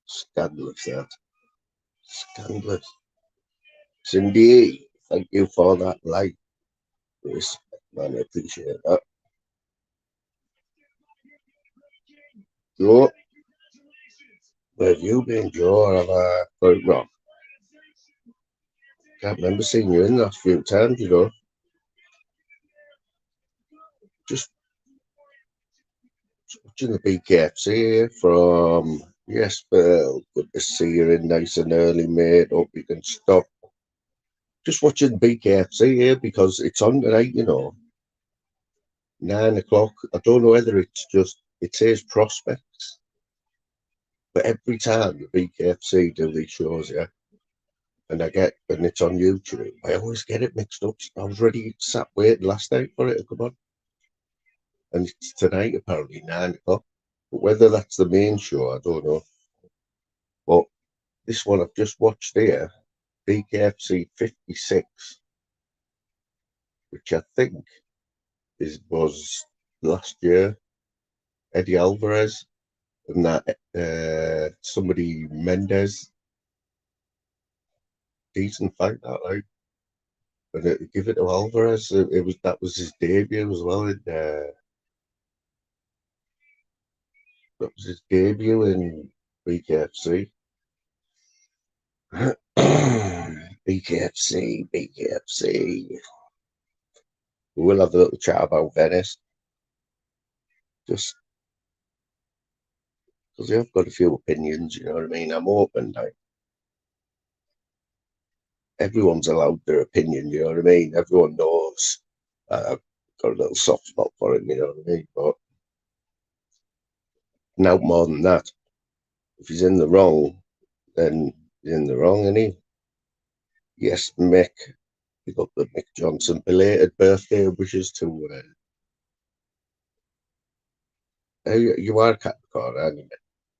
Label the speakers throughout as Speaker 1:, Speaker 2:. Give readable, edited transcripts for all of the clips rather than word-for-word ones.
Speaker 1: Scandalous, that. Scandalous. Cindy, thank you for that like. Respect, man. I appreciate that. Joe, where have you been, Joe? Or have I got it wrong? Can't remember seeing you in the last few times, you know. Just watching the BKFC here from yes, Bill. Good to see you in nice and early, mate. Hope you can stop. Just watching BKFC here because it's on tonight, you know. 9 o'clock. I don't know whether it's just it says prospects, but every time the BKFC do these shows, yeah, and it's on YouTube, I always get it mixed up. I was ready, sat waiting last night for it to come on, and it's tonight apparently 9 o'clock. But whether that's the main show, I don't know. But this one I've just watched here, BKFC 56, which I think was last year. Eddie Alvarez and that somebody Mendez, decent fight that like, and give it to Alvarez. That was his debut as well. That was his debut in BKFC. BKFC. We'll have a little chat about Venice, just because I've got a few opinions. You know what I mean? I'm open. Like everyone's allowed their opinion. You know what I mean? Everyone knows. I've got a little soft spot for him. You know what I mean? But no more than that. If he's in the wrong, then he's in the wrong, and he. Yes, Mick. We got the Mick Johnson belated birthday wishes to. You are a Capricorn, aren't you?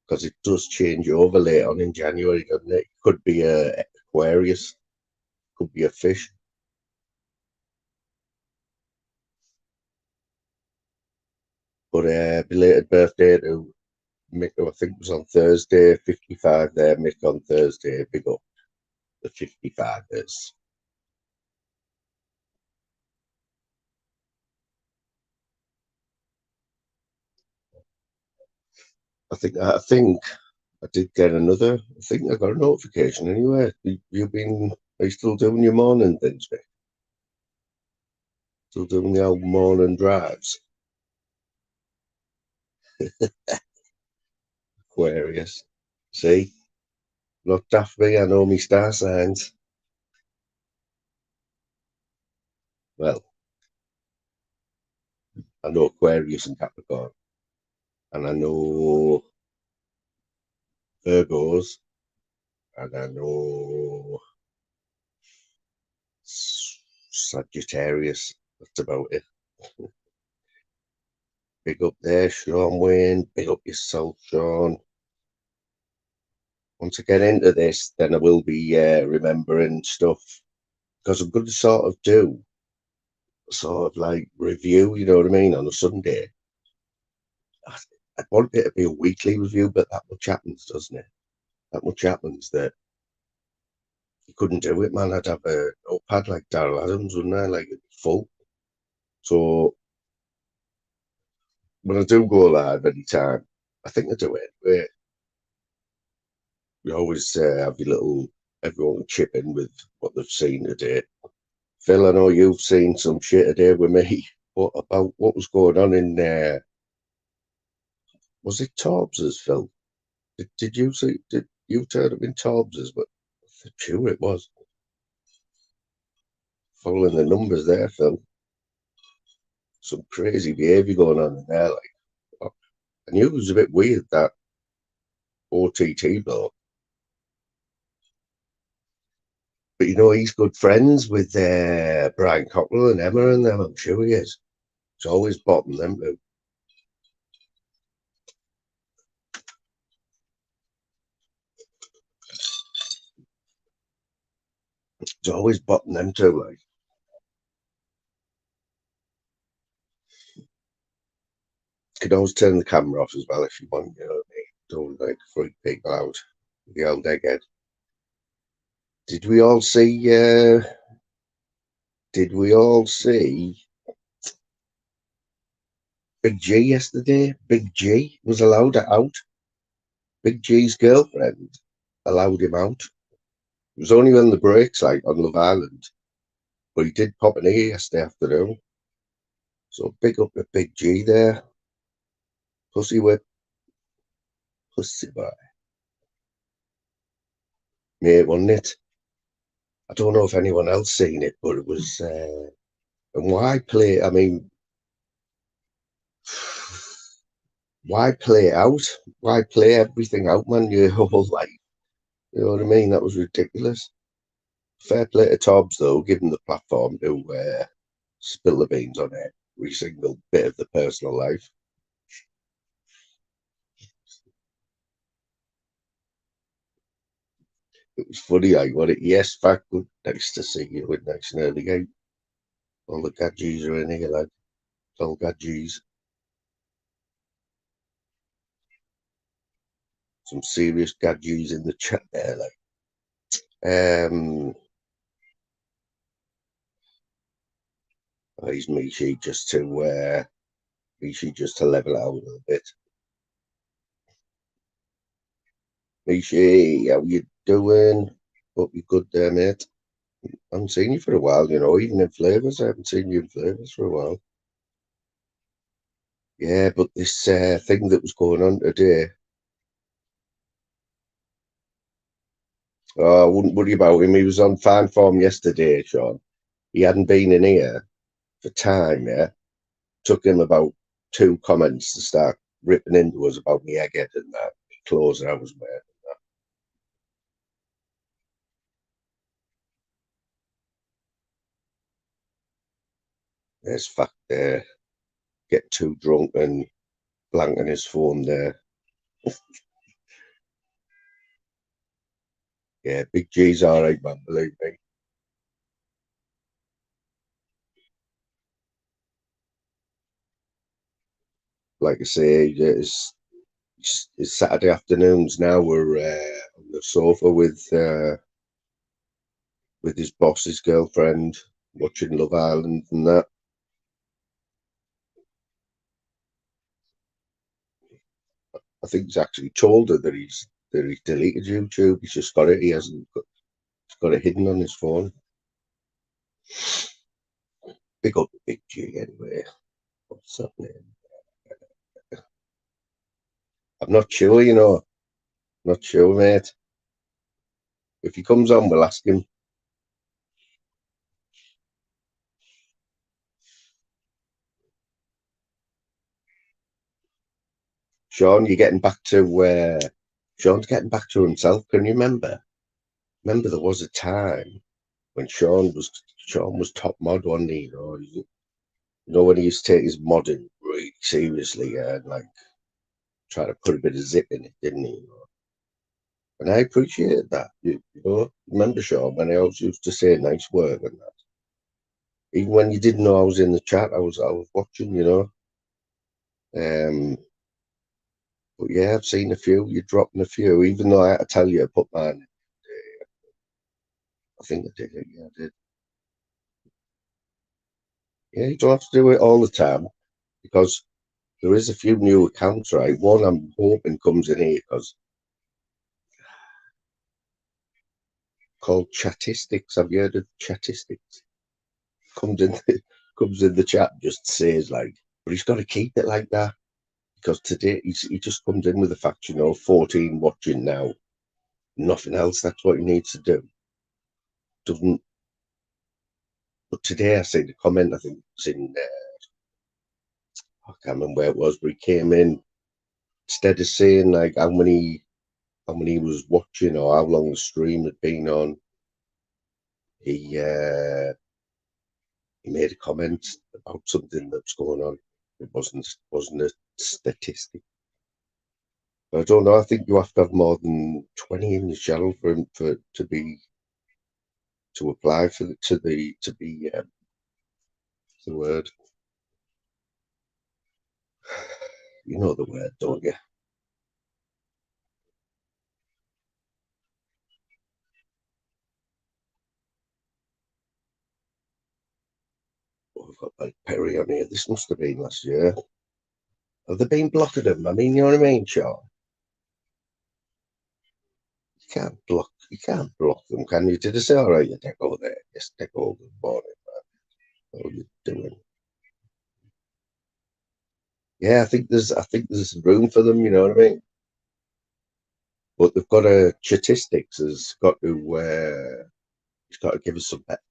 Speaker 1: Because it does change over later on in January, doesn't it? It could be a Aquarius, could be a fish. But belated birthday to Mick, I think it was on Thursday, 55 there, Mick on Thursday, big up the 55ers. I think I did get another. I think I got a notification anyway. Are you still doing your morning things, Mick? Still doing the old morning drives? Aquarius. See? Not daft me, I know me star signs. Well, I know Aquarius and Capricorn, and I know Virgos, and I know Sagittarius. That's about it. Big up there, Sean Wayne. Big up yourself, Sean. Once I get into this, then I will be remembering stuff because I'm going to sort of like review, you know what I mean, on a Sunday. I want it to be a weekly review, but that much happens, doesn't it? That much happens that you couldn't do it, man. I'd have a notepad like Daryl Adams, wouldn't I? Like full. So when I do go live anytime, I think I do it anyway. You always have your everyone chip in with what they've seen today. Phil, I know you've seen some shit today with me. What was going on in there? Was it Torbs's, Phil? Did you see? Did you turn up in Torbs's? But I'm sure it was. Following the numbers there, Phil. Some crazy behaviour going on in there. Like, I knew it was a bit weird that OTT bloke. But you know, he's good friends with Brian Cockrell and Emma and them. I'm sure he is. He's always bottom them two. He's always bottom them two. Like, you could always turn the camera off as well if you want. You know what I mean? Don't like freak people out. The old egghead. Did we all see? Did we all see Big G yesterday? Big G was allowed out. Big G's girlfriend allowed him out. It was only on the breaks, like on Love Island, but he did pop in here yesterday afternoon. So big up to Big G there. Pussy whip, pussy boy. Mate, wasn't it? I don't know if anyone else seen it, but it was. And why play? I mean, why play it out? Why play everything out, man? Your whole life. You know what I mean? That was ridiculous. Fair play to Tobbs, though, given the platform to spill the beans on every single bit of the personal life. It was funny, like, what it, yes, fact, good, nice to see you, with nice and early game. All the gadgets are in here, like, all gadgets. Some serious gadgets in the chat there, like. He's Mishi just to level it out a little bit. Mishi, how you doing? Hope you're good there, mate. I haven't seen you for a while, you know, even in Flavours. I haven't seen you in Flavours for a while. Yeah, but this thing that was going on today, oh, I wouldn't worry about him. He was on fan form yesterday, Sean. He hadn't been in here for time, yeah. Took him about 2 comments to start ripping into us about the egghead and that clothes I was wearing. There's fact there. Get too drunk and blank on his phone there. Yeah, Big G's all right, man, believe me. Like I say, it's Saturday afternoons now. We're on the sofa with his boss's girlfriend, watching Love Island and that. I think he's actually told her that he's deleted YouTube. He's just got it. He hasn't. He's got it hidden on his phone. Big up the Big G anyway. What's up, man? I'm not sure, you know. Not sure, mate. If he comes on, we'll ask him. Sean, you're getting back to where Sean's getting back to himself. Can you remember? Remember there was a time when Sean was top mod, wasn't he? You know when he used to take his modding really seriously and like try to put a bit of zip in it, didn't he? And I appreciated that. You know, remember Sean when I always used to say nice work and that. Even when you didn't know I was in the chat, I was watching. You know. But yeah, I've seen a few. You're dropping a few, even though I had to tell you I put mine. I think I did it. Yeah, I did. Yeah, you don't have to do it all the time because there is a few new accounts, right? One I'm hoping comes in here because called Chatistics. Have you heard of Chatistics? Comes in, comes in the chat, and just says like, but he's got to keep it like that because today he just comes in with the fact, 14 watching now, nothing else. That's what he needs to do. Doesn't. But today I seen the comment. I think it was in. I can't remember where it was, but he came in instead of saying like how many he was watching or how long the stream had been on. he made a comment about something that's going on. It wasn't a statistic. But I don't know. I think you have to have more than 20 in your channel for him to apply for to be the word. You know the word, don't you? Oh, I've got like Perry on here. This must have been last year. Have they been blocking them? I mean, you know what I mean, Sean? You can't block them, can you? Did I say, all right, you take over there? Yes, take over the morning. What are you doing? Yeah, I think there's room for them, you know what I mean? But they've got a statistics has got to he's got to give us some better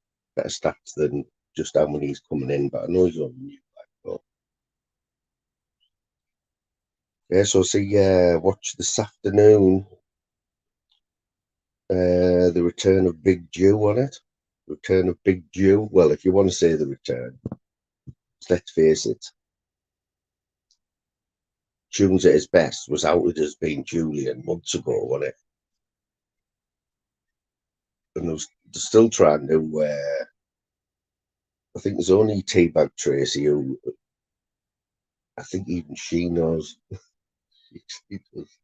Speaker 1: stats than just how many he's coming in. But I know he's on mute. But yeah, so see, watch this afternoon. The return of Big Jew on it. Return of Big Jew. Well, if you want to say the return, let's face it. Tunes at his best was outed as being Julian months ago, wasn't it? And they're still trying to. I think there's only T-Bag Tracy who I think even she knows. She does.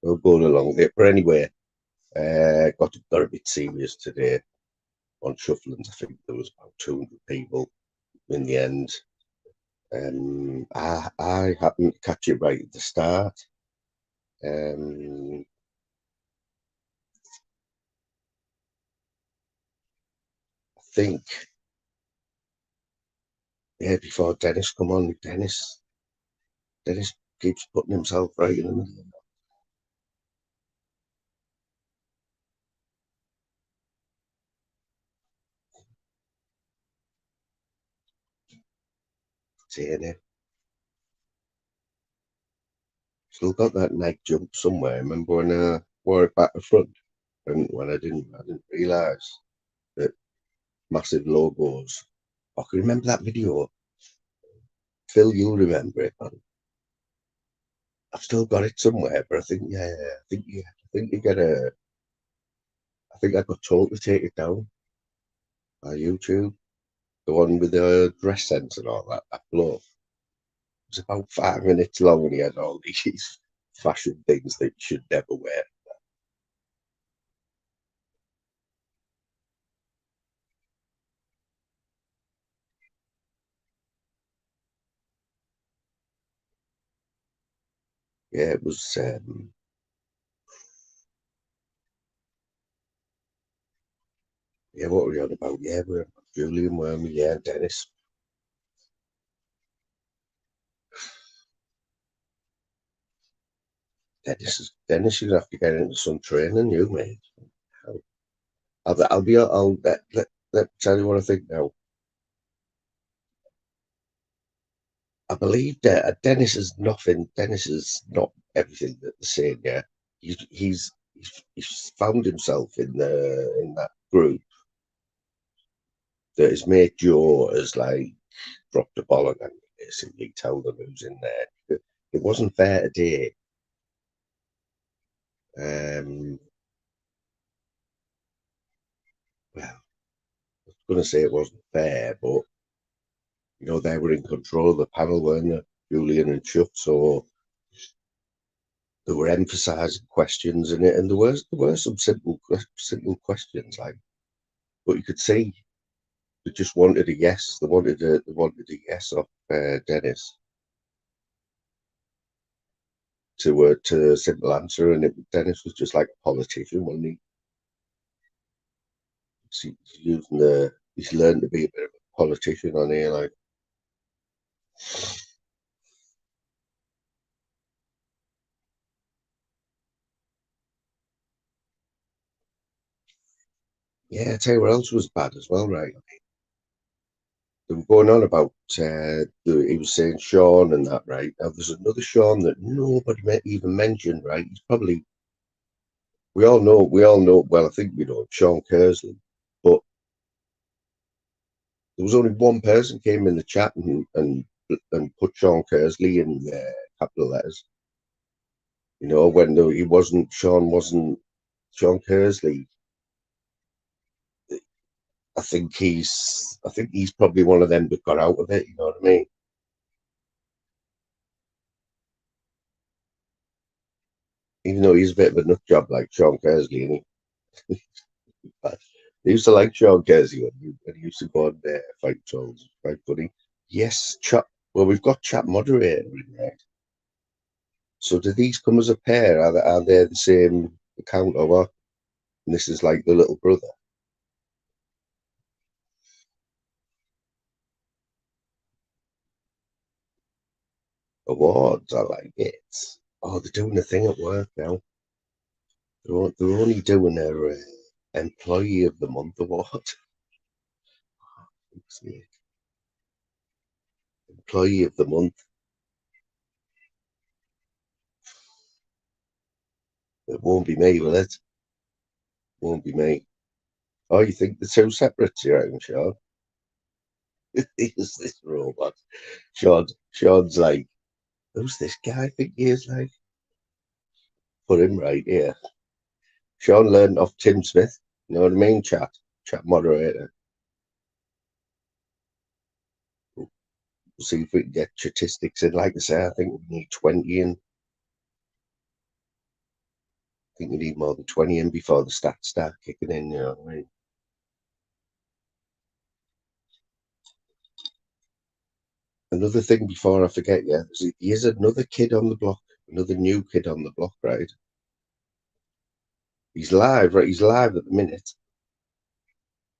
Speaker 1: We're going along with it. But anyway, got a bit serious today on Shufflins. I think there was about 200 people in the end. I happened to catch it right at the start. I think, yeah, before Dennis come on, Dennis keeps putting himself right in the middle. Saying it. Still got that Nike jump somewhere. Remember when I wore it back to front? And when I didn't realise that massive logos. I can remember that video. Phil, you remember it, man. I've still got it somewhere, but I think, yeah, I think you get a. I think I got told to take it down by YouTube. The one with the dress sense and all that. That bloke. It was about 5 minutes long, and he had all these fashion things that you should never wear. Yeah, it was. Yeah, what were we on about? Yeah, we're Julian, were we? Yeah, Dennis. Dennis, you'd have to get into some training, you mate. I'll let tell you what I think now. I believe that Dennis is nothing. Dennis is not everything that they're saying. Yeah, he's found himself in that group that his mate Joe has like dropped the ball on and basically tell them who's in there. It wasn't fair today. Um, well, I was going to say it wasn't fair, but they were in control of the panel, weren't they? Julian and Chuck, so they were emphasising questions in it, and there were some simple questions, like, but you could see they just wanted a yes. They wanted a yes off Dennis to a simple answer, and Dennis was just like a politician, wasn't he? He's learned to be a bit of a politician on here, like. Yeah, I tell you what else was bad as well, right? They were going on about he was saying Sean and that, right? Now there's another Sean that nobody even mentioned, right? He's probably we all know. Well, I think we know Sean Kersley, but There was only one person came in the chat and put Sean Kersley in capital letters. You know, when he wasn't, Sean Kersley. I think he's probably one of them that got out of it. You know what I mean? Even though he's a bit of a nut job like Sean Kersley, and I used to like Sean Kersley when he used to go on fight trolls. Quite funny. Yes, chat. Well, we've got chat moderator in there. So do these come as a pair? Are they the same account or what? And this is like the little brother. Awards, I like it. Oh, they're doing a thing at work now. They're only doing their Employee of the Month award. Employee of the Month. It won't be me, will it? Won't be me. Oh, you think the two separate, you reckon, Sean? He's this robot. Sean's like, who's this guy? I think he is like. Put him right here. Sean learned off Tim Smith. You know what I mean? Chat moderator. We'll see if we can get statistics in. Like I say, I think we need 20 in. I think we need more than 20 in before the stats start kicking in, you know what I mean? Another thing before I forget, yeah, here's another kid on the block, another new kid on the block, right? He's live, right? He's live at the minute.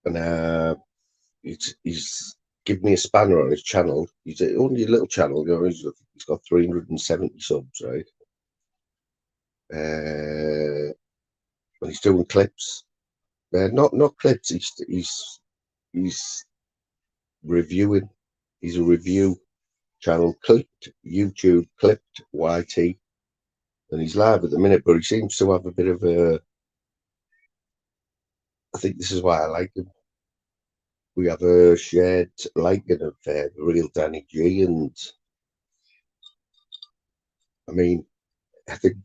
Speaker 1: And he's given me a spanner on his channel. He's only a little channel, you know, he's got 370 subs, right? And he's doing clips. Not clips, he's reviewing. He's a review channel, clipped YouTube, clipped YT, and he's live at the minute. But he seems to have a bit of a. I think this is why I like him. We have a shared liking of the real Danny G, and I mean, I think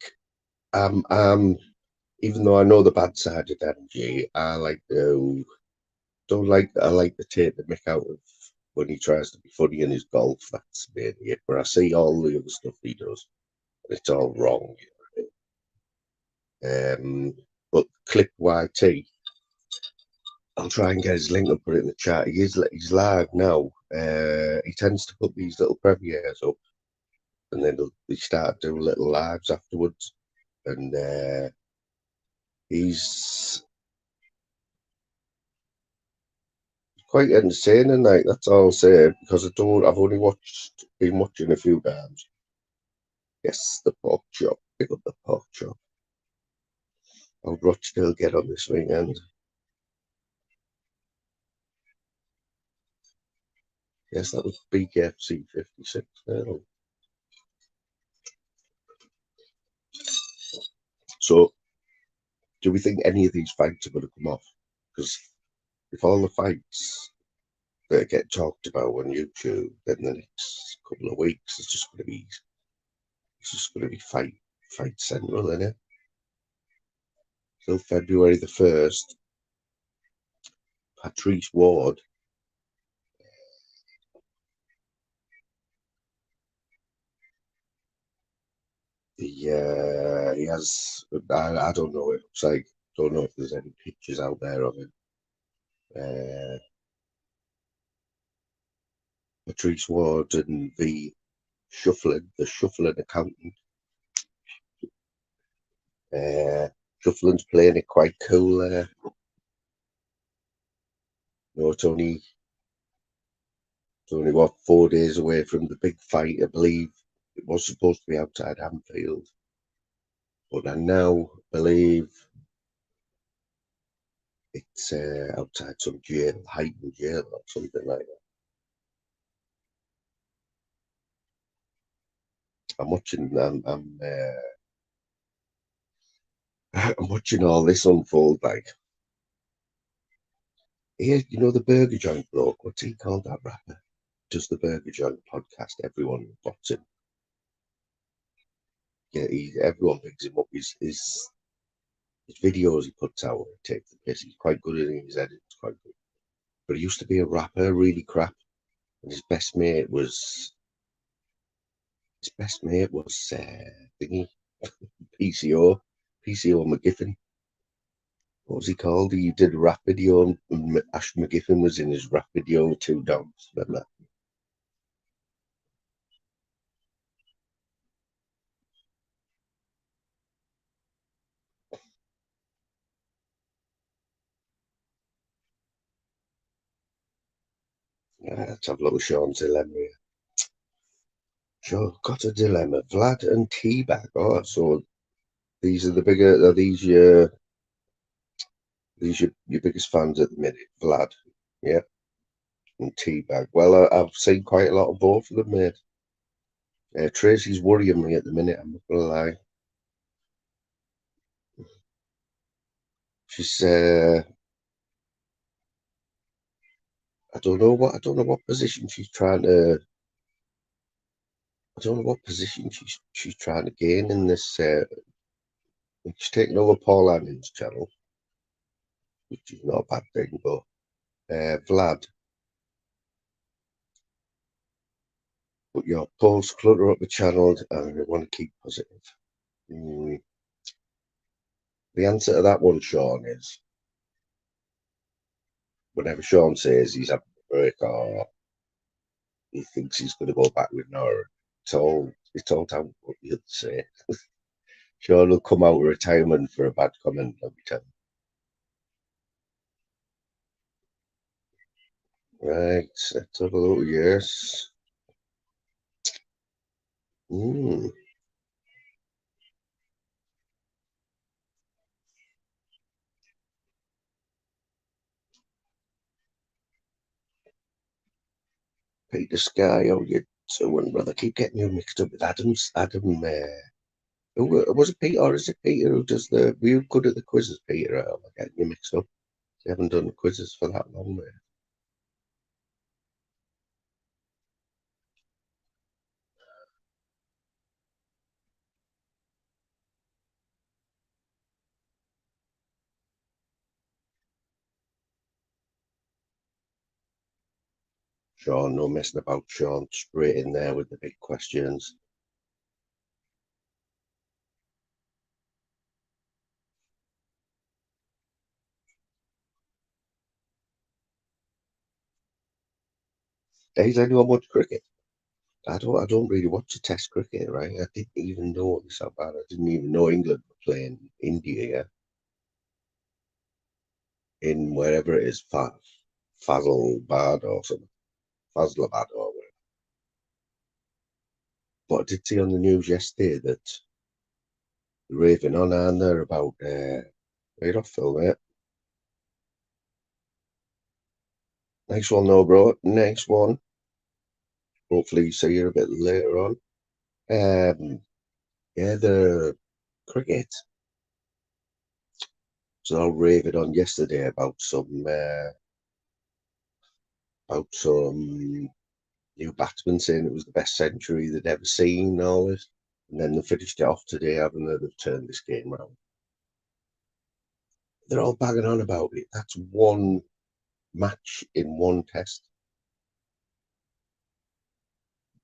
Speaker 1: even though I know the bad side of Danny G, I like to I like to take the mick out of when he tries to be funny in his golf. That's mainly it. But I see all the other stuff he does, and it's all wrong. But Clip YT, I'll try and get his link and put it in the chat. He's live now. He tends to put these little premieres up, and then they start doing little lives afterwards. And he's quite entertaining. Like that's all I'll say because I've only been watching a few times. Yes, the pork chop. Pick up the pork chop. How would Rochdale get on this weekend? Yes, that was BKFC 56. So, do we think any of these fights are going to come off? Because if all the fights that get talked about on YouTube, then the next couple of weeks it's just going to be fight central, isn't it? Till February the 1st, Patrice Ward. He has. I don't know. It looks like. Don't know if there's any pictures out there of him. Patrice Ward and the shuffling accountant. Shuffling's playing it quite cool there. You know, it's only what 4 days away from the big fight. I believe it was supposed to be outside Anfield, but I now believe it's outside some jail, Heighton jail or something like that. I'm watching. I'm watching all this unfold. Like Here, you know the Burger Joint bloke. What's he called? That rapper does the Burger Joint podcast. Everyone bots him. Yeah, everyone picks him up. His videos he puts out take the piss. He's quite good at it. His edit's quite good. But he used to be a rapper, really crap. And his best mate was thingy PCO McGiffin. What was he called? He did a rap video, and Ash McGiffin was in his rap video with two dogs. Remember? Let's have a look at Sean's dilemma here. Sean got a dilemma. Vlad and Teabag. Oh, so these are the bigger. Are these your biggest fans at the minute? Vlad, yeah, and Teabag. Well, I've seen quite a lot of both of them, mate. Tracy's worrying me at the minute. I'm not gonna lie. She's I don't know what position she's trying to. I don't know what position she's trying to gain in this. She's taking over Paul Anning's channel, which is not a bad thing, but Vlad. But your posts clutter up the channel, and we want to keep positive. Mm, the answer to that one, Sean, is whenever Sean says he's having a break or he thinks he's going to go back with Nora, it's all down what you'd say. Sean will come out of retirement for a bad comment every time. Right, let's have a look. Yes. Peter Sky, oh, you doing, brother? Keep getting you mixed up with Adam. Was it Peter or is it Peter who does the? Were you good at the quizzes, Peter? Or am I getting you mixed up? You haven't done quizzes for that long, mate. Sean, no messing about, Sean. Straight in there with the big questions. Does anyone watch cricket? I don't really watch the Test cricket, right? I didn't even know this about. I didn't even know England were playing India in wherever it is, Fazlabad or something, Fazlabad or whatever. But I did see on the news yesterday that they're raving on and they're about right off, Phil, mate. Next one, though, bro. Next one. Hopefully, you see you a bit later on. Yeah, the cricket. So I raved on yesterday about some new batsman saying it was the best century they'd ever seen and all this. And then they finished it off today, having they've turned this game round. They're all banging on about it. That's one match in one test.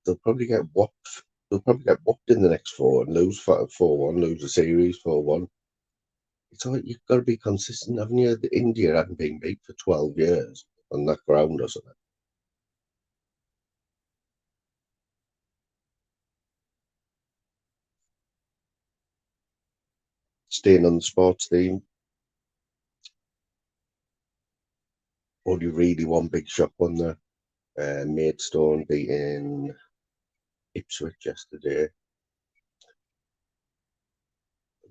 Speaker 1: They'll probably get whopped. They'll probably get whopped in the next four and lose 4-1, lose the series 4-1. It's like you've got to be consistent, haven't you? India hadn't been beat for 12 years on that ground or something. Staying on the sports theme, only really one big shock on the Maidstone beating Ipswich yesterday.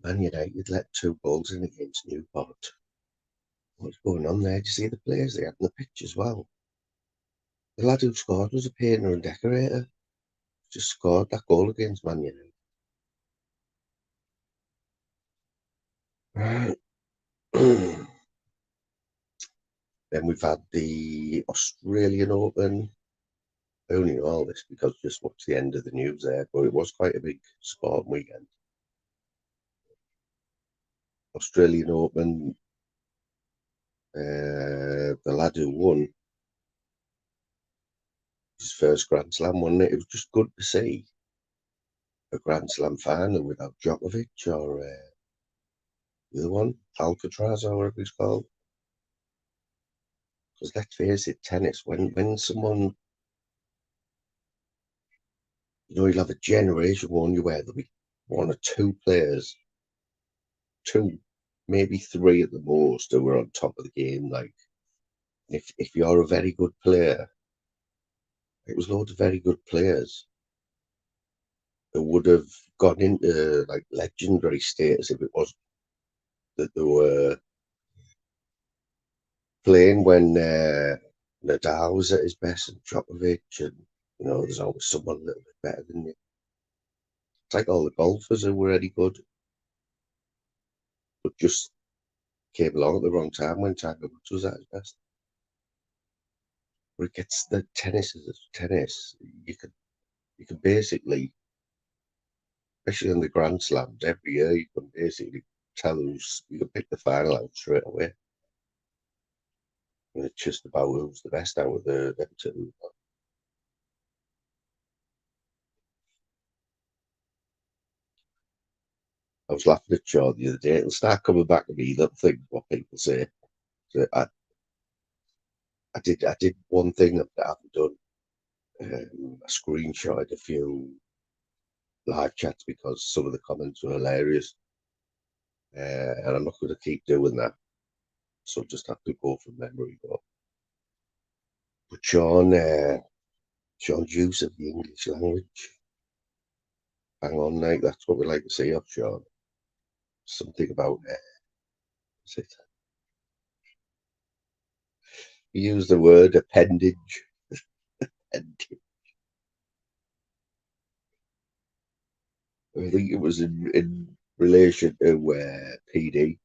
Speaker 1: Man United let two goals in against Newport. What's going on there? Do you see the players they had in the pitch as well? The lad who scored was a painter and decorator. Just scored that goal against Man United. Right. Then we've had the Australian Open. I only know all this because I just watched the end of the news there, but it was quite a big sporting weekend. Australian Open, the lad who won his first Grand Slam, wasn't it? It was just good to see a Grand Slam final without Djokovic or the other one, Alcatraz or whatever it's called. Because let's face it, tennis, when someone, you'll have a generation one where there'll be one or two players, two, maybe three at the most, who are on top of the game. Like, if you're a very good player, it was loads of very good players who would have gone into like legendary status if it was that they were playing when Nadal was at his best and Djokovic, and there's always someone a little bit better than you. It's like all the golfers who were really good, but just came along at the wrong time when Tiger Woods was at his best. But it gets the tennis is tennis. You can basically, especially on the Grand Slams, every year you can basically tell you can pick the final out straight away. And it's just about who's the best out of them two. I was laughing at Shaw the other day. It'll start coming back to me, that thing, what people say. So I did one thing that I haven't done. I screenshotted a few live chats because some of the comments were hilarious. And I'm not going to keep doing that. So I'll just have to go from memory. But Sean's use of the English language. Hang on, Nate, that's what we like to see of Sean. Something about what's it? He used the word appendage. Appendage. I think it was in relation to PD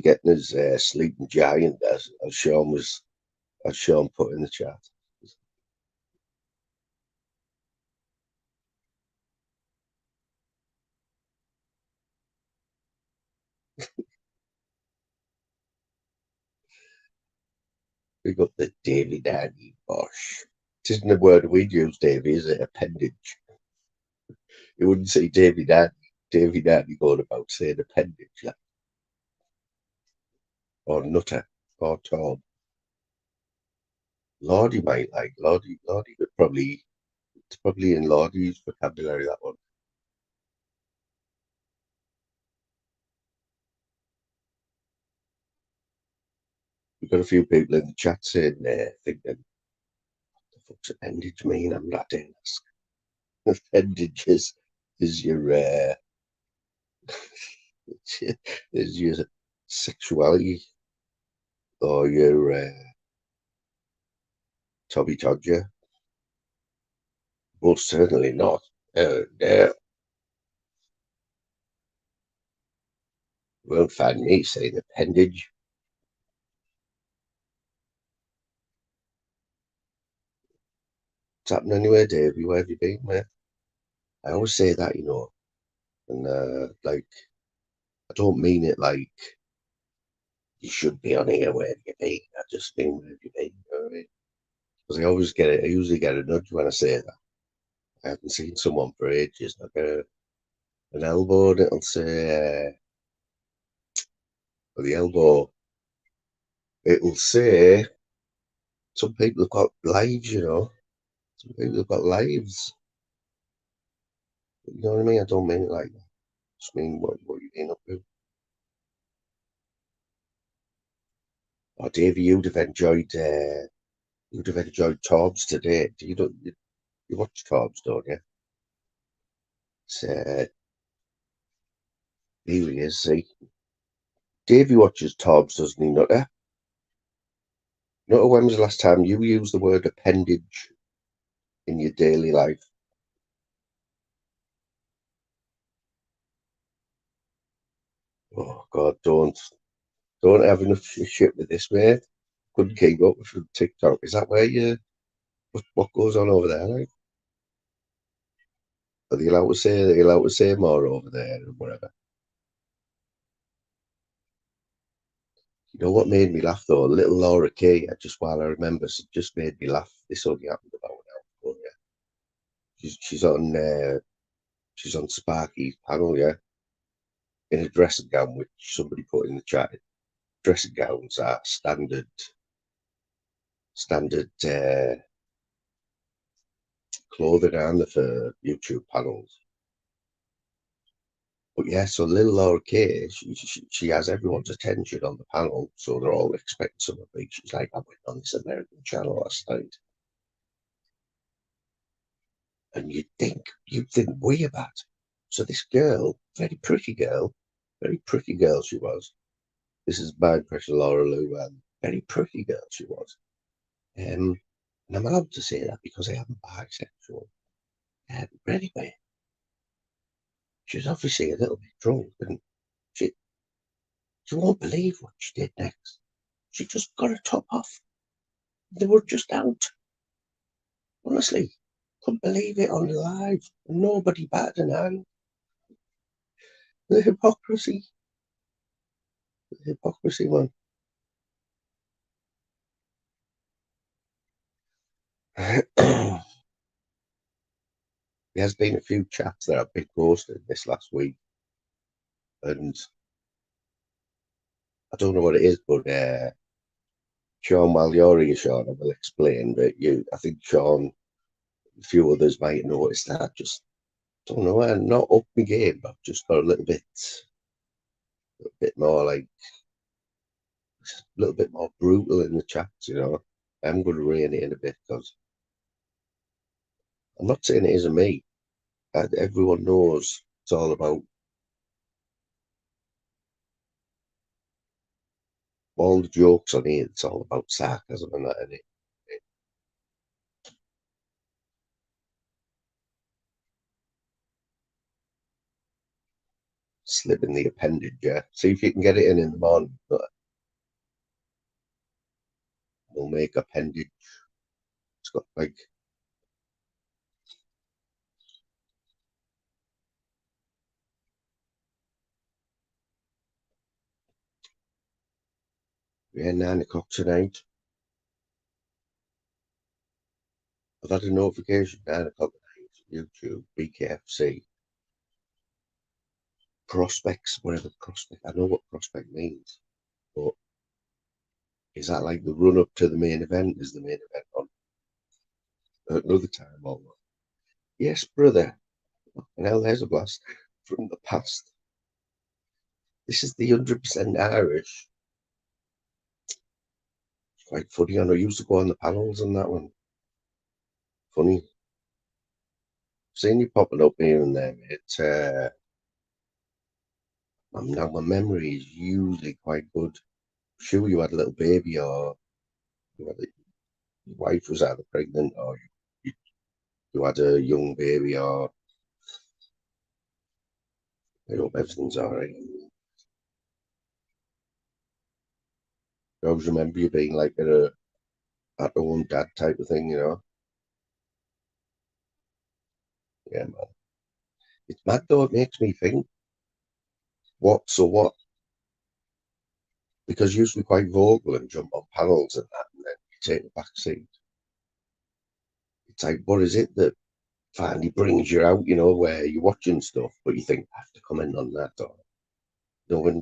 Speaker 1: getting his sleeping giant, as Sean put in the chat. We got the Davy Daddy Bosh. It isn't a word we'd use, Davy, is it? Appendage. You wouldn't say Davy Daddy going about saying appendage, like, or nutter, or Tom. Lordy might like Lordy could probably, it's probably in Lordy's vocabulary, that one. We've got a few people in the chat saying thinking, what the fuck's appendage mean? I'm not in. Appendage is your is your sexuality or your Tommy Todger. Well, certainly not. No. Won't find me saying appendage. What's happening anyway, Dave? Where have you been, mate? I always say that, and like, I don't mean it like you should be on here, where have you been? I just mean, where have you been? You know what I mean? Because I usually get a nudge when I say that. I haven't seen someone for ages. I get an elbow and it'll say, the elbow, it'll say, some people have got lives, Some people have got lives. You know what I mean? I don't mean it like that. I just mean what you've been up to. Oh, Davey, you'd have enjoyed Torbs today. You watch Torbs, don't you? It's, here he is, see. Davey watches Torbs, doesn't he, Nutter? Nutter, when was the last time you used the word appendage in your daily life? Oh, God, don't Don't have enough shit with this, mate. Couldn't keep up with TikTok. Is that where you, what goes on over there? Like, are they allowed to say more over there and whatever? You know what made me laugh though? Little Laura Kay, just while I remember, just made me laugh. This only happened about an hour ago, yeah. She's on Sparky's panel, yeah, in a dressing gown, which somebody put in the chat. Dressing gowns are standard clothing, aren't they, for YouTube panels? But yeah, so little Laura Kay, she has everyone's attention on the panel, so they're all expecting something big. She's like, I went on this American channel last night, and you'd think way about it. So this girl, very pretty girl she was. This is my impression, Laura Lou, very pretty girl she was. And I'm allowed to say that because I am bisexual. But anyway, she was obviously a little bit drunk, and she, you won't believe what she did next. She just got her top off. They were just out. Honestly, couldn't believe it on the live. Nobody batted an eye. The hypocrisy. The hypocrisy, man. There has been a few chats that have been ghosted this last week, and I don't know what it is, but Sean, while you're here, Sean, I will explain. But I think Sean, a few others might notice that. Just don't know. I'm not up my game, but I've just got a bit more like a little bit more brutal in the chats. I'm going to rein it in a bit because I'm not saying it isn't me. Everyone knows it's all about all the jokes on here. It's all about sarcasm and that, and it slip in the appendage. Yeah, see if you can get it in the morning. But we'll make appendage. It's got like, yeah, 9 o'clock tonight. I've had a notification 9 o'clock tonight. YouTube, BKFC, prospects, whatever prospect. I know what prospect means, but is that like the run up to the main event? Is the main event on at another time or what? Yes, brother. And hell, there's a blast from the past. This is the 100% Irish. It's quite funny. I know you used to go on the panels and that one. Funny. Seeing you popping up here and there, mate. Now my memory is usually quite good. Sure, you had a little baby, or your wife was either pregnant, or you had a young baby, or I hope everything's all right. I always remember you being like at home dad type of thing. Yeah, man. It's mad though. It makes me think, what? Because you used to be quite vocal and jump on panels and that, and then you take the back seat. It's like, what is it that finally brings you out, where you're watching stuff, but you think, I have to comment on that, or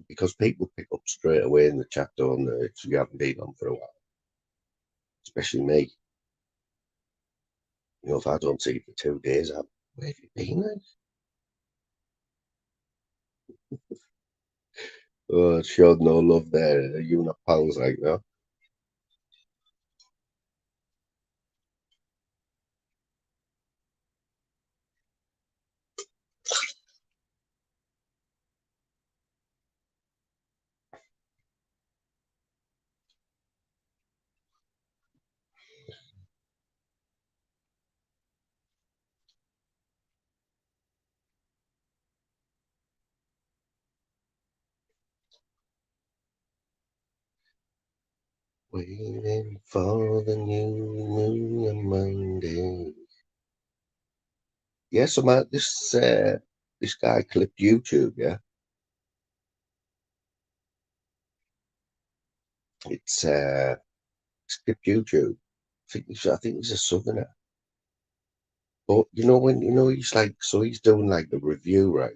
Speaker 1: because people pick up straight away in the chat, don't they, if you haven't been on for a while, especially me. If I don't see you for 2 days, where have you been then? Oh, it showed no love there. You not pals like that. Waiting for the new moon on Monday. Yeah, so this guy clipped YouTube, yeah. It's clipped YouTube. I think he's a southerner. But when he's like, so he's doing like the review, right?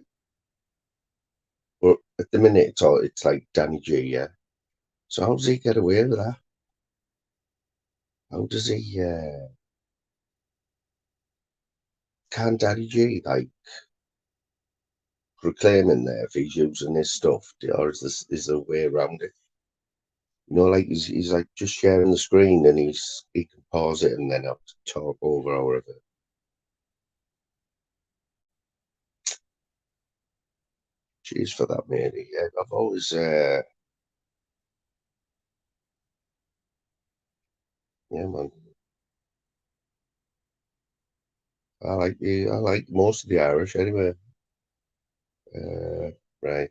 Speaker 1: But at the minute it's like Danny G, yeah. So how does he get away with that? How does he can Danny G like reclaiming there if he's using his stuff, or is there a way around it? Like he's like just sharing the screen and he can pause it and then have to talk over or whatever. Cheers for that, matey. Yeah, I've always yeah, man. I like most of the Irish anyway. Right.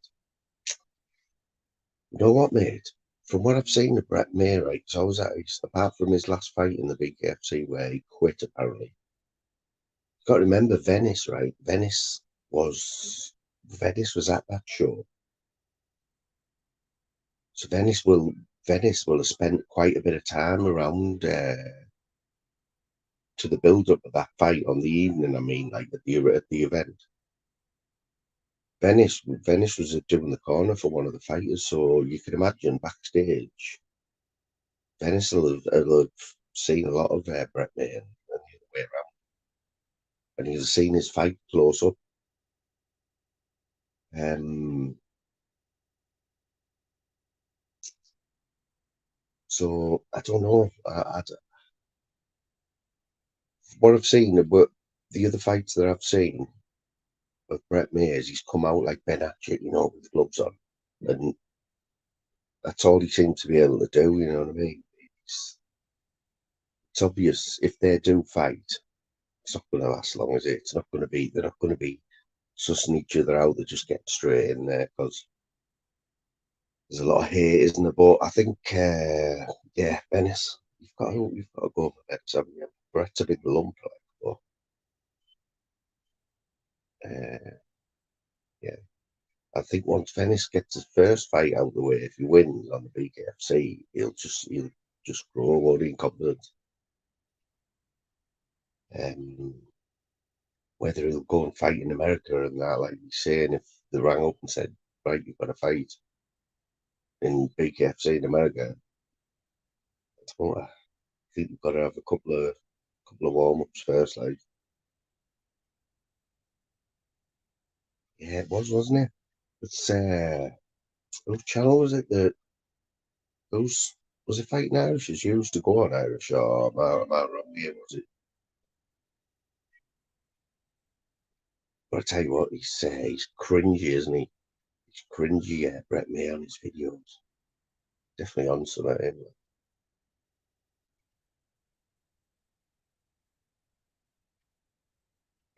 Speaker 1: You know what, mate? From what I've seen of Brett May, right, so I was apart from his last fight in the BKFC where he quit apparently. You've got to remember Venice, right? Venice was at that show. So Venice will have spent quite a bit of time around to the build up of that fight on the evening. I mean, like at the event. Venice was doing the corner for one of the fighters, so you can imagine backstage, Venice will have seen a lot of Brett May and the other way around, and he'll have seen his fight close up. Um, so I don't know. What I've seen, but the other fights that I've seen of Brett May is he's come out like Ben Hatchett, with gloves on, and that's all he seems to be able to do. You know what I mean? It's obvious if they do fight, it's not going to last long, is it? It's not going to be. They're not going to be sussing each other out. They're just getting straight in there because there's a lot of hate, isn't there? But I think, yeah, Venice, you've got to go for Venice, haven't you? Brett's a big lump, like, but yeah, I think once Venice gets his first fight out of the way, if he wins on the BKFC, he'll just grow, won't he, in confidence. Um, whether he'll go and fight in America and that, like he's saying, if they rang up and said, right, you've got to fight in BKFC in America, I think you've got to have a couple of warm ups first. Like, yeah, it was, wasn't it? It's which channel was it that those was it Fighting Irish is used to go on Irish or am I wrong here? Was it? But I tell you what, he's cringy, isn't he? He's cringy, Brett May on his videos. Definitely on some of him.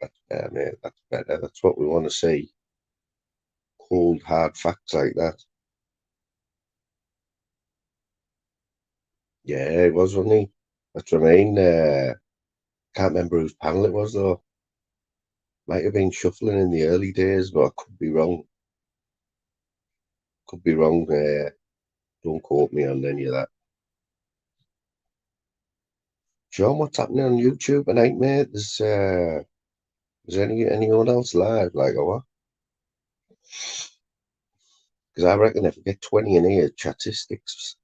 Speaker 1: That's better, mate. That's better. That's what we want to see. Cold, hard facts like that. Yeah, it was, wasn't he? That's what I mean. Can't remember whose panel it was though. Might have been shuffling in the early days, but I could be wrong. Could be wrong. Don't quote me on any of that. John, what's happening on YouTube tonight, mate? Is anyone else live? Like, or what? Because I reckon if we get 20 in here, statistics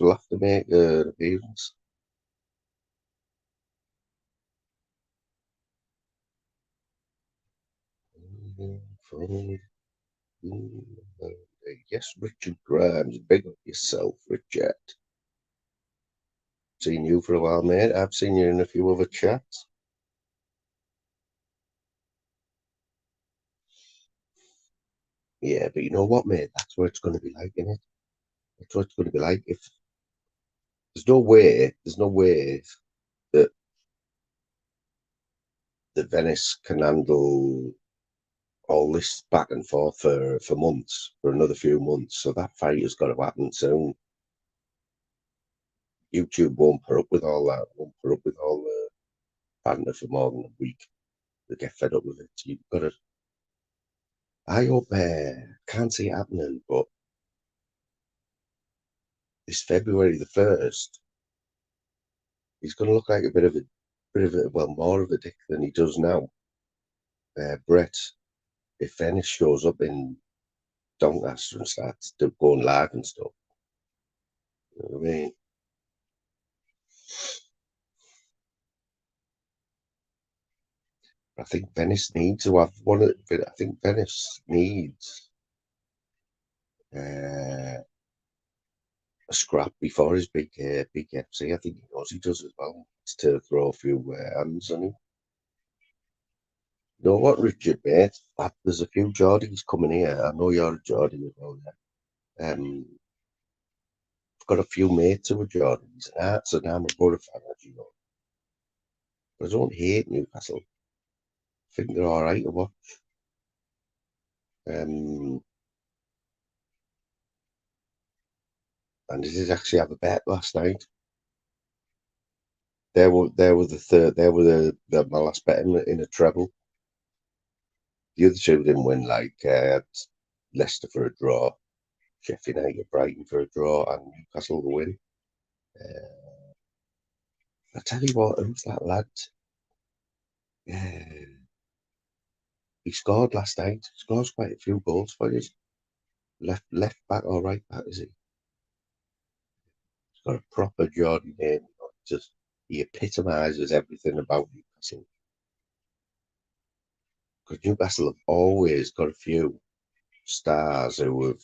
Speaker 1: will have to make an appearance. Yes, Richard Grimes, big up yourself, Richard. Seen you for a while, mate. I've seen you in a few other chats. Yeah, but you know what, mate? That's what it's going to be like, innit? That's what it's going to be like. If there's no way that Venice can handle all this back and forth for months, for another few months. So that fight has got to happen soon. YouTube won't put up with all that. Won't put up with all the banter for more than a week. They get fed up with it. So you've got to. I hope. Can't see it happening, but this February the 1st, he's going to look like a well, more of a dick than he does now. Brett, if Venice shows up in Doncaster and starts going live and stuff, you know what I mean? I think Venice needs to have one of. I think Venice needs a scrap before his big FC. I think he knows he does as well. It's to throw a few hands on him. You know what, Richard, mate? There's a few Geordies coming here. I know you're a Geordie as well, yeah. I've got a few mates who are Geordies, and I'm a Borough fan, as you know. But I don't hate Newcastle. I think they're all right to watch. And they did actually have a bet last night. They were the third. They were my last bet in a treble. The other two didn't win. Like Leicester for a draw, Sheffield United, Brighton for a draw, and Newcastle to win. I tell you what, who's that lad? Yeah, he scored last night. He scores quite a few goals for you. Left back or right back, is he? He's got a proper Geordie name. Just he epitomises everything about Newcastle. Because Newcastle have always got a few stars who have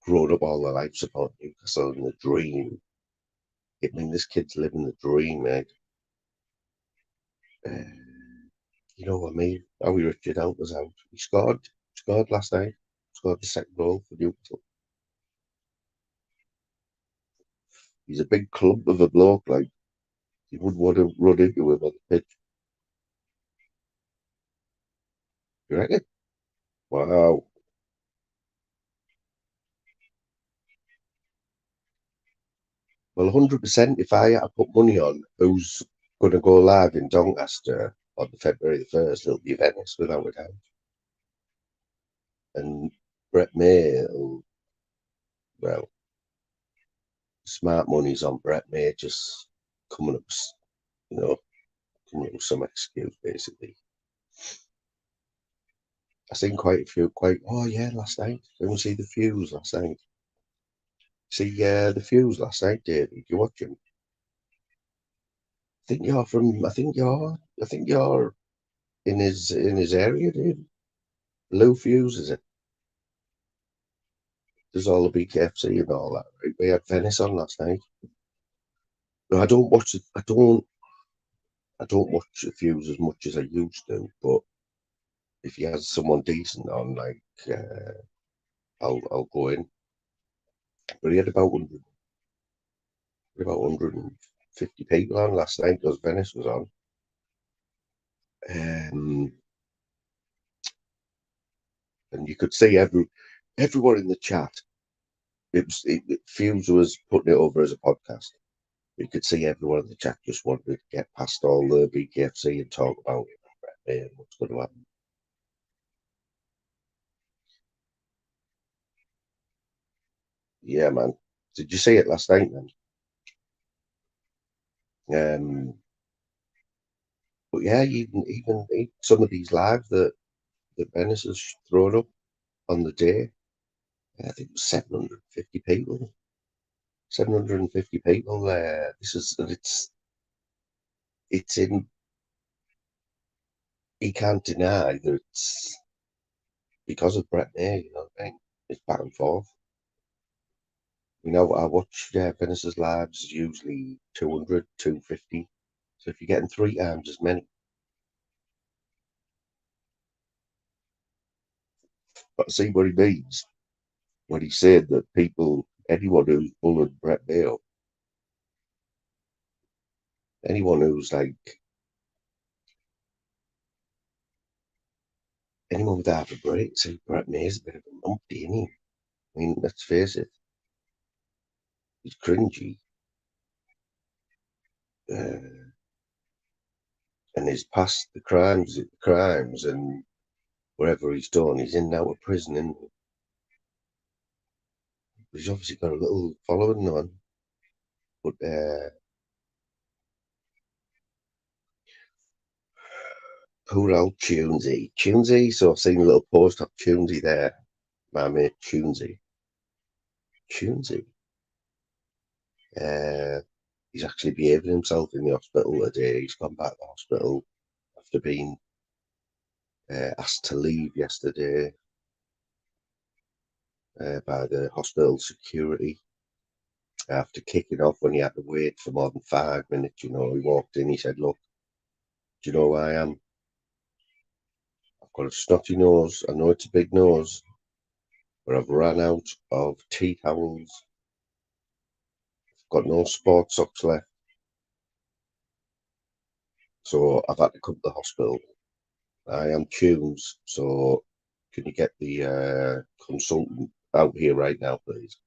Speaker 1: grown up all their life supporting Newcastle and the dream. I mean, this kid's living the dream, mate. You know what I mean? Howie Richard out was out. He scored last night. Scored the second goal for Newcastle. He's a big clump of a bloke, like you wouldn't want to run into him on the pitch. You reckon? Wow. Well, 100%. If I had to put money on who's going to go live in Doncaster on February the 1st, it'll be Venice without a doubt. And Brett May, well, smart money's on Brett May just coming up, you know, coming up with some excuse basically. I seen quite a few, oh yeah, last night. Didn't see the Fuse last night. See the Fuse last night, David. Did you watch him? I think you're in his area, dude. Blue Fuse, is it? There's all the BKFC and all that, right? We had Venice on last night. No, I don't watch it. I don't watch the Fuse as much as I used to. But if he has someone decent on, like, I'll go in. But he had about 150 people on last night because Venice was on. Um, and you could see everyone in the chat. Fuse was putting it over as a podcast. You could see everyone in the chat just wanted to get past all the BKFC and talk about it and what's going to happen. Yeah, man. Did you see it last night, man? But yeah, even some of these live that Venice has thrown up on the day, I think it was 750 people. 750 people there. It's in. He can't deny that it's because of Brett May. You know what I mean? It's back and forth. You know, I watch Venice's lives usually 200, 250. So if you're getting three times as many, but I see what he means when he said that anyone who's bullied Brett May up, anyone who's like, anyone with half a break, say Brett May's a bit of a numpty, isn't he? I mean, let's face it, he's cringy. and he's past the crimes, and whatever he's done, he's in and out of prison, and he's obviously got a little following on. But poor old Tunesy. So I've seen a little post of Tunesy there, my mate Tunesy. He's actually behaving himself in the hospital today. He's gone back to the hospital after being asked to leave yesterday by the hospital security after kicking off when he had to wait for more than 5 minutes. You know, he walked in, he said, "Look, do you know who I am? I've got a snotty nose. I know it's a big nose, but I've run out of tea towels. I've got no sports socks left. So I've had to come to the hospital. I am Tunes, so can you get the consultant out here right now, please?"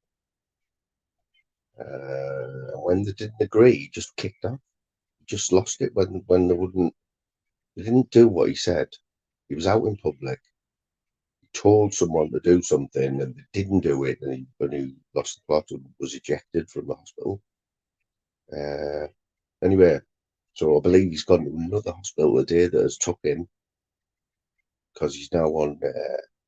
Speaker 1: And when they didn't agree, he just kicked off. He just lost it when they wouldn't. They didn't do what he said. He was out in public. He told someone to do something, and they didn't do it. And when he lost the plot and was ejected from the hospital. Uh, anyway, so I believe he's gone to another hospital today that has took him because he's now on.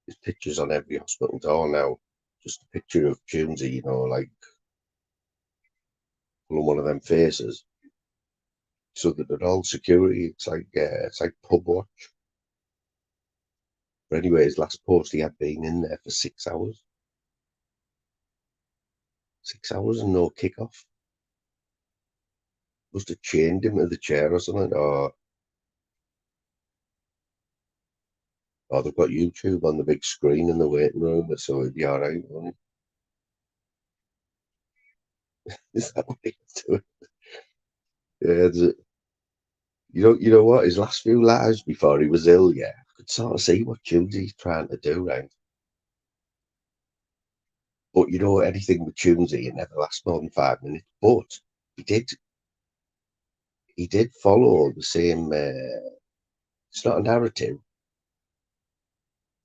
Speaker 1: His pictures on every hospital door now. Just a picture of Jonesy, you know, like pulling one of them faces. So that they're all security. It's like pub watch. But anyway, his last post, he had been in there for 6 hours. 6 hours and no kickoff. Must have chained him to the chair or something, or they've got YouTube on the big screen in the waiting room, so it'd be all right, wouldn't it? Is that what he's doing? Yeah, you know what? His last few lives before he was ill, yeah, I could sort of see what Tunesy's trying to do, right? But you know, anything with Tunesy, it never lasts more than 5 minutes. But he did, he did follow the same. It's not a narrative,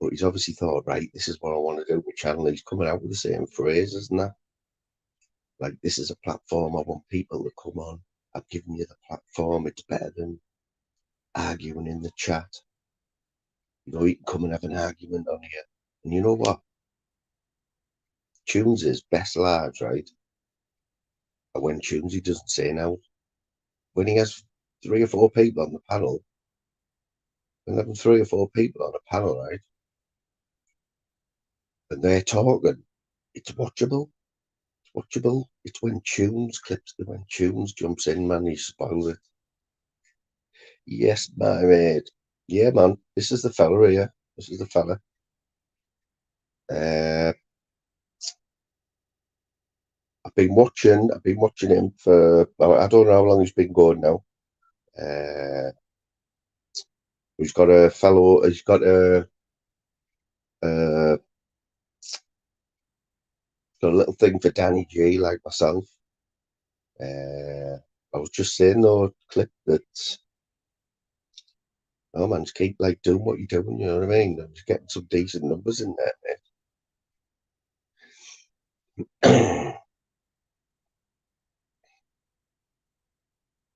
Speaker 1: but he's obviously thought, right, this is what I want to do with my channel. He's coming out with the same phrases and that. Like, this is a platform. I want people to come on. I've given you the platform. It's better than arguing in the chat. You know, you can come and have an argument on here. And you know what? Tunes' best lives, right? Are when Tunes he doesn't say no. When he has 3 or 4 people on the panel, when having 3 or 4 people on a panel, right? And they're talking, it's watchable. It's watchable. It's when Tunes jumps in, man, he spoils it. Yes, my mate. Yeah, man. This is the fella here. This is the fella. Uh, I've been watching him for, I don't know how long he's been going now. Uh, he's uh, got a little thing for Danny G, like myself. I was just saying though, clip that, oh man, just keep like doing what you're doing, you know what I mean? I'm just getting some decent numbers in there, mate.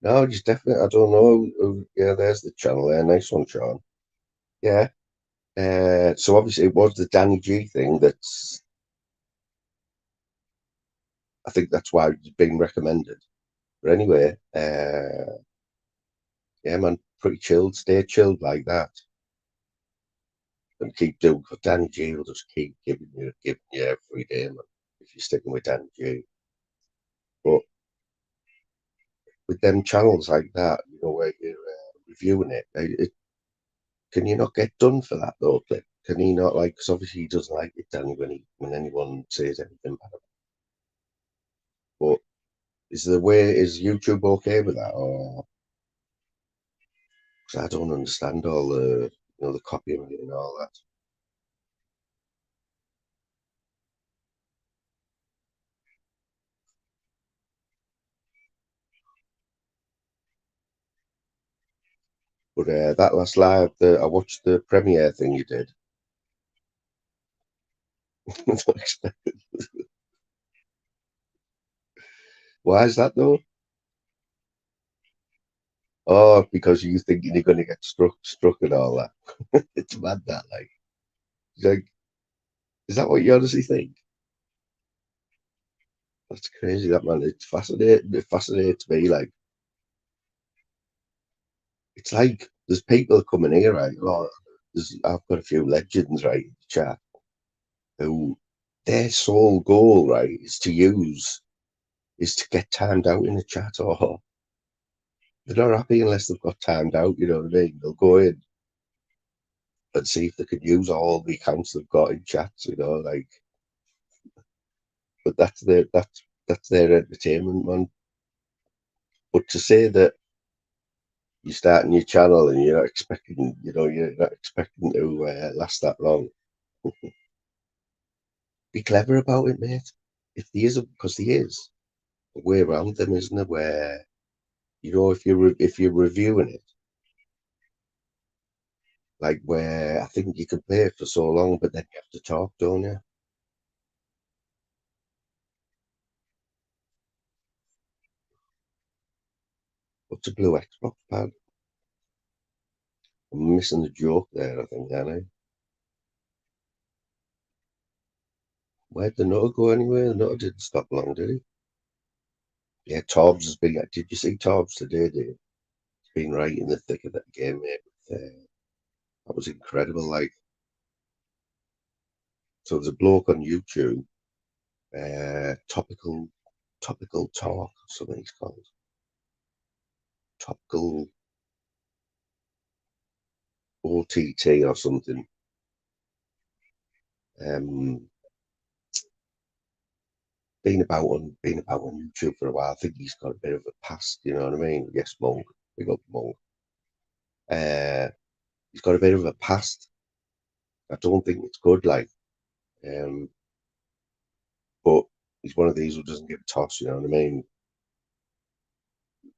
Speaker 1: No, just definitely, I don't know. Yeah, there's the channel there. Nice one, Sean. Yeah. So obviously it was the Danny G thing I think that's why it's been recommended. But anyway, yeah, man, pretty chilled. Stay chilled like that, and keep doing. Cause Danny G will just keep giving you every day, man. If you're sticking with Danny G, but with them channels like that, you know, where you're reviewing can you not get done for that though, Clip? Can he not like? Because obviously he doesn't like it, Danny, when anyone says anything bad. But is YouTube okay with that, or? Because I don't understand all the the copying and all that. But that last live, I watched the premiere thing you did. Why is that though? Oh, because you think you're going to get struck and all that. It's mad that, like, is that what you honestly think? That's crazy, that man. It's fascinating. It fascinates me. Like, it's like there's people coming here, right? I've got a few legends, right, in the chat, who their sole goal, right, is to get timed out in the chat, or they're not happy unless they've got timed out. You know what I mean? They'll go in and see if they can use all the accounts they've got in chats. You know, like, but that's their entertainment, man. But to say that you start a new channel and you're not expecting to last that long. Be clever about it, mate. If there is, because there is a way around them, isn't there? Where if you're reviewing it, like where I think you can play it for so long, but then you have to talk, don't you? What's a blue Xbox pad? I'm missing the joke there, I think, aren't I? Where'd the nutter go anyway? The nutter didn't stop long, did he? Yeah, Tobbs has been. Did you see Tobbs today, Dave? He's been right in the thick of that game, mate. That was incredible. Like, so there's a bloke on YouTube, topical talk, or something he's called. Topical OTT or something. Um, been about on YouTube for a while. I think he's got a bit of a past, you know what I mean? Yes, Monk, big up Monk. Uh, he's got a bit of a past. I don't think it's good, like, um, but he's one of these who doesn't give a toss, you know what I mean?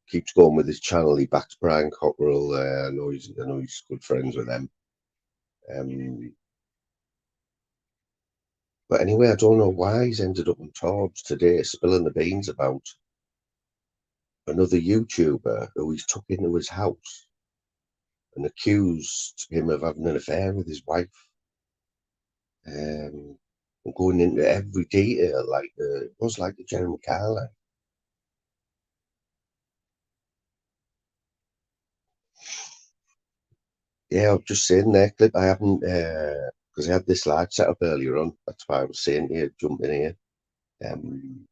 Speaker 1: Keeps going with his channel. He backs Brian Cockrell. I know he's good friends with them. Um, but anyway, I don't know why he's ended up on Torbs today, spilling the beans about another YouTuber who he's took into his house and accused him of having an affair with his wife. And going into every detail, like it was like the Jeremy Carlyle. Yeah, I've just seen that clip. I haven't because I had this live set up earlier on. That's why I was saying to you, jump in here. Um,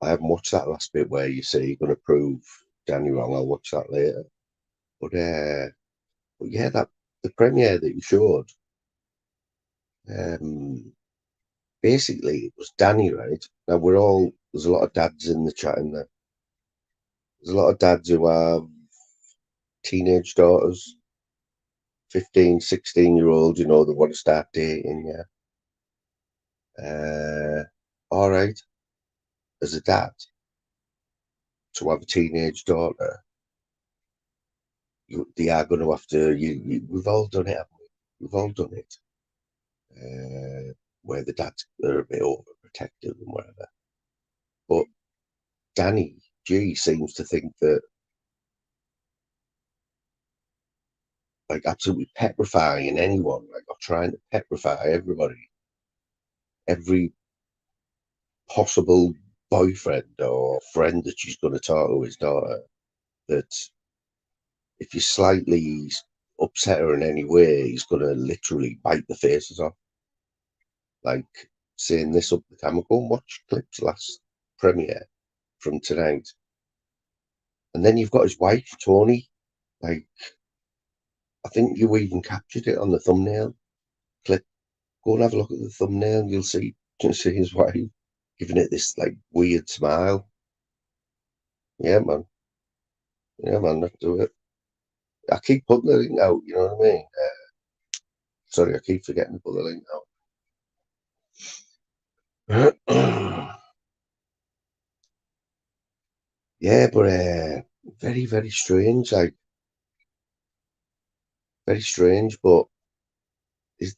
Speaker 1: I haven't watched that last bit where you say you're going to prove Danny wrong. I'll watch that later. But yeah, that the premiere that you showed, um, basically it was Danny, right? Now there's a lot of dads in the chat in there. There's a lot of dads who have teenage daughters, 15, 16-year-olds, they want to start dating, yeah. All right, as a dad, to have a teenage daughter, they are going to have to, we've all done it, haven't we? We've all done it. Where the dads are a bit overprotective and whatever. But Danny G seems to think that, like, absolutely petrifying anyone, like, or trying to petrify everybody, every possible boyfriend or friend that she's going to talk to his daughter, that if you slightly upset her in any way, he's going to literally bite the faces off. Like, saying this up the camera, go and watch clips last premiere from tonight. And then you've got his wife, Tony. Like, I think you even captured it on the thumbnail clip. Go and have a look at the thumbnail. You'll see his wife giving it this like weird smile. Yeah, man. Yeah, man. Let's do it. I keep putting the link out. You know what I mean? Sorry, I keep forgetting to put the link out. Yeah, but very, very strange, like very strange. But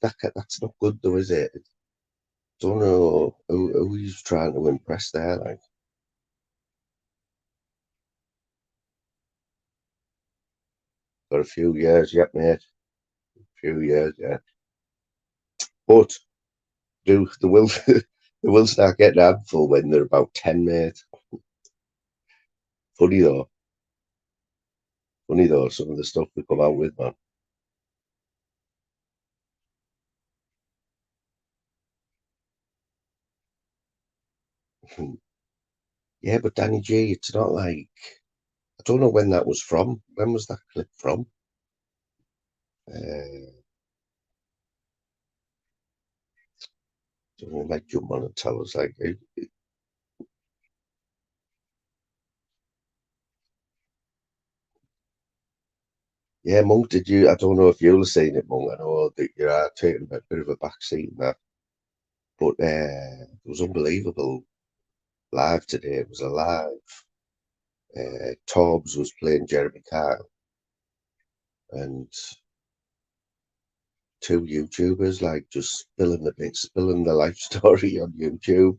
Speaker 1: that's not good though, is it? Don't know who he's trying to impress there, like. Got a few years yet, mate. A few years, yeah. But they will they will start getting a handful when they're about 10, mate. Funny though. Funny though, some of the stuff they come out with, man. Yeah, but Danny G, it's not like, I don't know when that was from. When was that clip from? Someone might jump on and tell us, like, yeah, Monk, did you? I don't know if you'll have seen it, Monk. I know that you are taking a bit of a back seat in that, but it was unbelievable live today. It was alive. Torbs was playing Jeremy Kyle, and two YouTubers like just spilling the life story on YouTube.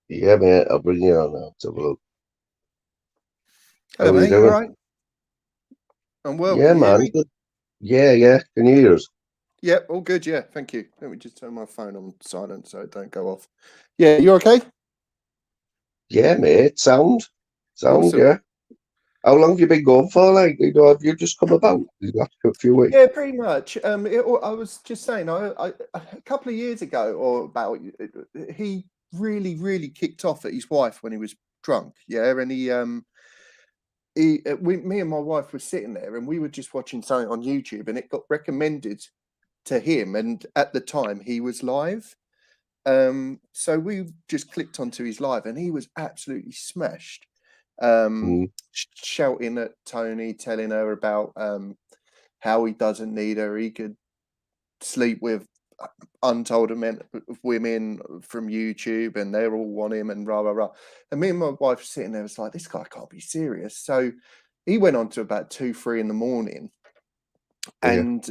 Speaker 1: Yeah, mate, I'll bring you on now to have a look.
Speaker 2: Hello,
Speaker 1: How are you
Speaker 2: mate.
Speaker 1: doing?
Speaker 2: You all right? I'm well.
Speaker 1: Yeah,
Speaker 2: Can you hear
Speaker 1: man.
Speaker 2: me?
Speaker 1: Good. Yeah. Can you hear us?
Speaker 2: Yep, all good. Yeah, thank you. Let me just turn my phone on silent so it don't go off. Yeah, you okay?
Speaker 1: Yeah, mate. Sound,
Speaker 2: Awesome.
Speaker 1: yeah. How long have you been going for? Like, have you just come about these last few weeks?
Speaker 2: Yeah, pretty much. I was just saying, a couple of years ago, or about, he really kicked off at his wife when he was drunk. Yeah, and me and my wife were sitting there, and we were just watching something on YouTube, and it got recommended to him, and at the time he was live. So we just clicked onto his live, and he was absolutely smashed, shouting at Tony, telling her about how he doesn't need her, he could sleep with untold amount of women from YouTube, and they're all want him, and rah rah rah. And me and my wife sitting there was like, this guy can't be serious. So he went on to about 2-3 in the morning, and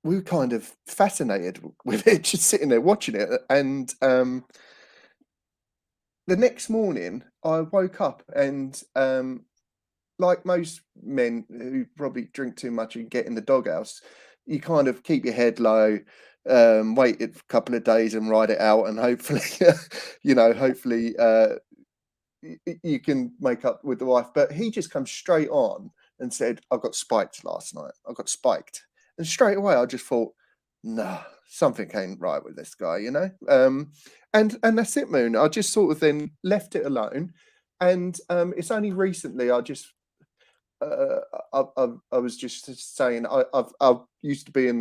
Speaker 2: we were kind of fascinated with it, just sitting there watching it. And the next morning, I woke up, and like most men who probably drink too much and get in the doghouse, you kind of keep your head low, wait a couple of days and ride it out, and hopefully, hopefully you can make up with the wife. But he just comes straight on and said, I got spiked last night. I got spiked. And straight away, I just thought, nah, something ain't right with this guy, and that's it, Moon. I just sort of then left it alone. And it's only recently I just I was just saying I've used to be in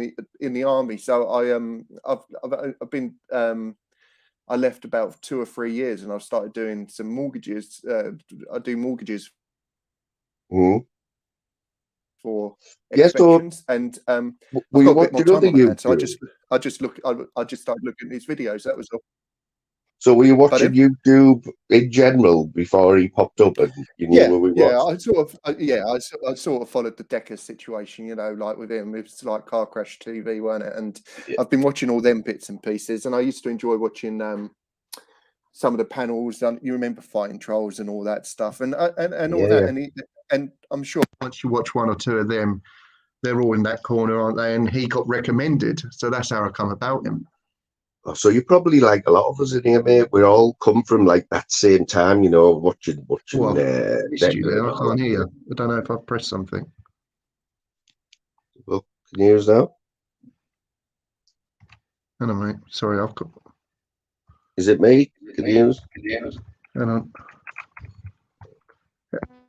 Speaker 2: the army, so I've been I left about 2 or 3 years, and I've started doing some mortgages. I do mortgages for ex-veterans, and I've got a bit more time on my hands, so I just started looking at these videos. That was all.
Speaker 1: So were you watching YouTube in general before he popped up, and you knew who he was?
Speaker 2: Yeah, I sort of followed the Decker situation, like with him. It was like Car Crash TV, weren't it? And I've been watching all them bits and pieces, and I used to enjoy watching some of the panels. You remember Fighting Trolls and all that stuff, and all that. And I'm sure once you watch one or two of them, they're all in that corner, aren't they? And he got recommended, so that's how I come about him.
Speaker 1: Oh, so you probably, like a lot of us in here, mate, we all come from like that same time, watching.
Speaker 2: Well, I can't hear you. I don't know if I've pressed something.
Speaker 1: Well, can you hear us now?
Speaker 2: Hang on, mate. Sorry, I've got.
Speaker 1: Is it me? Can you hear us?
Speaker 2: Hang on.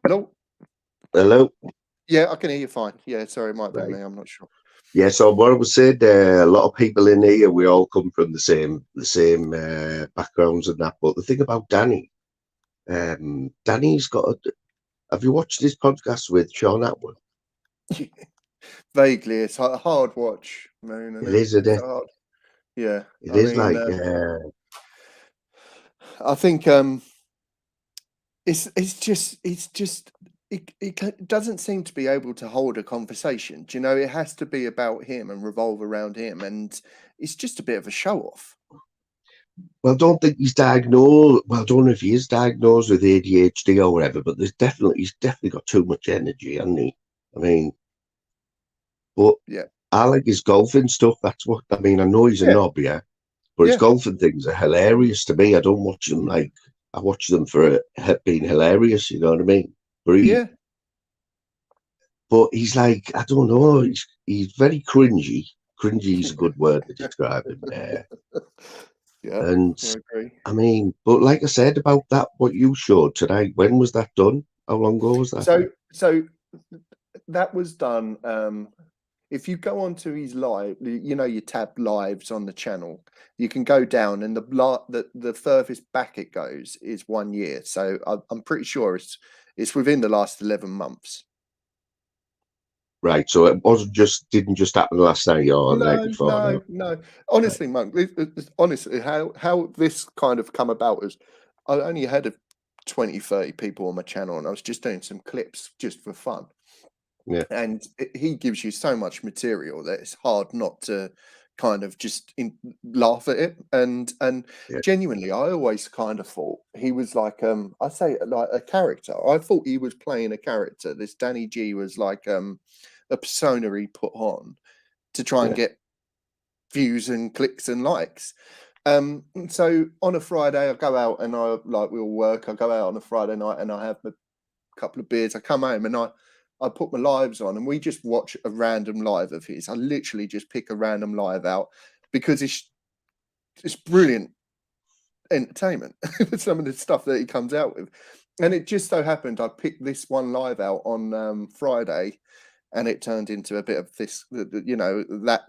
Speaker 2: Hello.
Speaker 1: Hello.
Speaker 2: Yeah, I can hear you fine. Yeah, sorry, it might be me. I'm not sure.
Speaker 1: Yeah, so what I was saying, a lot of people in here, we all come from the same backgrounds and that. But the thing about Danny, Danny's got. Have you watched his podcast with Sean Atwood?
Speaker 2: Vaguely, it's a hard watch, Moon.
Speaker 1: It is, isn't it?
Speaker 2: Hard. Yeah,
Speaker 1: It is like.
Speaker 2: I think it's just it doesn't seem to be able to hold a conversation. Do you know, it has to be about him and revolve around him, and it's just a bit of a show off.
Speaker 1: Well, I don't think he's diagnosed. Well, I don't know if he is diagnosed with ADHD or whatever, but he's definitely got too much energy, hasn't he? I mean, but
Speaker 2: Yeah,
Speaker 1: I like his golfing stuff. That's what I mean. I know he's a
Speaker 2: yeah,
Speaker 1: knob, yeah, but his
Speaker 2: yeah,
Speaker 1: golfing things are hilarious to me. I don't watch them like I watch them for being hilarious. You know what I mean?
Speaker 2: yeah.
Speaker 1: But he's like, I don't know. He's very cringy. Cringy is a good word to describe him.
Speaker 2: Yeah,
Speaker 1: And
Speaker 2: I agree.
Speaker 1: I mean, but like I said about that, what you showed tonight, when was that done? How long ago was that?
Speaker 2: So that was done. If you go onto his live, you know, you tab lives on the channel, you can go down, and the furthest back it goes is 1 year. So I'm pretty sure it's within the last 11 months.
Speaker 1: Right. So it didn't just happen last night or the night
Speaker 2: No,
Speaker 1: before.
Speaker 2: no,
Speaker 1: No.
Speaker 2: no.
Speaker 1: Right.
Speaker 2: Honestly, Monk, honestly, how this kind of come about is I only had 20, 30 people on my channel, and I was just doing some clips just for fun.
Speaker 1: Yeah.
Speaker 2: And he gives you so much material that it's hard not to kind of just laugh at it. And
Speaker 1: Yeah.
Speaker 2: genuinely, I always kind of thought he was like I say like a character. I thought he was playing a character. This Danny G was like a persona he put on to try and
Speaker 1: Yeah.
Speaker 2: get views and clicks and likes. So on a Friday, I go out and we all work. I go out on a Friday night and I have a couple of beers. I come home and I put my lives on and we just watch a random live of his. I literally just pick a random live out because it's brilliant entertainment. Some of the stuff that he comes out with. And it just so happened I picked this one live out on Friday, and it turned into a bit of this, you know, that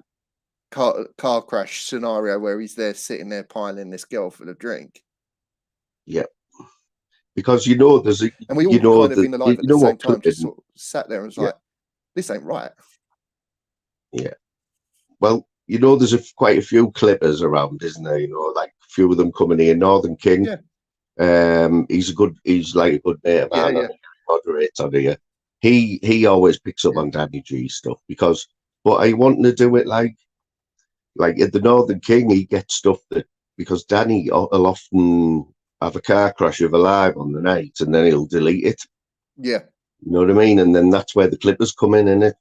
Speaker 2: car crash scenario where he's there sitting there piling this girl for the drink.
Speaker 1: Yeah. Because you know there's a
Speaker 2: And we
Speaker 1: you
Speaker 2: all
Speaker 1: know
Speaker 2: kind of
Speaker 1: that
Speaker 2: in the
Speaker 1: you
Speaker 2: live at the
Speaker 1: know
Speaker 2: same
Speaker 1: what
Speaker 2: time just
Speaker 1: clipping.
Speaker 2: sort of sat there and was
Speaker 1: Yeah.
Speaker 2: like, this ain't right.
Speaker 1: Yeah. Well, you know there's quite a few clippers around, isn't there? You know, like a few of them coming here. Northern King.
Speaker 2: Yeah.
Speaker 1: He's like a good mate of
Speaker 2: Yeah,
Speaker 1: mine.
Speaker 2: yeah.
Speaker 1: Moderates on here. He always picks up
Speaker 2: Yeah.
Speaker 1: on Danny G stuff because, but I want to do it like at the Northern King, he gets stuff that because Danny will often have a car crash of a live on the night and then he'll delete it.
Speaker 2: Yeah.
Speaker 1: You know what I mean? And then that's where the clippers come in it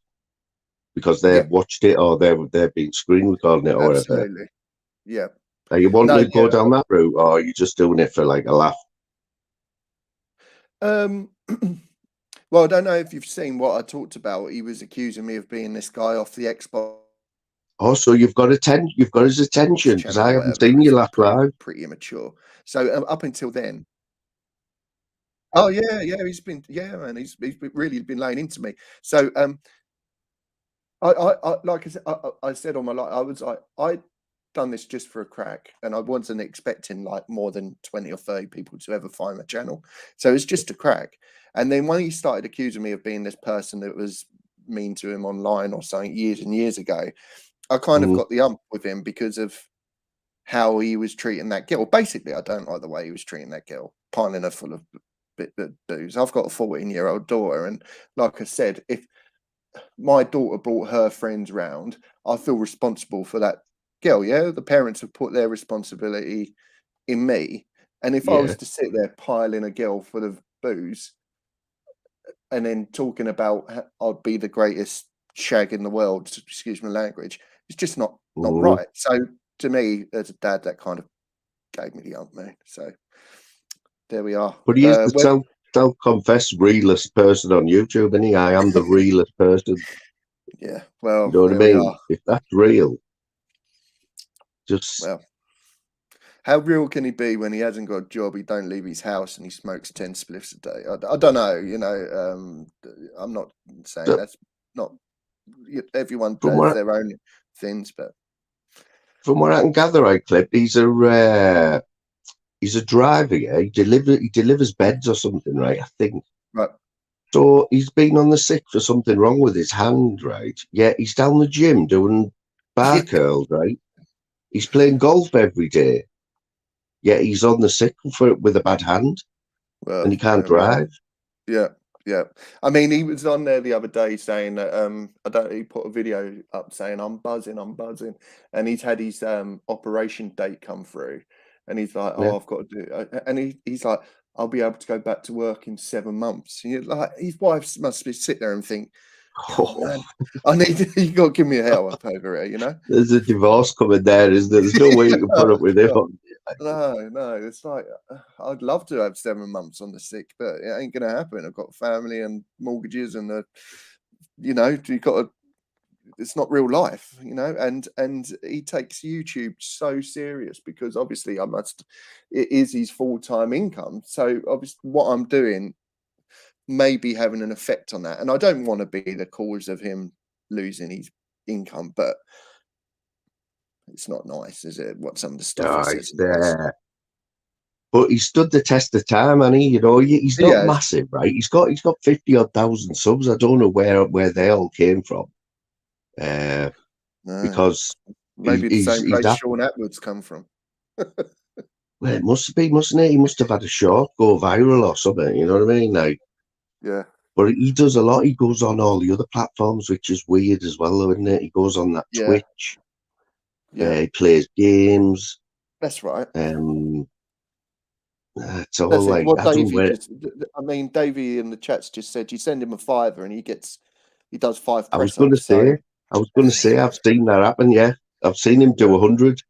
Speaker 1: because they've
Speaker 2: Yeah.
Speaker 1: watched it or they've been screen recording it or whatever.
Speaker 2: Absolutely. Yeah.
Speaker 1: Are you wanting
Speaker 2: No,
Speaker 1: to go
Speaker 2: yeah.
Speaker 1: down that route or are you just doing it for like a laugh?
Speaker 2: Um well, I don't know if you've seen what I talked about. He was accusing me of being this guy off the Xbox
Speaker 1: Oh, so you've got his attention because
Speaker 2: channel
Speaker 1: I
Speaker 2: or
Speaker 1: haven't
Speaker 2: whatever. It
Speaker 1: seen you
Speaker 2: was
Speaker 1: last live.
Speaker 2: pretty immature. So up until then, oh yeah, he's been man, really been laying into me. So I like I said on my live, I was like I done this just for a crack, and I wasn't expecting like more than 20 or 30 people to ever find my channel. So it's just a crack. And then when he started accusing me of being this person that was mean to him online or something years and years ago, I kind of
Speaker 1: Mm,
Speaker 2: got the ump with him because of how he was treating that girl. Basically, I don't like the way he was treating that girl, piling her full of booze. I've got a 14-year-old daughter, and like I said, if my daughter brought her friends round, I feel responsible for that girl. Yeah, the parents have put their responsibility in me, and if I
Speaker 1: yeah.
Speaker 2: was to sit there piling a girl full of booze and then talking about I'd be the greatest shag in the world, excuse my language, it's just not
Speaker 1: Mm.
Speaker 2: right. So to me, as a dad, that kind of gave me the ump, man. So there we are.
Speaker 1: But he is the
Speaker 2: Well,
Speaker 1: self-confessed realest person on YouTube, and I am the realest person.
Speaker 2: yeah.
Speaker 1: You
Speaker 2: Well,
Speaker 1: know what I
Speaker 2: there we
Speaker 1: mean?
Speaker 2: are.
Speaker 1: If that's real, just
Speaker 2: Well, how real can he be when he hasn't got a job? He don't leave his house and he smokes 10 spliffs a day. I don't know. You know, I'm not saying
Speaker 1: uh,
Speaker 2: that's not. Everyone
Speaker 1: from
Speaker 2: does
Speaker 1: what
Speaker 2: their own things, but
Speaker 1: from what I can gather, I clip he's a driver. Yeah, he delivers beds or something, right? I think.
Speaker 2: right.
Speaker 1: So he's been on the sick for something wrong with his hand, right? Yeah, he's down the gym doing bar curls, right? He's playing golf every day. yet he's on the sick for with a bad hand,
Speaker 2: Well,
Speaker 1: and he can't
Speaker 2: there we are.
Speaker 1: drive.
Speaker 2: Yeah, yeah. I mean, he was on there the other day saying that I don't. He put a video up saying I'm buzzing, and he's had his operation date come through, and he's like,
Speaker 1: Yeah.
Speaker 2: oh, I've got to do, and he's like, I'll be able to go back to work in 7 months. And like his wife must be sit there and think, come on, man, I need you got to give me a help over here, you know.
Speaker 1: There's a divorce coming there, isn't there? There's no way you can put up with it.
Speaker 2: No, it's like I'd love to have 7 months on the sick, but it ain't gonna happen. I've got family and mortgages, and you know, you got to. It's not real life, you know. And he takes YouTube so serious because obviously it is his full-time income. So obviously, what I'm doing may be having an effect on that, and I don't want to be the cause of him losing his income, but it's not nice, is it? What some of the stuff he says
Speaker 1: It's
Speaker 2: and does.
Speaker 1: but he stood the test of time, and you know, he's
Speaker 2: He
Speaker 1: not
Speaker 2: has.
Speaker 1: massive, right? He's got 50 odd thousand subs. I don't know where they all came from,
Speaker 2: No.
Speaker 1: because
Speaker 2: Maybe the same
Speaker 1: he's
Speaker 2: place
Speaker 1: that.
Speaker 2: Sean Atwood's come from.
Speaker 1: Well, it must be, mustn't it? He must have had a short go viral or something. You know what I mean? Like,
Speaker 2: Yeah,
Speaker 1: but he does a lot. He goes on all the other platforms, which is weird as well, though, isn't it? He goes on that
Speaker 2: yeah,
Speaker 1: Twitch.
Speaker 2: yeah.
Speaker 1: He plays games.
Speaker 2: That's right.
Speaker 1: It's all
Speaker 2: That's it.
Speaker 1: like,
Speaker 2: What
Speaker 1: I don't know
Speaker 2: Davey
Speaker 1: where.
Speaker 2: I mean, Davey in the chats just said you send him a fiver and he does 5
Speaker 1: I was
Speaker 2: press
Speaker 1: going to
Speaker 2: ups. So
Speaker 1: say, I've seen that happen. Yeah, I've seen him do
Speaker 2: yeah.
Speaker 1: 100.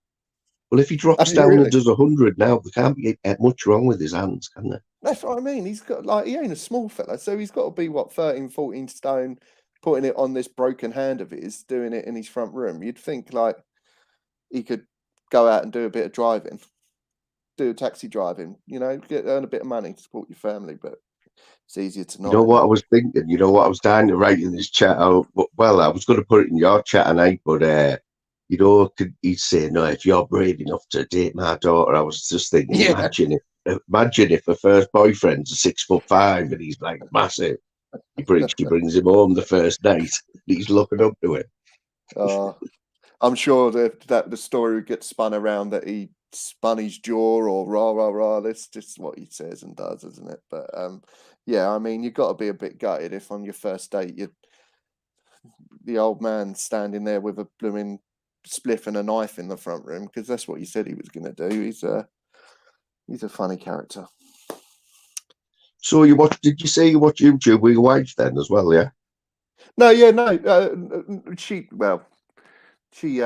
Speaker 1: Well, if he
Speaker 2: Have
Speaker 1: drops
Speaker 2: you
Speaker 1: down and
Speaker 2: really?
Speaker 1: does 100 now, there can't be much wrong with his hands, can there?
Speaker 2: That's what I mean. He's got like he ain't a small fella, so he's got to be what 13, 14 stone, putting it on this broken hand of his, doing it in his front room. You'd think like he could go out and do a bit of driving, do taxi driving, you know, earn a bit of money to support your family, but it's easier to
Speaker 1: You know
Speaker 2: not, isn't
Speaker 1: what I
Speaker 2: it?
Speaker 1: was thinking? You know what I was dying to write in this chat? Well, I was going to put it in your chat tonight, but you know, he'd say, no, if you're brave enough to date my daughter, I was just thinking,
Speaker 2: Yeah.
Speaker 1: imagine if her first boyfriend's 6'5" and he's like massive. She brings him home the first night. He's looking up to it.
Speaker 2: Uh, I'm sure that the story would get spun around that he spun his jaw or rah rah rah. That's just what he says and does, isn't it? But yeah, I mean, you've got to be a bit gutted if on your first date the old man standing there with a blooming spliff and a knife in the front room because that's what he said he was going to do. He's a funny character.
Speaker 1: So did you say you watch YouTube with your wife then as well, yeah?
Speaker 2: No, yeah, no. She's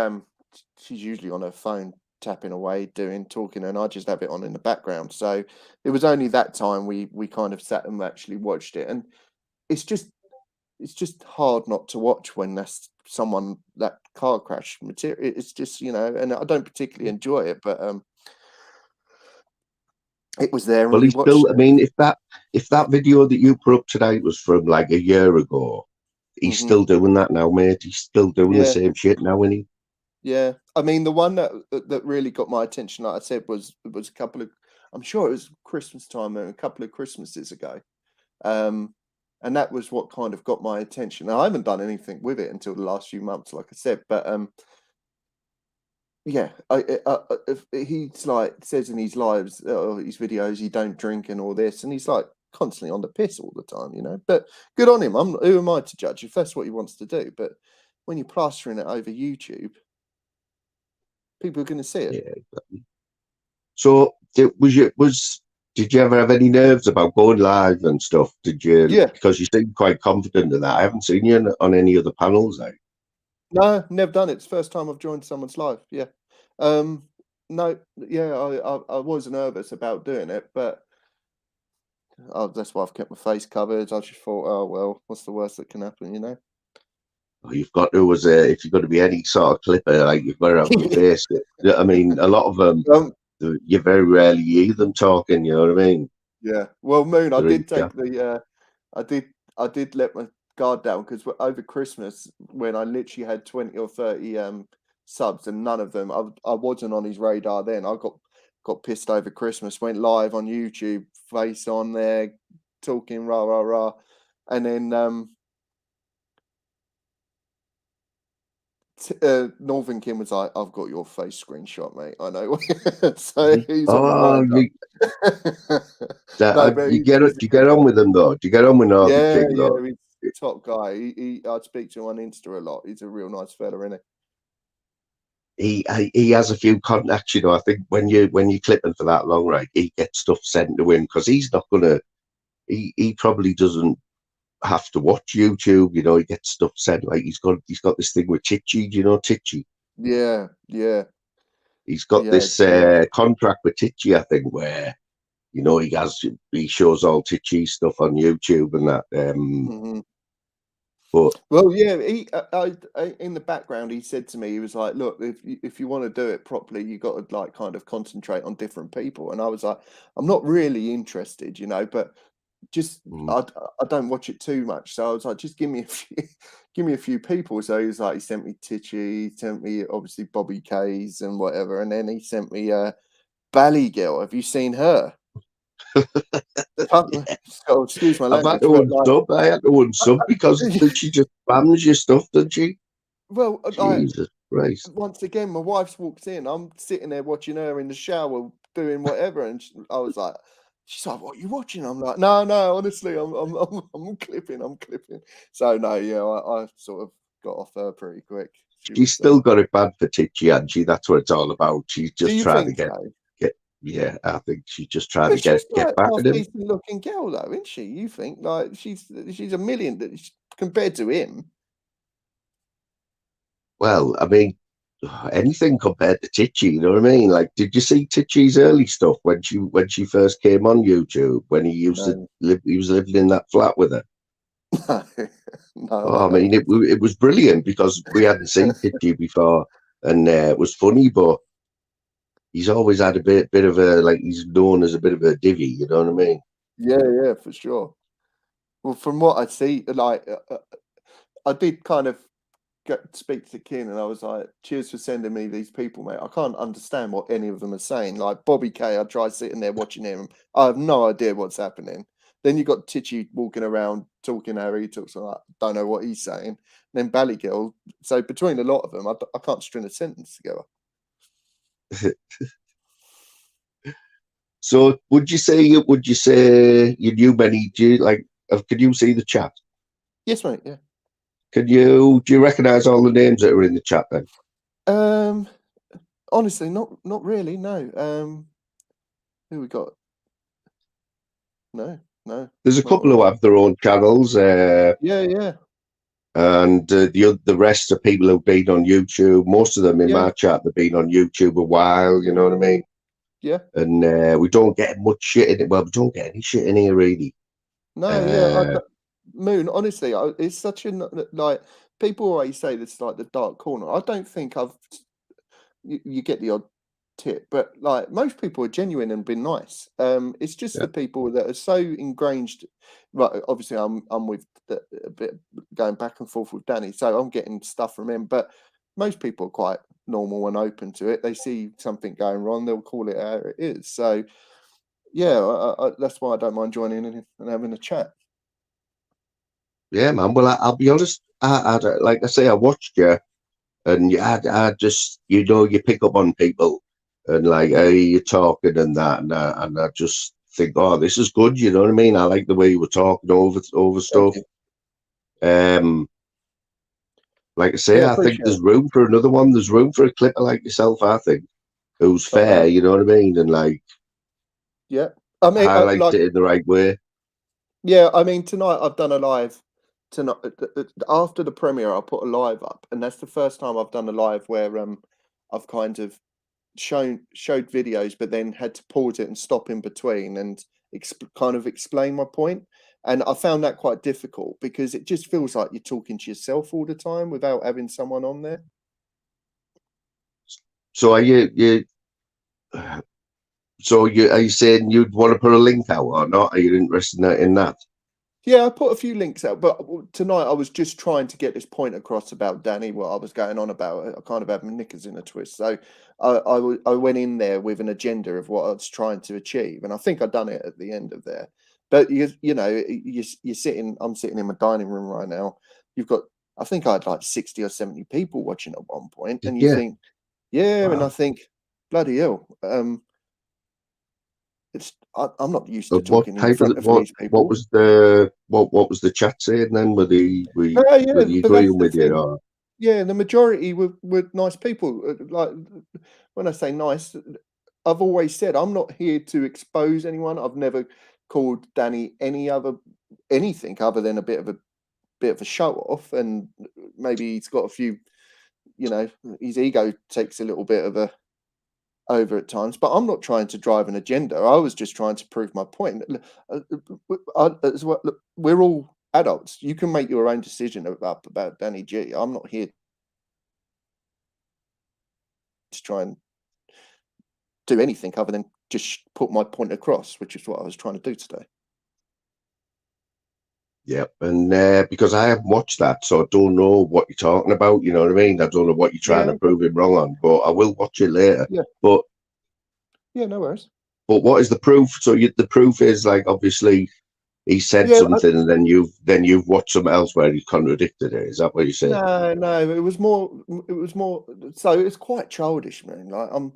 Speaker 2: usually on her phone tapping away, talking, and I just have it on in the background. So it was only that time we kind of sat and actually watched it, and it's just it's just hard not to watch when that's someone that car crash material. It's just and I don't particularly enjoy it, but it was there and
Speaker 1: Well,
Speaker 2: we
Speaker 1: he's
Speaker 2: watched
Speaker 1: still. I
Speaker 2: it.
Speaker 1: mean, if that video that you put up tonight was from like a year ago, he's
Speaker 2: Hmm.
Speaker 1: still doing that now, mate. He's still doing the
Speaker 2: Yeah,
Speaker 1: same shit now, isn't he?
Speaker 2: yeah. I mean, the one that really got my attention, like I said, was a couple of. I'm sure it was Christmas time, a couple of Christmases ago. Um, and that was what kind of got my attention. Now, I haven't done anything with it until the last few months, like I said, but yeah, if he's like says in his lives or his videos, he don't drink and all this, and he's like constantly on the piss all the time, you know. But good on him. Who am I to judge if that's what he wants to do? But when you're plastering it over YouTube, people are going to see it.
Speaker 1: Yeah. So did you ever have any nerves about going live and stuff? Did you?
Speaker 2: Yeah,
Speaker 1: Because you seem quite confident in that. I haven't seen you on any other panels, like.
Speaker 2: no, never done it. It's the first time I've joined someone's live. Yeah, um, no, yeah, I was nervous about doing it, but that's why I've kept my face covered. I just thought, oh well, what's the worst that can happen, you know?
Speaker 1: You've got to, if you're going to be any sort of clipper, like you've got to have your face. I mean, a lot of them,
Speaker 2: um,
Speaker 1: you very rarely hear them talking. You know what I mean?
Speaker 2: yeah. Well, Moon, I
Speaker 1: They're
Speaker 2: did
Speaker 1: each,
Speaker 2: take I did let my guard down because over Christmas when I literally had 20 or 30 subs and none of them I wasn't on his radar then. I got pissed over Christmas, went live on YouTube, face on there, talking rah rah rah, and then Northern Kim was like, "I've got your face screenshot, mate. I know." So he's on my
Speaker 1: Oh,
Speaker 2: wind up. No, but
Speaker 1: you
Speaker 2: he's a
Speaker 1: you
Speaker 2: good
Speaker 1: get on
Speaker 2: guy.
Speaker 1: with him though. Do you get on with Northern
Speaker 2: Yeah,
Speaker 1: King though?
Speaker 2: yeah, he's a top guy. I speak to him on Insta a lot. He's a real nice fella, isn't
Speaker 1: He has a few contacts, you know. I think when you clip him for that long, right, he gets stuff sent to him because he's not gonna. He probably doesn't have to watch YouTube, you know. He gets stuff sent, like he's got this thing with Titchy, do you know Titchy?
Speaker 2: he? Yeah, yeah,
Speaker 1: He's got
Speaker 2: yeah,
Speaker 1: this
Speaker 2: yeah.
Speaker 1: contract with Titchy, I think, where you know he shows all Titchy stuff on YouTube and that.
Speaker 2: Mhm.
Speaker 1: But
Speaker 2: Well, yeah, in the background, he said to me, he was like, "Look, if you want to do it properly, you got to like kind of concentrate on different people." And I was like, "I'm not really interested, you know, but just
Speaker 1: mm,
Speaker 2: I don't watch it too much." So I was like, "Just give me a few, give me a few people." So he was like, he sent me Titchy, he sent me obviously Bobby Kays and whatever, and then he sent me Bally Girl. Have you seen her? Fuck, oh, excuse my
Speaker 1: I've had
Speaker 2: language,
Speaker 1: to
Speaker 2: but like.
Speaker 1: unsub. I had to unsub because she just spams your stuff, doesn't she?
Speaker 2: Well, like,
Speaker 1: Jesus Christ.
Speaker 2: once again, my wife's walked in. I'm sitting there watching her in the shower doing whatever, and I was like, she's like, "What are you watching?" I'm like, "No, no, honestly, I'm clipping, I'm clipping." So no, yeah, I sort of got off her pretty quick. She
Speaker 1: She's
Speaker 2: was.
Speaker 1: still got it bad for Titchy, and she that's what it's all about. She's
Speaker 2: Do
Speaker 1: just
Speaker 2: you
Speaker 1: trying to
Speaker 2: think so?
Speaker 1: get yeah, I think she's just trying to
Speaker 2: But she's
Speaker 1: get
Speaker 2: like
Speaker 1: back
Speaker 2: half
Speaker 1: at him.
Speaker 2: decent looking girl, though, isn't she? You think like she's a million compared to him?
Speaker 1: Well, I mean, anything compared to Titchy, you know what I mean? Like, did you see Titchy's early stuff when she first came on YouTube? When he used to
Speaker 2: No,
Speaker 1: live, he was living in that flat with her.
Speaker 2: no, no, I
Speaker 1: Oh, I mean,
Speaker 2: haven't.
Speaker 1: it was brilliant because we hadn't seen Titchy before, and it was funny. But he's always had a bit of a like he's known as a bit of a divvy. You know what I mean?
Speaker 2: Yeah, yeah, for sure. Well, from what I see, like I did kind of speak to Ken, and I was like, "Cheers for sending me these people, mate. I can't understand what any of them are saying." Like Bobby K, I try sitting there watching him. I have no idea what's happening. Then you got Titchy walking around talking how he talks. Like, don't know what he's saying. And then Ballygill. So between a lot of them, I can't string a sentence together.
Speaker 1: So would you say you knew many? Do you like? Can you see the chat?
Speaker 2: Yes, mate. Yeah.
Speaker 1: Do you recognise all the names that are in the chat then?
Speaker 2: Um. Honestly, not really. No. Who we got? No. No.
Speaker 1: There's a
Speaker 2: Not
Speaker 1: couple who
Speaker 2: really.
Speaker 1: have their own channels,
Speaker 2: Yeah. Yeah.
Speaker 1: and the rest are people who've been on YouTube. Most of them in
Speaker 2: Yeah.
Speaker 1: my chat have been on YouTube a while. You know what I mean?
Speaker 2: Yeah.
Speaker 1: And we don't get much shit in it. Well, we don't get any shit in here really.
Speaker 2: No, yeah,
Speaker 1: Uh,
Speaker 2: Moon. Honestly, it's such a like people always say this is like the dark corner. I don't think you get the odd tip, but like most people are genuine and been nice. It's just
Speaker 1: yeah,
Speaker 2: the people that are so ingrained. Right, obviously, I'm with a bit going back and forth with Danny, so I'm getting stuff from him. But most people are quite normal and open to it. They see something going wrong, they'll call it how it is. So yeah, that's why I don't mind joining in and having a chat.
Speaker 1: yeah, man. Well, I'll be honest. Like I say, I watched you, and I just you pick up on people, and like how
Speaker 2: Mhm.
Speaker 1: you're talking and that, and I just think, oh, this is good. You know what I mean? I like the way you were talking over
Speaker 2: Thank
Speaker 1: stuff.
Speaker 2: you.
Speaker 1: Um, like I say,
Speaker 2: Yeah,
Speaker 1: I think
Speaker 2: appreciate it.
Speaker 1: there's room for another one. There's room for a clipper like yourself. I think who's
Speaker 2: Top
Speaker 1: fair.
Speaker 2: man.
Speaker 1: You know what I mean? And like
Speaker 2: Yeah. I mean,
Speaker 1: highlights
Speaker 2: like,
Speaker 1: it in the right way.
Speaker 2: yeah, I mean, tonight I've done a live. Tonight, after the premiere, I put a live up, and that's the first time I've done a live where I've kind of showed videos, but then had to pause it and stop in between and kind of explain my point. And I found that quite difficult because it just feels like you're talking to yourself all the time without having someone on there.
Speaker 1: So are you saying you'd want to put a link out or not? Are you interested in that?
Speaker 2: Yeah, I put a few links out, but tonight I was just trying to get this point across about Danny, what I was going on about. I kind of had my knickers in a twist, so I went in there with an agenda of what I was trying to achieve, and I think I've done it at the end of there. But you're sitting, I'm sitting in my dining room right now. You've got I think I had like 60 or 70 people watching at one point, and you
Speaker 1: Yeah.
Speaker 2: think, yeah, and
Speaker 1: Wow.
Speaker 2: I think, bloody hell, I'm not used to
Speaker 1: So what
Speaker 2: talking in
Speaker 1: type of
Speaker 2: front of these
Speaker 1: what
Speaker 2: people.
Speaker 1: was the chat saying then? Were
Speaker 2: Yeah,
Speaker 1: they
Speaker 2: but that's
Speaker 1: agreeing
Speaker 2: the
Speaker 1: with you?
Speaker 2: thing.
Speaker 1: Or
Speaker 2: Yeah, the majority were nice people. Like, when I say nice, I've always said I'm not here to expose anyone. I've never called Danny anything other than a bit of a show off, and maybe he's got a few, his ego takes a little bit of a over at times. But I'm not trying to drive an agenda. I was just trying to prove my point. As well, look, we're all adults. You can make your own decision about Danny G. I'm not here to try and do anything other than just put my point across, which is what I was trying to do today.
Speaker 1: yeah, and because I haven't watched that, so I don't know what you're talking about. You know what I mean? I don't know what you're trying
Speaker 2: Yeah,
Speaker 1: to prove him wrong on, but I will watch it later.
Speaker 2: yeah,
Speaker 1: But
Speaker 2: yeah. No worries.
Speaker 1: what is the proof? So the proof is like obviously he said
Speaker 2: Yeah,
Speaker 1: something, and then you've watched something else where he contradicted it. Is that what you said?
Speaker 2: no. It was more. It was more. So it's quite childish, man. Like I'm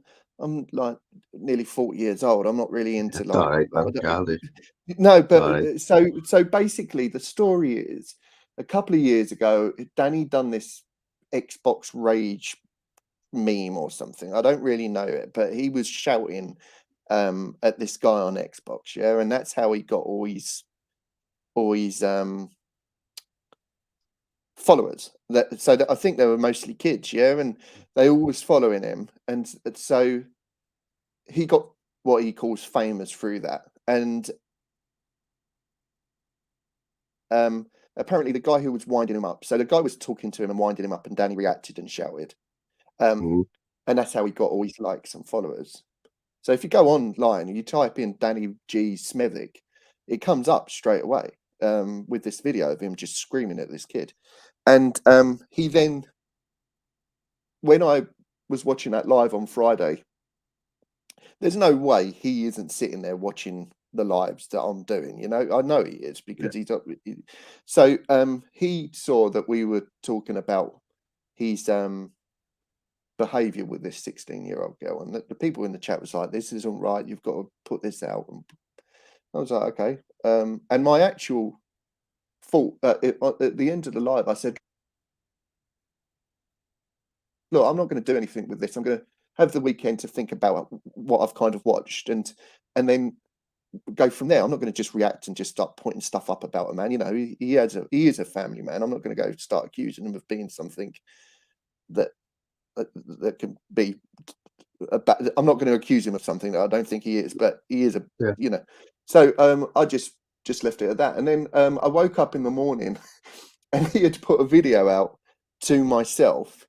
Speaker 2: like nearly 40 years old. I'm not really into
Speaker 1: It's all
Speaker 2: like.
Speaker 1: right, man. Childish.
Speaker 2: No,
Speaker 1: It's
Speaker 2: but
Speaker 1: all right.
Speaker 2: so basically, the story is a couple of years ago, Danny done this Xbox Rage meme or something. I don't really know it, but he was shouting at this guy on Xbox, yeah, and that's how he got all his followers. I think they were mostly kids, yeah, and they all was following him, and so he got what he calls famous through that, and apparently the guy who was winding him up. So the guy was talking to him and winding him up, and Danny reacted and shouted,
Speaker 1: Mm.
Speaker 2: and that's how he got all his likes and followers. So if you go online and you type in Danny G Smethwick, it comes up straight away with this video of him just screaming at this kid. And he then, when I was watching that live on Friday, there's no way he isn't sitting there watching the lives that I'm doing. I know he is
Speaker 1: Yeah.
Speaker 2: because he's up. So he saw that we were talking about his behavior with this 16-year-old girl, and the people in the chat was like, "This isn't right. You've got to put this out." And I was like, "Okay." And my actual thought at the end of the live, I said, "Look, I'm not going to do anything with this. I'm going to have the weekend to think about what I've kind of watched, and then go from there. I'm not going to just react and just start pointing stuff up about a man. He is a family man. I'm not going to go start accusing him of being something that that can be. I'm not going to accuse him of something that I don't think he is, but he is
Speaker 1: Yeah.
Speaker 2: So I just left it at that, and then I woke up in the morning, and he had put a video out to myself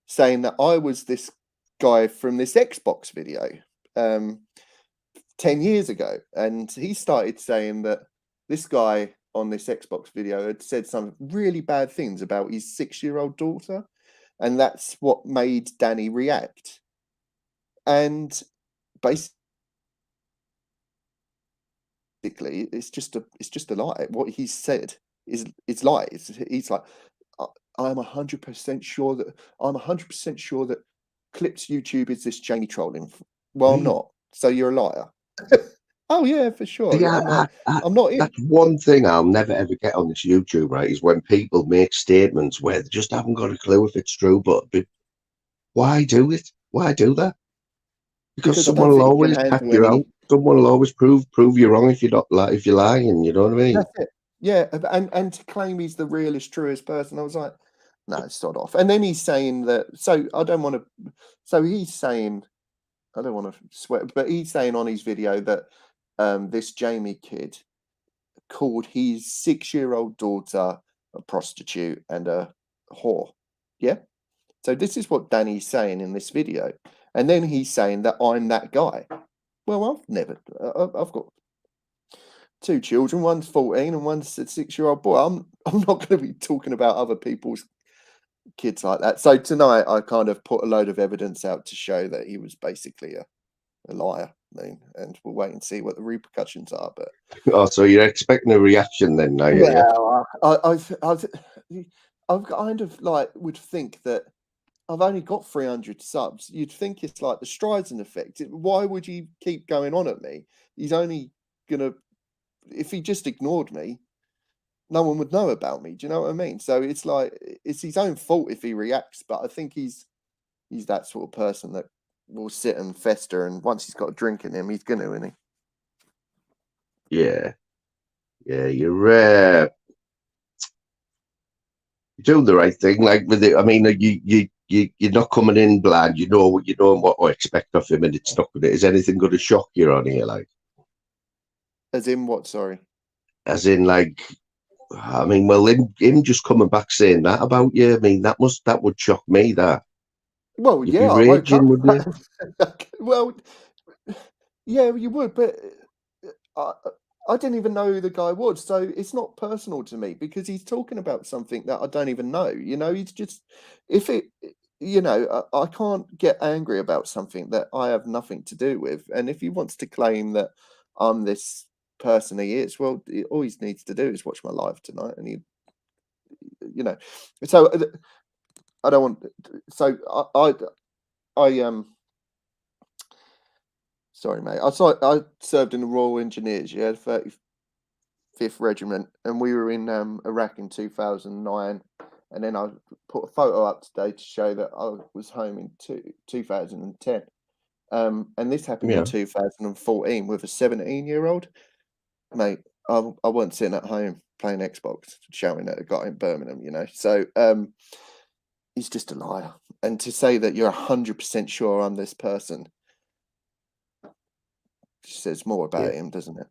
Speaker 2: saying that I was this guy from this Xbox video 10 years ago, and he started saying that this guy on this Xbox video had said some really bad things about his 6-year-old daughter, and that's what made Danny react. And basically, it's just a lie. What he said is lies. He's like, I'm 100% sure that Clips YouTube is this Jamie trolling. Well, I'm
Speaker 1: Really?
Speaker 2: not. So you're a liar. Oh yeah, for sure.
Speaker 1: Yeah,
Speaker 2: I'm not in.
Speaker 1: that's one thing I'll never ever get on this YouTube, right? Is when people make statements where they just haven't got a clue if it's true. But why do it? Why do that? Because
Speaker 2: Because I
Speaker 1: someone
Speaker 2: don't
Speaker 1: will
Speaker 2: think you can
Speaker 1: always catch
Speaker 2: handle
Speaker 1: you out.
Speaker 2: any.
Speaker 1: Someone will always prove you wrong if you're not like if you're lying. You know what I mean?
Speaker 2: That's it. Yeah, and to claim he's the realest, truest person, I was like, no, sod off. And then he's saying that. So I don't want to. So he's saying, I don't want to swear, but he's saying on his video that this Jamie kid called his 6-year-old daughter a prostitute and a whore. Yeah. So this is what Danny's saying in this video, and then he's saying that I'm that guy. Well, I've never. I've got 2 children. One's 14 and one's a 6-year-old boy. I'm not going to be talking about other people's kids like that. So tonight I kind of put a load of evidence out to show that he was basically a liar. And we'll wait and see what the repercussions are. But
Speaker 1: Oh, so you're expecting a reaction then now, are you?
Speaker 2: well, I've kind of like would think that I've only got 300 subs. You'd think it's like the Streisand effect. Why would you keep going on at me? He's only gonna if he just ignored me, no one would know about me. Do you know what I mean? So it's like it's his own fault if he reacts. But I think he's that sort of person that will sit and fester, and once he's got a drink in him, he's gonna, isn't he?
Speaker 1: Yeah, yeah, you're doing the right thing. Like with it, I mean, you're not coming in blind. You know what to expect of him, and it's not good. Is anything going to shock you on here? Like,
Speaker 2: As in what? Sorry.
Speaker 1: as in, like, I mean, well, him just coming back saying that about you. I mean, that would shock me. That
Speaker 2: Well,
Speaker 1: you'd be
Speaker 2: yeah, I woke up.
Speaker 1: raging, wouldn't you?
Speaker 2: Well, yeah, you would, but I, I didn't even know who the guy was, so it's not personal to me because he's talking about something that I don't even know. You know, he's just if it, I can't get angry about something that I have nothing to do with, and if he wants to claim that I'm this person he is, well, all he needs to do is watch my live tonight, and you know, so I don't want. So I sorry, mate. I served in the Royal Engineers, yeah, 35th Regiment, and we were in Iraq in 2009. And then I put a photo up today to show that I was home in 2010. And this happened in
Speaker 1: Yeah,
Speaker 2: 2014 with a 17-year-old. Mate, I wasn't sitting at home playing Xbox, shouting at a guy in Birmingham, you know. So he's just a liar. And to say that you're 100% sure I'm this person says more
Speaker 1: yeah.
Speaker 2: about him, doesn't it?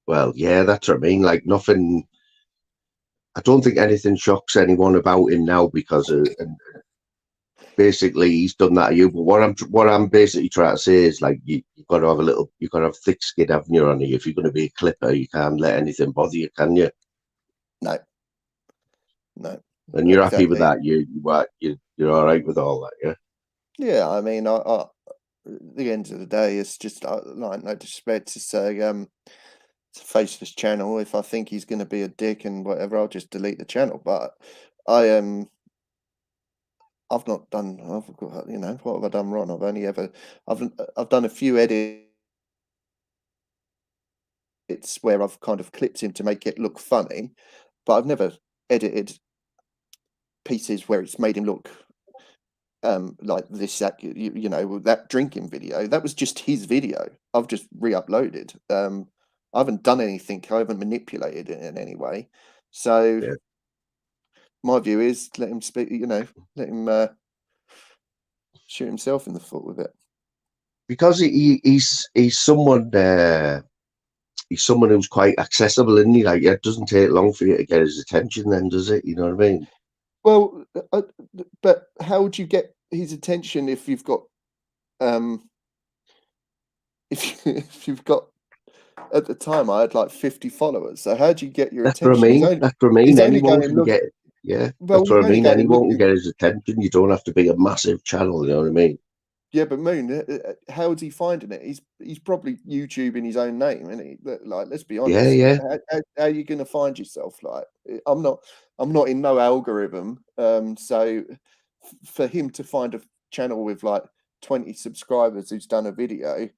Speaker 1: Well, yeah, that's what I mean. Like nothing. I don't think anything shocks anyone about him now because and basically he's done that to you. But what I'm basically trying to say is like you've got to have you've got to have thick skin, haven't you, on you? If you're going to be a clipper, you can't let anything bother you, can you?
Speaker 2: No, no,
Speaker 1: And you're happy with
Speaker 2: exactly.
Speaker 1: that. You're all right with all that, yeah.
Speaker 2: Yeah, I mean, at the end of the day, it's just like no disrespect to say, it's a faceless channel. If I think he's going to be a dick and whatever, I'll just delete the channel. But I I've not done. What have I done wrong? I've done a few edits where I've kind of clipped him to make it look funny, but I've never edited pieces where it's made him look like this that drinking video. That was just his video. I've just re-uploaded. I haven't done anything. I haven't manipulated it in any way. So
Speaker 1: Yeah.
Speaker 2: my view is let him speak. Let him shoot himself in the foot with it.
Speaker 1: Because he's someone who's quite accessible, isn't he? Like it doesn't take long for you to get his attention, then does it? You know what I mean?
Speaker 2: Well, but how would you get his attention if you've got um if you've got at the time I had like 50 followers. So how do you get your
Speaker 1: That's what I
Speaker 2: attention?
Speaker 1: mean. That's what I mean.
Speaker 2: He's only
Speaker 1: Anyone
Speaker 2: going
Speaker 1: can
Speaker 2: look.
Speaker 1: get. Yeah,
Speaker 2: Well,
Speaker 1: that's what
Speaker 2: he's
Speaker 1: I
Speaker 2: only
Speaker 1: mean.
Speaker 2: going
Speaker 1: Anyone can
Speaker 2: looking.
Speaker 1: get his attention. You don't have to be a massive channel. You know what I mean?
Speaker 2: Yeah, but Moon, how's he finding it? He's probably YouTubing his own name, isn't he? Like, let's be
Speaker 1: Yeah,
Speaker 2: honest.
Speaker 1: yeah.
Speaker 2: How are you going to find yourself? Like, I'm not in no algorithm. So for him to find a channel with like 20 subscribers who's done a video,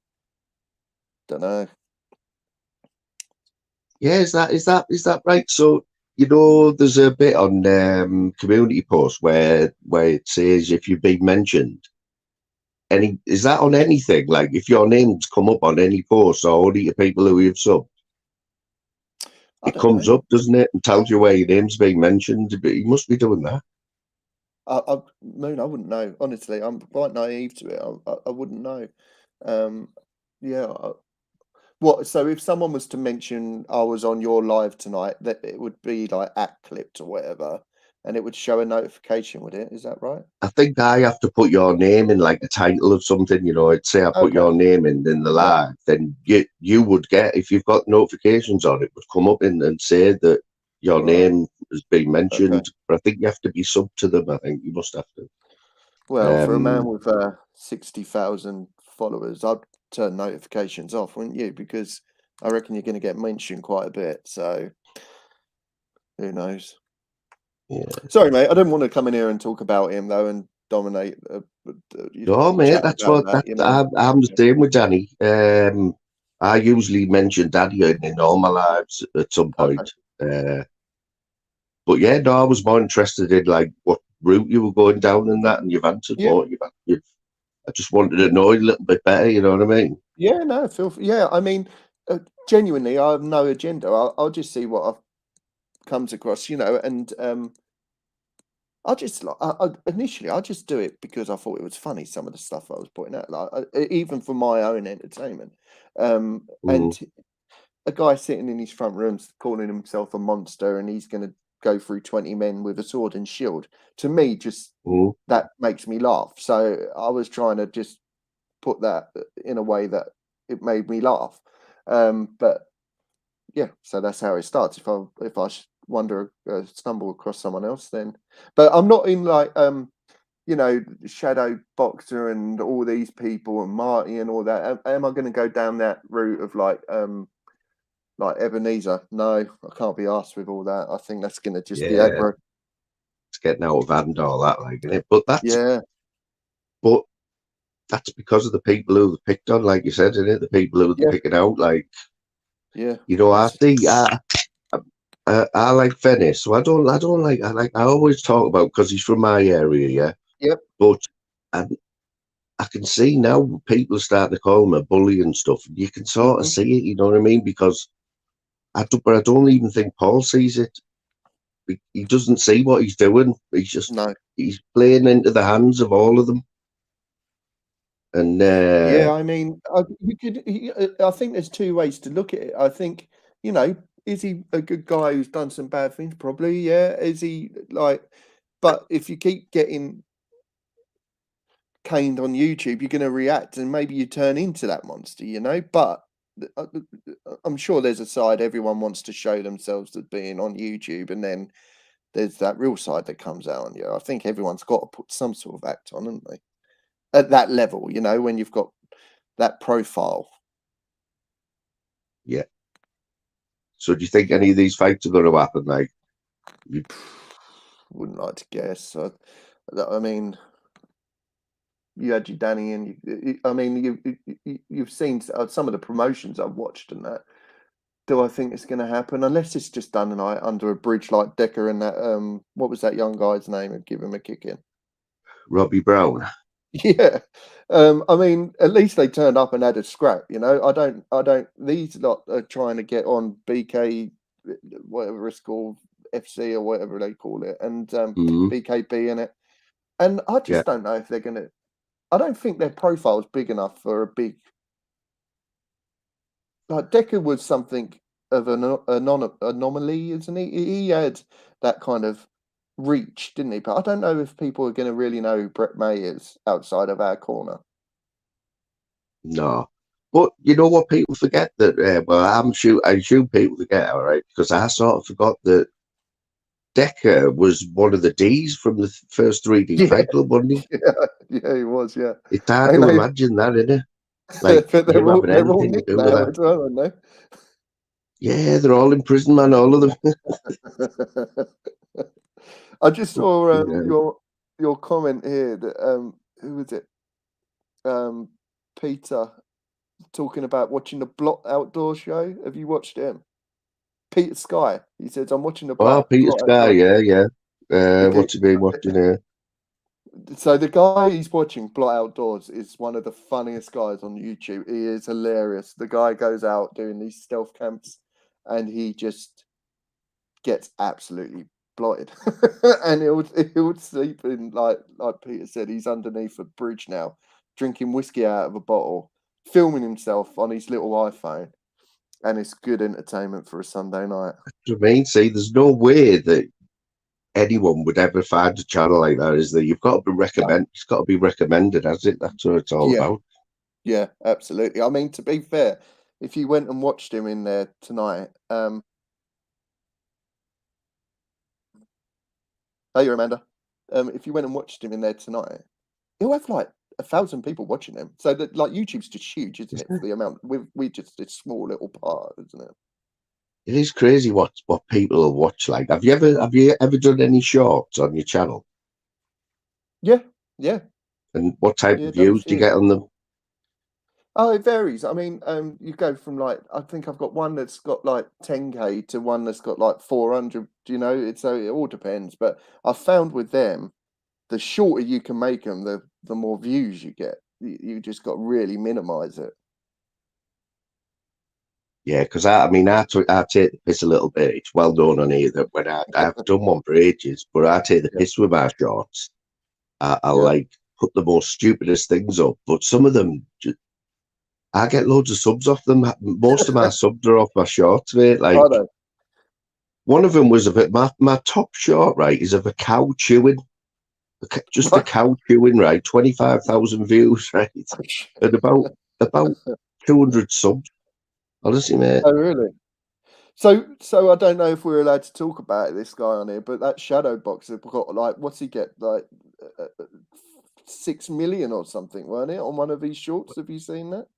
Speaker 2: don't know.
Speaker 1: Yeah, is that right? So there's a bit on community posts where it says if you've been mentioned. Any is that on anything? Like if your name's come up on any post or only to people who you've subbed,
Speaker 2: I
Speaker 1: it
Speaker 2: don't
Speaker 1: comes
Speaker 2: know.
Speaker 1: up, doesn't it, and tells you where your name's being mentioned. But you must be doing that.
Speaker 2: Moon, I wouldn't know. Honestly, I'm quite naive to it. I wouldn't know. Um, yeah. What? So if someone was to mention I was on your live tonight, that it would be like at clipped or whatever, and it would show a notification, would it? Is that right?
Speaker 1: I think I have to put your name in like a title of something. I'd say I put
Speaker 2: Okay.
Speaker 1: your name in the
Speaker 2: Yeah.
Speaker 1: live, then you would get if you've got notifications on it would come up in and say that your
Speaker 2: Right.
Speaker 1: name has been
Speaker 2: Okay.
Speaker 1: mentioned. But I think you have to be sub to them. I think you must have to.
Speaker 2: Well, for a man
Speaker 1: Um,
Speaker 2: with 60,000 followers, I'd turn notifications off, wouldn't you? Because I reckon you're going to get mentioned quite a bit. So who knows?
Speaker 1: Yeah.
Speaker 2: Sorry, mate. I don't want to come in here and talk about him though and dominate.
Speaker 1: No, mate,
Speaker 2: Chat
Speaker 1: that's
Speaker 2: about
Speaker 1: what
Speaker 2: that.
Speaker 1: I'm the same with Danny. I usually mention Danny in all my lives at some
Speaker 2: Okay.
Speaker 1: point. But yeah, no, I was more interested in like what route you were going down and that, and you've answered
Speaker 2: Yeah.
Speaker 1: what I just wanted to know a little bit better. You know what I mean?
Speaker 2: Yeah. No. Yeah. I mean, genuinely, I have no agenda. I'll just see what comes across. And I just like initially I just do it because I thought it was funny. Some of the stuff I was putting out, like even for my own entertainment.
Speaker 1: Mm,
Speaker 2: And a guy sitting in his front room calling himself a monster, and he's going to go through 20 men with a sword and shield. To me, just
Speaker 1: mm,
Speaker 2: that makes me laugh. So I was trying to just put that in a way that it made me laugh. But yeah, so that's how it starts. If I stumble across someone else, then. But I'm not in like Shadow Boxer and all these people and Marty and all that. Am I going to go down that route of like Ebenezer? No, I can't be asked with all that. I think that's going to just be
Speaker 1: yeah,
Speaker 2: aggro.
Speaker 1: it's getting out of hand all that, like, innit?
Speaker 2: Yeah,
Speaker 1: But that's because of the people who they picked on, like you said, innit? The people who they
Speaker 2: yeah,
Speaker 1: picking out, like
Speaker 2: yeah.
Speaker 1: I
Speaker 2: It's
Speaker 1: think I like Venice, so I always talk about because he's from my area, yeah.
Speaker 2: yep.
Speaker 1: But I, I can see now people are starting to call him a bully and stuff. You can sort of
Speaker 2: Hmm.
Speaker 1: see it, you know what I mean? Because but I don't even think Paul sees it. He doesn't see what he's doing.
Speaker 2: No.
Speaker 1: He's playing into the hands of all of them. And
Speaker 2: Yeah, I mean, I think there's two ways to look at it. I think, is he a good guy who's done some bad things? Probably, yeah. Is he like, but if you keep getting caned on YouTube, you're going to react and maybe you turn into that monster. But I'm sure there's a side everyone wants to show themselves as being on YouTube, and then there's that real side that comes out on you. I think everyone's got to put some sort of act on, haven't they? At that level, when you've got that profile.
Speaker 1: yeah. So do you think any of these fights are going to happen? Like, you,
Speaker 2: Wouldn't like to guess. I mean, you had your Danny, and I mean, you've seen some of the promotions I've watched, and that. Do I think it's going to happen? Unless it's just done like under a bridge, like Decker and that. What was that young guy's name? And give him a kick in.
Speaker 1: Robbie Brown.
Speaker 2: Yeah. I mean, at least they turned up and had a scrap. I don't. These lot are trying to get on BK, whatever it's called, FC or whatever they call it, and
Speaker 1: Mm,
Speaker 2: BKB in it. And I
Speaker 1: yeah,
Speaker 2: just don't know if they're going to. I don't think their profile's big enough for a big. Like Decker was something of an anomaly, isn't he? He had that kind of reach, didn't he? But I don't know if people are going to really know who Brett May is outside of our corner.
Speaker 1: no. But you know what people forget that, well, I assume people forget, all right, because I sort of forgot that Decker was one of the D's from the first 3D
Speaker 2: Yeah,
Speaker 1: Fight Club, wasn't he?
Speaker 2: yeah, he was. Yeah,
Speaker 1: It's hard
Speaker 2: and
Speaker 1: to
Speaker 2: they,
Speaker 1: imagine that, isn't it? Like
Speaker 2: but
Speaker 1: him having
Speaker 2: they're all
Speaker 1: anything to
Speaker 2: nicked
Speaker 1: do with
Speaker 2: now
Speaker 1: that.
Speaker 2: as well, aren't
Speaker 1: Yeah, they're all in prison, man, all of them.
Speaker 2: they? I just saw
Speaker 1: Yeah.
Speaker 2: your comment here that who was it? Um, Peter talking about watching the Blot outdoor show. Have you watched him? Peter Sky. He says, "I'm watching the
Speaker 1: Oh, Peter
Speaker 2: Blot
Speaker 1: Sky,
Speaker 2: outdoor."
Speaker 1: yeah, yeah.
Speaker 2: Okay.
Speaker 1: What's he been watching here?
Speaker 2: So the guy he's watching, Blot Outdoors, is one of the funniest guys on YouTube. He is hilarious. The guy goes out doing these stealth camps, and he just gets absolutely blotted. And he'll sleep in like Peter said, he's underneath a bridge now, drinking whiskey out of a bottle, filming himself on his little iPhone, and it's good entertainment for a Sunday night.
Speaker 1: Do you mean? See, there's no way that anyone would ever find a channel like that, is there? You've got to be
Speaker 2: No,
Speaker 1: it's got to be recommended, has it? That's what it's all
Speaker 2: yeah,
Speaker 1: about.
Speaker 2: yeah, absolutely. I mean, to be fair, if you went and watched him in there tonight, hey Amanda, if you went and watched him in there tonight, he'll have like 1,000 people watching him. So that like YouTube's just huge, isn't it? For the amount we just this small little part, isn't it?
Speaker 1: it is crazy what people will watch. Like, have you ever done any shorts on your channel?
Speaker 2: Yeah, yeah,
Speaker 1: And what type
Speaker 2: yeah.
Speaker 1: of
Speaker 2: Done a
Speaker 1: views do you
Speaker 2: few.
Speaker 1: get on them?
Speaker 2: Oh, it varies. I mean, you go from like I think I've got one that's got like 10K to one that's got like 400. You know, so it all depends. But I found with them, the shorter you can make them, the more views you get. You just got to really minimize it.
Speaker 1: Yeah, because I take the piss a little bit. It's well known on here that when I've done one for ages, but I take the
Speaker 2: Yeah,
Speaker 1: piss with my shorts. I
Speaker 2: yeah.
Speaker 1: like put the most stupidest things up, but some of them, I get loads of subs off them. Most of my subs are off my shorts, mate. Like,
Speaker 2: I know.
Speaker 1: one of them was of it. My top short, right, is of a cow chewing, just a
Speaker 2: Right.
Speaker 1: cow chewing, right. 25,000 views, right, and about 200 subs. Honestly, mate.
Speaker 2: Oh, really? So I don't know if we're allowed to talk about this guy on here, but that shadow boxer got like, what's he get? Like 6 million or something, weren't it, on one of his shorts? Have you seen that?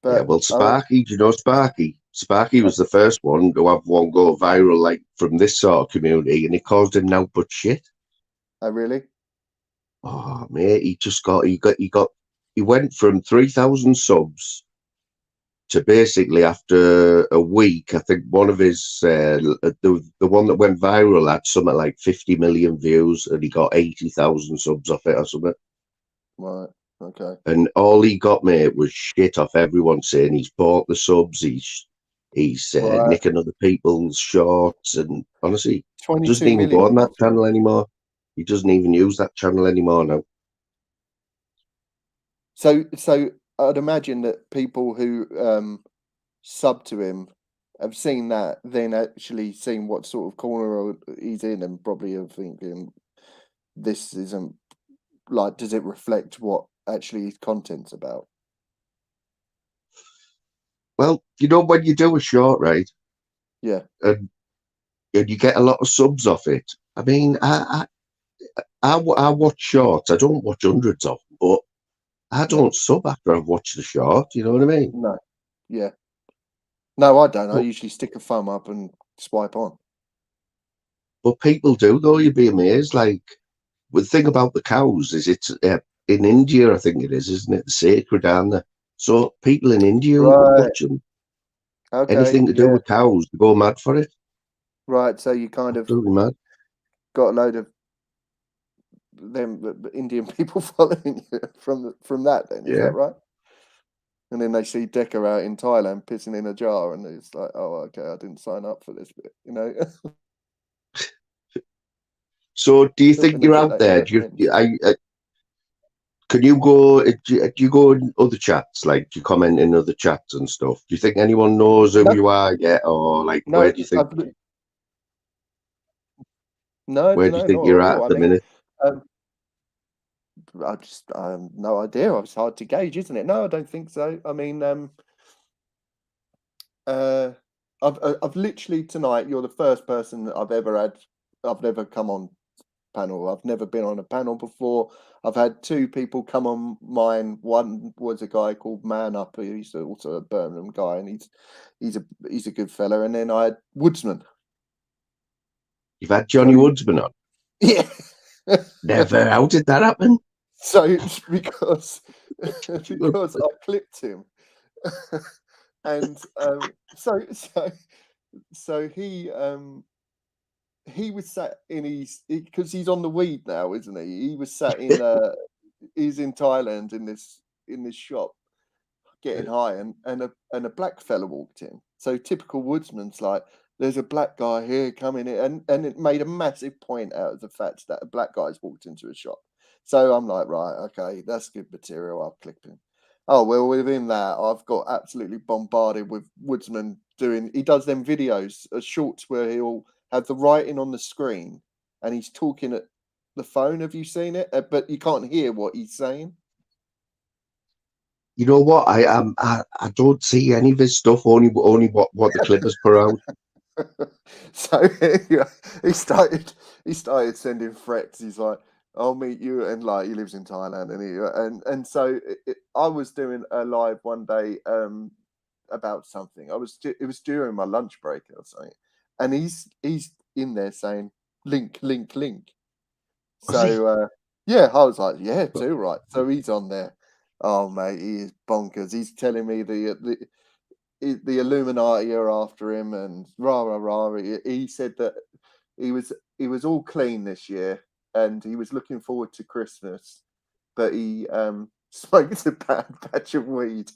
Speaker 1: Yeah,
Speaker 2: But
Speaker 1: well, Sparky, do you know Sparky? Sparky was the first one to have one go viral, like from this sort of community, and he caused him now but shit.
Speaker 2: oh, really?
Speaker 1: Oh, mate, he went from 3,000 subs to basically after a week. I think one of his the one that went viral had something like 50 million views, and he got 80,000 subs off it or something.
Speaker 2: Right. Okay.
Speaker 1: And all he got, mate, was shit off everyone saying he's bought the subs, he's
Speaker 2: Right.
Speaker 1: nicking other people's shorts, and honestly, doesn't
Speaker 2: 22
Speaker 1: even go
Speaker 2: million
Speaker 1: on
Speaker 2: he
Speaker 1: that
Speaker 2: got through.
Speaker 1: channel anymore. He doesn't even use that channel anymore now.
Speaker 2: So I'd imagine that people who sub to him have seen that, then actually seen what sort of corner he's in, and probably are thinking, this isn't like, does it reflect what actually his content's about?
Speaker 1: Well, when you do a short, right,
Speaker 2: Yeah,
Speaker 1: and you get a lot of subs off it. I mean, I watch shorts. I don't watch hundreds of them, but I
Speaker 2: yeah,
Speaker 1: don't sub after I've watched the short. You know what I mean?
Speaker 2: no, yeah, no, I don't. I
Speaker 1: But
Speaker 2: usually stick a thumb up and swipe on.
Speaker 1: people do though. You'd be amazed. Like, the thing about the cows is it's in India, I think it is, isn't it? Sacred, aren't they? So people in India
Speaker 2: Right.
Speaker 1: watch them.
Speaker 2: Okay.
Speaker 1: Anything to do
Speaker 2: Yeah.
Speaker 1: with cows, they go mad for it.
Speaker 2: Right. So you kind of
Speaker 1: Absolutely mad.
Speaker 2: got a load of them Indian people following you from that. Then is
Speaker 1: Yeah.
Speaker 2: that right? And then they see Decker out in Thailand pissing in a jar, and it's like, oh, okay, I didn't sign up for this bit,
Speaker 1: So do you think
Speaker 2: hoping to
Speaker 1: you're
Speaker 2: get
Speaker 1: out
Speaker 2: that
Speaker 1: there?
Speaker 2: reference.
Speaker 1: Can you go? Do you go in other chats? Like, do you comment in other chats and stuff? Do you think anyone knows who
Speaker 2: No,
Speaker 1: you are yet, or like,
Speaker 2: no, no,
Speaker 1: where do you
Speaker 2: no,
Speaker 1: think
Speaker 2: not
Speaker 1: you're
Speaker 2: at
Speaker 1: at
Speaker 2: all. I
Speaker 1: the
Speaker 2: mean,
Speaker 1: minute?
Speaker 2: um, I just no idea. It's hard to gauge, isn't it? No, I don't think so. I mean, uh, I've literally tonight. You're the first person that I've ever come on panel. I've never been on a panel before. I've had two people come on mine. One was a guy called Man Up, who's also a Birmingham guy, and he's a good fella. And then I had Woodsman.
Speaker 1: You've had Johnny
Speaker 2: So
Speaker 1: Woodsman on.
Speaker 2: yeah.
Speaker 1: Never. How did that happen?
Speaker 2: So it's because because I clipped him, and so he was sat in because he's on the weed now, isn't he? He was sat in he's in Thailand in this shop getting high, and a black fella walked in. So typical woodsman's like, there's a black guy here coming in, and it made a massive point out of the fact that a black guy's walked into a shop. So I'm like, right, okay, that's good material. I'll clip him. Oh well, within that, I've got absolutely bombarded with woodsman doing. He does them videos, shorts where he'll have the writing on the screen, and he's talking at the phone. Have you seen it? But you can't hear what he's saying.
Speaker 1: You know what? I don't see any of his stuff. Only what the Clippers put out.
Speaker 2: So yeah, he started he started sending threats. He's like, "I'll meet you," and like he lives in Thailand, and I was doing a live one day, about something. It was during my lunch break or something, and he's in there saying link, link, link. So yeah, I was like, yeah, too right. So he's on there. Oh mate, he is bonkers. He's telling me the Illuminati are after him and rah rah rah. He said that he was all clean this year and he was looking forward to Christmas, but he smoked a bad batch of weed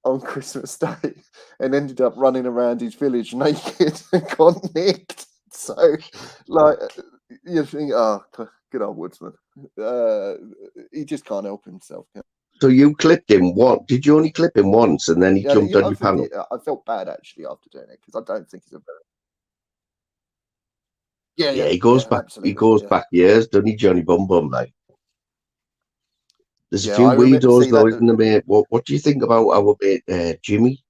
Speaker 2: on Christmas Day and ended up running around his village naked and got nicked. So, like, you think, oh, good old Woodsman. He just can't help himself.
Speaker 1: So you clipped him once. Did you only clip him once and then he jumped on your panel?
Speaker 2: I felt bad actually after doing it because I don't think he's a very. Yeah,
Speaker 1: He goes back.
Speaker 2: absolutely.
Speaker 1: He goes back years, doesn't he, Johnny Bum Bum? Like, there's a few
Speaker 2: I remember
Speaker 1: weirdos
Speaker 2: seeing
Speaker 1: though,
Speaker 2: that.
Speaker 1: isn't there, mate? What do you think about our mate Jimmy?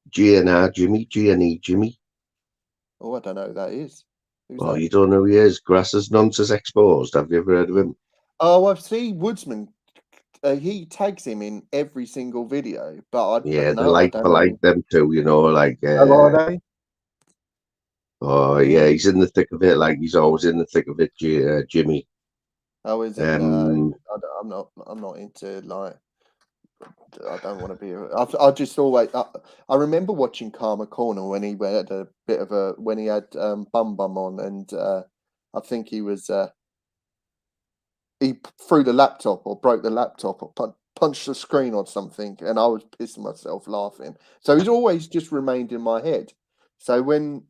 Speaker 1: GNR Jimmy, GNE Jimmy.
Speaker 2: Oh, I don't know who that is. Who's
Speaker 1: Oh,
Speaker 2: that?
Speaker 1: you don't know who he is? Grasses Nonsense Exposed. Have you ever heard of him?
Speaker 2: Oh, I've seen Woodsman. He tags him in every single video, but
Speaker 1: Yeah, they
Speaker 2: no, I don't know.
Speaker 1: like them too, you know, like
Speaker 2: Oh, are they?
Speaker 1: oh yeah, he's in the thick of it, like he's always in the thick of it, Jimmy.
Speaker 2: Oh, is it? No, I'm not. I'm not into like. I don't want to be. I just always. I remember watching Karma Corner when he had a bit of a when he had Bum Bum on, and I think he was. He threw the laptop or broke the laptop or punched the screen or something, and I was pissing myself laughing. So he's always just remained in my head. So when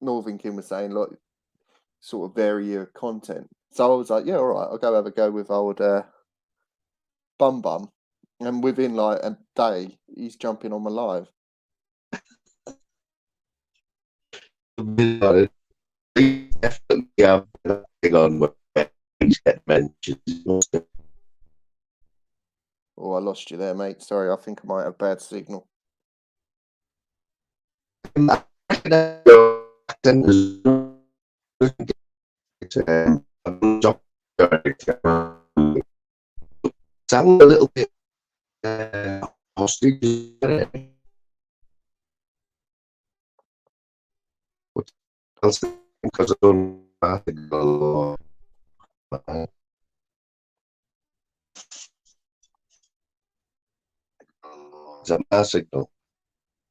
Speaker 2: Northern King was saying, look, sort of vary your content, so I was like, yeah, all right, I'll go have a go with old Bum Bum, and within like a day, he's jumping on my live.
Speaker 1: Definitely have thing on where he's get mentioned.
Speaker 2: Oh, I lost you there, mate. Sorry, I think I might have bad signal.
Speaker 1: Sound a little bit hostage. What else? Because I don't think a lot. Is that my signal?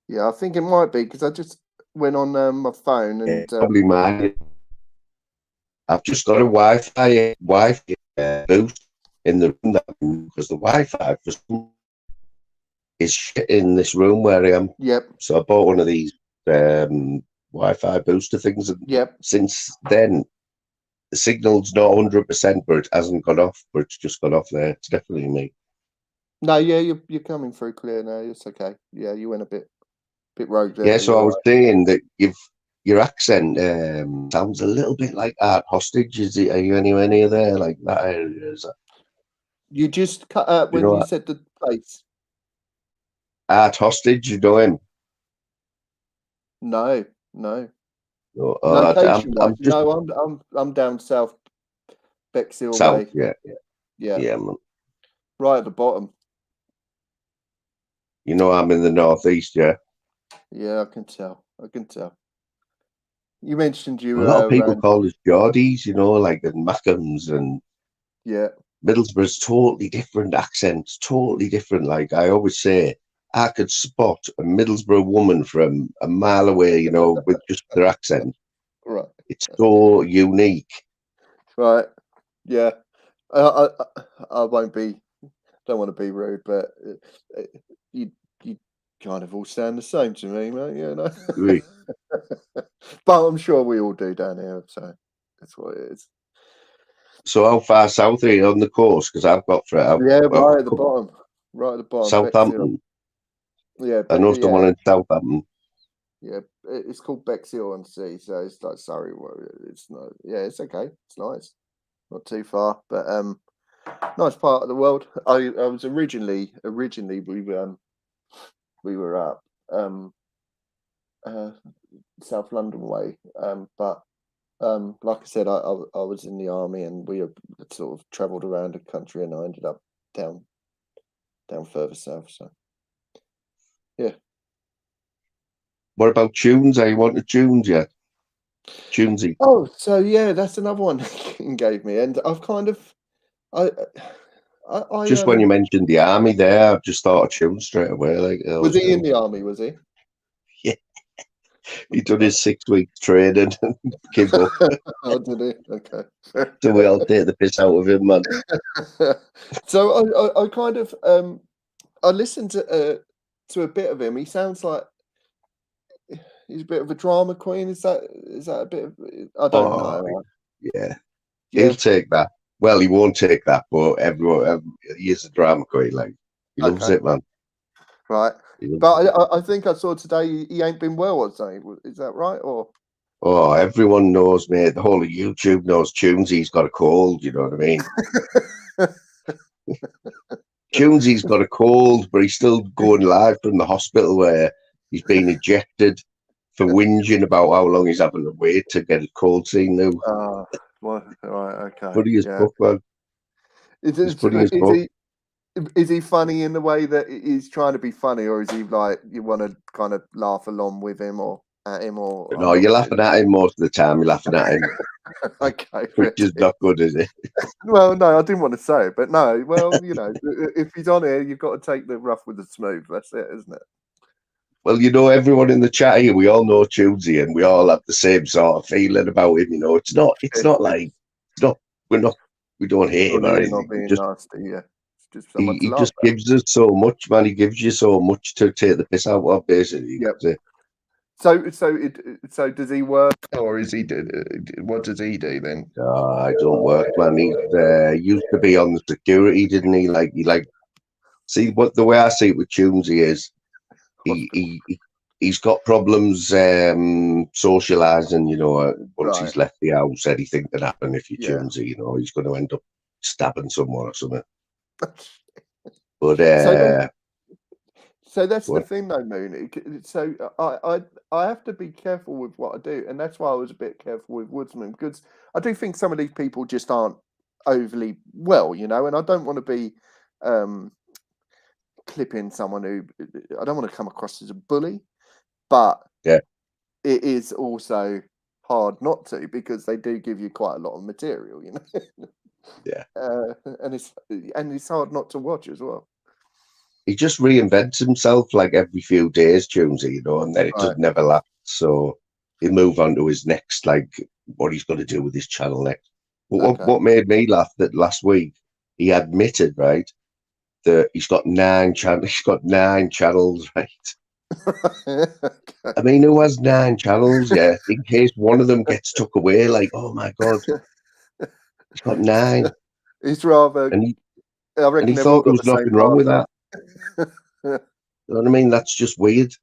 Speaker 2: Yeah, I think it might be because I just went on my phone and
Speaker 1: Probably mine. I've just got a Wi-Fi boost in the room because the Wi-Fi is shit in this room where I am.
Speaker 2: Yep.
Speaker 1: So I bought one of these Wi-Fi booster things, and
Speaker 2: Yep.
Speaker 1: since then the signal's not 100%, but it hasn't gone off. But it's just gone off there. It's definitely me.
Speaker 2: No, yeah, you're coming through clear now. It's okay. Yeah, you went a bit rogue there.
Speaker 1: Yeah,
Speaker 2: But
Speaker 1: so I was saying that your accent sounds a little bit like Art Hostage. Are you anywhere near there, like that area? Is that,
Speaker 2: you just cut out when you said the place.
Speaker 1: Art Hostage, you know him?
Speaker 2: No.
Speaker 1: No,
Speaker 2: Location wise,
Speaker 1: I'm just
Speaker 2: I'm down south Bexhill
Speaker 1: south.
Speaker 2: way.
Speaker 1: Yeah, man.
Speaker 2: Right at the bottom.
Speaker 1: You know I'm in the northeast. Yeah,
Speaker 2: Yeah, I can tell. You mentioned you
Speaker 1: a
Speaker 2: were
Speaker 1: lot of people
Speaker 2: around.
Speaker 1: call us Geordies. You know, like in Mackhams and
Speaker 2: Yeah.
Speaker 1: Middlesbrough's totally different accents, totally different. Like I always say, I could spot a Middlesbrough woman from a mile away, you know, with just their accent.
Speaker 2: Right.
Speaker 1: It's so unique.
Speaker 2: Right. Yeah. I won't be. Don't want to be rude, but you kind of all sound the same to me, mate. You know.
Speaker 1: Really.
Speaker 2: But I'm sure we all do down here, so that's what it is.
Speaker 1: So how far south are you on the coast? Because I've got
Speaker 2: Right at the bottom. Right at the bottom.
Speaker 1: Southampton.
Speaker 2: Yeah,
Speaker 1: I know someone in Southampton.
Speaker 2: Yeah, it's called Bexhill on Sea, so it's like Surrey. It's not. Yeah, it's okay. It's nice. Not too far, but nice part of the world. I was originally we were up South London way, but like I said, I was in the army and we sort of travelled around the country, and I ended up down further south. So yeah.
Speaker 1: What about tunes? Are you wanting tunes yet? Tunesy.
Speaker 2: Oh, so yeah, that's another one he gave me, and I've kind of I I
Speaker 1: Just when you mentioned the army there, I've just thought of tunes straight away. Like, oh,
Speaker 2: was he in
Speaker 1: tunes.
Speaker 2: the army? Was he?
Speaker 1: Yeah, he done his 6 week training and give up.
Speaker 2: Oh, did he? Okay.
Speaker 1: So we all take the piss out of him, man.
Speaker 2: So I kind of I listened to a bit of him. He sounds like he's a bit of a drama queen. Is that a bit of I don't
Speaker 1: Oh,
Speaker 2: know.
Speaker 1: yeah. He'll
Speaker 2: Yeah.
Speaker 1: take that. Well, he won't take that, but he is a drama queen. Like, he loves
Speaker 2: Okay.
Speaker 1: it, man.
Speaker 2: Right.
Speaker 1: He loves
Speaker 2: But
Speaker 1: it.
Speaker 2: I think I saw today he ain't been well or something. Is that right? Or
Speaker 1: Oh, everyone knows, mate. The whole of YouTube knows Tunesy's got a cold. You know what I mean? Tunesy's got a cold, but he's still going live from the hospital where he's been ejected for whinging about how long he's having to wait to get a cold seen now.
Speaker 2: well, right. Okay.
Speaker 1: Funny as
Speaker 2: Yeah.
Speaker 1: fuck, man.
Speaker 2: Is
Speaker 1: It's funny as
Speaker 2: is
Speaker 1: fuck.
Speaker 2: is he funny in the way that he's trying to be funny, or is he like you want to kind of laugh along with him or at him, or
Speaker 1: No, you're laughing at him most of the time. You're laughing at him,
Speaker 2: okay,
Speaker 1: which is not good, is it?
Speaker 2: well, no, I didn't want to say it, but no, well, if he's on here, you've got to take the rough with the smooth. That's it, isn't it?
Speaker 1: Well, everyone in the chat here, we all know Tunesy, and we all have the same sort of feeling about him. It's not like it's not. We don't hate him or
Speaker 2: Bullying or
Speaker 1: anything.
Speaker 2: being nasty, yeah. It's just someone to
Speaker 1: He
Speaker 2: laugh
Speaker 1: just
Speaker 2: at.
Speaker 1: gives us so much, man. He gives you so much to take the piss out of, basically.
Speaker 2: Yep.
Speaker 1: That's it.
Speaker 2: So does he work, or is he? What does he do then?
Speaker 1: I don't work, man. He used to be on the security, didn't he? See what the way I see it with Tunesy is he's got problems socializing. Once
Speaker 2: Right.
Speaker 1: he's left the house, anything can happen if you
Speaker 2: Yeah.
Speaker 1: Tunesy. He's going to end up stabbing someone or something. But
Speaker 2: So So that's the
Speaker 1: what?
Speaker 2: thing, though, Moon. So I have to be careful with what I do, and that's why I was a bit careful with Woodsman, because I do think some of these people just aren't overly well, and I don't want to be um, clipping someone who I don't want to come across as a bully, but
Speaker 1: Yeah,
Speaker 2: it is also hard not to because they do give you quite a lot of material,
Speaker 1: yeah.
Speaker 2: and it's hard not to watch as well.
Speaker 1: He just reinvents himself like every few days, Tunesy, and then it
Speaker 2: Right.
Speaker 1: does never last. So he'll move on to his next, like what he's going to do with his channel next. But
Speaker 2: Okay.
Speaker 1: what made me laugh that last week he admitted, right, that he's got 9 channels. He's got 9 channels, right?
Speaker 2: Okay.
Speaker 1: I mean, who has 9 channels? Yeah, in case one of them gets took away. Like, oh my god, he's got 9,
Speaker 2: It's rather.
Speaker 1: and he
Speaker 2: I
Speaker 1: and he
Speaker 2: reckon they've all
Speaker 1: thought there
Speaker 2: got the
Speaker 1: was
Speaker 2: same
Speaker 1: nothing wrong with
Speaker 2: password.
Speaker 1: that. You know what I mean? That's just weird.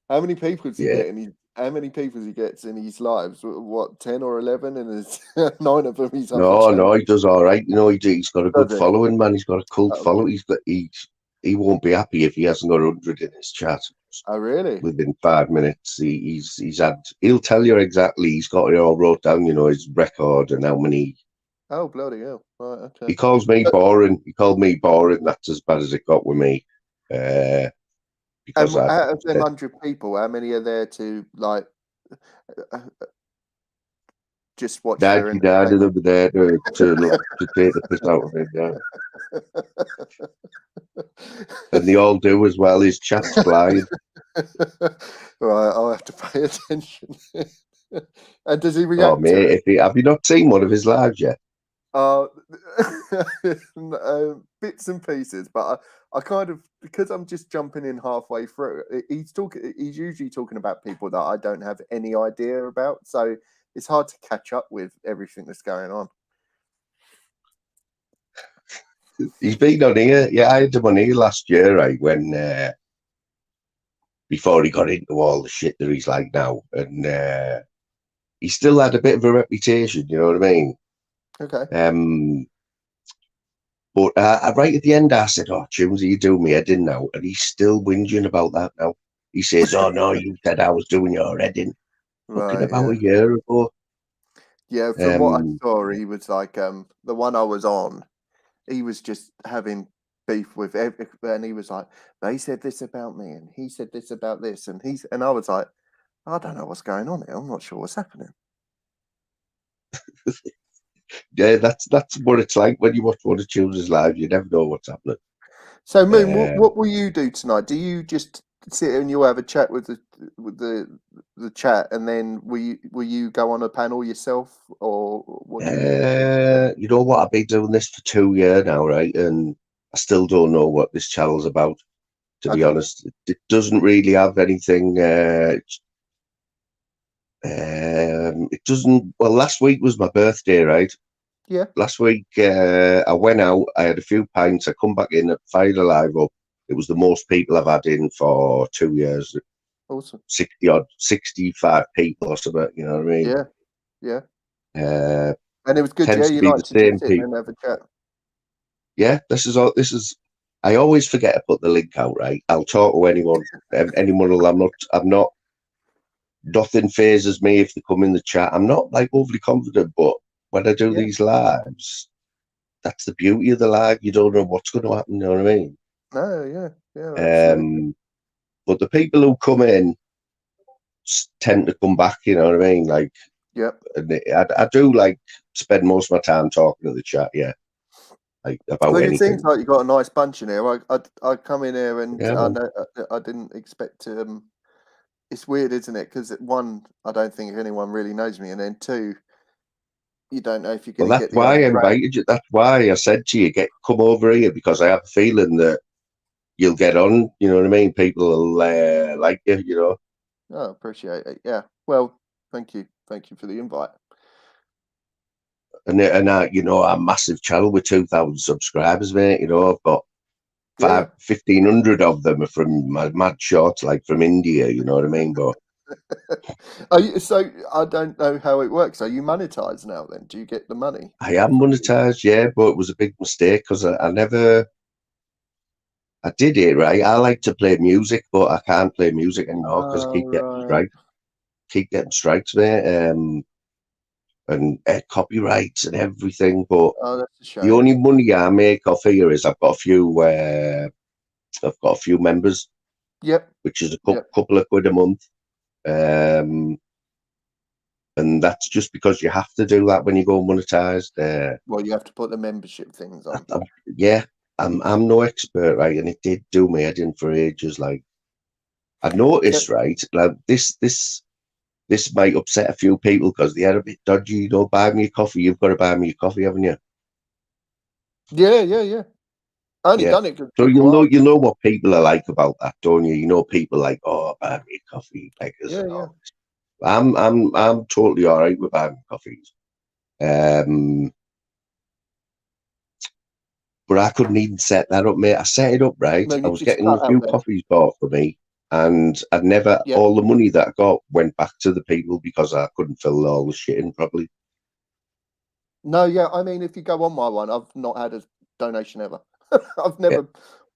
Speaker 2: How many people does he
Speaker 1: Yeah.
Speaker 2: get in his? How many people he gets in his lives? What, 10 or 11? And there's 9 of them he's other
Speaker 1: No,
Speaker 2: channel.
Speaker 1: he does all right. He's got a good
Speaker 2: Does he?
Speaker 1: following, man. He's got a cult
Speaker 2: Oh,
Speaker 1: follow. He won't be happy if he hasn't got 100 in his chat
Speaker 2: oh, really?
Speaker 1: within 5 minutes. He's had. He'll tell you exactly. He's got it all wrote down. His record and how many.
Speaker 2: Oh, bloody hell! Right, okay.
Speaker 1: He calls me
Speaker 2: Uh,
Speaker 1: boring. He called me boring. That's as bad as it got with me. Because
Speaker 2: And
Speaker 1: I
Speaker 2: out of them
Speaker 1: said
Speaker 2: 100 people, how many are there to uh, just watch for
Speaker 1: 99 of
Speaker 2: entertainment?
Speaker 1: them were there to take the piss out of him. Yeah, and they all do as well. His chat's flying.
Speaker 2: Right, I'll have to pay attention. And does he
Speaker 1: Oh
Speaker 2: react to it?
Speaker 1: mate, have you not seen one of his lives yet?
Speaker 2: Uh, bits and pieces, but I kind of, because I'm just jumping in halfway through. He's talking. He's usually talking about people that I don't have any idea about, so it's hard to catch up with everything that's going on.
Speaker 1: He's been on here. Yeah, I had him on here last year, right? When before he got into all the shit that he's like now, and he still had a bit of a reputation. You know what I mean?
Speaker 2: Okay.
Speaker 1: But right at the end, I said, "Oh, Tunes, you do me head in now," and he's still whinging about that now. He says, "Oh no, you said I was doing your head in fucking
Speaker 2: Right.
Speaker 1: about
Speaker 2: Yeah.
Speaker 1: a year ago."
Speaker 2: Yeah. From what I saw, he was like the one I was on. He was just having beef with and he was like, they said this about me, and he said this about this, and I was like, I don't know what's going on here. I'm not sure what's happening.
Speaker 1: Yeah, that's what it's like when you watch one of Children's Live. You never know what's happening.
Speaker 2: So, Moon, what will you do tonight? Do you just sit and you'll have a chat with the chat, and then will you go on a panel yourself, or what do you?
Speaker 1: You know what? I've been doing this for 2 years now, right? And I still don't know what this channel's about. To be honest, it doesn't really have anything. It doesn't. Well, last week was my birthday, right?
Speaker 2: Yeah.
Speaker 1: Last week, I went out. I had a few pints. I come back in at Fire Alive up. It was the most people I've had in for 2 years.
Speaker 2: Awesome.
Speaker 1: 65 people or something. You know what I mean?
Speaker 2: Yeah. Yeah.
Speaker 1: Uh,
Speaker 2: And it was good. Yeah,
Speaker 1: tends to
Speaker 2: you
Speaker 1: be
Speaker 2: like
Speaker 1: the
Speaker 2: to
Speaker 1: same
Speaker 2: just sit
Speaker 1: people.
Speaker 2: and have a chat.
Speaker 1: Yeah, this is. I always forget to put the link out. Right, I'll talk to anyone. Anyone will. I'm not. Nothing phases me if they come in the chat. I'm not like overly confident, but when I do these lives, that's the beauty of the live. You don't know what's going to happen. You know what I mean?
Speaker 2: No, yeah, absolutely.
Speaker 1: But the people who come in tend to come back. You know what I mean? Like,
Speaker 2: yep.
Speaker 1: And I do like spend most of my time talking to the chat. Yeah, like about
Speaker 2: Well, it
Speaker 1: anything.
Speaker 2: seems like you got a nice bunch in here. I come in here and
Speaker 1: Yeah,
Speaker 2: I know I didn't expect to. It's weird, isn't it? Because one, I don't think anyone really knows me, and then two, you don't know if you're
Speaker 1: well,
Speaker 2: going to
Speaker 1: that's
Speaker 2: get the
Speaker 1: why
Speaker 2: odd
Speaker 1: I
Speaker 2: drag.
Speaker 1: invited you. That's why I said to you, come over here, because I have a feeling that you'll get on. You know what I mean? People will like you. You know.
Speaker 2: Oh, appreciate it. Yeah. Well, thank you for the invite.
Speaker 1: And you know, I'm a massive channel with 2,000 subscribers, mate. You know, I've got 1,500 of them are from mad shorts, like from India. You know what I mean? But
Speaker 2: so I don't know how it works. Are you monetized now? Then do you get the money?
Speaker 1: I am monetized, yeah. But it was a big mistake because I never. I did it right. I like to play music, but I can't play music anymore because I keep getting strikes. Keep getting strikes, mate. And copyrights and everything. But
Speaker 2: that's a shame.
Speaker 1: the only money I make off here is I've got a few members.
Speaker 2: Yep.
Speaker 1: Which is a couple of quid a month. And that's just because you have to do that when you go monetized.
Speaker 2: Well, you have to put the membership things on.
Speaker 1: I'm no expert, right? And it did do me head in for ages. Like I noticed, right? Like this might upset a few people because they are a bit dodgy. You know, buy me a coffee. You've got to buy me a coffee, haven't you?
Speaker 2: Yeah. I only done it.
Speaker 1: So you'll know what people are like about that, don't you? You know, people like, oh, buy me a coffee, beggars and all this. I'm totally all right with buying coffees. But I couldn't even set that up, mate. I set it up right.
Speaker 2: No,
Speaker 1: I was getting a few coffees bought for me, and I'd never all the money that I got went back to the people because I couldn't fill all the shit in properly.
Speaker 2: No, yeah. I mean, if you go on my one, I've not had a donation ever. I've never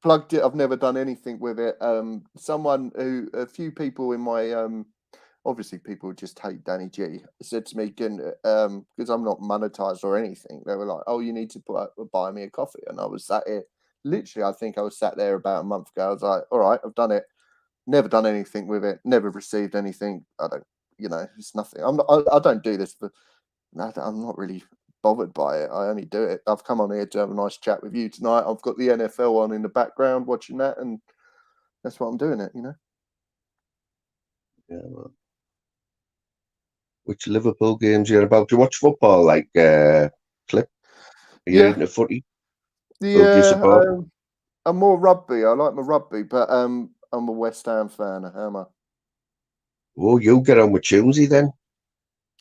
Speaker 2: plugged it. I've never done anything with it. A few people in my obviously people just hate Danny G said to me, because I'm not monetized or anything, they were like, oh, you need to buy me a coffee. And I was sat here, literally, I think I was sat there about a month ago. I was like, all right, I've done it. Never done anything with it. Never received anything. I don't, it's nothing. I don't do this for, I'm not really bothered by it. I only do it. I've come on here to have a nice chat with you tonight. I've got the NFL on in the background watching that, and that's what I'm doing it,
Speaker 1: Yeah. Well. Which Liverpool games you're about to watch football? Like Clip? Are you into footy?
Speaker 2: Yeah. I'm more rugby. I like my rugby, but I'm a West Ham fan. Am I?
Speaker 1: Oh, you get on with Tunesy then.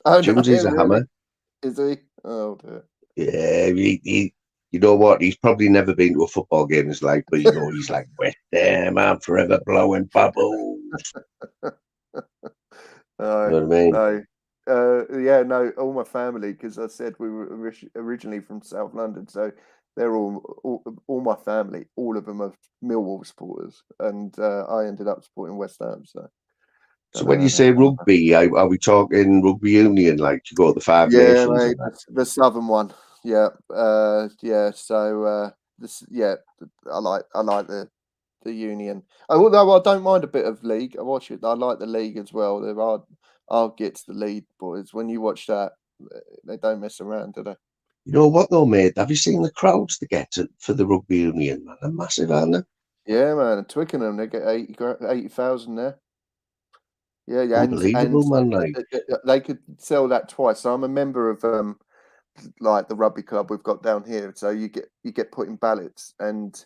Speaker 2: Oh,
Speaker 1: Tunesy's a hammer.
Speaker 2: Is he? Oh dear.
Speaker 1: Yeah, he you know what? He's probably never been to a football game in his life, but you know he's like, West Ham, I'm forever blowing bubbles. You know what I mean?
Speaker 2: No, all my family, because I said we were originally from South London, so they're all my family, all of them are Millwall supporters, and I ended up supporting West Ham.
Speaker 1: So when you say rugby, are we talking rugby union, like you go to the Five Nations?
Speaker 2: Mate, the southern one. Yeah. So I like the union. Although I don't mind a bit of league, I watch it. I like the league as well. There are gets the lead boys. When you watch that, they don't mess around, do they?
Speaker 1: You know what though, mate? Have you seen the crowds they get for the rugby union, man? They're massive, aren't they?
Speaker 2: Yeah, man. And Twickenham, they get 80,000 there. Yeah, yeah, and
Speaker 1: Unbelievable, man. Like,
Speaker 2: they could sell that twice. So I'm a member of like the rugby club we've got down here. So you get put in ballots, and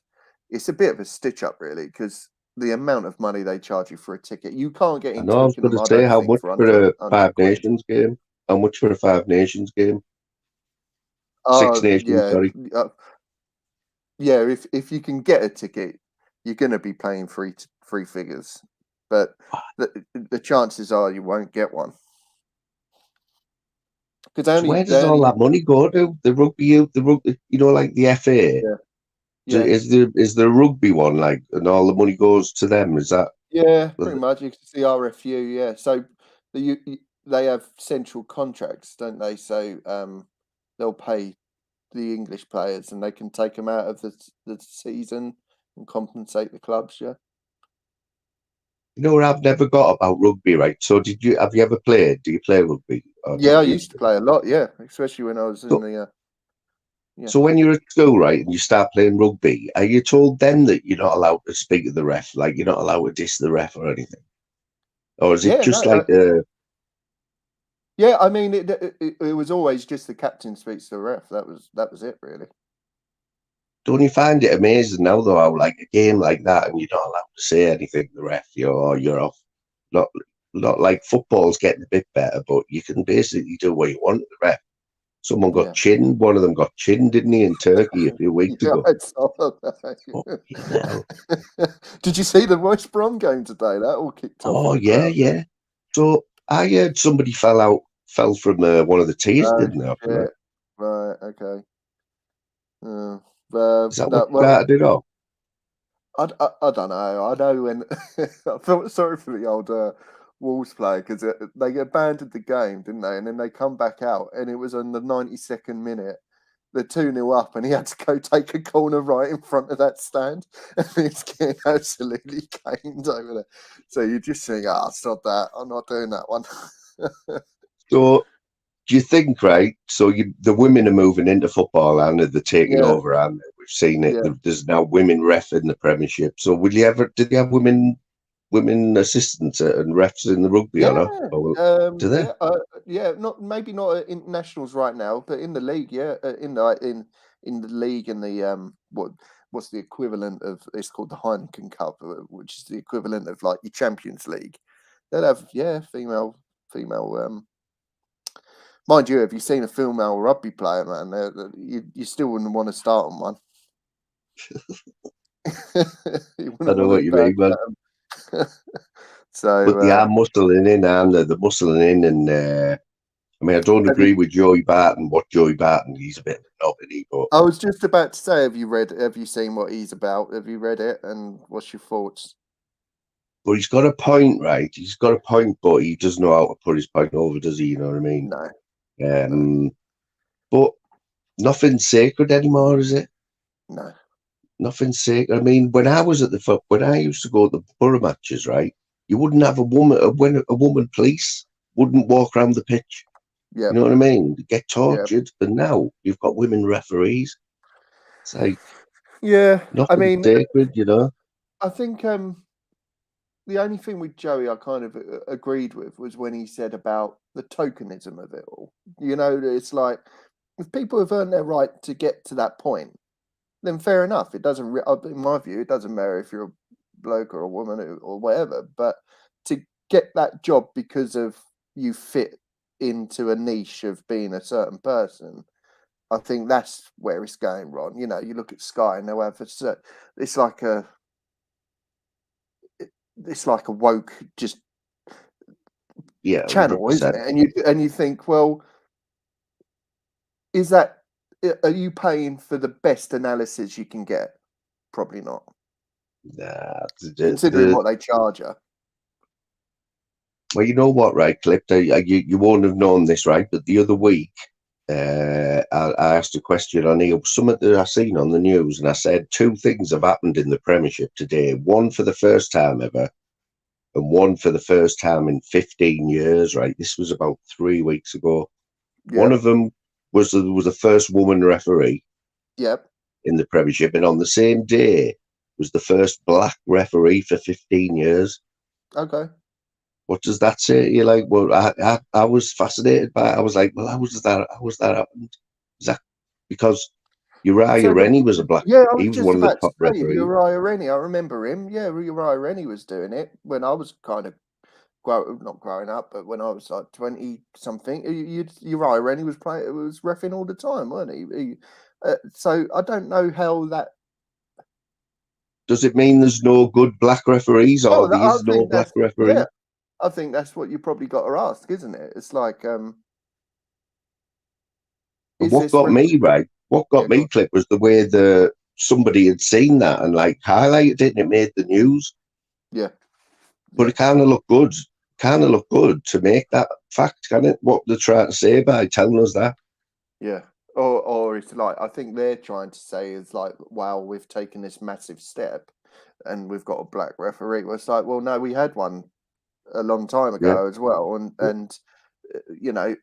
Speaker 2: it's a bit of a stitch up really because the amount of money they charge you for a ticket, you can't get
Speaker 1: I
Speaker 2: in
Speaker 1: know I was going
Speaker 2: Twickenham,
Speaker 1: to
Speaker 2: I
Speaker 1: say
Speaker 2: don't
Speaker 1: how
Speaker 2: think,
Speaker 1: much
Speaker 2: for
Speaker 1: for a
Speaker 2: 100
Speaker 1: Five
Speaker 2: quid.
Speaker 1: Nations game? How much for a Five Nations game? Six
Speaker 2: Oh
Speaker 1: Nations,
Speaker 2: yeah,
Speaker 1: sorry.
Speaker 2: yeah. If you can get a ticket, you're going to be paying three figures, but the chances are you won't get one because
Speaker 1: So where
Speaker 2: they
Speaker 1: does all
Speaker 2: only
Speaker 1: that money go to? The rugby, like the FA.
Speaker 2: yeah
Speaker 1: So
Speaker 2: yeah
Speaker 1: is there a rugby one like, and all the money goes to them? Is that?
Speaker 2: yeah pretty much. You can see RFU, yeah. So they have central contracts, don't they? So they'll pay the English players, and they can take them out of the season and compensate the clubs. Yeah.
Speaker 1: You know what I've never got about rugby, right? So have you ever played? Do you play rugby? Or
Speaker 2: Yeah,
Speaker 1: did
Speaker 2: I
Speaker 1: you?
Speaker 2: used to play a lot. Yeah, especially when I was in
Speaker 1: So,
Speaker 2: the yeah.
Speaker 1: so when you're at school, right, and you start playing rugby, are you told then that you're not allowed to speak to the ref? Like you're not allowed to diss the ref or anything? Or is it
Speaker 2: Yeah, no,
Speaker 1: just like
Speaker 2: yeah. I mean, it was always just the captain speaks to the ref. That was it, really.
Speaker 1: don't you find it amazing now though how like a game like that and you're not allowed to say anything to the ref, you're off. Not not like football's getting a bit better, but you can basically do what you want to the ref. Someone got
Speaker 2: Yeah,
Speaker 1: chinned. One of them got chinned, didn't he, in Turkey a few weeks
Speaker 2: yeah.
Speaker 1: ago?
Speaker 2: I saw that.
Speaker 1: Fucking hell.
Speaker 2: Did you see the West Brom game today? That all kicked off
Speaker 1: Oh
Speaker 2: in the
Speaker 1: yeah,
Speaker 2: crowd.
Speaker 1: yeah. So I heard somebody fell from one of the tiers,
Speaker 2: Oh
Speaker 1: didn't they? After that,
Speaker 2: shit! Right, okay.
Speaker 1: is that what
Speaker 2: That well,
Speaker 1: started it off?
Speaker 2: I don't know. I know when I felt sorry for the old Wolves player because they abandoned the game, didn't they? And then they come back out, and it was on the 92nd minute. They're 2-0 up, and he had to go take a corner right in front of that stand, and he's getting absolutely caned over there. So you just think, stop that! I'm not doing that one.
Speaker 1: So do you think, right? So the women are moving into football and they're taking
Speaker 2: Yeah,
Speaker 1: over, and we've seen it.
Speaker 2: yeah,
Speaker 1: There's now women ref in the Premiership. So did you have women assistants and refs in the rugby or
Speaker 2: yeah,
Speaker 1: not? Or do they?
Speaker 2: yeah, yeah. Not maybe not at internationals right now, but in the league, yeah, in the league and the what's the equivalent of? It's called the Heineken Cup, which is the equivalent of like your Champions League. They'll have female. Mind you, have you seen a female rugby player, man? You still wouldn't want to start on one. You
Speaker 1: I
Speaker 2: wouldn't
Speaker 1: know
Speaker 2: want to
Speaker 1: what you mean, man.
Speaker 2: badge so
Speaker 1: But they are muscling in, and they're muscling in, and I mean, I don't
Speaker 2: have you?
Speaker 1: agree with Joey Barton. What Joey Barton, he's a bit of a knobbity, but
Speaker 2: I was just about to say, have you seen what he's about? Have you read it? And what's your thoughts?
Speaker 1: he's got a point, right? He's got a point, but he doesn't know how to put his point over, does he? You know what I mean?
Speaker 2: No, no,
Speaker 1: Um, but nothing's sacred anymore, is it?
Speaker 2: no.
Speaker 1: Nothing's sacred. I mean, when I used to go to the borough matches, right? You wouldn't have a woman police wouldn't walk around the pitch. You
Speaker 2: Yep,
Speaker 1: know what I mean? They get
Speaker 2: yep.
Speaker 1: tortured, but now you've got women referees. It's like
Speaker 2: Yeah, I
Speaker 1: nothing's
Speaker 2: mean,
Speaker 1: sacred, you know?
Speaker 2: I think the only thing with Joey I kind of agreed with was when he said about the tokenism of it all. You know, it's like if people have earned their right to get to that point, then fair enough. It doesn't, in my view, it doesn't matter if you're a bloke or a woman or whatever. But to get that job because of you fit into a niche of being a certain person, I think that's where it's going wrong. You know, you look at Sky and they'll have it's like a it's like a woke just
Speaker 1: Yeah,
Speaker 2: channel, isn't
Speaker 1: 100%.
Speaker 2: it? And you think, well, is that are you paying for the best analysis you can get? Probably not,
Speaker 1: Nah,
Speaker 2: considering what they charge her.
Speaker 1: well, you know what, right, Clip? You won't have known this, right? But the other week, I asked a question on here, something that I seen on the news, and I said two things have happened in the Premiership today. One for the first time ever, and one for the first time in 15 years. Right, this was about 3 weeks ago. One
Speaker 2: Yep.
Speaker 1: of them was the first woman referee
Speaker 2: Yep.
Speaker 1: in the Premiership, and on the same day was the first black referee for 15 years.
Speaker 2: Okay.
Speaker 1: What does that say to you? Like, well, I was fascinated by it. I was like, well, how was that happened? Is that because Uriah
Speaker 2: So
Speaker 1: Rennie was a black?
Speaker 2: yeah, I
Speaker 1: He
Speaker 2: was
Speaker 1: was
Speaker 2: just
Speaker 1: one of the
Speaker 2: about to
Speaker 1: top
Speaker 2: say
Speaker 1: referees.
Speaker 2: Uriah Rennie. I remember him. Yeah, Uriah Rennie was doing it when I was kind of not growing up, but when I was like 20 something. Uriah Rennie was reffing all the time, weren't he? So I don't know how that.
Speaker 1: Does it mean there's no good black referees, or
Speaker 2: Well,
Speaker 1: there
Speaker 2: I
Speaker 1: is no
Speaker 2: think
Speaker 1: black
Speaker 2: that's
Speaker 1: referee?
Speaker 2: yeah. I think that's what you probably got to ask, isn't it? It's like,
Speaker 1: And
Speaker 2: is
Speaker 1: what
Speaker 2: this
Speaker 1: got me
Speaker 2: related?
Speaker 1: right, what
Speaker 2: Yeah,
Speaker 1: got
Speaker 2: go
Speaker 1: me
Speaker 2: on.
Speaker 1: clipped was the way somebody had seen that and like highlighted it, and it made the news.
Speaker 2: Yeah,
Speaker 1: But
Speaker 2: yeah,
Speaker 1: it kind of looked good. Kind of looked good to make that fact, can it? What they're trying to say by telling us that.
Speaker 2: yeah. Or it's like I think they're trying to say is like, wow, we've taken this massive step, and we've got a black referee. Well, it's like, well, no, we had one a long time
Speaker 1: Yeah,
Speaker 2: ago as well,
Speaker 1: yeah,
Speaker 2: and you know,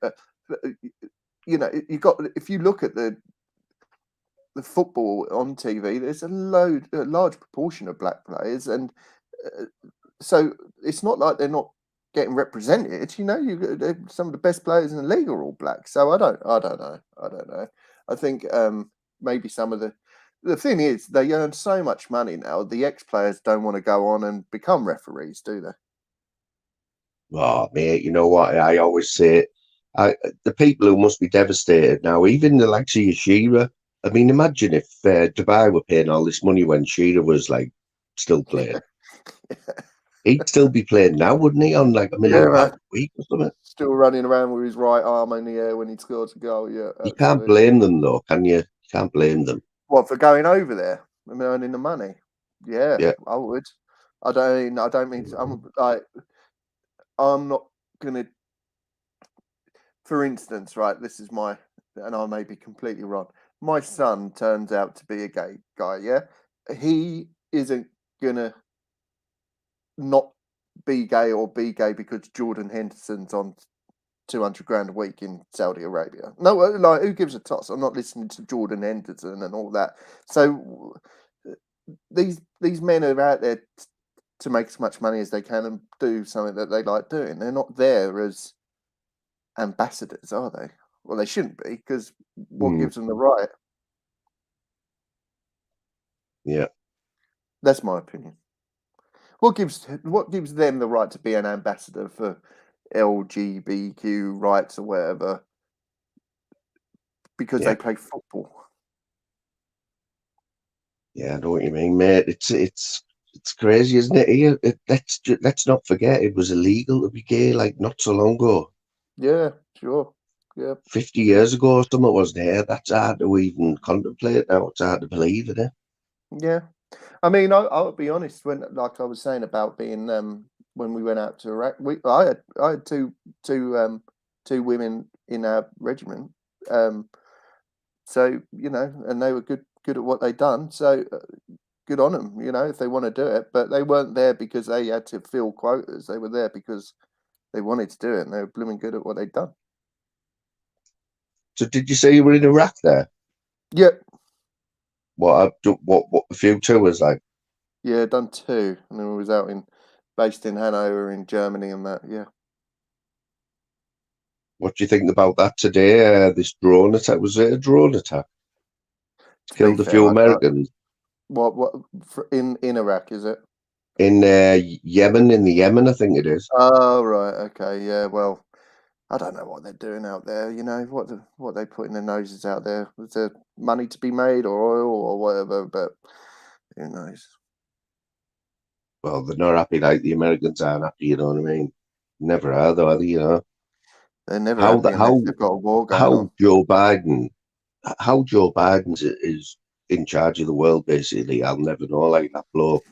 Speaker 2: you got if you look at the football on TV, there's a large proportion of black players, and uh, so it's not like they're not getting represented. You know, some of the best players in the league are all black. So I don't know, I don't know. I think maybe some of the thing is they earn so much money now. The ex players don't want to go on and become referees, do they?
Speaker 1: oh, mate, you know what? I always say, the people who must be devastated now, even the likes of Shearer. I mean, imagine if Dubai were paying all this money when Shearer was like still playing. He'd still be playing now, wouldn't he? On like
Speaker 2: Yeah,
Speaker 1: £1 million
Speaker 2: man.
Speaker 1: a week or something.
Speaker 2: Still running around with his right arm in the air when he scores a goal. Yeah,
Speaker 1: You can't
Speaker 2: absolutely.
Speaker 1: blame them, though, can you? You can't blame them.
Speaker 2: What for going over there and earning the money? Yeah,
Speaker 1: Yeah.
Speaker 2: I would. I don't mean. I'm like. I'm not gonna. For instance, right. This is my, and I may be completely wrong. My son turns out to be a gay guy. Yeah, he isn't gonna not be gay or be gay because Jordan Henderson's on 200 grand a week in Saudi Arabia. No, like who gives a toss? I'm not listening to Jordan Henderson and all that. So these men are out there to make as much money as they can and do something that they like doing. They're not there as ambassadors, are they? Well, they shouldn't be because what
Speaker 1: Mm,
Speaker 2: gives them the right?
Speaker 1: yeah.
Speaker 2: That's my opinion. What gives them the right to be an ambassador for LGBTQ rights or whatever because
Speaker 1: Yeah.
Speaker 2: they play football?
Speaker 1: Yeah, I know what you mean, mate. It's crazy, isn't it? Here, let's not forget it was illegal to be gay like not so long ago.
Speaker 2: Yeah, sure. Yeah,
Speaker 1: 50 years ago or something, wasn't it? That's hard to even contemplate now. It's hard to believe, isn't it?
Speaker 2: yeah. I mean, I'll be honest. When, like I was saying about being when we went out to Iraq, I had two women in our regiment. Um, so and they were good at what they done. So good on them. If they want to do it, but they weren't there because they had to fill quotas. They were there because they wanted to do it, and they were blooming good at what they'd done.
Speaker 1: So did you say you were in Iraq there?
Speaker 2: Yep.
Speaker 1: What a few tours like?
Speaker 2: Yeah, done two, and then we was based in Hanover in Germany and that. Yeah.
Speaker 1: What do you think about that today? This drone attack, was it a drone attack?
Speaker 2: To be
Speaker 1: Killed a
Speaker 2: fair,
Speaker 1: few Americans
Speaker 2: what in Iraq is it?
Speaker 1: in Yemen, I think it is.
Speaker 2: Oh right, okay, yeah. Well, I don't know what they're doing out there. What they putting their noses out there. Was there money to be made or oil or whatever? But who knows?
Speaker 1: Well, they're not happy like the Americans aren't happy. You know what I mean? Never are, though, are they? You know
Speaker 2: They're never
Speaker 1: how
Speaker 2: happy
Speaker 1: the
Speaker 2: unless they've got a war going
Speaker 1: how
Speaker 2: on.
Speaker 1: Joe Biden is in charge of the world. Basically, I'll never know. Like that bloke.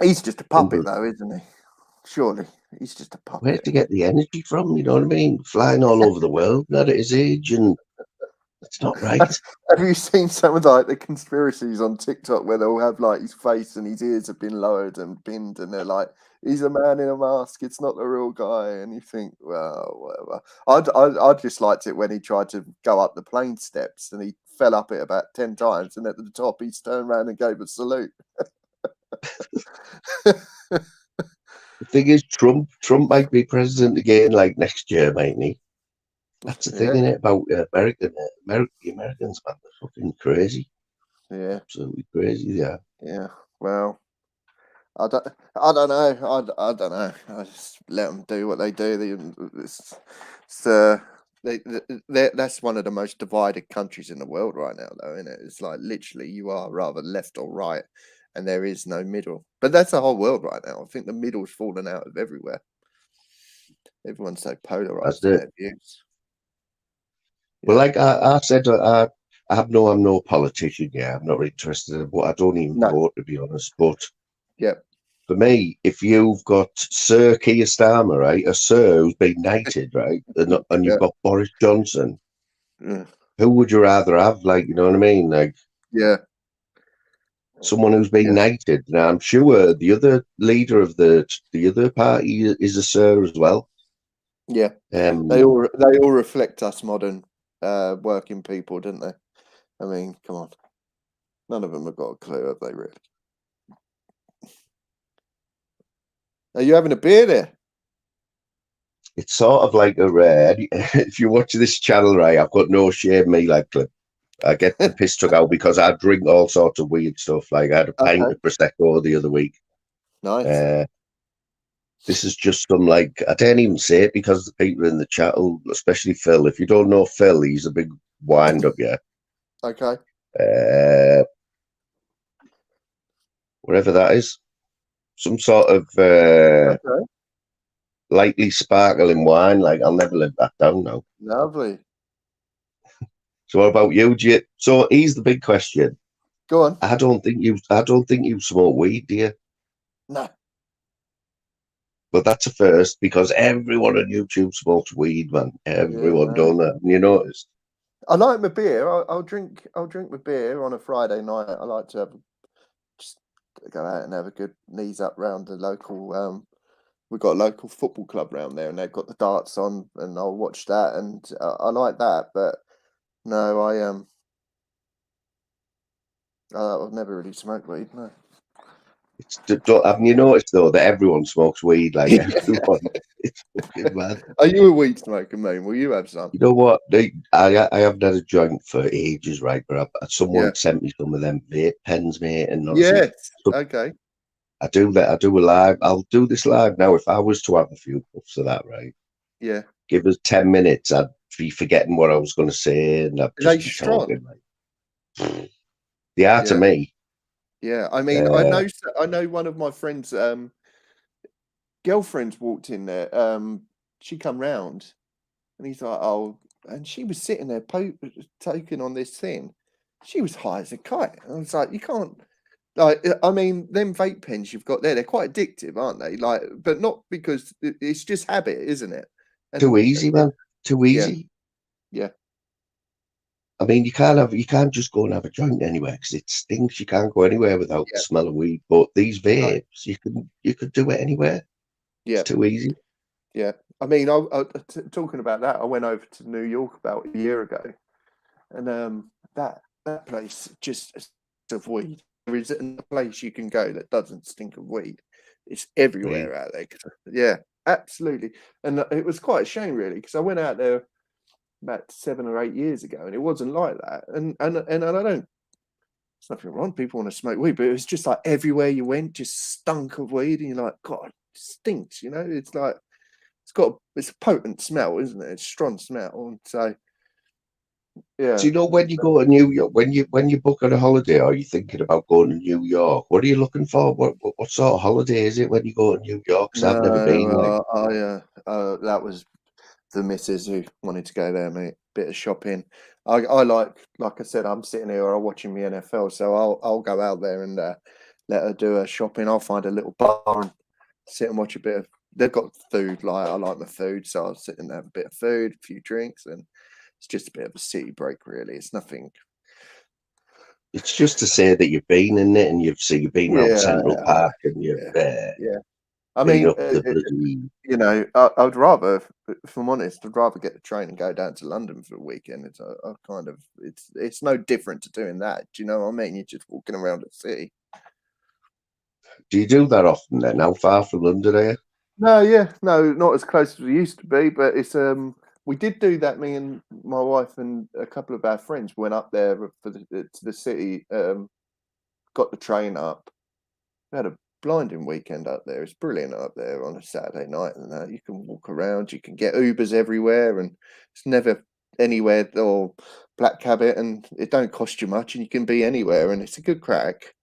Speaker 2: He's just a puppet,
Speaker 1: Unbel-
Speaker 2: though, isn't he? surely he's just a
Speaker 1: Where'd
Speaker 2: puppet.
Speaker 1: he get the energy from? You know what I mean? Flying all over the world at his age, and it's not right.
Speaker 2: Have you seen some of like the conspiracies on TikTok where they'll have like his face and his ears have been lowered and pinned, and they're like, "He's a man in a mask. It's not the real guy." And you think, well, whatever. I just liked it when he tried to go up the plane steps and he fell up it about 10 times, and at the top he turned around and gave a salute.
Speaker 1: The thing is, Trump might be president again, like next year, mightn't he? That's the thing,
Speaker 2: Yeah,
Speaker 1: innit, about the Americans, man. They're fucking crazy.
Speaker 2: yeah,
Speaker 1: Absolutely crazy, yeah.
Speaker 2: yeah. Well, I don't know. I don't know. I just let them do what they do. It's, that's one of the most divided countries in the world right now, though, isn't it? It's like literally you are rather left or right, and there is no middle. But that's the whole world right now. I think the middle's fallen out of everywhere. Everyone's so
Speaker 1: That's
Speaker 2: polarized in
Speaker 1: it.
Speaker 2: their views.
Speaker 1: Well,
Speaker 2: Yeah.
Speaker 1: like I said, I'm no politician, yeah. I'm not really interested in it, but I don't even
Speaker 2: No.
Speaker 1: vote, to be honest. But
Speaker 2: Yep.
Speaker 1: for me, if you've got Sir Keir Starmer, right, a Sir who's been knighted, right, and you've
Speaker 2: Yeah.
Speaker 1: got Boris Johnson,
Speaker 2: Yeah.
Speaker 1: who would you rather have? Like, you know what I mean? Like
Speaker 2: Yeah.
Speaker 1: someone who's been
Speaker 2: Yeah.
Speaker 1: knighted. Now, I'm sure the other leader of the other party is a Sir as well.
Speaker 2: Yeah.
Speaker 1: Um,
Speaker 2: They all reflect us modern working people, don't they? I mean, come on. None of them have got a clue, have they, really? Are you having a beer there?
Speaker 1: it's sort of like a if you watch this channel, right, I've got no shame me like clip. I get the piss took out because I drink all sorts of weird stuff. Like I had a pint
Speaker 2: Okay,
Speaker 1: of prosecco the other week.
Speaker 2: nice.
Speaker 1: Uh, this is just some like I don't even say it because the people in the chat, especially Phil. If you don't know Phil, he's a big wind up, yeah.
Speaker 2: Okay,
Speaker 1: Uh, whatever that is, some sort of
Speaker 2: okay,
Speaker 1: lightly sparkling wine. Like I'll never live that down now.
Speaker 2: lovely.
Speaker 1: So what about you, Jit? So here's the big question.
Speaker 2: Go on.
Speaker 1: I don't think you smoke weed, do you?
Speaker 2: No.
Speaker 1: But that's a first because everyone on YouTube smokes weed, man.
Speaker 2: Yeah,
Speaker 1: Everyone
Speaker 2: no.
Speaker 1: done that. You notice?
Speaker 2: I like my beer. I'll drink. I'll drink my beer on a Friday night. I like to have just go out and have a good knees up round the local. We've got a local football club round there, and they've got the darts on, and I'll watch that, and I like that. But no, I've never really smoked weed. No.
Speaker 1: Haven't you noticed though that everyone smokes weed? Like everyone, it's fucking mad.
Speaker 2: Are you a weed smoker, mate? Will you have some?
Speaker 1: You know what? I haven't had a joint for ages, right? But
Speaker 2: Yeah.
Speaker 1: someone sent me some of them vape pens, mate, and honestly,
Speaker 2: Yes.
Speaker 1: so
Speaker 2: Okay.
Speaker 1: I do that. I do a live. I'll do this live now. If I was to have a few puffs of that, right?
Speaker 2: Yeah.
Speaker 1: Give us 10 minutes. I'd be forgetting what I was going to say, and I'd
Speaker 2: Are they
Speaker 1: just be
Speaker 2: strong?
Speaker 1: talking like the art of
Speaker 2: Yeah.
Speaker 1: me.
Speaker 2: Yeah. I mean,
Speaker 1: Uh,
Speaker 2: I know one of my friends' girlfriends walked in there. She come round and he's like, oh, and she was sitting there taking on this thing. She was high as a kite. I was like, you can't. Like, I mean, them vape pens you've got there, they're quite addictive, aren't they? Like, but not because it's just habit, isn't it?
Speaker 1: too
Speaker 2: And
Speaker 1: easy, man. Too
Speaker 2: yeah,
Speaker 1: easy.
Speaker 2: yeah,
Speaker 1: I mean, you can't just go and have a joint anywhere because it stinks. You can't go anywhere without the
Speaker 2: yeah,
Speaker 1: smell of weed. But these
Speaker 2: no,
Speaker 1: vapes, you could do it anywhere. It's
Speaker 2: yeah,
Speaker 1: too easy.
Speaker 2: yeah. I mean, talking about that, I went over to New York about a year ago, and that place just stinks of weed. There isn't a place you can go that doesn't stink of weed. It's
Speaker 1: Really.
Speaker 2: everywhere out there. Yeah, absolutely. And it was quite a shame, really, because I went out there about 7 or 8 years ago, and it wasn't like that. And I don't. There's nothing wrong. People want to smoke weed, but it was just like everywhere you went, just stunk of weed, and you're like, God, it stinks. You know, it's like it's a potent smell, isn't it? It's a strong smell, and so
Speaker 1: Do
Speaker 2: yeah.
Speaker 1: you know when you go to New York, when you book on a holiday, or are you thinking about going to New York? What are you looking for? What sort of holiday is it when you go to New York? Because I've never been. Like,
Speaker 2: No, that was the missus who wanted to go there, mate. Bit of shopping. I like I said, I'm sitting here or watching the NFL, so I'll go out there and let her do her shopping. I'll find a little bar and sit and watch a bit of. They've got food. Like, I like my food, so I'll sit and have a bit of food, a few drinks, and it's just a bit of a city break. Really, it's nothing.
Speaker 1: It's just to say that you've been in it and you've been around
Speaker 2: Yeah,
Speaker 1: Central Park and you've
Speaker 2: yeah. I
Speaker 1: been
Speaker 2: mean,
Speaker 1: up the bloody.
Speaker 2: you know, I'd rather, if I'm honest, I'd rather get the train and go down to London for a weekend. It's I kind of, it's no different to doing that. Do you know what I mean? You're just walking around the city.
Speaker 1: Do you do that often then? How far from London are you?
Speaker 2: No, yeah, no, not as close as we used to be, but it's we did do that. Me and my wife and a couple of our friends went up there for to the city. Got the train up. We had a blinding weekend up there. It's brilliant up there on a Saturday night, and that you can walk around. You can get Ubers everywhere, and it's never anywhere or Black Cabot, and it don't cost you much, and you can be anywhere, and it's a good crack.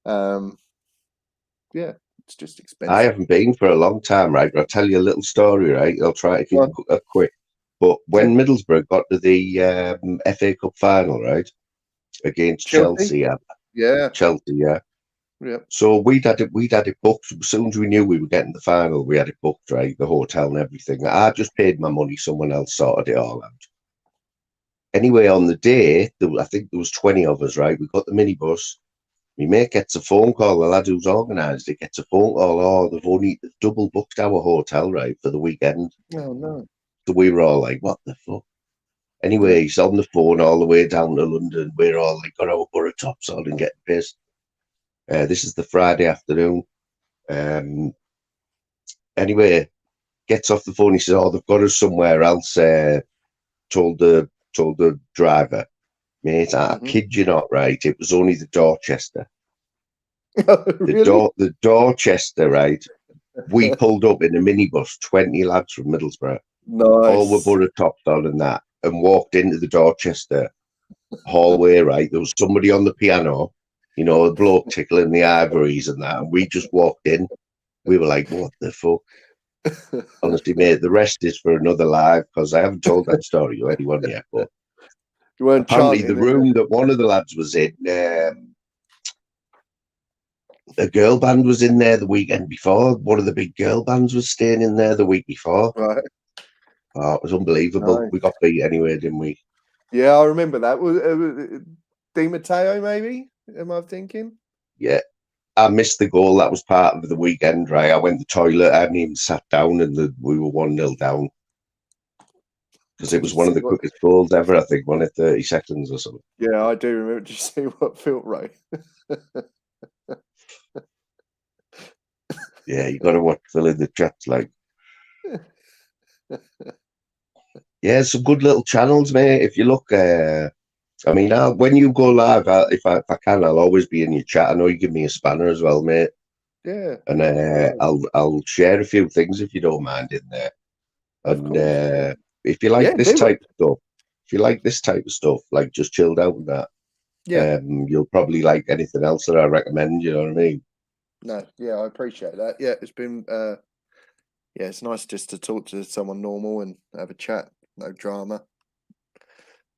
Speaker 2: Yeah, it's just
Speaker 1: I
Speaker 2: expensive.
Speaker 1: haven't been for a long time, right? But I'll tell you a little story, right? I'll try to keep it quick. But when
Speaker 2: Yeah.
Speaker 1: Middlesbrough got to the FA Cup final, right, against Chelsea,
Speaker 2: Yeah,
Speaker 1: yeah.
Speaker 2: yeah.
Speaker 1: So we'd had it booked as soon as we knew we were getting the final. We had it booked, right, the hotel and everything. I just paid my money; someone else sorted it all out. Anyway, on the day, I think there was 20 of us, right? We got the minibus. My mate gets a phone call. The lad who's organised it gets a phone call. Oh, they've double booked our hotel, right, for the weekend.
Speaker 2: Oh no.
Speaker 1: So we were all like, what the fuck?
Speaker 2: Yeah.
Speaker 1: Anyway, he's on the phone all the way down to London. We're all like, got our borough tops on and getting pissed. This is the Friday afternoon. Anyway, gets off the phone. He says, "Oh, they've got us somewhere else." Told the driver, "Mate, I kid you not, right? It was only the Dorchester.
Speaker 2: Really?
Speaker 1: The Dorchester, right? We pulled up in a minibus, 20 lads from Middlesbrough, all were
Speaker 2: Nice.
Speaker 1: borough tops on and that, and walked into the Dorchester hallway. Right, there was somebody on the piano, a bloke tickling the ivories and that, and we just walked in. We were like, "What the fuck?" Honestly, mate, the rest is for another live because I haven't told that story to anyone yet. But
Speaker 2: You weren't
Speaker 1: apparently, the
Speaker 2: chanting,
Speaker 1: room that one of the lads was in, a girl band was in there the weekend before. One of the big girl bands was staying in there the week before.
Speaker 2: right?
Speaker 1: Oh, it was unbelievable.
Speaker 2: Nice.
Speaker 1: We got beat anyway, didn't we?
Speaker 2: Yeah, I remember that. Was Di Matteo? Maybe? Am I thinking?
Speaker 1: Yeah. I missed the goal. That was part of the weekend, right? I went to the toilet. I hadn't even sat down, and we were 1-0 down because it
Speaker 2: Did
Speaker 1: was
Speaker 2: you
Speaker 1: one of
Speaker 2: see
Speaker 1: the
Speaker 2: what?
Speaker 1: quickest goals ever. I think 30 seconds or something.
Speaker 2: Yeah, I do remember. Did you see what felt right?
Speaker 1: Yeah, you got to watch Phil in the chats. Like, yeah, some good little channels, mate. If you look, I mean, when you go live, if I can, I'll always be in your chat. I know you give me a spanner as well, mate.
Speaker 2: Yeah.
Speaker 1: And I'll share a few things if you don't mind in there.
Speaker 2: Of
Speaker 1: And
Speaker 2: course. Yeah.
Speaker 1: if you like
Speaker 2: Yeah,
Speaker 1: this
Speaker 2: do
Speaker 1: type
Speaker 2: it.
Speaker 1: of stuff, like just chilled out and that,
Speaker 2: Yeah.
Speaker 1: you'll probably like anything else that I recommend. You know what I mean?
Speaker 2: No. Yeah, I appreciate that. Yeah, it's been. Yeah, it's nice just to talk to someone normal and have a chat. No drama.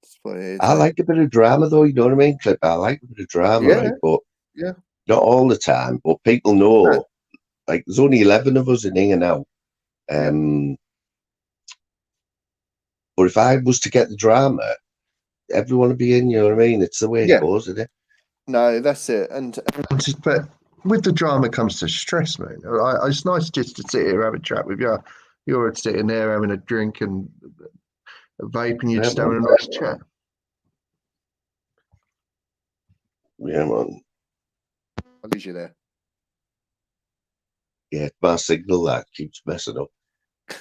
Speaker 2: That's what it is,
Speaker 1: I
Speaker 2: eh?
Speaker 1: like a bit of drama, though. You know what I mean, Clip? I like a bit of drama,
Speaker 2: Yeah.
Speaker 1: right? But
Speaker 2: Yeah.
Speaker 1: not all the time. But people
Speaker 2: No.
Speaker 1: know. Like, there's only 11 of us in here now.
Speaker 2: Yeah.
Speaker 1: But if I was to get the drama, everyone would be in. You know what I mean? It's the way it
Speaker 2: Yeah.
Speaker 1: goes, isn't it?
Speaker 2: No, that's it. And but with the drama comes the stress, mate. It's nice just to sit here, have a chat with you. You're sitting there having a drink and a vape, and you're
Speaker 1: Yeah,
Speaker 2: just
Speaker 1: man.
Speaker 2: having a nice chat.
Speaker 1: Yeah, man.
Speaker 2: I'll lose you there.
Speaker 1: Yeah, my signal that keeps messing up.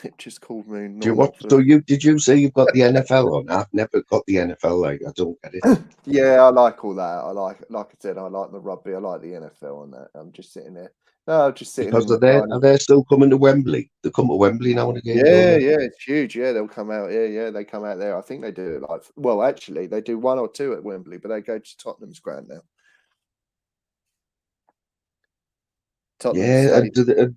Speaker 2: It just called me
Speaker 1: Do you
Speaker 2: normal.
Speaker 1: watch? So did you say you've got the NFL on? I've never got the NFL. Like, I don't get it.
Speaker 2: Yeah, I like all that. Like I said, I like the rugby. I like the NFL and that. I'm just sitting there. No, I'm just sitting
Speaker 1: Because
Speaker 2: in the
Speaker 1: are
Speaker 2: dining.
Speaker 1: they still coming to Wembley? They come to Wembley now and again, don't
Speaker 2: Yeah,
Speaker 1: they?
Speaker 2: yeah, it's huge. Yeah, they'll come out. Yeah, they come out there. I think they do it like, well, actually, they do one or two at Wembley, but they go to Tottenham's ground now. Tottenham
Speaker 1: Yeah,
Speaker 2: Stadium.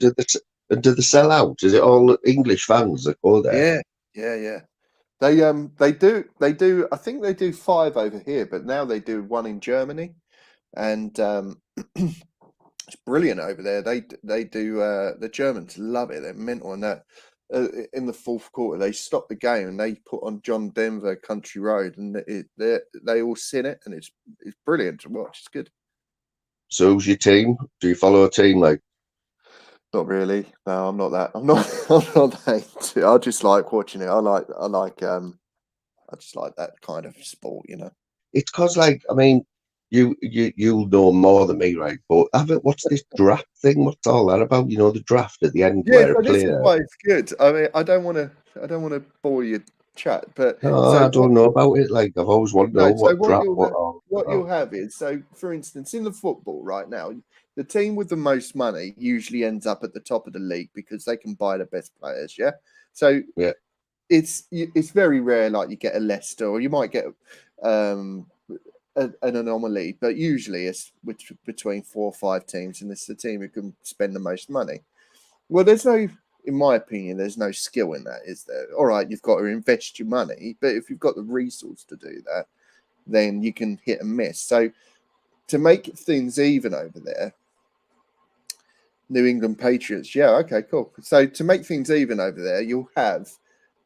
Speaker 1: and do they sell out? Is it all English fans that go there?
Speaker 2: Yeah, yeah. They do. I think they do 5 over here, but now they do one in Germany, and It's brilliant over there. They do. The Germans love it. They're mental on that. In the fourth quarter, they stop the game and they put on John Denver Country Road, and they all sing it, and it's brilliant to watch. It's good.
Speaker 1: So who's your team? Do you follow a team like?
Speaker 2: Not really. No, I'm not that. I'm not. I'm not that into. I just like watching it. I just like that kind of sport.
Speaker 1: It's because, like, I mean, you'll know more than me, right? But what's this draft thing? What's all that about? You know, the draft at the end
Speaker 2: Yeah.
Speaker 1: where a
Speaker 2: So this is
Speaker 1: player.
Speaker 2: why it's good. I mean, I don't want to. I don't want to bore your chat, but
Speaker 1: No,
Speaker 2: so
Speaker 1: I don't know about it. Like, I've always wanted to know
Speaker 2: no, so
Speaker 1: what draft, what
Speaker 2: what
Speaker 1: about.
Speaker 2: you'll have is, so for instance, in the football right now, the team with the most money usually ends up at the top of the league because they can buy the best players. Yeah, so
Speaker 1: Yeah.
Speaker 2: it's very rare like you get a Leicester, or you might get an anomaly, but usually it's between 4 or 5 teams, and it's the team who can spend the most money. Well, in my opinion, there's no skill in that, is there? All right, you've got to invest your money, but if you've got the resource to do that, then you can hit and miss. So to make things even over there, New England Patriots, yeah, okay, cool. So to make things even over there, you'll have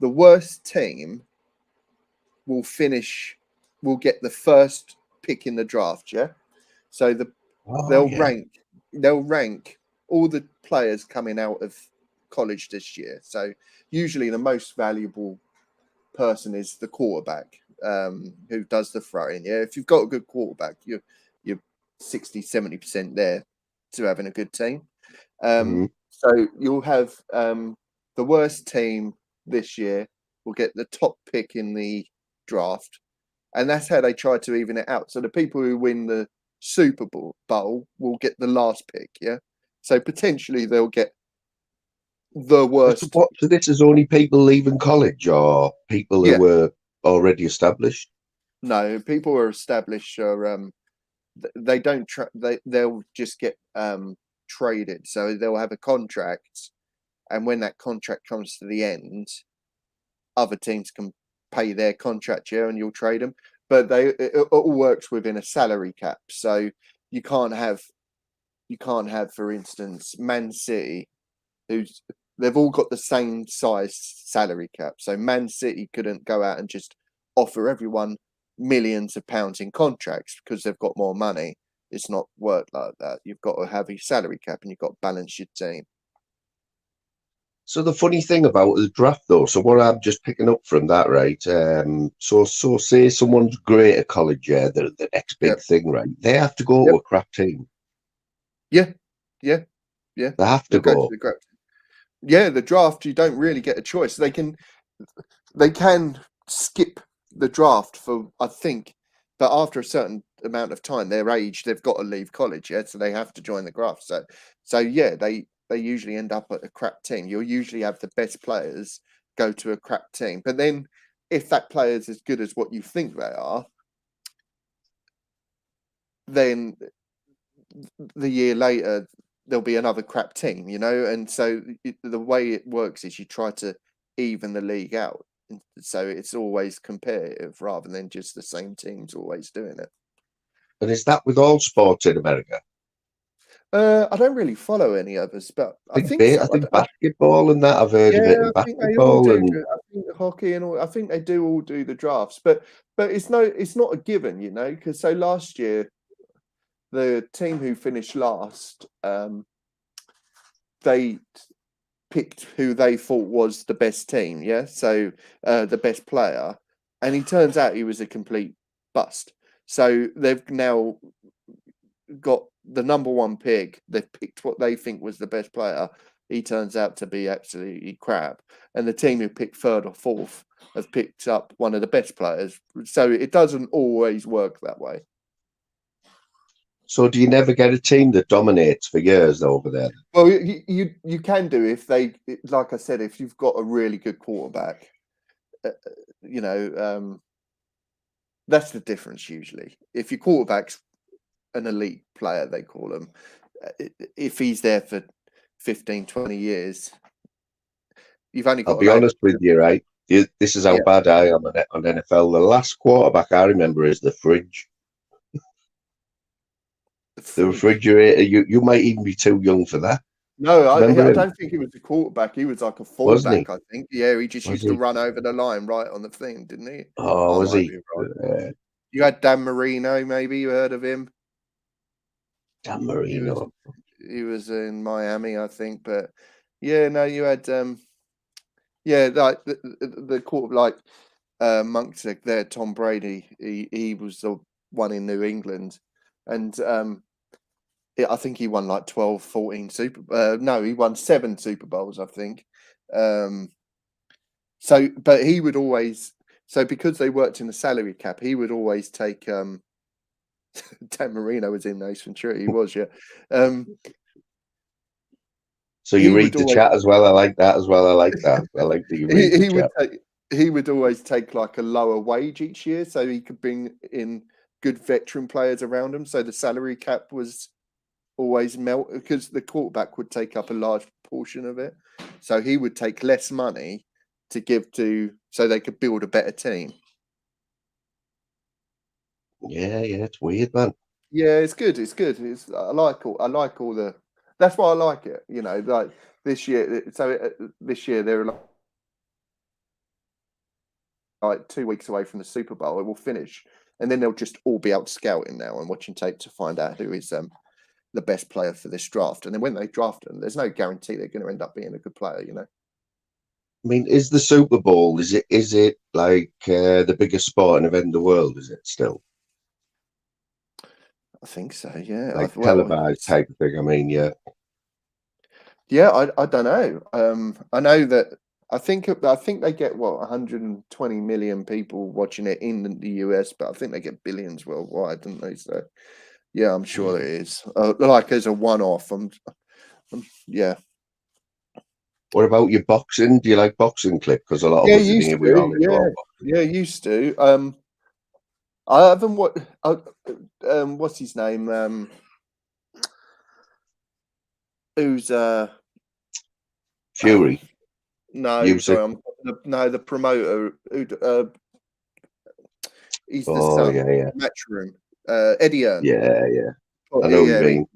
Speaker 2: the worst team will get the first pick in the draft, yeah? So
Speaker 1: Oh
Speaker 2: they'll
Speaker 1: yeah.
Speaker 2: rank all the players coming out of college this year. So usually the most valuable person is the quarterback, who does the throwing. Yeah, if you've got a good quarterback, you're 60-70% there to having a good team.
Speaker 1: Mhm.
Speaker 2: So you'll have the worst team this year will get the top pick in the draft, and that's how they try to even it out. So the people who win the Super Bowl will get the last pick. Yeah, so potentially they'll get the worst.
Speaker 1: So this is only people leaving college or people who
Speaker 2: Yeah,
Speaker 1: were already established?
Speaker 2: no, people who are established are they don't they'll just get traded. So they'll have a contract, and when that contract comes to the end, other teams can pay their contract, yeah, and you'll trade them. But it all works within a salary cap. So you can't have for instance, Man City, they've all got the same size salary cap. So Man City couldn't go out and just offer everyone millions of pounds in contracts because they've got more money. It's not work like that. You've got to have a salary cap, and you've got to balance your team.
Speaker 1: So the funny thing about the draft, though, so what I'm just picking up from that, right? So say someone's great at college, yeah, the next
Speaker 2: Yeah,
Speaker 1: big thing, right? They have to go
Speaker 2: yep,
Speaker 1: to a crap team.
Speaker 2: yeah, yeah, yeah.
Speaker 1: They have to
Speaker 2: They'll go to
Speaker 1: go.
Speaker 2: the great. Yeah, the draft, you don't really get a choice. They can skip the draft for, I think, but after a certain amount of time, their age, they've got to leave college, yeah, so they have to join the draft. So yeah, they usually end up at a crap team. You'll usually have the best players go to a crap team, but then if that player is as good as what you think they are, then the year later there'll be another crap team, and so the way it works is you try to even the league out, so it's always competitive rather than just the same teams always doing it.
Speaker 1: And is that with all sports in America?
Speaker 2: I don't really follow any others, but I
Speaker 1: I think
Speaker 2: think so.
Speaker 1: I think basketball and that I've heard of it
Speaker 2: Yeah,
Speaker 1: in
Speaker 2: I think they all
Speaker 1: basketball
Speaker 2: do.
Speaker 1: and
Speaker 2: I think hockey and all. I think they do all do the drafts, but it's not a given, because so last year the team who finished last, they picked who they thought was the best team, yeah. So the best player, and he turns out he was a complete bust. So they've now got the number one pick. They've picked what they think was the best player. He turns out to be absolutely crap, and the team who picked third or fourth have picked up one of the best players. So it doesn't always work that way.
Speaker 1: so do you never get a team that dominates for years over there?
Speaker 2: Well, you can do if like I said, if you've got a really good quarterback, uh, you know, that's the difference usually. If your quarterback's an elite player, they call him, if he's there for 15, 20 years, you've only
Speaker 1: I'll
Speaker 2: got to
Speaker 1: be
Speaker 2: lay
Speaker 1: honest with you, right? This is how
Speaker 2: yeah,
Speaker 1: bad I am on NFL. The last quarterback I remember is the fridge.
Speaker 2: the
Speaker 1: The
Speaker 2: fridge.
Speaker 1: refrigerator. You might even be too young for that.
Speaker 2: No,
Speaker 1: Remember
Speaker 2: I
Speaker 1: him?
Speaker 2: don't think he was a quarterback. He was like a
Speaker 1: Wasn't he?
Speaker 2: fullback, I think. Yeah, he just
Speaker 1: Was
Speaker 2: used to
Speaker 1: he?
Speaker 2: run over the line right on the thing, didn't he?
Speaker 1: Oh,
Speaker 2: I
Speaker 1: was
Speaker 2: might
Speaker 1: he?
Speaker 2: be right. You had Dan Marino, maybe you heard of him?
Speaker 1: Dan
Speaker 2: He was
Speaker 1: Marino.
Speaker 2: he was in Miami, I think. But yeah, no, you had yeah, like the quarter like Monk's there, Tom Brady. He was the one in New England, and I think he won like 12, 14 no, he won 7 Super Bowls, I think. Um, so, but he would always, so because they worked in the salary cap, he would always take, Dan Marino was in Ace Ventura, he was, yeah.
Speaker 1: So you
Speaker 2: He would
Speaker 1: read the
Speaker 2: always,
Speaker 1: chat as well. I like that as well. I like that. I like that you read the
Speaker 2: he would
Speaker 1: chat.
Speaker 2: take, he would always take like a lower wage each year so he could bring in good veteran players around him. So the salary cap was always melt because the quarterback would take up a large portion of it. So he would take less money to give to so they could build a better team.
Speaker 1: Yeah, it's weird, man.
Speaker 2: Yeah, it's good. It's good. I like all the. That's why I like it. You know, like this year. So this year they're like 2 weeks away from the Super Bowl. It will finish, and then they'll just all be out scouting now and watching tape to find out who is the best player for this draft. And then when they draft them, there's no guarantee they're going to end up being a good player. You know.
Speaker 1: I mean, is the Super Bowl? Is it like the biggest sporting event in the world? Is it still
Speaker 2: I think so. Yeah.
Speaker 1: like
Speaker 2: Well,
Speaker 1: televised type of thing? I mean, yeah.
Speaker 2: yeah. I don't know. I know that I think they get what 120 million people watching it in the US, but I think they get billions worldwide, don't they? So yeah, I'm sure it is. Like as a one-off. Yeah.
Speaker 1: What about your boxing? Do you like boxing, Clip? Because a lot of
Speaker 2: Yeah,
Speaker 1: us in
Speaker 2: used
Speaker 1: here we all
Speaker 2: to.
Speaker 1: enjoy
Speaker 2: Yeah.
Speaker 1: boxing.
Speaker 2: Yeah, used to. I haven't what. What's his name? Who's
Speaker 1: Fury,
Speaker 2: no,
Speaker 1: Usyk.
Speaker 2: sorry, no, the promoter who he's the
Speaker 1: Oh
Speaker 2: son.
Speaker 1: yeah.
Speaker 2: Matchroom. Eddie Earn.
Speaker 1: Yeah.
Speaker 2: Oh,
Speaker 1: I know what you
Speaker 2: yeah,
Speaker 1: mean.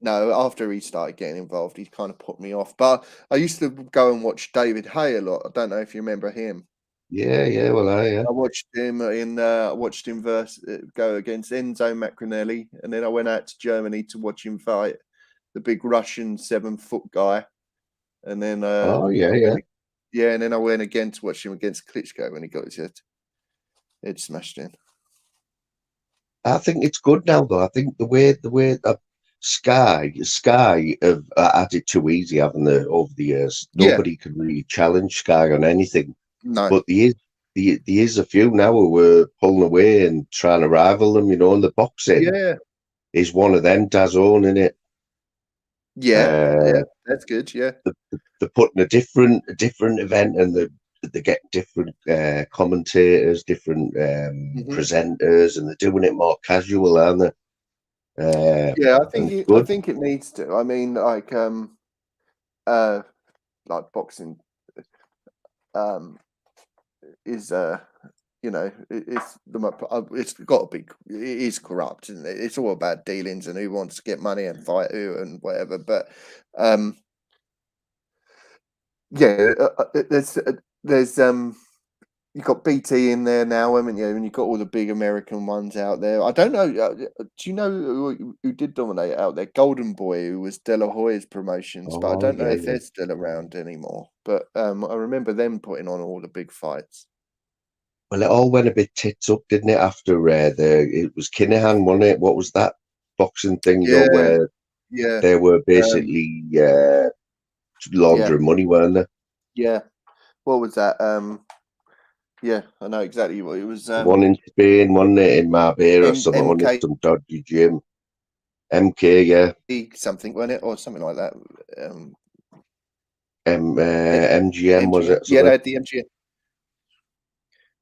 Speaker 2: no, after he started getting involved, he kind of put me off. But I used to go and watch David Hay a lot. I don't know if you remember him.
Speaker 1: Yeah. Well, yeah.
Speaker 2: I watched him go against Enzo Macronelli, and then I went out to Germany to watch him fight the big Russian 7-foot guy, and then
Speaker 1: Oh yeah.
Speaker 2: and then I went again to watch him against Klitschko when he got his head smashed in.
Speaker 1: I think it's good now, though. I think the way Sky have had it too easy, haven't they, over the years?
Speaker 2: Yeah,
Speaker 1: Nobody can really challenge Sky on anything.
Speaker 2: no,
Speaker 1: But there is a few now who are pulling away and trying to rival them. You know, and the boxing
Speaker 2: yeah,
Speaker 1: is one of them. DAZN in it.
Speaker 2: yeah, that's good. Yeah,
Speaker 1: They're putting a different event, and they get different commentators, different
Speaker 2: hmm
Speaker 1: presenters, and they're doing it more casual, aren't they?
Speaker 2: yeah.
Speaker 1: And it's
Speaker 2: I
Speaker 1: good.
Speaker 2: think it needs to. I mean, like boxing, um, is it's got to be it is corrupt, isn't it? It's all about dealings and who wants to get money and fight who and whatever. But um, yeah, there's you've got BT in there now, haven't you? And you've got all the big American ones out there. I don't know. Do you know who did dominate out there? Golden Boy, who was De La Hoya's promotions, but I
Speaker 1: Oh
Speaker 2: don't know if
Speaker 1: yeah.
Speaker 2: they're still around anymore. But I remember them putting on all the big fights.
Speaker 1: Well, it all went a bit tits up, didn't it? After it was Kinahan, wasn't it? What was that boxing thing though,
Speaker 2: Yeah,
Speaker 1: where
Speaker 2: yeah,
Speaker 1: they were
Speaker 2: um,
Speaker 1: basically
Speaker 2: yeah,
Speaker 1: laundering money, weren't they?
Speaker 2: yeah. What was that? Yeah, I know exactly what it was.
Speaker 1: One in Spain, one in Marbella or something, one in
Speaker 2: MK
Speaker 1: some dodgy gym. MK, yeah.
Speaker 2: something, wasn't it, or something like that?
Speaker 1: MGM was it?
Speaker 2: Yeah,
Speaker 1: Something.
Speaker 2: they had the MGM.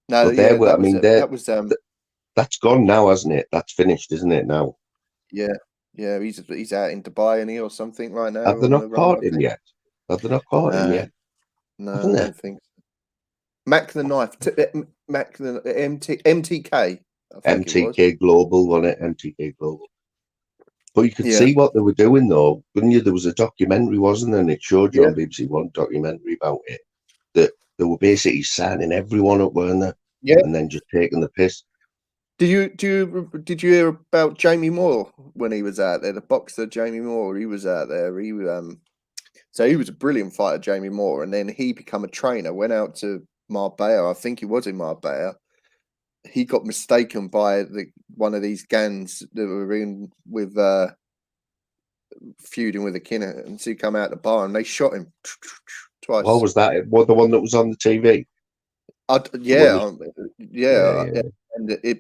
Speaker 2: No,
Speaker 1: But they
Speaker 2: yeah,
Speaker 1: were. I mean,
Speaker 2: that was
Speaker 1: that's gone now, hasn't it? That's finished, isn't it? Now,
Speaker 2: yeah, yeah. He's out in Dubai, and he or something right now
Speaker 1: have they
Speaker 2: on
Speaker 1: not
Speaker 2: the run, I
Speaker 1: caught him
Speaker 2: think.
Speaker 1: yet? Have they not caught him
Speaker 2: No,
Speaker 1: yet?
Speaker 2: no, I
Speaker 1: Haven't they?
Speaker 2: don't think so. Mac the Knife, Mac the MTK, I think it was.
Speaker 1: MTK Global, wasn't it? MTK Global. But you could see what they were doing, though, couldn't you? There was a documentary, wasn't there? And it showed you on BBC One documentary about it, that they were basically signing everyone up, weren't they?
Speaker 2: Yeah.
Speaker 1: And then just taking the piss.
Speaker 2: Did you hear about Jamie Moore when he was out there? The boxer Jamie Moore, he was out there. So he was a brilliant fighter, Jamie Moore, and then he became a trainer. Went out to Marbella. I think he was in Marbella. He got mistaken by one of these gangs that were in with feuding with the Kinner, and so he come out the bar and they shot him twice.
Speaker 1: What was that? What, the one that was on the TV?
Speaker 2: Yeah.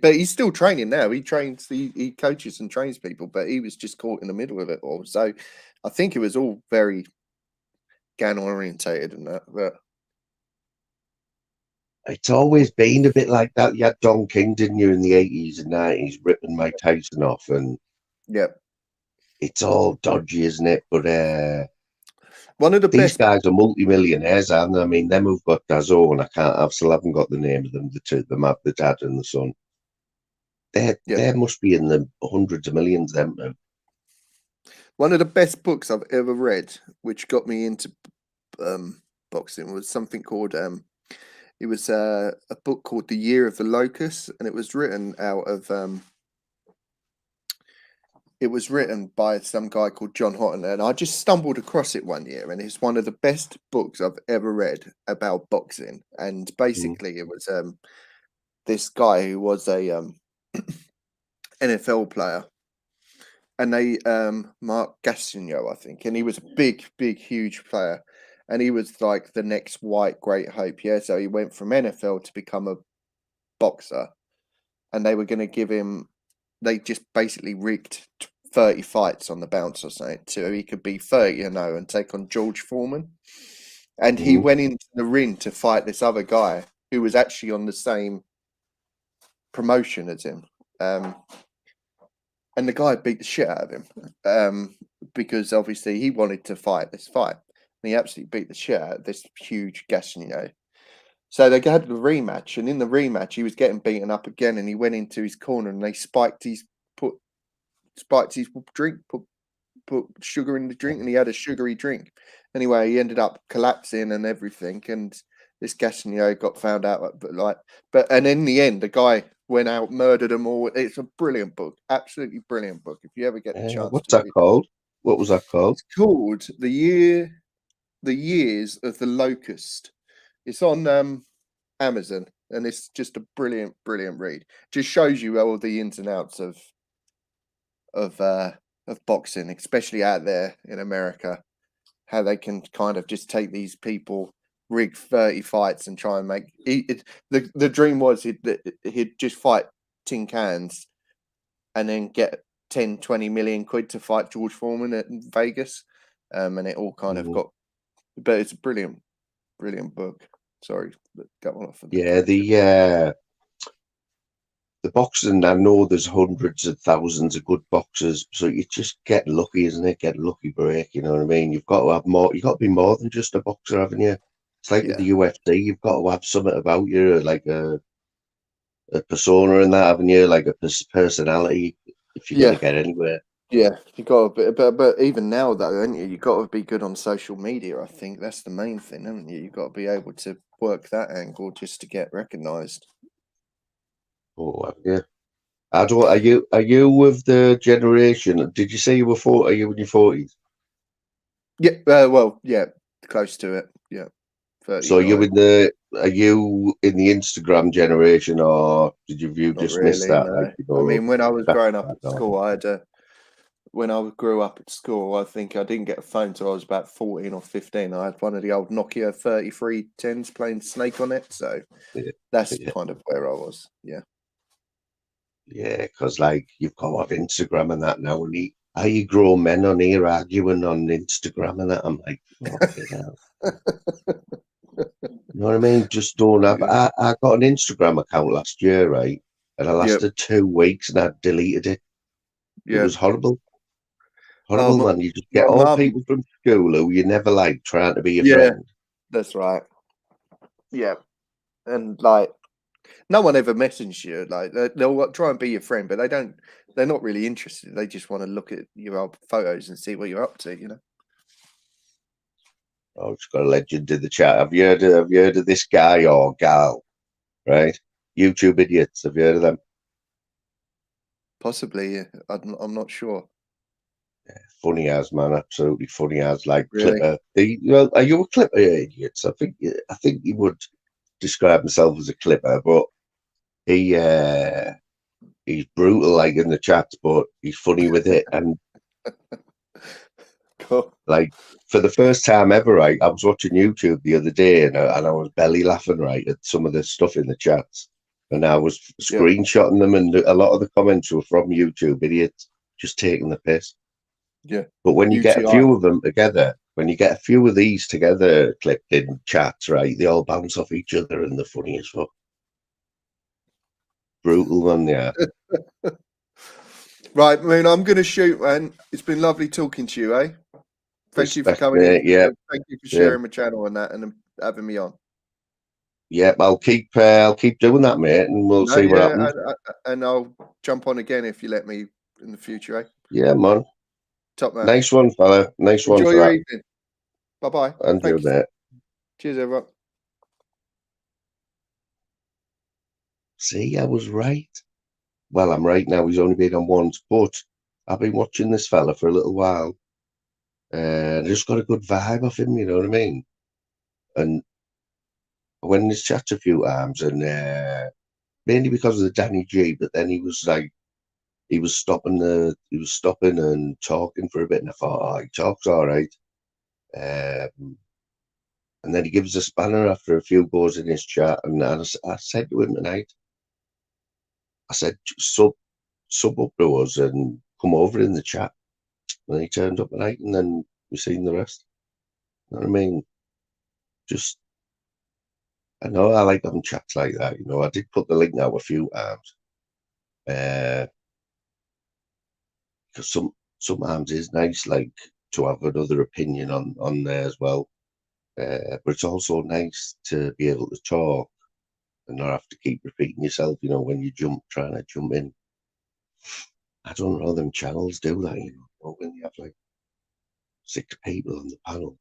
Speaker 2: But he's still training now. He trains, he coaches and trains people, but he was just caught in the middle of it all. So I think it was all very gang orientated and that. But
Speaker 1: it's always been a bit like that. You had Don King, didn't you, in the 80s and 90s, ripping Mike Tyson off, and it's all dodgy, isn't it? But
Speaker 2: one of the
Speaker 1: these
Speaker 2: best
Speaker 1: guys are multi-millionaires, aren't they? I mean, them who've got DAZN, I still haven't got the name of them. The two, the dad and the son. They must be in the hundreds of millions. Them.
Speaker 2: One of the best books I've ever read, which got me into boxing, was something called it was a book called The Year of the Locust, and it was written out of it was written by some guy called John Houghton, and I just stumbled across it one year, and it's one of the best books I've ever read about boxing. And basically, it was this guy who was a NFL player, and they Mark Gastineau, I think, and he was a big, huge player, and he was like the next white great hope. Yeah, so he went from NFL to become a boxer, and they were going to give him. They just basically rigged 30 fights on the bounce or something so he could be 30-0 and take on George Foreman. And he went into the ring to fight this other guy who was actually on the same promotion as him. And the guy beat the shit out of him because obviously he wanted to fight this fight. And he absolutely beat the shit out of this huge Gastineau. So they had the rematch, and in the rematch, he was getting beaten up again, and he went into his corner, and they spiked his drink, put sugar in the drink, and he had a sugary drink. Anyway, he ended up collapsing and everything, and this Gastineau got found out. And in the end, the guy went out, murdered them all. It's a brilliant book, absolutely brilliant book. If you ever get the chance,
Speaker 1: what's that called? What was that called?
Speaker 2: It's called The Years of the Locust. It's on Amazon, and it's just a brilliant read. Just shows you all the ins and outs of boxing, especially out there in America, how they can kind of just take these people, rig 30 fights, and try and make it. The dream was he'd just fight tin cans, and then get 10-20 million quid to fight George Foreman at Vegas, and it all kind of got. But it's a brilliant book. Sorry, got one off.
Speaker 1: The boxing, I know there's hundreds of thousands of good boxers, so you just get lucky, isn't it? Get a lucky break, you know what I mean? You've got to have more. You've got to be more than just a boxer, haven't you? It's like with the UFC, you've got to have something about you, like a persona in that, haven't you? Like a personality, if you're going to get anywhere.
Speaker 2: Yeah, you got to be, but even now though, haven't you? You got to be good on social media. I think that's the main thing, haven't you? You got to be able to work that angle just to get recognised.
Speaker 1: Oh, yeah. Are you with the generation? Did you say you were Are you in your 40s?
Speaker 2: Yeah. Well, yeah, close to it. Yeah. 39.
Speaker 1: So are you in the Instagram generation, or did you just miss that?
Speaker 2: No.
Speaker 1: Like, you know,
Speaker 2: I mean, when I was growing up at school, when I grew up at school, I think I didn't get a phone until I was about 14 or 15. I had one of the old Nokia 3310s playing Snake on it. So that's kind of where I was. Yeah.
Speaker 1: Yeah, because like you've got to have Instagram and that now. And are you grown men on here arguing on Instagram and that? I'm like, fucking hell. You know what I mean? Just don't have. I got an Instagram account last year, right? And I lasted 2 weeks and I deleted it. It was horrible. Horrible, man. You just get all people from school who you never like trying to be your friend.
Speaker 2: That's right. Yeah. And like, No one ever messaged you. Like they'll try and be your friend, but they don't. They're not really interested. They just want to look at your old photos and see what you're up to. You know.
Speaker 1: Oh, it's got a legend in the chat. Have you heard of this guy or gal? Right, YouTube idiots. Have you heard of them?
Speaker 2: Possibly. Yeah. I'm not sure.
Speaker 1: Funny as, man, absolutely funny as. Like
Speaker 2: Really.
Speaker 1: Clipper. Are you a Clipper idiots? I think he would describe himself as a Clipper, but he he's brutal like in the chats, but he's funny with it. And
Speaker 2: Cool.
Speaker 1: like for the first time ever, right, I was watching YouTube the other day, and I was belly laughing right at some of the stuff in the chats, and I was
Speaker 2: Yeah.
Speaker 1: screenshotting them, and a lot of the comments were from YouTube idiots just taking the piss.
Speaker 2: Yeah.
Speaker 1: But when you get a
Speaker 2: UTI.
Speaker 1: few of them together, when you get a few of these together clipped in chats, right, they all bounce off each other and they're funny as fuck. Brutal one, yeah.
Speaker 2: Right, Moon. I'm going to shoot, man. It's been lovely talking to you, eh? Thank you for
Speaker 1: Respect,
Speaker 2: coming in.
Speaker 1: mate. Yeah,
Speaker 2: Thank you for
Speaker 1: yeah,
Speaker 2: sharing my channel and that, and having me on.
Speaker 1: yeah. I'll keep doing that, mate, and we'll
Speaker 2: No,
Speaker 1: see what
Speaker 2: yeah,
Speaker 1: happens.
Speaker 2: and I'll jump on again if you let me in the future, eh?
Speaker 1: Yeah, man.
Speaker 2: Top man.
Speaker 1: Nice one, fella. Nice one
Speaker 2: Enjoy
Speaker 1: for
Speaker 2: your
Speaker 1: that.
Speaker 2: evening. Bye bye.
Speaker 1: And you,
Speaker 2: Thank you.
Speaker 1: mate.
Speaker 2: Cheers, everyone.
Speaker 1: See, I was right. Well, I'm right now. He's only been on once, but I've been watching this fella for a little while, and I just got a good vibe off him. You know what I mean? And I went in his chat a few times, and mainly because of the Danny G. But then he was like, he was stopping and talking for a bit, and I thought, oh, he talks all right. And then he gives a spanner after a few goes in his chat, and I said to him tonight, I said, sub up to us and come over in the chat. And he turned up tonight, and then we seen the rest. You know what I mean? Just, I know I like having chats like that. You know, I did put the link out a few times, because sometimes it's nice, like, to have another opinion on there as well. But it's also nice to be able to talk and not have to keep repeating yourself. You know, when you trying to jump in. I don't know, them channels do that. You know, when you have like 6 people on the panel.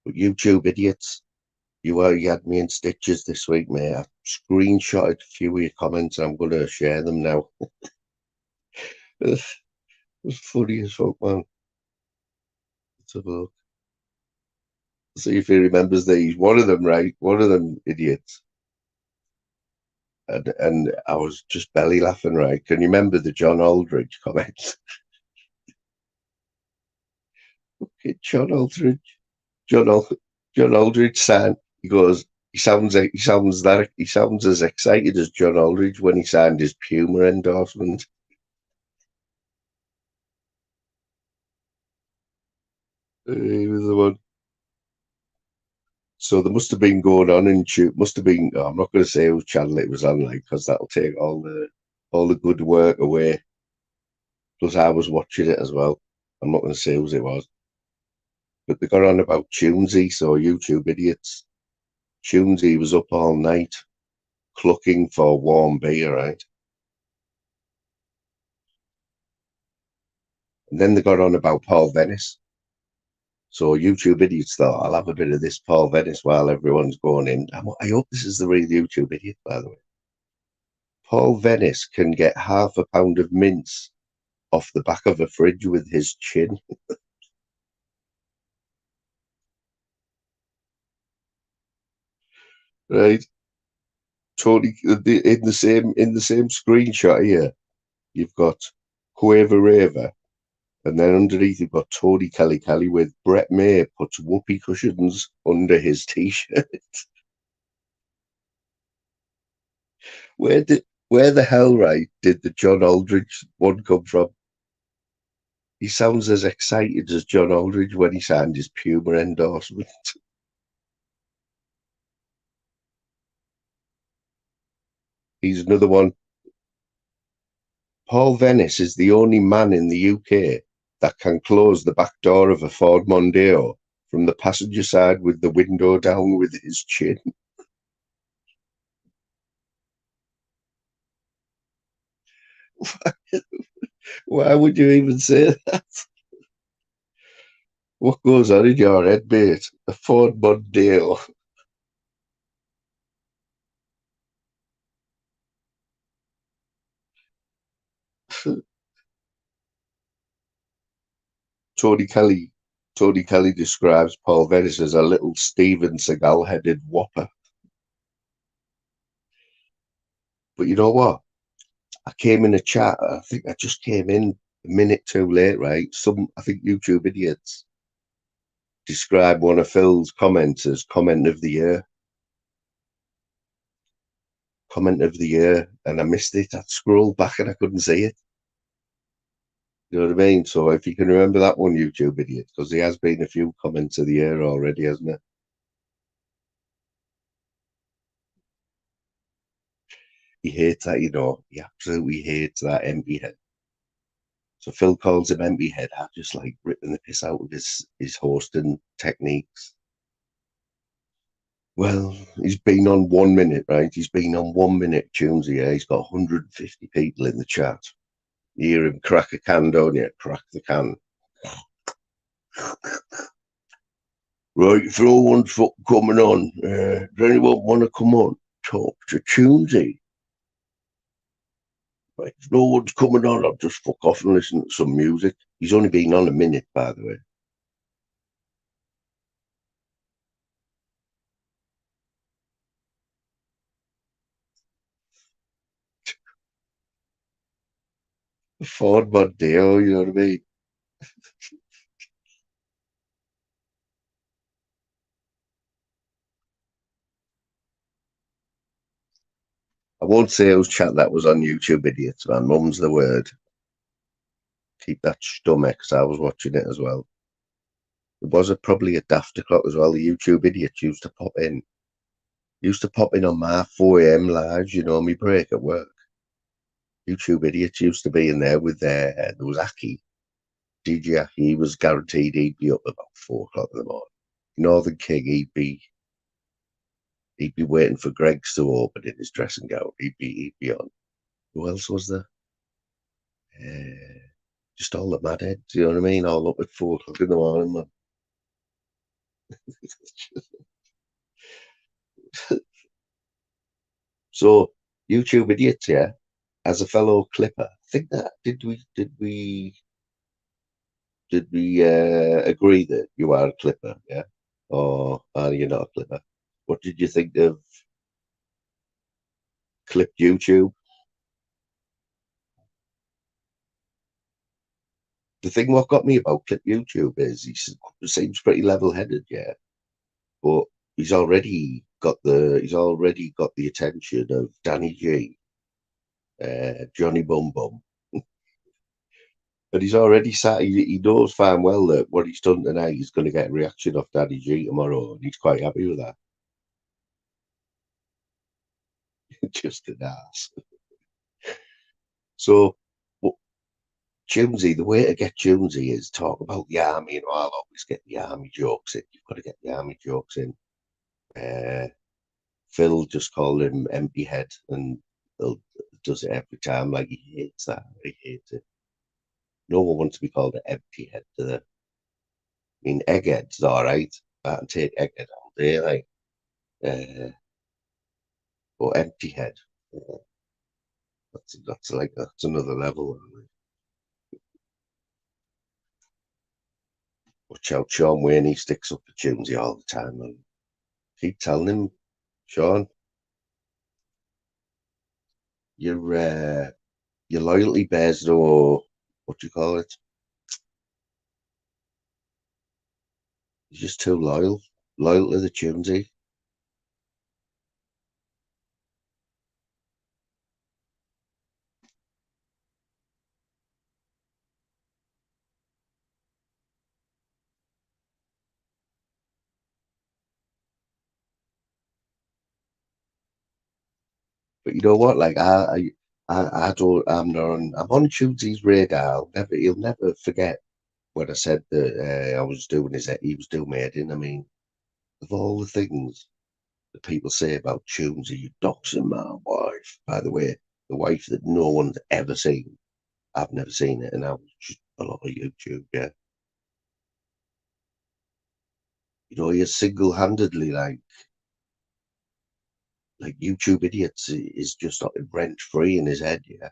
Speaker 1: But YouTube idiots, you had me in stitches this week, mate. I screenshotted a few of your comments, and I'm going to share them now. It was funny as fuck, man. Let's have a look. See if he remembers these. One of them, right? One of them idiots. And I was just belly laughing, right? Can you remember the John Aldridge comments? Okay, John Aldridge signed. He goes, he sounds as excited as John Aldridge when he signed his Puma endorsement. He was the one. So there must have been going on in tube. Must have been. I'm not going to say whose channel it was on, like, because that'll take all the good work away. Plus, I was watching it as well. I'm not going to say whose it was, but they got on about Tunesy. So YouTube idiots. Tunesy was up all night clucking for warm beer, right? And then they got on about Paul Venice. So YouTube idiots thought, I'll have a bit of this Paul Venice while everyone's going in. I hope this is the real YouTube idiot, by the way. Paul Venice can get half a pound of mince off the back of a fridge with his chin. Right? Tony, in the same screenshot here, you've got Quaver Raver, and then underneath you've got Tony Kelly with Brett May puts whoopee cushions under his t-shirt. Where the hell, right, did the John Aldridge one come from? He sounds as excited as John Aldridge when he signed his Puma endorsement. He's another one. Paul Venice is the only man in the UK that can close the back door of a Ford Mondeo from the passenger side with the window down with his chin. Why would you even say that? What goes on in your head, mate? A Ford Mondeo. Tony Kelly. Tony Kelly describes Paul Venice as a little Steven Seagal-headed whopper. But you know what? I came in a chat. I think I just came in a minute too late, right? I think YouTube idiots describe one of Phil's comments as comment of the year. Comment of the year, and I missed it. I scrolled back and I couldn't see it. You know what I mean? So if you can remember that one, YouTube idiot, because there has been a few comments of the year already, hasn't it? He hates that, you know. He absolutely hates that empty head. So Phil calls him empty head. I'm just like ripping the piss out of his hosting techniques. Well, he's been on 1 minute, right? He's been on 1 minute tunes here. He's got 150 people in the chat. You hear him crack a can, don't you? Crack the can. Right, if no one's coming on, does anyone want to come on? Talk to Tunesy. Right, if no one's coming on, I'll just fuck off and listen to some music. He's only been on a minute, by the way. Ford Mondeo, you know what I mean? I won't say whose chat that was on YouTube, idiots, man. Mum's the word. Keep that stomach, because I was watching it as well. It was probably a daft o'clock as well. The YouTube idiots used to pop in. Used to pop in on my 4 a.m. lives, you know, me break at work. YouTube idiots used to be in there with there was Aki. DJ Aki, he was guaranteed he'd be up about 4 o'clock in the morning. Northern King, he'd be waiting for Greg's to open in his dressing gown. He'd be on. Who else was there? Just all the mad heads, you know what I mean? All up at 4 o'clock in the morning, man. So YouTube idiots, yeah. As a fellow clipper, I think that did we agree that you are a clipper, yeah? Or are you not a clipper? What did you think of clip YouTube? The thing what got me about clip YouTube is he seems pretty level-headed, yeah, but he's already got the attention of Danny G, Johnny Bum Bum, and he's already sat. He knows fine well that what he's done tonight is going to get a reaction off Danny G tomorrow, and he's quite happy with that. Just an ass. So, but Tunesy, the way to get Tunesy is talk about the army. You know, I'll always get the army jokes in. You've got to get the army jokes in. Phil just called him empty head, and Phil does it every time. Like he hates that. He hates it. No one wants to be called an empty head, do they? I mean, egghead's all right. I can take egghead all day, like. Uh, but empty head, that's another level. Watch out, Sean Wayne. He sticks up for Tunesy all the time, and keep telling him, Sean, your loyalty bears no, what do you call it? You're just too loyal to the Tunesy. But you know what? Like I don't. I'm on Tunesy's radar. He'll never forget when I said that I was doing he was doing my head in. I mean, of all the things that people say about tunes, you doxing my wife. By the way, the wife that no one's ever seen. I've never seen it, and I was just a lot of YouTube. Yeah, you're single-handedly like YouTube idiots is just rent free in his head. Yeah,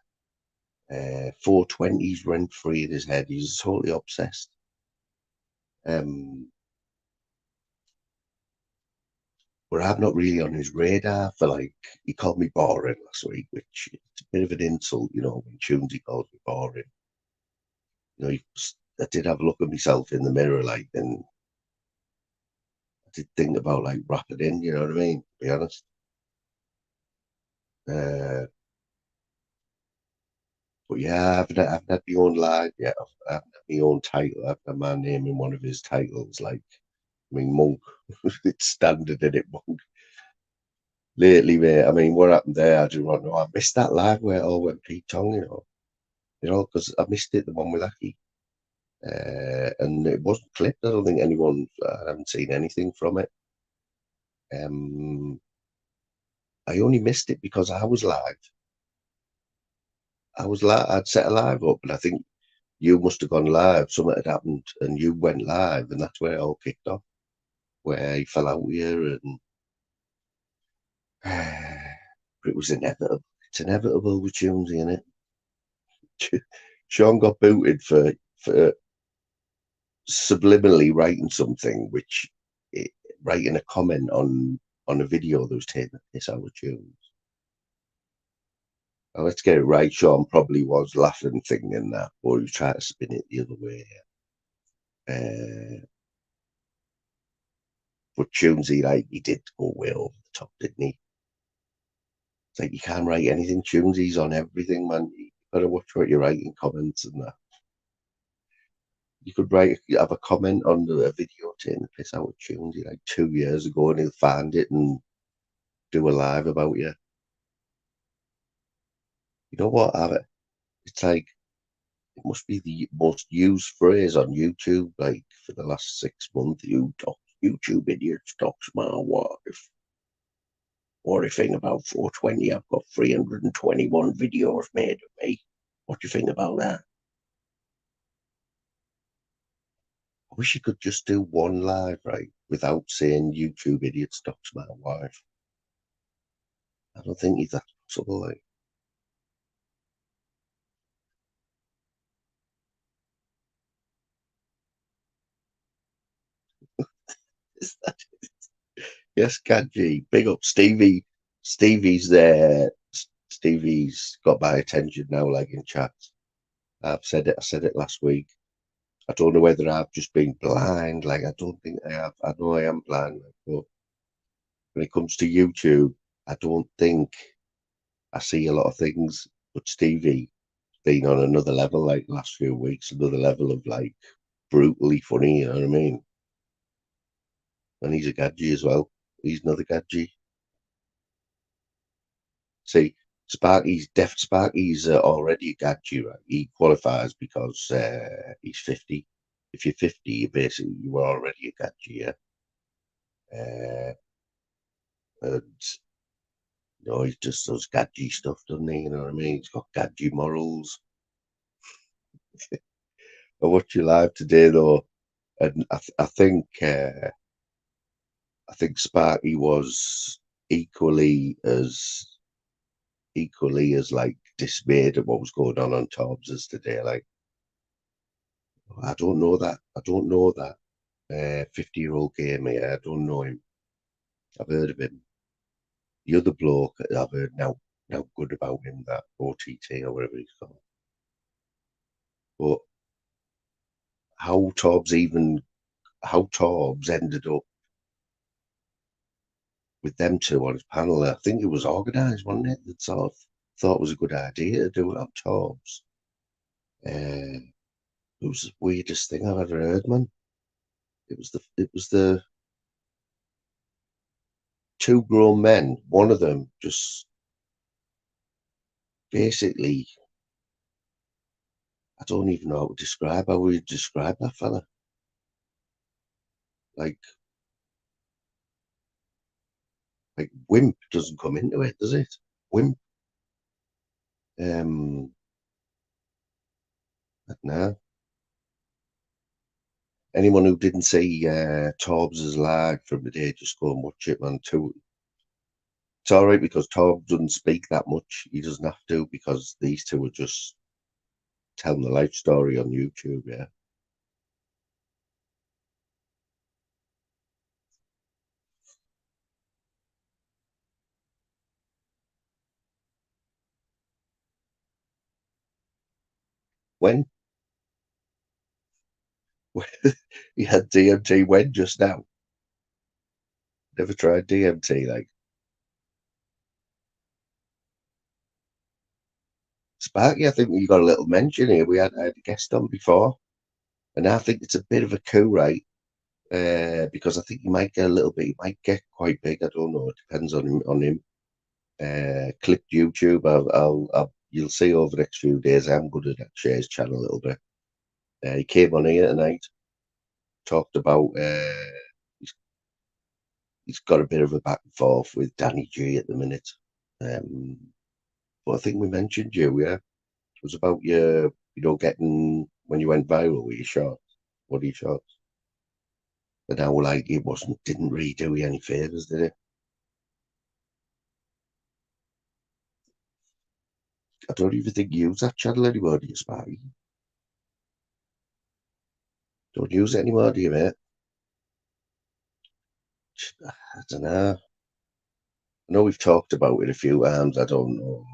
Speaker 1: 420's rent free in his head. He's totally obsessed. But I'm not really on his radar for he called me boring last week, which it's a bit of an insult, when Tunesy calls me boring. I did have a look at myself in the mirror, and I did think about rapping in, you know what I mean? To be honest. But yeah, I haven't had my own line yet. I haven't had my own title. I haven't had my name in one of his titles. Monk. It's standard in it, Monk. Lately, mate, I mean, what happened there? I do not know. I missed that live where it all went Pete Tong, because I missed it, the one with Aki. And it wasn't clipped. I don't think I haven't seen anything from it. I only missed it because I was live. I'd set a live up, and I think you must have gone live. Something had happened, and you went live, and that's where it all kicked off. Where he fell out here, and but it was inevitable. It's inevitable with Tunesy, isn't it? Sean got booted for subliminally writing something, writing a comment on a video that was taking the piss out of Tunes. Now, let's get it right. Sean probably was laughing, thinking that, or he was trying to spin it the other way. But Tunesy, he did go way over the top, didn't he? It's like you can't write anything. Tunesy's on everything, man. You gotta watch what you write in comments and that. You could have a comment on a video taking the piss out of Tunesy 2 years ago, and he'll find it and do a live about you. You know what? It's like it must be the most used phrase on YouTube, for the last 6 months. YouTube idiots dox my wife. What do you think about 420? I've got 321 videos made of me. What do you think about that? I wish you could just do one live, right, without saying YouTube idiots dox my wife. I don't think that's possible. Is that Yes, Kanji. Big up Stevie. Stevie's there. Stevie's got my attention now, in chat. I've said it. I said it last week. I don't know whether I've just been blind. I don't think I have. I know I am blind, but when it comes to YouTube, I don't think I see a lot of things. But Stevie's been on another level, last few weeks, another level of brutally funny. You know what I mean? And he's a gadgy as well. He's another gadgy. See, Sparky's already a gadget, right? He qualifies because he's 50. If you're 50, you are already a gadget, yeah. And he just does gadget stuff, doesn't he? You know what I mean? He's got gadget morals. I watched you live today though, and I think Sparky was equally as dismayed at what was going on Tobbs as today. I don't know that. I don't know that 50-year-old gamer. Yeah, I don't know him. I've heard of him. The other bloke I've heard now good about him, that OTT or whatever he's called. But how Tobbs ended up with them two on his panel, I think it was organised, wasn't it? That sort of thought it was a good idea to do it on Tobbs. It was the weirdest thing I've ever heard, man. It was the two grown men. One of them just basically I don't even know how we describe that fella. Like wimp doesn't come into it, does it? Wimp. I don't know. Anyone who didn't see Torbs' live from the day, just go and watch it, man. Too. It's all right because Torbs doesn't speak that much. He doesn't have to because these two are just telling the life story on YouTube. Yeah. When he had DMT when just now. Never tried DMT like Sparky. I think we got a little mention here. I had a guest on before, and I think it's a bit of a coup, right? Because I think he might get a little bit. He might get quite big. I don't know. It depends on him. Clipped YouTube. You'll see over the next few days. I'm going to share his channel a little bit. He came on here tonight, talked about. He's got a bit of a back and forth with Danny G at the minute. But I think we mentioned you. Yeah, it was about getting when you went viral with your shots. What are your shots? And now, like, it didn't really do you any favors, did it? I don't even think you use that channel anymore, do you, Sparky? Don't use it anymore, do you, mate? I don't know. I know we've talked about it a few times. I don't know.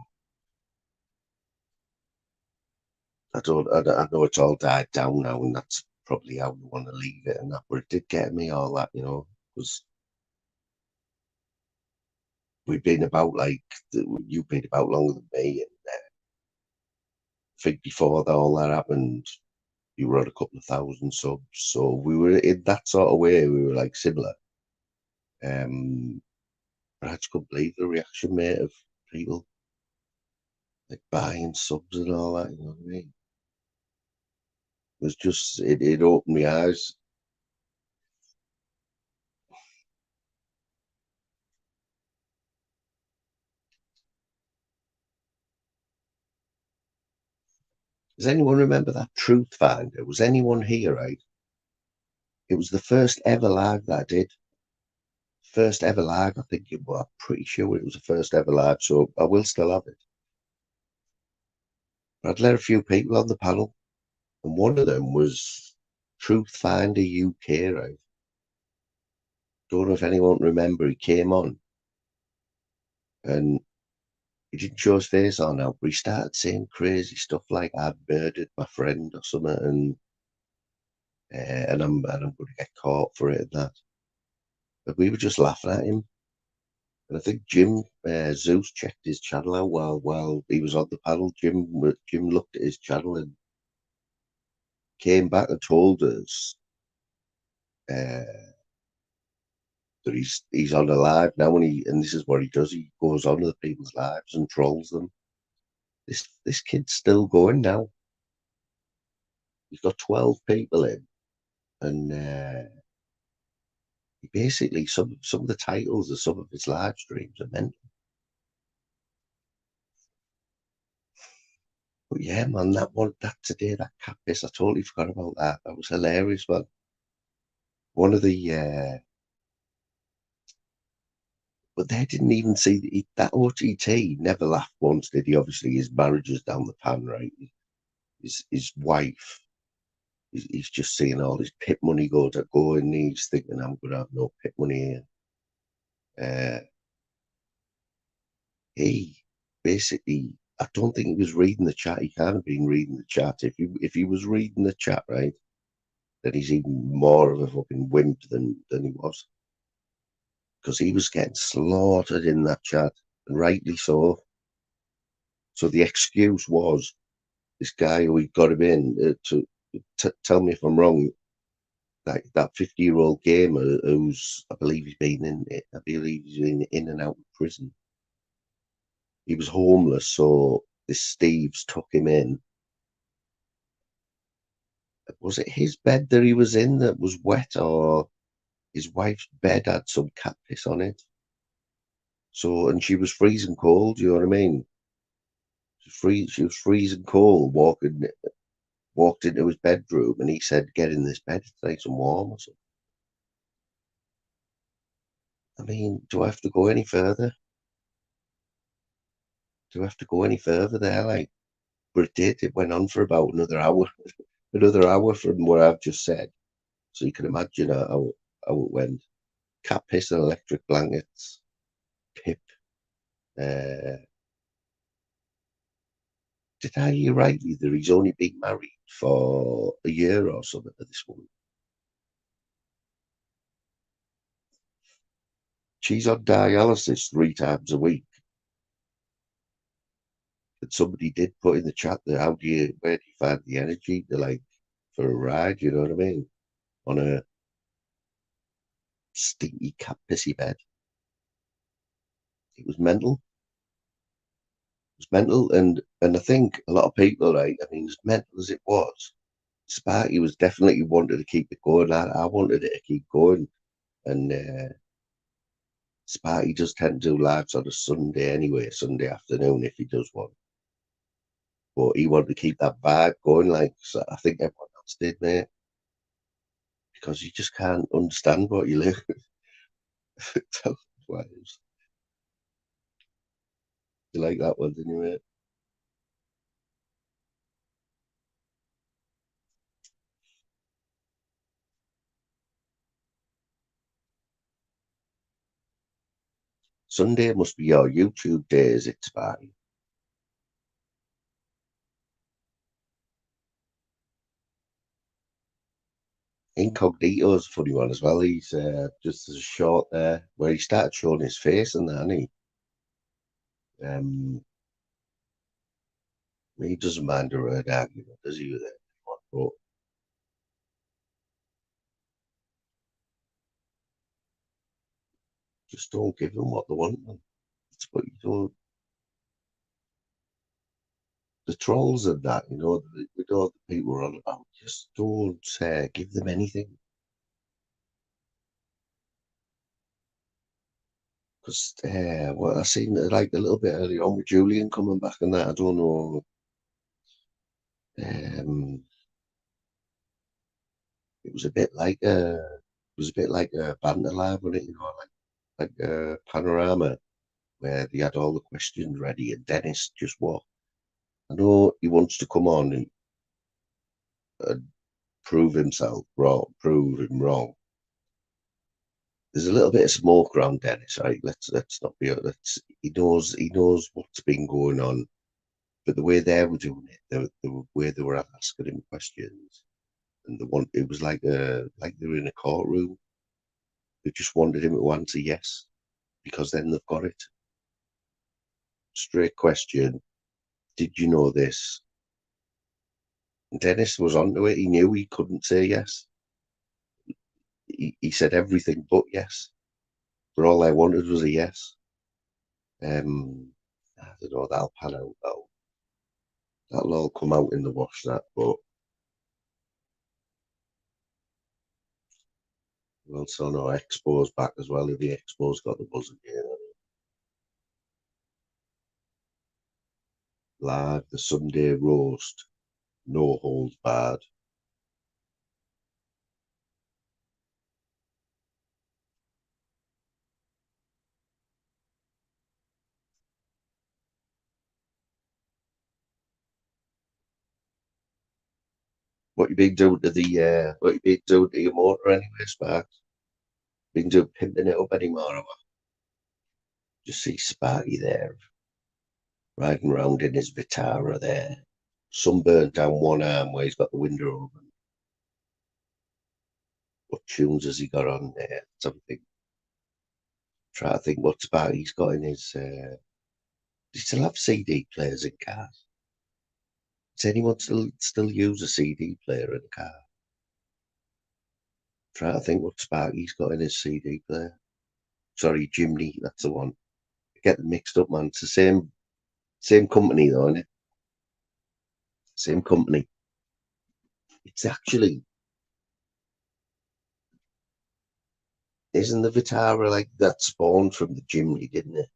Speaker 1: I know it's all died down now, and that's probably how we want to leave it and that. But it did get me all that, because we've been about you've been about longer than me, and I think before all that happened, you were at a couple of thousand subs, so we were in that sort of way. We were like similar. But I just couldn't believe the reaction, mate, of people like buying subs and all that. You know what I mean? It was just it opened my eyes. Does anyone remember that Truth Finder? Was anyone here, right? It was the first ever live that I did. First ever live, I think it was. I'm pretty sure it was the first ever live, so I will still have it. But I'd let a few people on the panel, and one of them was Truth Finder UK, right? Don't know if anyone remember. He came on, and he didn't show his face on now, but he started saying crazy stuff like "I murdered my friend" or something, and I'm going to get caught for it and that. But we were just laughing at him. And I think Jim Zeus checked his channel out while he was on the panel. Jim looked at his channel and came back and told us that he's on a live now, and this is what he does. He goes on to the people's lives and trolls them. This kid's still going now. He's got 12 people in, and he basically some of the titles of some of his live streams are mental. But yeah, man, that today, that cat piss, I totally forgot about that. That was hilarious, man. One of the but they didn't even see that OTT never laughed once, did he? Obviously, his marriage is down the pan, right? His wife, he's just seeing all his pit money go, and he's thinking, I'm going to have no pit money here. He basically, I don't think he was reading the chat. He can't have been reading the chat. If he was reading the chat, right, then he's even more of a fucking wimp than he was. Because he was getting slaughtered in that chat, and rightly so. So the excuse was this guy who he got him in to tell me if I'm wrong. That 50-year-old gamer who's I believe he's been in and out of prison. He was homeless, so this Steve's took him in Was it his bed that he was in that was wet, or his wife's bed had some cat piss on it? So, and she was freezing cold. You know what I mean? She was freezing cold. Walked into his bedroom, and he said, "Get in this bed. It's nice and warm," or something. I mean, do I have to go any further? Do I have to go any further there? Like, but it did. It went on for about another hour, another hour from what I've just said. So you can imagine how it went. Cat piss and electric blankets. Pip. Uh, did I hear rightly that he's only been married for a year or something to this woman? She's on dialysis 3 times a week. And somebody did put in the chat that where do you find the energy to, like, for a ride, you know what I mean? On a stinky cat pissy bed. It was mental. It was mental, and I think a lot of people, right? I mean, as mental as it was, Sparky was definitely wanted to keep it going. I wanted it to keep going, and Sparky does tend to do lives on a Sunday anyway, Sunday afternoon if he does one. But he wanted to keep that vibe going, like, so I think everyone else did, mate, because you just can't understand what you live. Wives. You like that one, didn't you, mate? Sunday must be your YouTube days, it's Sparky. Incognito's a funny one as well. He's just as a short there where he started showing his face and that, and he doesn't mind a word argument, does he, with it? But just don't give them what they want, man. That's what you don't. The trolls and that, with all the people are on about, just don't give them anything. Because what I seen like a little bit earlier on with Julian coming back and that, I don't know. It was a bit like a banter live, wasn't it? Like a panorama where they had all the questions ready, and Dennis just what I know he wants to come on and prove himself wrong, prove him wrong. There's a little bit of smoke around Dennis, right? Let's not be. He knows what's been going on, but the way they were doing it, the way they were asking him questions, and it was like they were in a courtroom. They just wanted him to answer yes, because then they've got it. Straight question. Did you know this? And Dennis was onto it. He knew he couldn't say yes. He said everything but yes. But all I wanted was a yes. I don't know. That'll pan out. That'll all come out in the wash. That, but we also know Expo's back as well. If the Expo's got the buzz again, live the Sunday roast, no holds barred. What you been doing to the? What you been doing to your motor anyway, Sparks? Been doing pimping it up anymore? Or what? Just see Sparky there, riding around in his Vitara there, sunburned down one arm where he's got the window open. What tunes has he got on there? Something. Try to think what Sparky's got in his. Does he still have CD players in cars? Does anyone still use a CD player in a car? Try to think what Sparky's got in his CD player. Sorry, Jimny, that's the one. I get them mixed up, man. It's the same company though, isn't it? Same company. It's actually, isn't the Vitara like that spawned from the chimney, didn't it?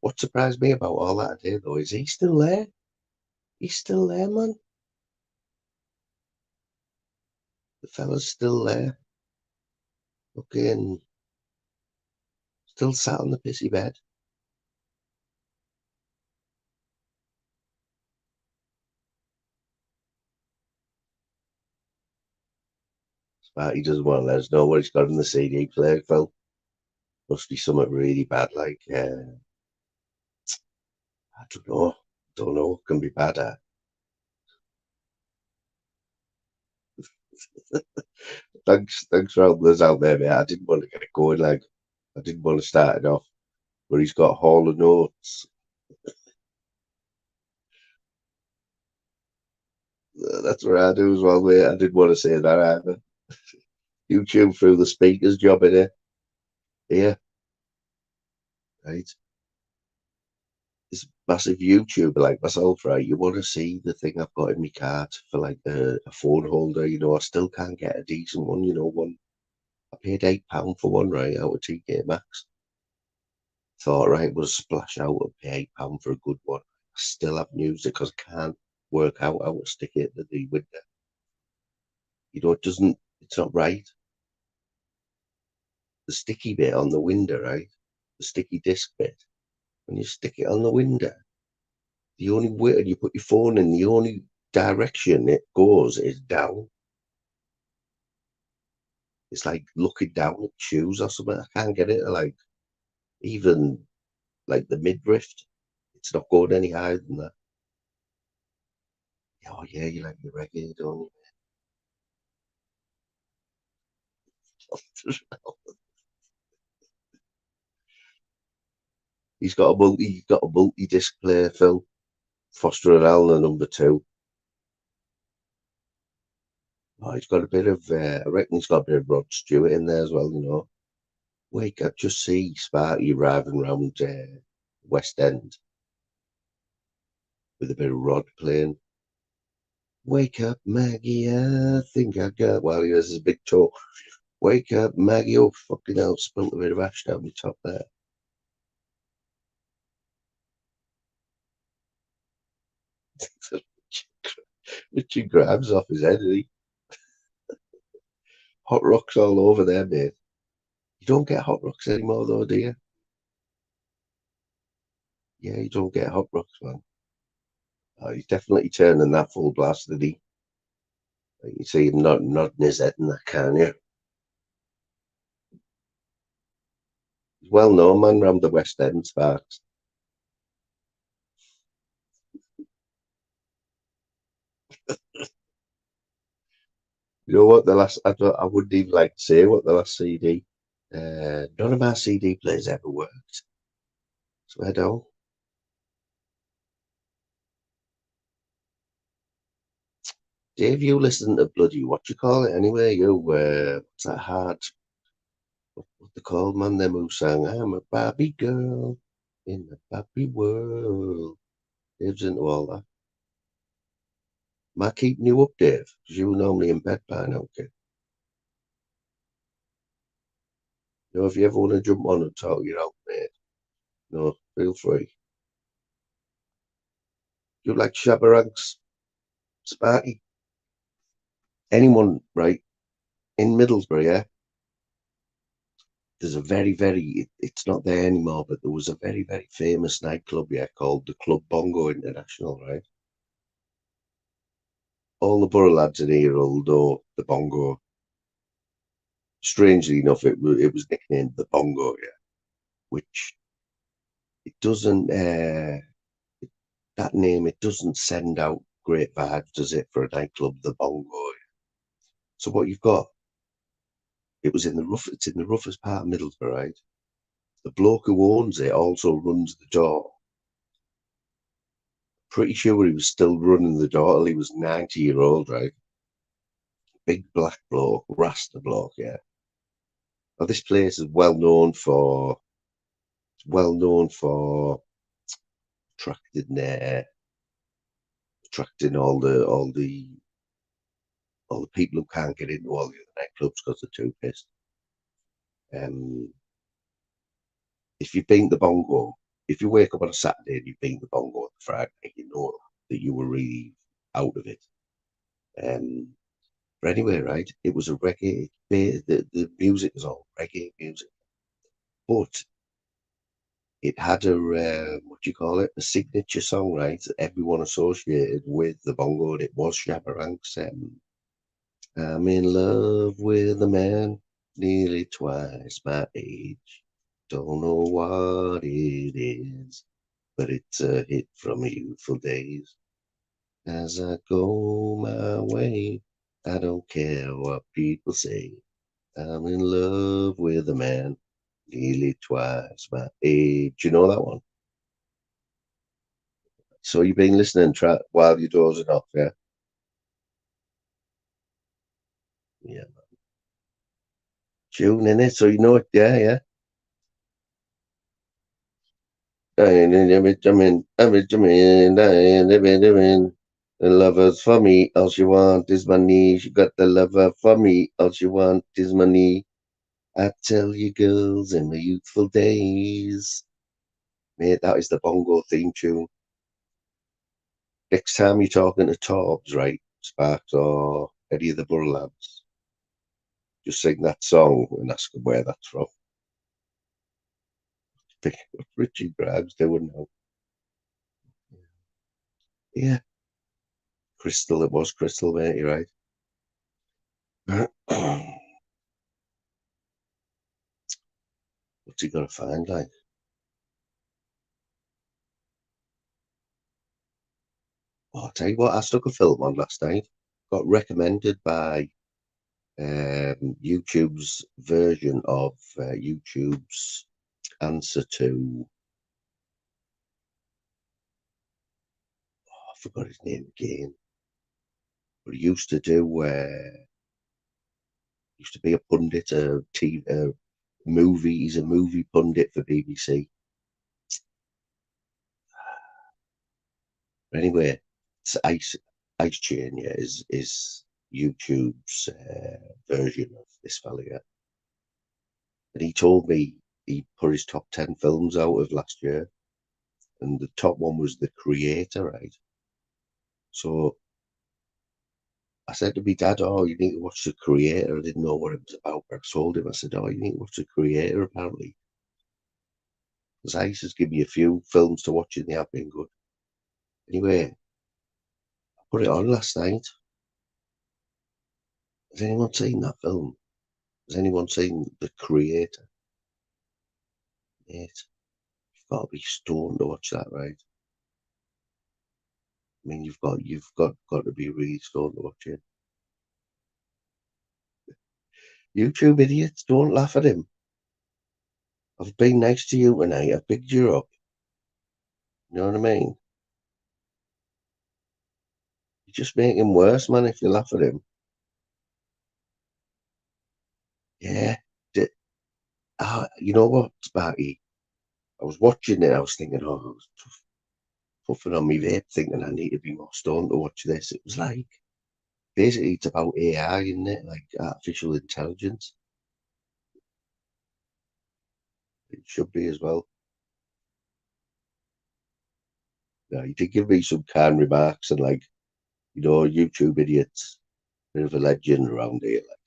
Speaker 1: What surprised me about all that today, though, is he's still there. He's still there, man. The fella's still there. Fucking still sat on the pissy bed. But he doesn't want to let us know what he's got in the CD player, Phil. Must be something really bad, like I don't know. Don't know. Can be bad. Thanks for helping us out there, mate. I didn't want to get it going, like I didn't want to start it off, but he's got Hall of Notes. That's what I do as well, mate. I didn't want to say that either. YouTube through the speakers job in it. Yeah, right. This massive YouTuber like myself, right? You want to see the thing I've got in my cart for like a phone holder, you know, I still can't get a decent one, you know, one. I paid £8 for one, right, out of TK Maxx. Thought, right, we'll splash out and pay £8 for a good one. I still haven't used it because I can't work out how to stick it to the window. You know, it's not right. The sticky bit on the window, right? The sticky disc bit. When you stick it on the window, the only way you put your phone in, the only direction it goes is down. It's like looking down at shoes or something. I can't get it to like even like the midriff. It's not going any higher than that. Oh yeah, you like your reggae, don't you? He's got a multi-disc player, Phil. Foster and Allen #2. Oh, he's got a bit of I reckon he's got a bit of Rod Stewart in there as well, you know. Wake up, just see Sparky driving around West End with a bit of Rod playing. Wake up, Maggie, I think I got. Well, he has his big talk. Wake up, Maggie. Oh, fucking hell, spilled a bit of ash down the top there. Richard grabs off his head, and he hot rocks all over there, mate. You don't get hot rocks anymore, though, do you? Yeah, you don't get hot rocks, man. Oh, he's definitely turning that full blast, did he? You see him nodding his head in that, can you? He's well known, man, round the West End, Sparks. You know what? I wouldn't even like to say what the last CD. None of my CD players ever worked. So I don't. Dave, you listen to bloody what you call it anyway? What's that hard? What they called, man? Them who sang "I'm a Barbie girl in the Barbie world." Dave's into all that. Am I keeping you up, Dave? Because you were normally in bed by now, kid. You know, if you ever want to jump on and talk you out, mate, no, feel free. You like Shabba Ranks, Sparky? Anyone, right? In Middlesbrough, yeah? There's a it's not there anymore, but there was a very, very famous nightclub, yeah, called the Club Bongo International, right? All the borough lads in here will know the Bongo. Strangely enough, it was nicknamed the Bongo, yeah, which it doesn't, that name, it doesn't send out great vibes, does it, for a nightclub, the Bongo? Yeah. So what you've got, it's in the roughest part of Middlesbrough, right? The bloke who owns it also runs the door. Pretty sure he was still running the door till he was 90-year-old, right? big black bloke, Rasta bloke, yeah. Now this place is well known for attracting all the people who can't get into all the other nightclubs because they're too pissed. If you've been to Bongo, if you wake up on a Saturday and you've been to Bongo on Friday night, you know that you were really out of it. But anyway, right, it was a reggae. The music was all reggae music, but it had a what do you call it? A signature song, right? That everyone associated with the Bongo, and it was Shabba Ranks. I'm in love with a man nearly twice my age. Don't know what it is, but it's a hit from youthful days. As I go my way, I don't care what people say. I'm in love with a man nearly twice my age. You know that one? So you've been listening while you're dozing off, yeah? Yeah. Tune in it, so you know it, yeah, yeah. The lovers for me, all she want is money. She got the lover for me, all she want is money. I tell you, girls, in my youthful days. Mate, that is the Bongo theme tune. Next time you're talking to Torbs, right, Sparks, or any of the Borough lads, just sing that song and ask them where that's from. Think what Richie Grimes doing now. Yeah, Crystal, it was Crystal, mate, you're right. What's he got to find, like? Oh, I'll tell you what, I stuck a film on last night. Got recommended by YouTube's version of YouTube's answer to, I forgot his name again, but he used to be a pundit, movie. He's a movie pundit for BBC. Anyway, it's Ice Chain, yeah, is YouTube's version of this fella, yeah. And he told me he put his top 10 films out of last year, and the top one was The Creator, right? So I said to my dad, "Oh, you need to watch The Creator." I didn't know what it was about, but I told him, I said, "Oh, you need to watch The Creator, apparently." Because Ice has given me a few films to watch, and they have been good. Anyway, I put it on last night. Has anyone seen that film? Has anyone seen The Creator? Mate, you've got to be stoned to watch that, right? I mean, you've got to be really stoned to watch it. YouTube idiots, don't laugh at him. I've been nice to you tonight. I've picked you up. You know what I mean? You just make him worse, man, if you laugh at him. Yeah. You know what, Sparky? I was watching it. I was thinking, oh, I was puffing on my vape, thinking I need to be more stoned to watch this. It was like, basically, it's about AI, isn't it? Like artificial intelligence. It should be as well. Yeah, you did give me some kind remarks and like, YouTube idiots, bit of a legend around here. Like,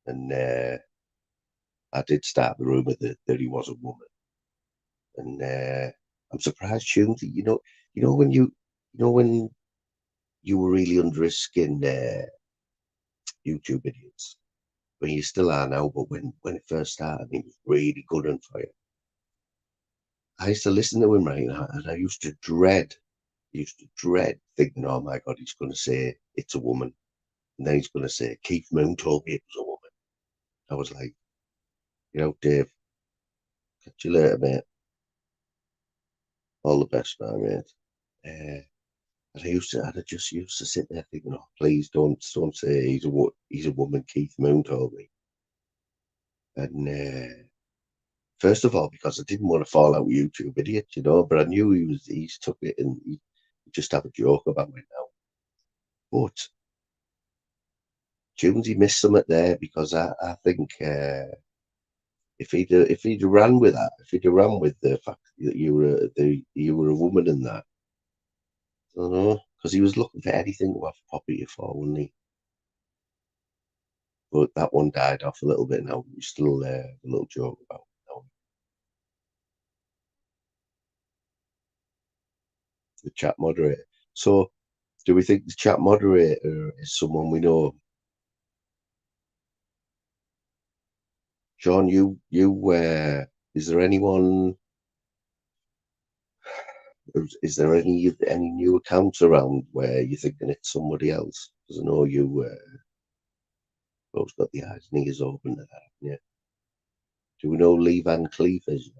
Speaker 1: and I did start the rumor that he was a woman, and I'm surprised, Tunes. When you were really under his skin, YouTube idiots. When you still are now, but when it first started, he was really good on for you. I used to listen to him, right, and I used to dread thinking, oh my God, he's going to say it's a woman. And then he's going to say, Keith Moon told me it was a woman. I was like, Dave, catch you later, mate. All the best now, mate. And I just used to sit there thinking, oh, please don't say he's a woman. Keith Moon told me, and first of all, because I didn't want to fall out with YouTube idiot, but I knew he's took it and he just have a joke about it now. But Jonesy missed something there because I think if he'd ran with that, if he'd ran with the fact that you were a woman and that, I don't know, because he was looking for anything to have Poppy for, wasn't he? But that one died off a little bit now. We're still there, a little joke about now. The chat moderator. So, do we think the chat moderator is someone we know? John, is there anyone? Is there any new accounts around where you're thinking it's somebody else? Because I know you both got the eyes and ears open to that. Yeah. Do we know Lee Van Cleef is?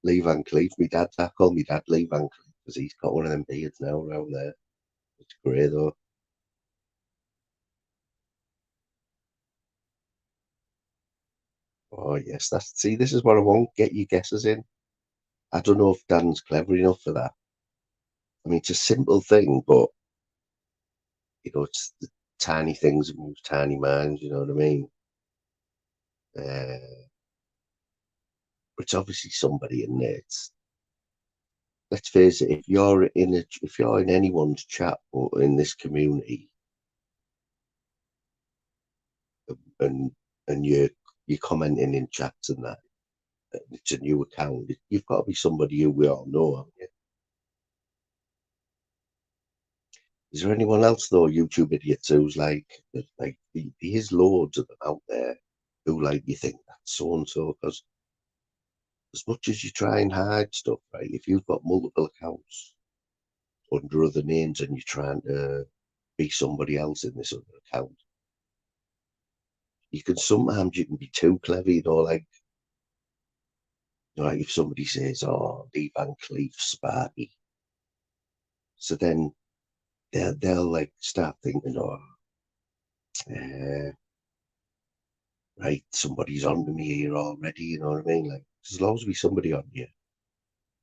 Speaker 1: Lee Van Cleef, I call me dad Lee Van Cleef because he's got one of them beards now around there. It's grey though. Oh yes, this is what I want. Get your guesses in. I don't know if Dan's clever enough for that. I mean, it's a simple thing, but it's the tiny things that move tiny minds. You know what I mean? It's obviously somebody in there. Let's face it. If you're in anyone's chat or in this community, and you're commenting in chats and that, it's a new account. You've got to be somebody who we all know, haven't you? Is there anyone else though, YouTube idiots, who's like there's loads of them out there who you think that's so and so? Because as much as you try and hide stuff, right? If you've got multiple accounts under other names and you're trying to be somebody else in this other account, sometimes you can be too clever, like if somebody says, "Oh, Lee Van Cleef Sparky," so then they'll start thinking, "Oh, right, somebody's on to me here already." You know what I mean? There's always be somebody on you,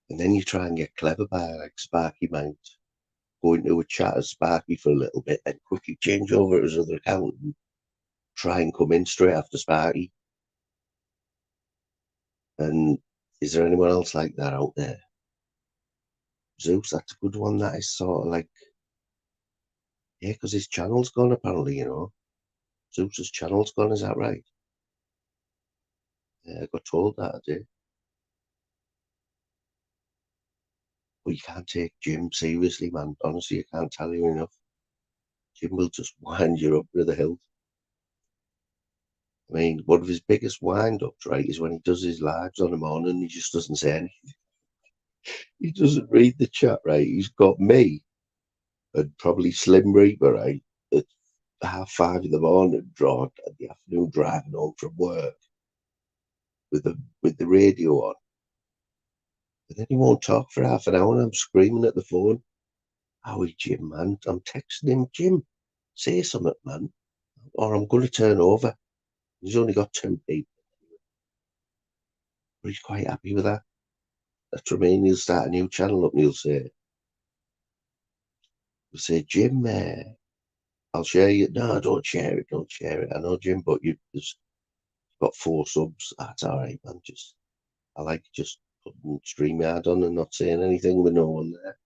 Speaker 1: and then you try and get clever by Sparky might go into a chat as Sparky for a little bit, and quickly change over to his other account and try and come in straight after Sparky. And is there anyone else like that out there? Zeus, that's a good one. That is sort of yeah, because his channel's gone apparently, Zeus's channel's gone, is that right? Yeah, I got told that I did. But you can't take Jim seriously, man. Honestly, I can't tell you enough. Jim will just wind you up to the hilt. I mean, one of his biggest wind-ups, right, is when he does his lives on the morning and he just doesn't say anything. He doesn't read the chat, right? He's got me and probably Slim Reaper, right, at 5:30 in the morning, at the afternoon driving home from work with the radio on. And then he won't talk for half an hour and I'm screaming at the phone. Howie, Jim, man. I'm texting him, Jim, say something, man, or I'm going to turn over. He's only got 2 people. But he's quite happy with that. That's what I mean. He'll start a new channel up and he'll say, Jim, I'll share you. No, don't share it. Don't share it. I know, Jim, but you've got 4 subs. That's all right, man. I like just putting StreamYard on and not saying anything with no one there.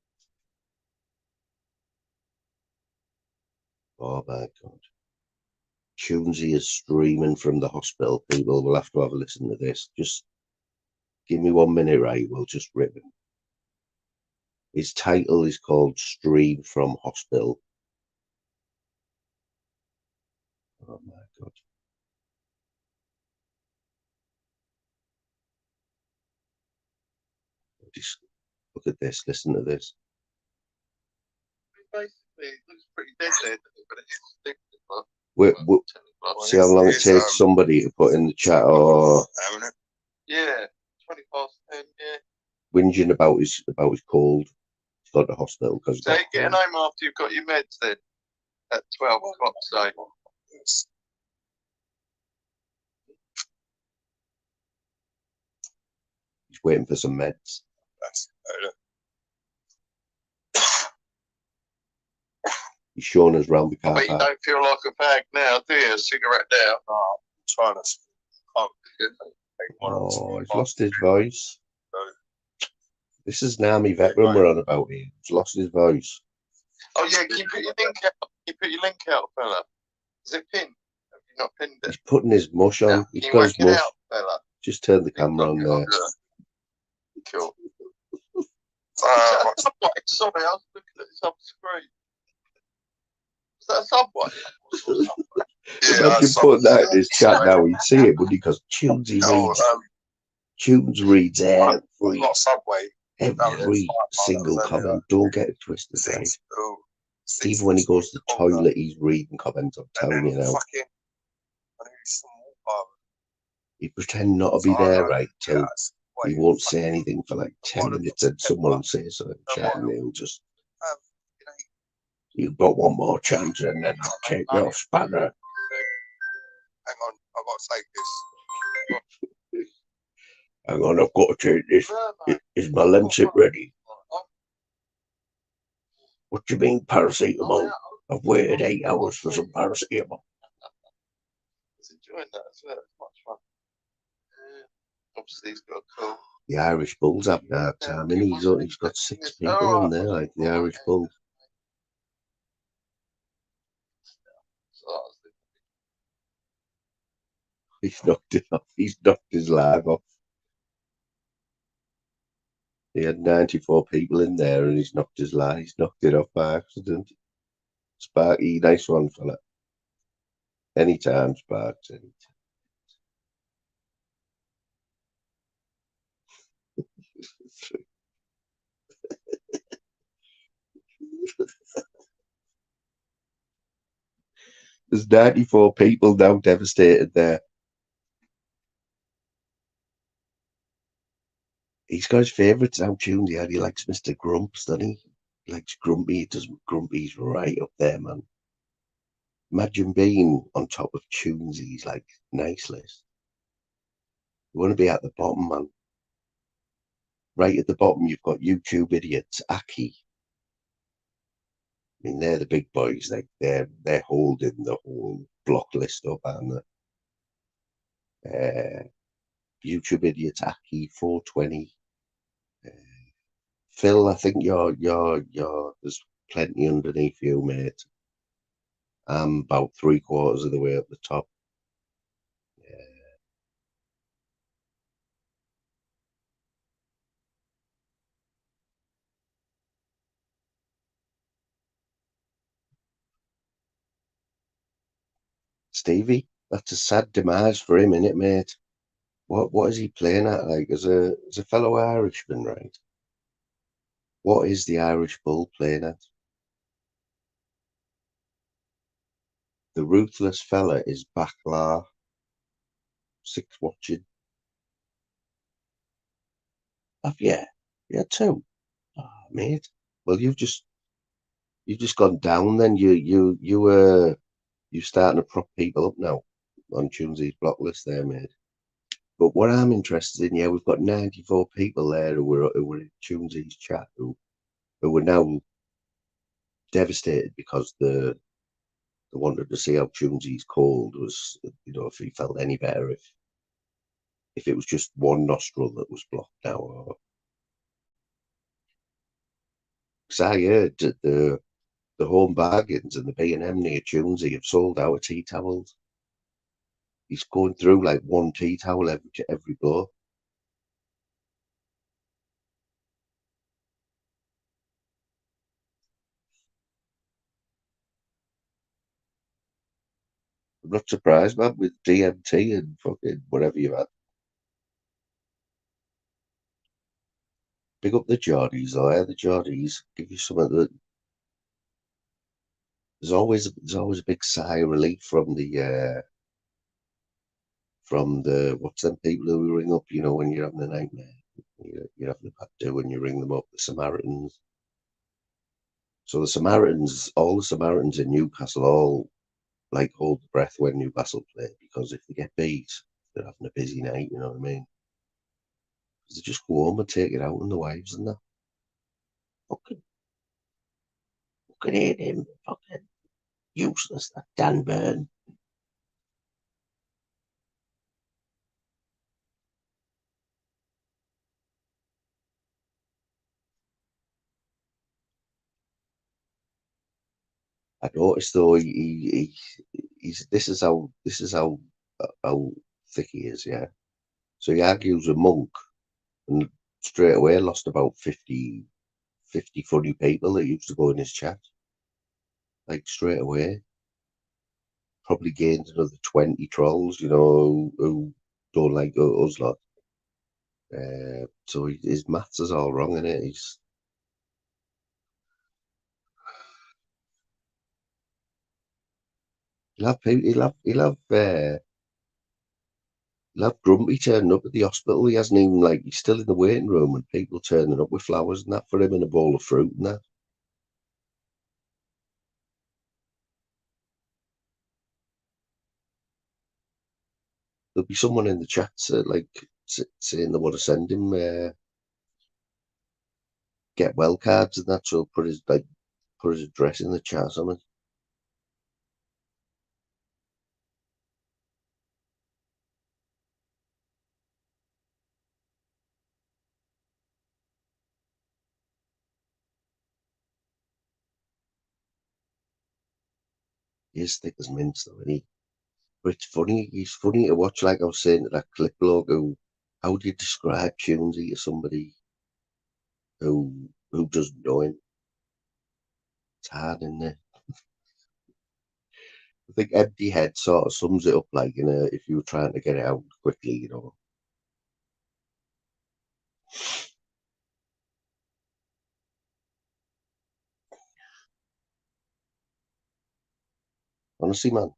Speaker 1: Oh, my God. Tunesy is streaming from the hospital. People will have to have a listen to this. Just give me 1 minute, right? We'll just rip him. His title is called Stream from Hospital. Oh, my God. Just look at this. Listen to this. Basically, it looks pretty dead there, but it's see how long it takes somebody to put in the chat or yeah, 20 past 10, yeah. Whinging about his cold. gone to hospital because.
Speaker 3: So you're getting home after you've got your meds then at 12 o'clock, say.
Speaker 1: He's waiting for some meds. He's showing us round the car
Speaker 3: But you don't feel like a fag now, do you? A cigarette now?
Speaker 4: No, I'm trying to.
Speaker 1: Oh, he's lost his voice. This is an army veteran we're on about here. He's lost his voice.
Speaker 3: Oh yeah, can you put your link out? Can you put your link out, fella? Is it pinned? Have you not pinned it?
Speaker 1: He's putting his mush on.
Speaker 3: Yeah.
Speaker 1: He's
Speaker 3: Can you
Speaker 1: got
Speaker 3: work
Speaker 1: his
Speaker 3: it
Speaker 1: mush.
Speaker 3: out, fella?
Speaker 1: Just turn the camera on there.
Speaker 3: Cool. Sorry, I was looking at this other screen. Is that a Subway?
Speaker 1: Imagine putting that in his chat now. He'd see it, wouldn't he? Because Tunes reads every single comment. Don't get it twisted, right? Even when he goes to the toilet, he's reading comments. I'm telling you now. He pretend not to be there, right? Till he won't say anything for like 10 minutes, and someone will say something, chat, and he'll just. You've got one more chance, and then I'll take your spanner.
Speaker 4: Hang on, I've got to take this.
Speaker 1: Hang on, I've got to take this. Is my Lemsip ready? What do you mean, paracetamol? I've waited 8 hours for some paracetamol.
Speaker 3: I was enjoying that as well. It's much fun. Obviously, he's got a cool.
Speaker 1: The Irish Bulls have that time, and he's got 6 people in there, like the Irish Bulls. He's knocked it off. He's knocked his live off. He had 94 people in there, and he's knocked his live. He's knocked it off by accident. Sparky, nice one, fella. Anytime, Sparks. Anytime. There's 94 people now devastated there. He's got his favourites now, tunes. Yeah, he likes Mr. Grumps, doesn't he? He likes Grumpy. He does Grumpy's right up there, man. Imagine being on top of Tunesy's like nice list. You want to be at the bottom, man. Right at the bottom, you've got YouTube idiots, Aki. I mean, they're the big boys. Like they're holding the whole block list up, and YouTube idiots, Aki, 420. Phil, I think you're. There's plenty underneath you, mate. I'm about 3/4 of the way up the top. Stevie, that's a sad demise for him, innit, mate? What is he playing at? Like as a fellow Irishman, right? What is the Irish Bull playing at? The ruthless fella is Baclar. 6 watching. Have you? Yeah, 2. Oh, mate. Well, you've just gone down. Then you starting to prop people up now on Tunesy's block list there, mate. But what I'm interested in, yeah, we've got 94 people there who were in Tunesy's chat who were now devastated because they wanted to see how Tunesy's cold was, if he felt any better if it was just one nostril that was blocked now. Or because I heard that the home bargains and the B&M near Tunesy have sold out of tea towels. He's going through like 1 tea towel every blow. I'm not surprised, man, with DMT and fucking whatever you've had. Big up the Geordies, though. The Geordies give you something that there's always a big sigh of relief from the what's them people who ring up, when you're having a nightmare, you're having a bad day when you ring them up, the Samaritans. So the Samaritans, all the Samaritans in Newcastle, all like hold the breath when Newcastle play, because if they get beat, they're having a busy night. You know what I mean? Because they just go home and take it out on the wives and that. Fucking hate him. Fucking useless. That Dan Burn. I noticed though he's how thick he is, yeah. So he argues with Monk and straight away lost about 50 funny people that used to go in his chat. Like straight away. Probably gained another 20 trolls, you know, who don't like us lot. So his maths is all wrong, in it. He'll have Grumpy turning up at the hospital. He hasn't even, like, he's still in the waiting room and people turning up with flowers and that for him and a bowl of fruit and that. There'll be someone in the chat saying they want to send him get well cards and that, so put his address in the chat or something. He's thick as mince though, isn't he? But it's funny, he's funny to watch, like I was saying to that clip log, how do you describe Tunesy to somebody who doesn't know him? It's hard, isn't it? I think Empty Head sort of sums it up, like, if you were trying to get it out quickly, you know. Honestly, man,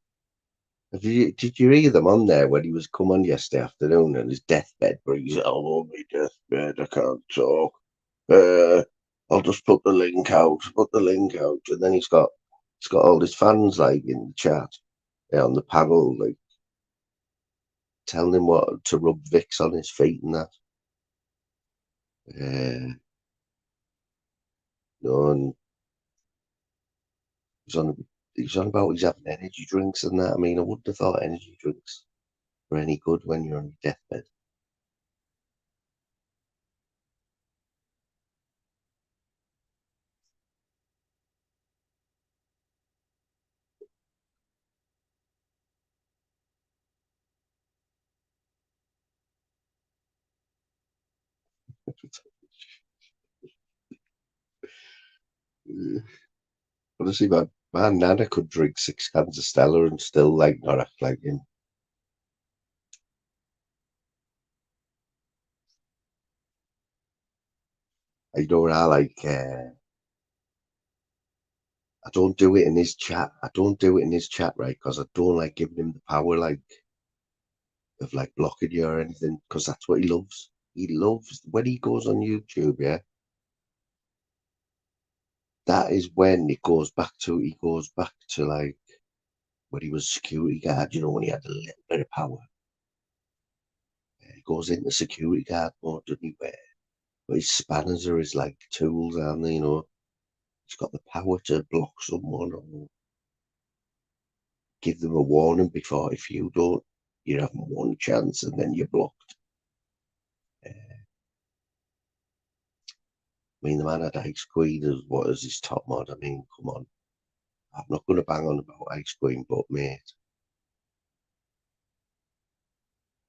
Speaker 1: did you hear them on there when he was come on yesterday afternoon on his deathbed, where he's, I'm on my deathbed, I can't talk. I'll just put the link out, and then he's got all his fans like in the chat, on the panel, like telling him what to rub Vicks on his feet and that. And he's on about he's having energy drinks and that. I mean, I wouldn't have thought energy drinks were any good when you're on your deathbed. Honestly, my nana could drink 6 cans of Stella and still like not act like him. I know I like. I don't do it in his chat. I don't do it in his chat, right? Because I don't like giving him the power, like, of like blocking you or anything. Because that's what he loves. He loves when he goes on YouTube. Yeah, that is when it goes back to. He goes back to like when he was security guard. You know, when he had a little bit of power. He goes into security guard mode, doesn't he? But his spanners are his like tools, aren't they? You know, he's got the power to block someone or give them a warning before. If you don't, you have one chance and then you're blocked. I mean, the man had Ice Queen as what as his top mod. I mean, come on. I'm not going to bang on about Ice Queen, but mate,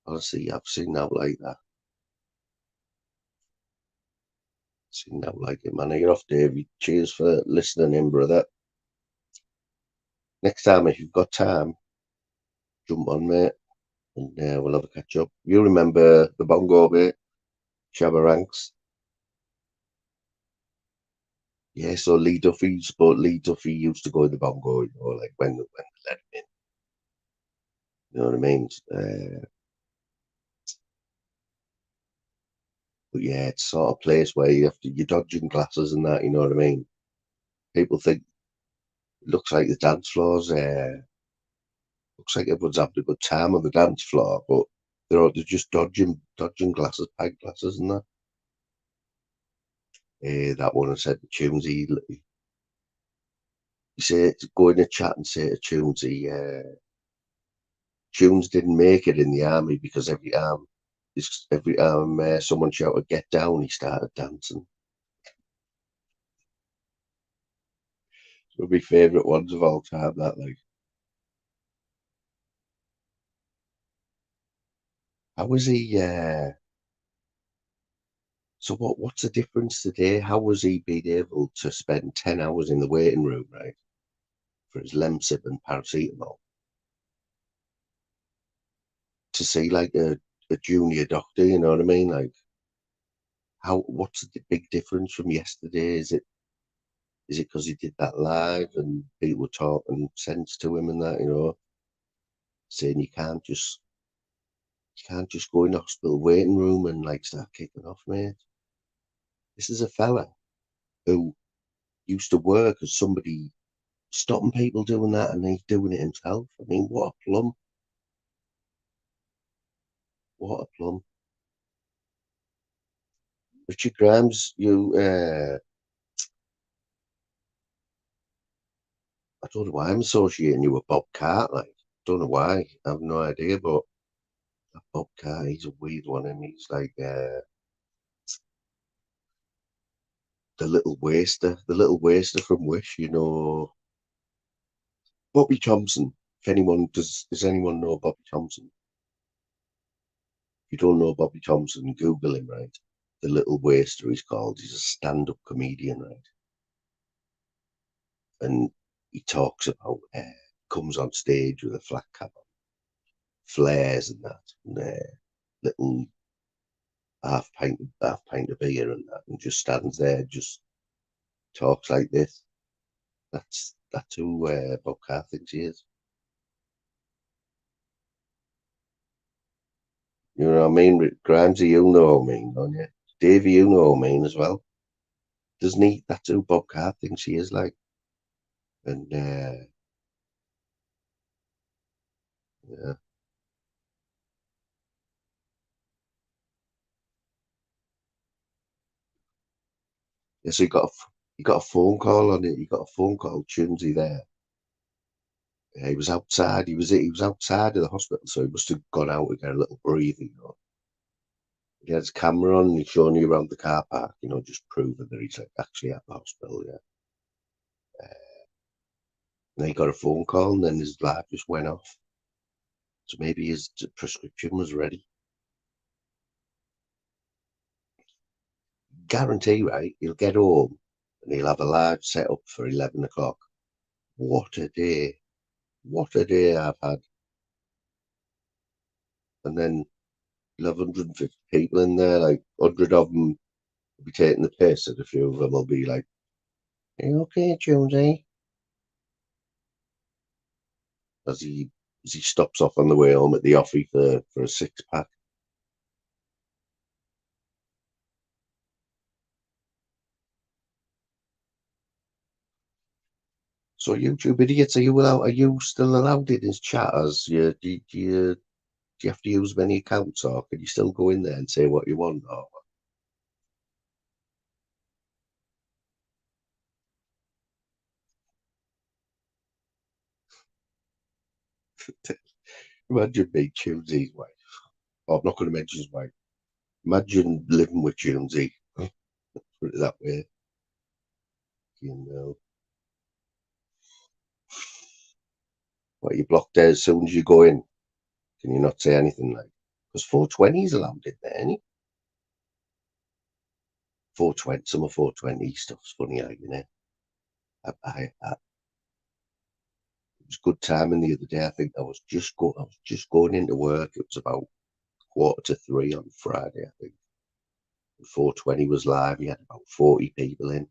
Speaker 1: honestly, I've seen out like that. Seen out like it, man. You're off, Davey. Cheers for listening in, brother. Next time, if you've got time, jump on, mate, and we'll have a catch up. You remember the bongo bit? Shabba Ranks. Yeah, so Lee Duffy used to go in the bongo, you know, like when they let him in. You know what I mean? But yeah, it's sort of place where you're dodging glasses and that, you know what I mean? People think it looks like the dance floor's looks like everyone's having a good time on the dance floor, but they're just dodging glasses, pint glasses, and that. That one I said to Tunesy, you say go in a chat and say to Tunesy, Tunes didn't make it in the army because every time someone shouted "get down," he started dancing. It's one of my favourite ones of all time. That like, how was he? So what's the difference today? How was he being able to spend 10 hours in the waiting room, right, for his Lemsip and paracetamol to see like a junior doctor? You know what I mean? Like, what's the big difference from yesterday? Is it because he did that live and people were talking sense to him and that, you know, saying you can't just go in the hospital waiting room and like start kicking off, mate. This is a fella who used to work as somebody stopping people doing that, and he's doing it himself. I mean, what a plum! What a plum! Richard Grimes, I don't know why I'm associating you with Bob Cart. Like, don't know why. I have no idea, but Bob Cart, he's a weird one. And he's like the little waster from Wish. You know, Bobby Thompson. If anyone does anyone know Bobby Thompson? If you don't know Bobby Thompson, Google him, right? The Little Waster, he's called. He's a stand-up comedian, right? And he talks about comes on stage with a flat cap on, flares and that, and little half pint of beer and that, and just stands there, just talks like this. That's who Bob Carr thinks he is. You know what I mean? Grimesy, you know what I mean, don't you? Davey, you know what I mean as well. Doesn't he? That's who Bob Carr thinks he is like. And yeah. Yeah, so he got a phone call on it. He got a phone call, Tunesy there. He was outside. He was outside of the hospital, so he must have gone out to get a little breathing. You know. He had his camera on and he's showing you around the car park. You know, just proving that he's like actually at the hospital. Yeah. And then he got a phone call, and then his light just went off. So maybe his prescription was ready. Guarantee, right? He'll get home and he'll have a large setup for 11 o'clock. What a day! What a day I've had. And then 1,150 people in there, like 100 of them will be taking the piss, and a few of them will be like, "Are you okay, Jonesy?" As he stops off on the way home at the offie for a 6-pack. So YouTube idiots, are you still allowed in his chat? As do you have to use many accounts, or can you still go in there and say what you want? Or imagine being Tunesy's wife. Oh, I'm not going to mention his wife. Imagine living with Tunesy. Put it that way. You know. What, you blocked there as soon as you go in? Can you not say anything like? Because 420 is allowed in there, ain't it? 420, some of 420 stuff's funny, like, you know. It was good timing the other day. I think I was just going into work. It was about 2:45 on Friday, I think. 420 was live. He had about 40 people in,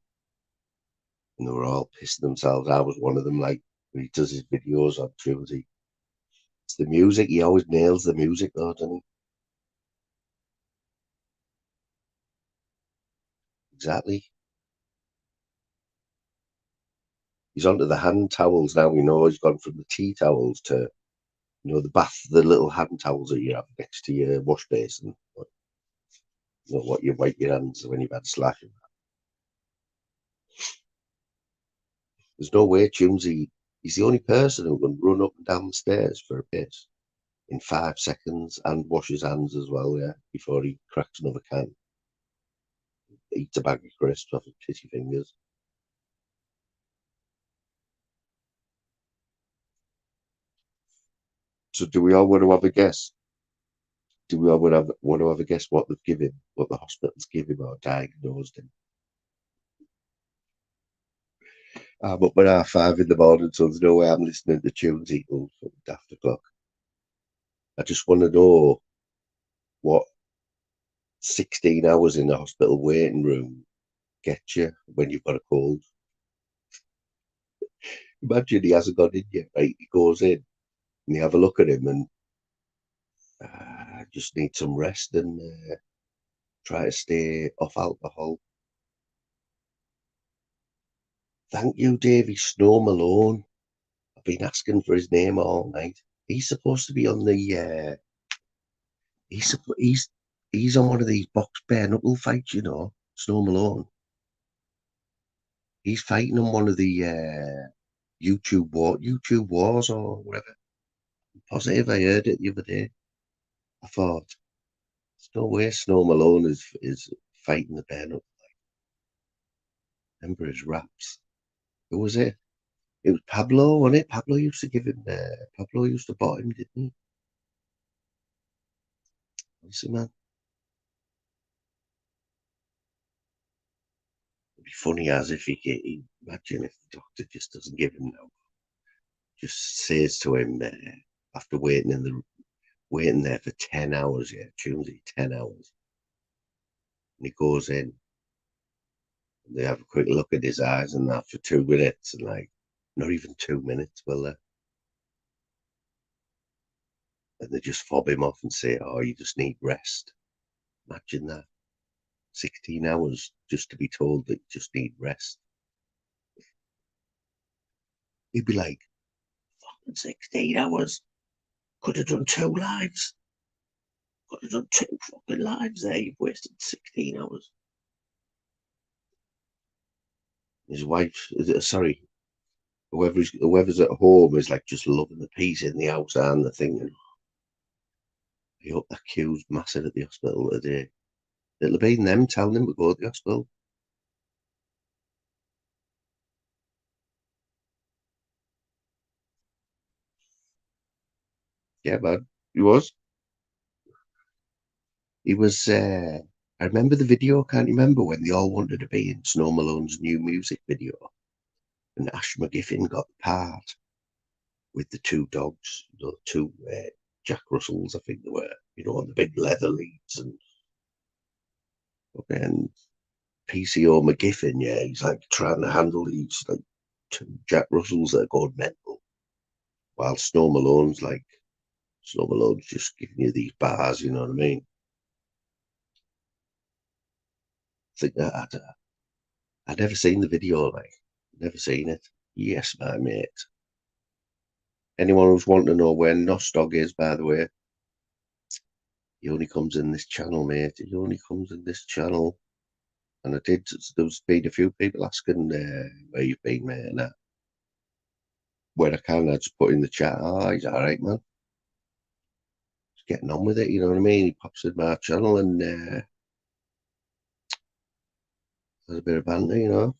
Speaker 1: and they were all pissing themselves. I was one of them. Like, when he does his videos on Tuesday, it's the music. He always nails the music, though, doesn't he? Exactly. He's onto the hand towels now. He's gone from the tea towels to, the little hand towels that you have next to your wash basin. What you wipe your hands when you've had a slash. There's no way Tunesy, he's the only person who can run up and down the stairs for a piss in 5 seconds and wash his hands as well, before he cracks another can. Eats a bag of crisps off his pissy fingers. So do we all want to have a guess? Do we all want to have a guess what they've given, what the hospital's given or diagnosed him? I'm up at 5:30 in the morning, so there's no way I'm listening to tunes equal after clock. I just want to know what 16 hours in the hospital waiting room gets you when you've got a cold. Imagine he hasn't got in yet, right? He goes in and you have a look at him and just need some rest and try to stay off alcohol. Thank you, Davey Snow Malone. I've been asking for his name all night. He's supposed to be on the. He's on one of these box bare knuckle fights, Snow Malone. He's fighting on one of the YouTube Wars or whatever. I'm positive I heard it the other day. I thought, there's no way Snow Malone is fighting the bare knuckle fight. Remember his raps? Who was it? It was Pablo, wasn't it? Pablo used to give him. Pablo used to bot him, didn't he? Honestly, man. It'd be funny as if he imagine if the doctor just doesn't give him no. Just says to him after waiting there for 10 hours, Tuesday, 10 hours. And he goes in and they have a quick look at his eyes and that for 2 minutes and not even 2 minutes, will they? And they just fob him off and say, oh, you just need rest. Imagine that. 16 hours just to be told that you just need rest. He'd be like, fucking 16 hours. Could have done 2 lives. Could have done 2 fucking lives there. You've wasted 16 hours. His wife, whoever's at home is just loving the peace in the house and the thing. I hope that queue's massive at the hospital today. It'll have been them telling him to go to the hospital. Yeah, man. He was. I remember the video, can't you remember when they all wanted to be in Snow Malone's new music video? And Ash McGiffin got the part with the 2 dogs, the 2 Jack Russells, I think they were, on the big leather leads. And PCO McGiffin, he's trying to handle these 2 Jack Russells that are going mental. While Snow Malone's just giving you these bars, you know what I mean? I think that I'd never seen the video, never seen it. Yes, my mate. Anyone who's wanting to know where Nostog is, by the way, he only comes in this channel, mate. He only comes in this channel. And there's been a few people asking where you've been, mate, and that. When I can, I just put in the chat, oh, he's all right, man. Just getting on with it, you know what I mean? He pops in my channel and has a bit of banter,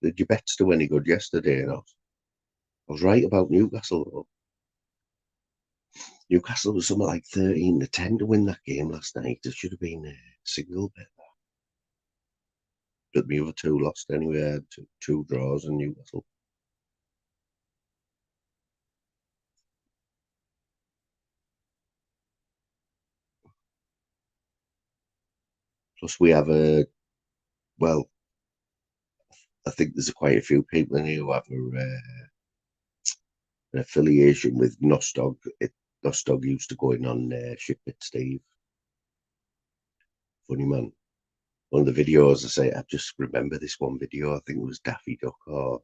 Speaker 1: Did your bets do any good yesterday, I was right about Newcastle, though. Newcastle was something like 13-10 to win that game last night. It should have been a single bet. But the other 2 lost anyway. I had 2 draws in Newcastle. Plus, we have I think there's quite a few people in here who have an affiliation with Nostog. Nostog used to go in on Shipbit Steve. Funny man. One of the videos, I just remember this one video. I think it was Daffy Duck or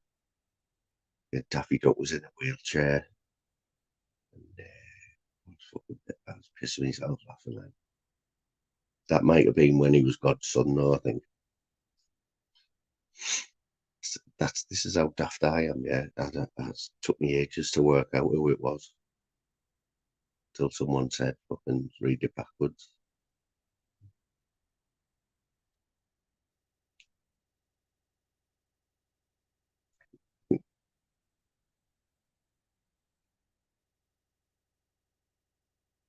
Speaker 1: Daffy Duck was in a wheelchair. And I was pissing myself laughing then. That might have been when he was God's son, though, I think. This is how daft I am, yeah. It took me ages to work out who it was. Till someone said, fucking read it backwards.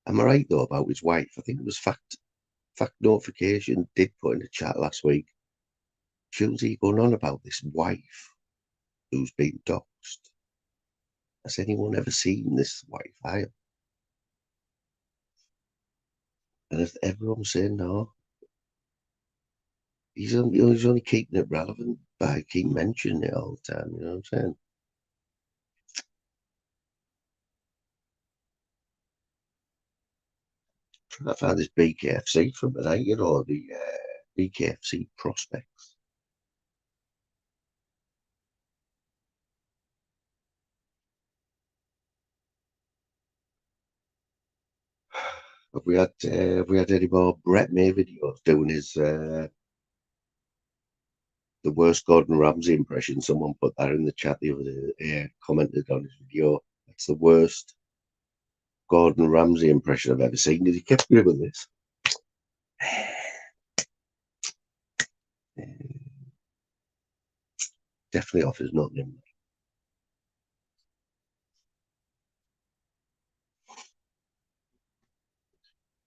Speaker 1: Am I right, though, about his wife? I think it was Fact Notification did put in the chat last week. Jonesy going on about this wife who's been doxxed. Has anyone ever seen this wife? I have. And everyone's saying no. He's only keeping it relevant by keep mentioning it all the time, you know what I'm saying? I found this BKFC from tonight, you know, the BKFC prospects. Have we had any more Brett May videos doing his the worst Gordon Ramsay impression? Someone put that in the chat the other day, commented on his video. That's the worst Gordon Ramsay impression I've ever seen. Did he keep doing this? Definitely offers nothing.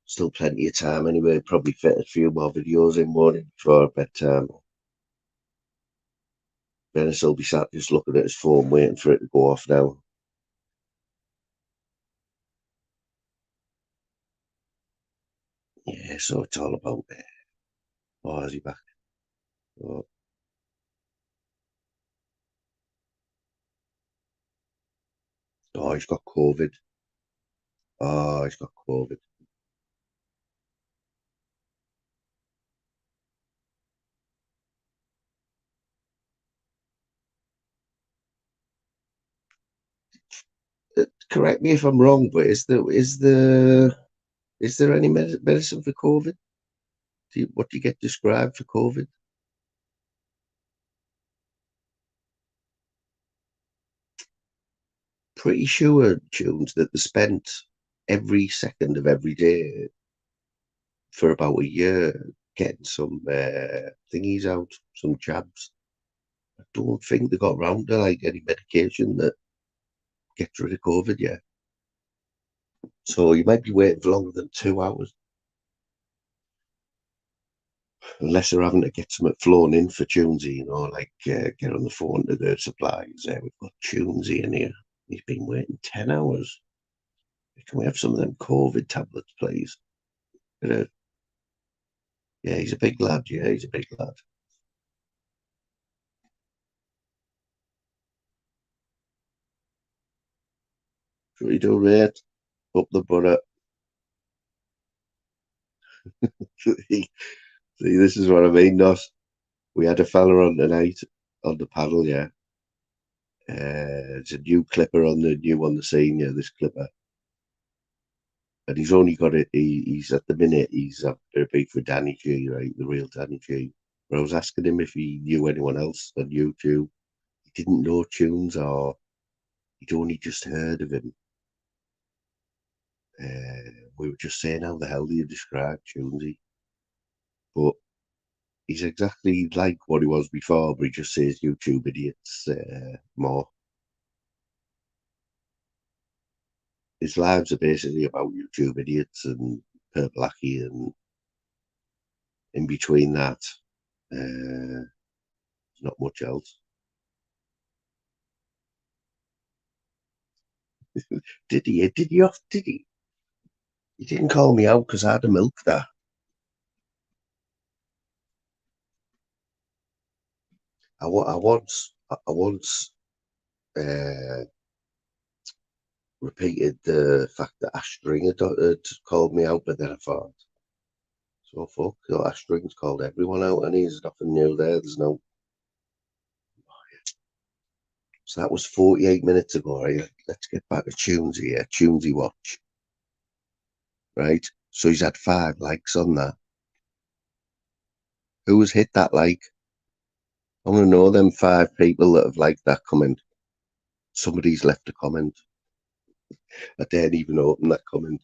Speaker 1: Still plenty of time anyway. Probably fit a few more videos in morning before bedtime. Dennis will be sat just looking at his phone, waiting for it to go off now. Yeah, so it's all about oh, is he back? Oh. Oh, he's got COVID. Oh, he's got COVID. Correct me if I'm wrong, but is there any medicine for COVID? What do you get described for COVID? Pretty sure, Tunes, that they spent every second of every day for about a year getting some thingies out, some jabs. I don't think they got round to like any medication that gets rid of COVID yet. So you might be waiting for longer than 2 hours. Unless they're having to get something flown in for Tunesy, you know, like get on the phone to the suppliers. We've got Tunesy in here. He's been waiting 10 hours. Can we have some of them COVID tablets, please? Yeah, he's a big lad. Yeah, he's a big lad. What are you doing, mate? Up the butter. See, this is what I mean, Nos. We had a fella on tonight on the paddle, yeah. It's a new clipper on the scene, yeah, this clipper. And he's only got it, he's at the minute, he's a beef for Danny G, right? The real Danny G. But I was asking him if he knew anyone else on YouTube. He didn't know Tunes or he'd only just heard of him. We were just saying how the hell do you describe Tunesy? But he's exactly like what he was before, but he just says YouTube idiots more. His lives are basically about YouTube idiots and Purple Aki, and in between that, there's not much else. Did he? Did he? He didn't call me out because I had to milk that. I once repeated the fact that Ash String had called me out, but then I thought, so fuck, so Ash String's called everyone out, and he's nothing new there. There's no So that was 48 minutes ago, right? Let's get back to Tunesy here. Tunesy watch. Right? So he's had 5 likes on that. Who has hit that like? I want to know them 5 people that have liked that comment. Somebody's left a comment. I daren't even open that comment.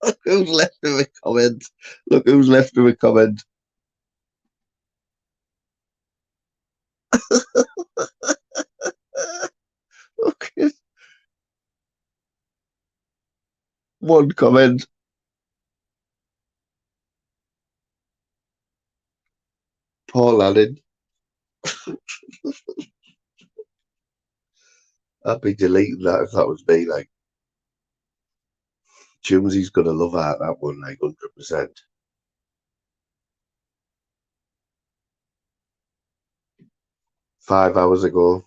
Speaker 1: Look who's left him a comment. Look who's left him a comment. Look. One comment. Paul Allen. I'd be deleting that if that was me. Like, Tunesy's gonna love that one, like 100%. Five hours ago.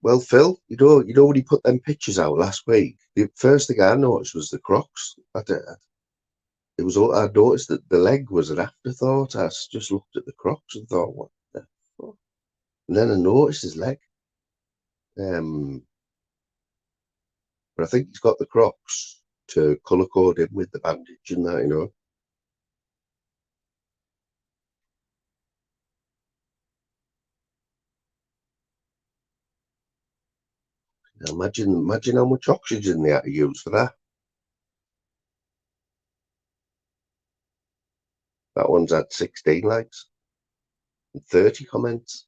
Speaker 1: Well, Phil, you know when he put them pictures out last week, the first thing I noticed was the Crocs. I noticed that the leg was an afterthought. Just looked at the Crocs and thought, what the fuck? And then I noticed his leg. But I think he's got the Crocs to colour code him with the bandage and that, you know. Now imagine how much oxygen they had to use for that. That one's had 16 likes and 30 comments.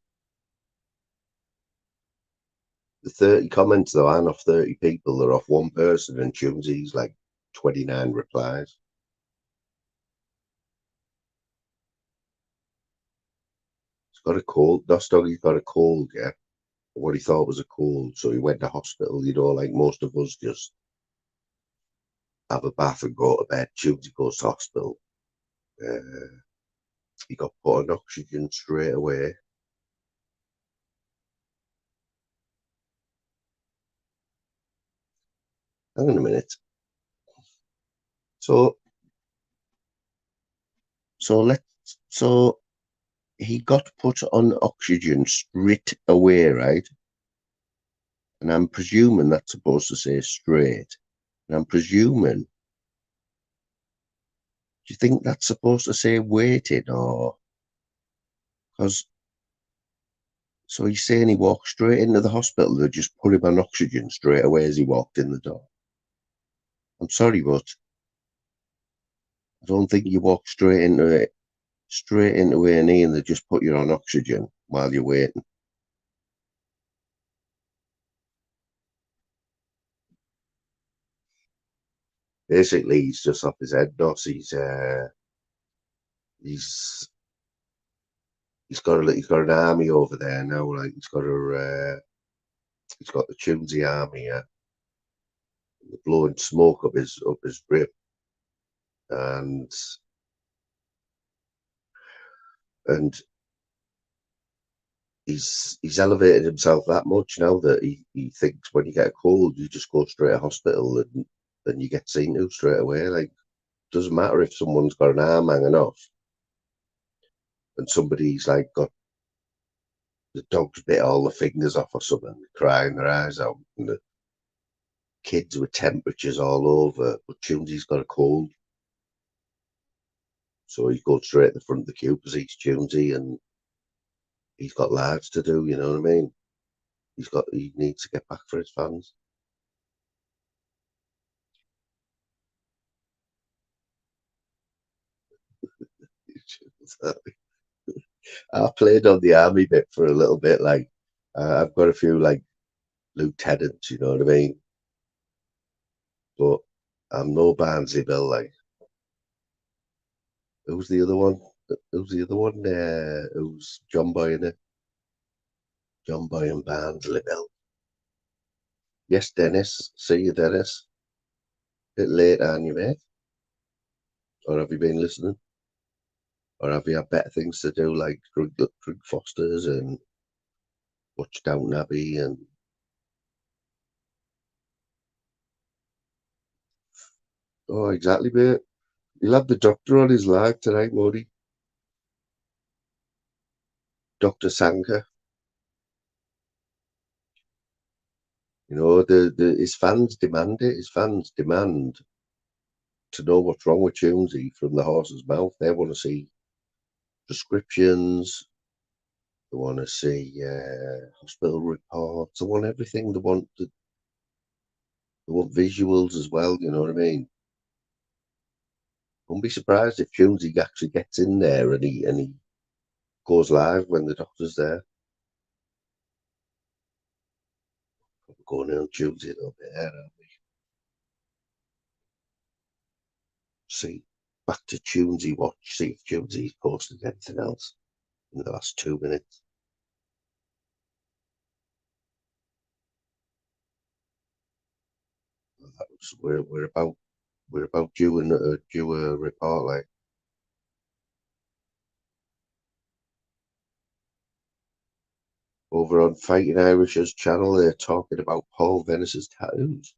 Speaker 1: The 30 comments, though, aren't off 30 people. They're off one person, and Tunesy's like 29 replies. He's got a cold. Dostoggy's got a cold, yeah. What he thought was a cold, so he went to hospital. You know, like most of us, just have a bath and go to bed. Tunesy goes to hospital. He got put on oxygen straight away. Hang on a minute. So he got put on oxygen straight away, right? And I'm presuming that's supposed to say straight. And I'm presuming, do you think that's supposed to say waiting, or because so he's saying he walked straight into the hospital, they just put him on oxygen straight away as he walked in the door. I'm sorry, but I don't think you walk straight into A&E and they just put you on oxygen while you're waiting. Basically, he's just off his head, Doss. He's got an army over there now. Like he's got the Tunesy army, yeah, blowing smoke up his rib, and he's elevated himself that much now that he thinks when you get a cold, you just go straight to hospital and then you get seen to straight away. Like, doesn't matter if someone's got an arm hanging off and somebody's like got the dog's bit all the fingers off or something, crying their eyes out, and the kids with temperatures all over, but Tunesy's got a cold. So he's going straight at the front of the queue because he's Tunesy and he's got lives to do, you know what I mean? He needs to get back for his fans. I played on the army bit for a little bit, like I've got a few like lieutenants, you know what I mean? But I'm no Barnsley Bill, like. Who's the other one? Who's the other one? Who's John Boy in it? John Boy and Barnsley Bill. Yes, Dennis. See you, Dennis. Bit late, aren't you, mate? Or have you been listening? Or have you had better things to do, like drink Fosters and watch Downton Abbey and oh, exactly, mate. He'll have the doctor on his live tonight, won't he? Dr. Sanka. You know, his fans demand it. His fans demand to know what's wrong with Tunesy from the horse's mouth. They want to see prescriptions. They want to see hospital reports. They want everything. They want visuals as well. You know what I mean? Wouldn't be surprised if Tunesy actually gets in there and he goes live when the doctor's there. Probably going on Tuesday a little bit there, aren't we? See, back to Tunesy watch. See if Tunesy's posted anything else in the last 2 minutes. That was, we're about due a report, like. Over on Fighting Irish's channel, they're talking about Paul Venice's tattoos.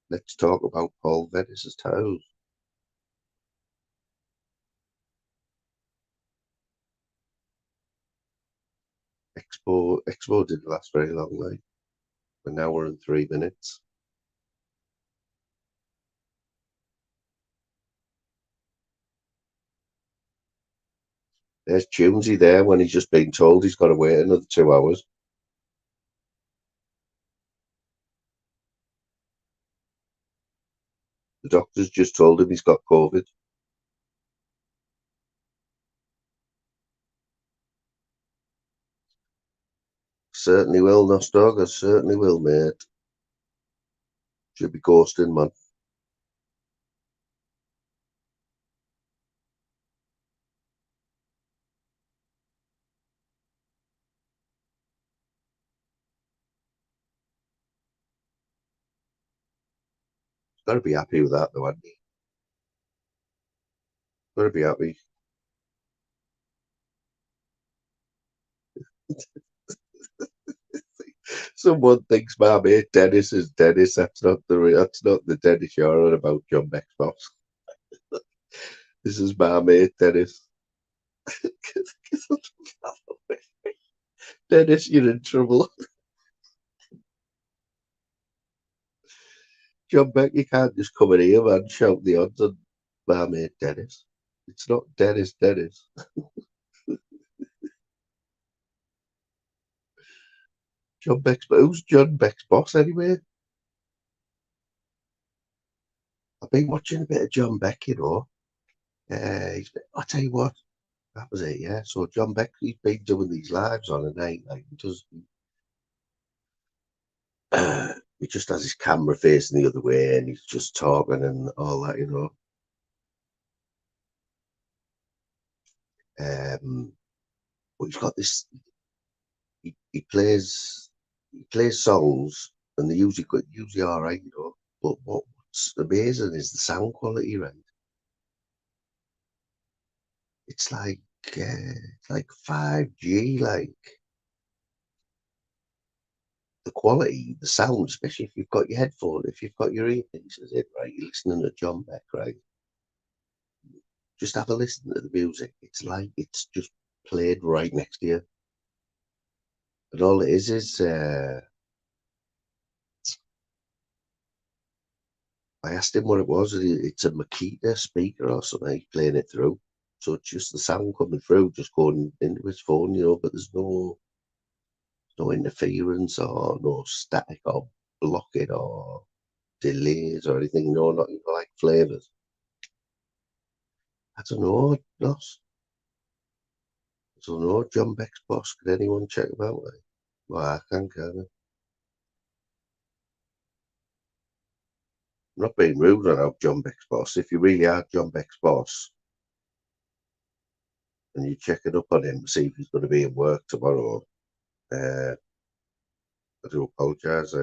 Speaker 1: Let's talk about Paul Venice's tattoos. Expo didn't last very long, like an hour and 3 minutes. There's Tunesy there when he's just been told he's got to wait another 2 hours. The doctor's just told him he's got COVID. Certainly will, Nostog. I certainly will, mate. Should be ghosting, man. Got to be happy with that, though, hasn't he? Got to be happy. Someone thinks my mate Dennis is Dennis. That's not the Dennis you're on about, John Xbox. This is my mate Dennis. Dennis, you're in trouble. John Beck, you can't just come in here, man, shout the odds on my mate Dennis. It's not Dennis. John Beck's, but who's John Beck's boss anyway? I've been watching a bit of John Beck, you know. I'll tell you what, that was it, yeah. So John Beck, he's been doing these lives on a night, like he does. He just has his camera facing the other way, and he's just talking and all that, you know. But he's got this. He plays songs, and they're usually all right, you know. But what's amazing is the sound quality, right? It's like 5G, like the quality, the sound, especially if you've got your headphone, if you've got your earpieces in, right? You're listening to John Beck, right? Just have a listen to the music. It's like it's just played right next to you. And all it is I asked him what it was. It's a Makita speaker or something. He's playing it through. So it's just the sound coming through, just going into his phone, you know, but there's no interference or no static or blocking or delays or anything. No, not like flavors. I don't know, Ross. I don't know. John Beck's boss. Could anyone check him out? Like? Well, I can't. I'm not being rude on John Beck's boss. If you really are John Beck's boss and you're checking up on him to see if he's going to be in work tomorrow, I do apologise.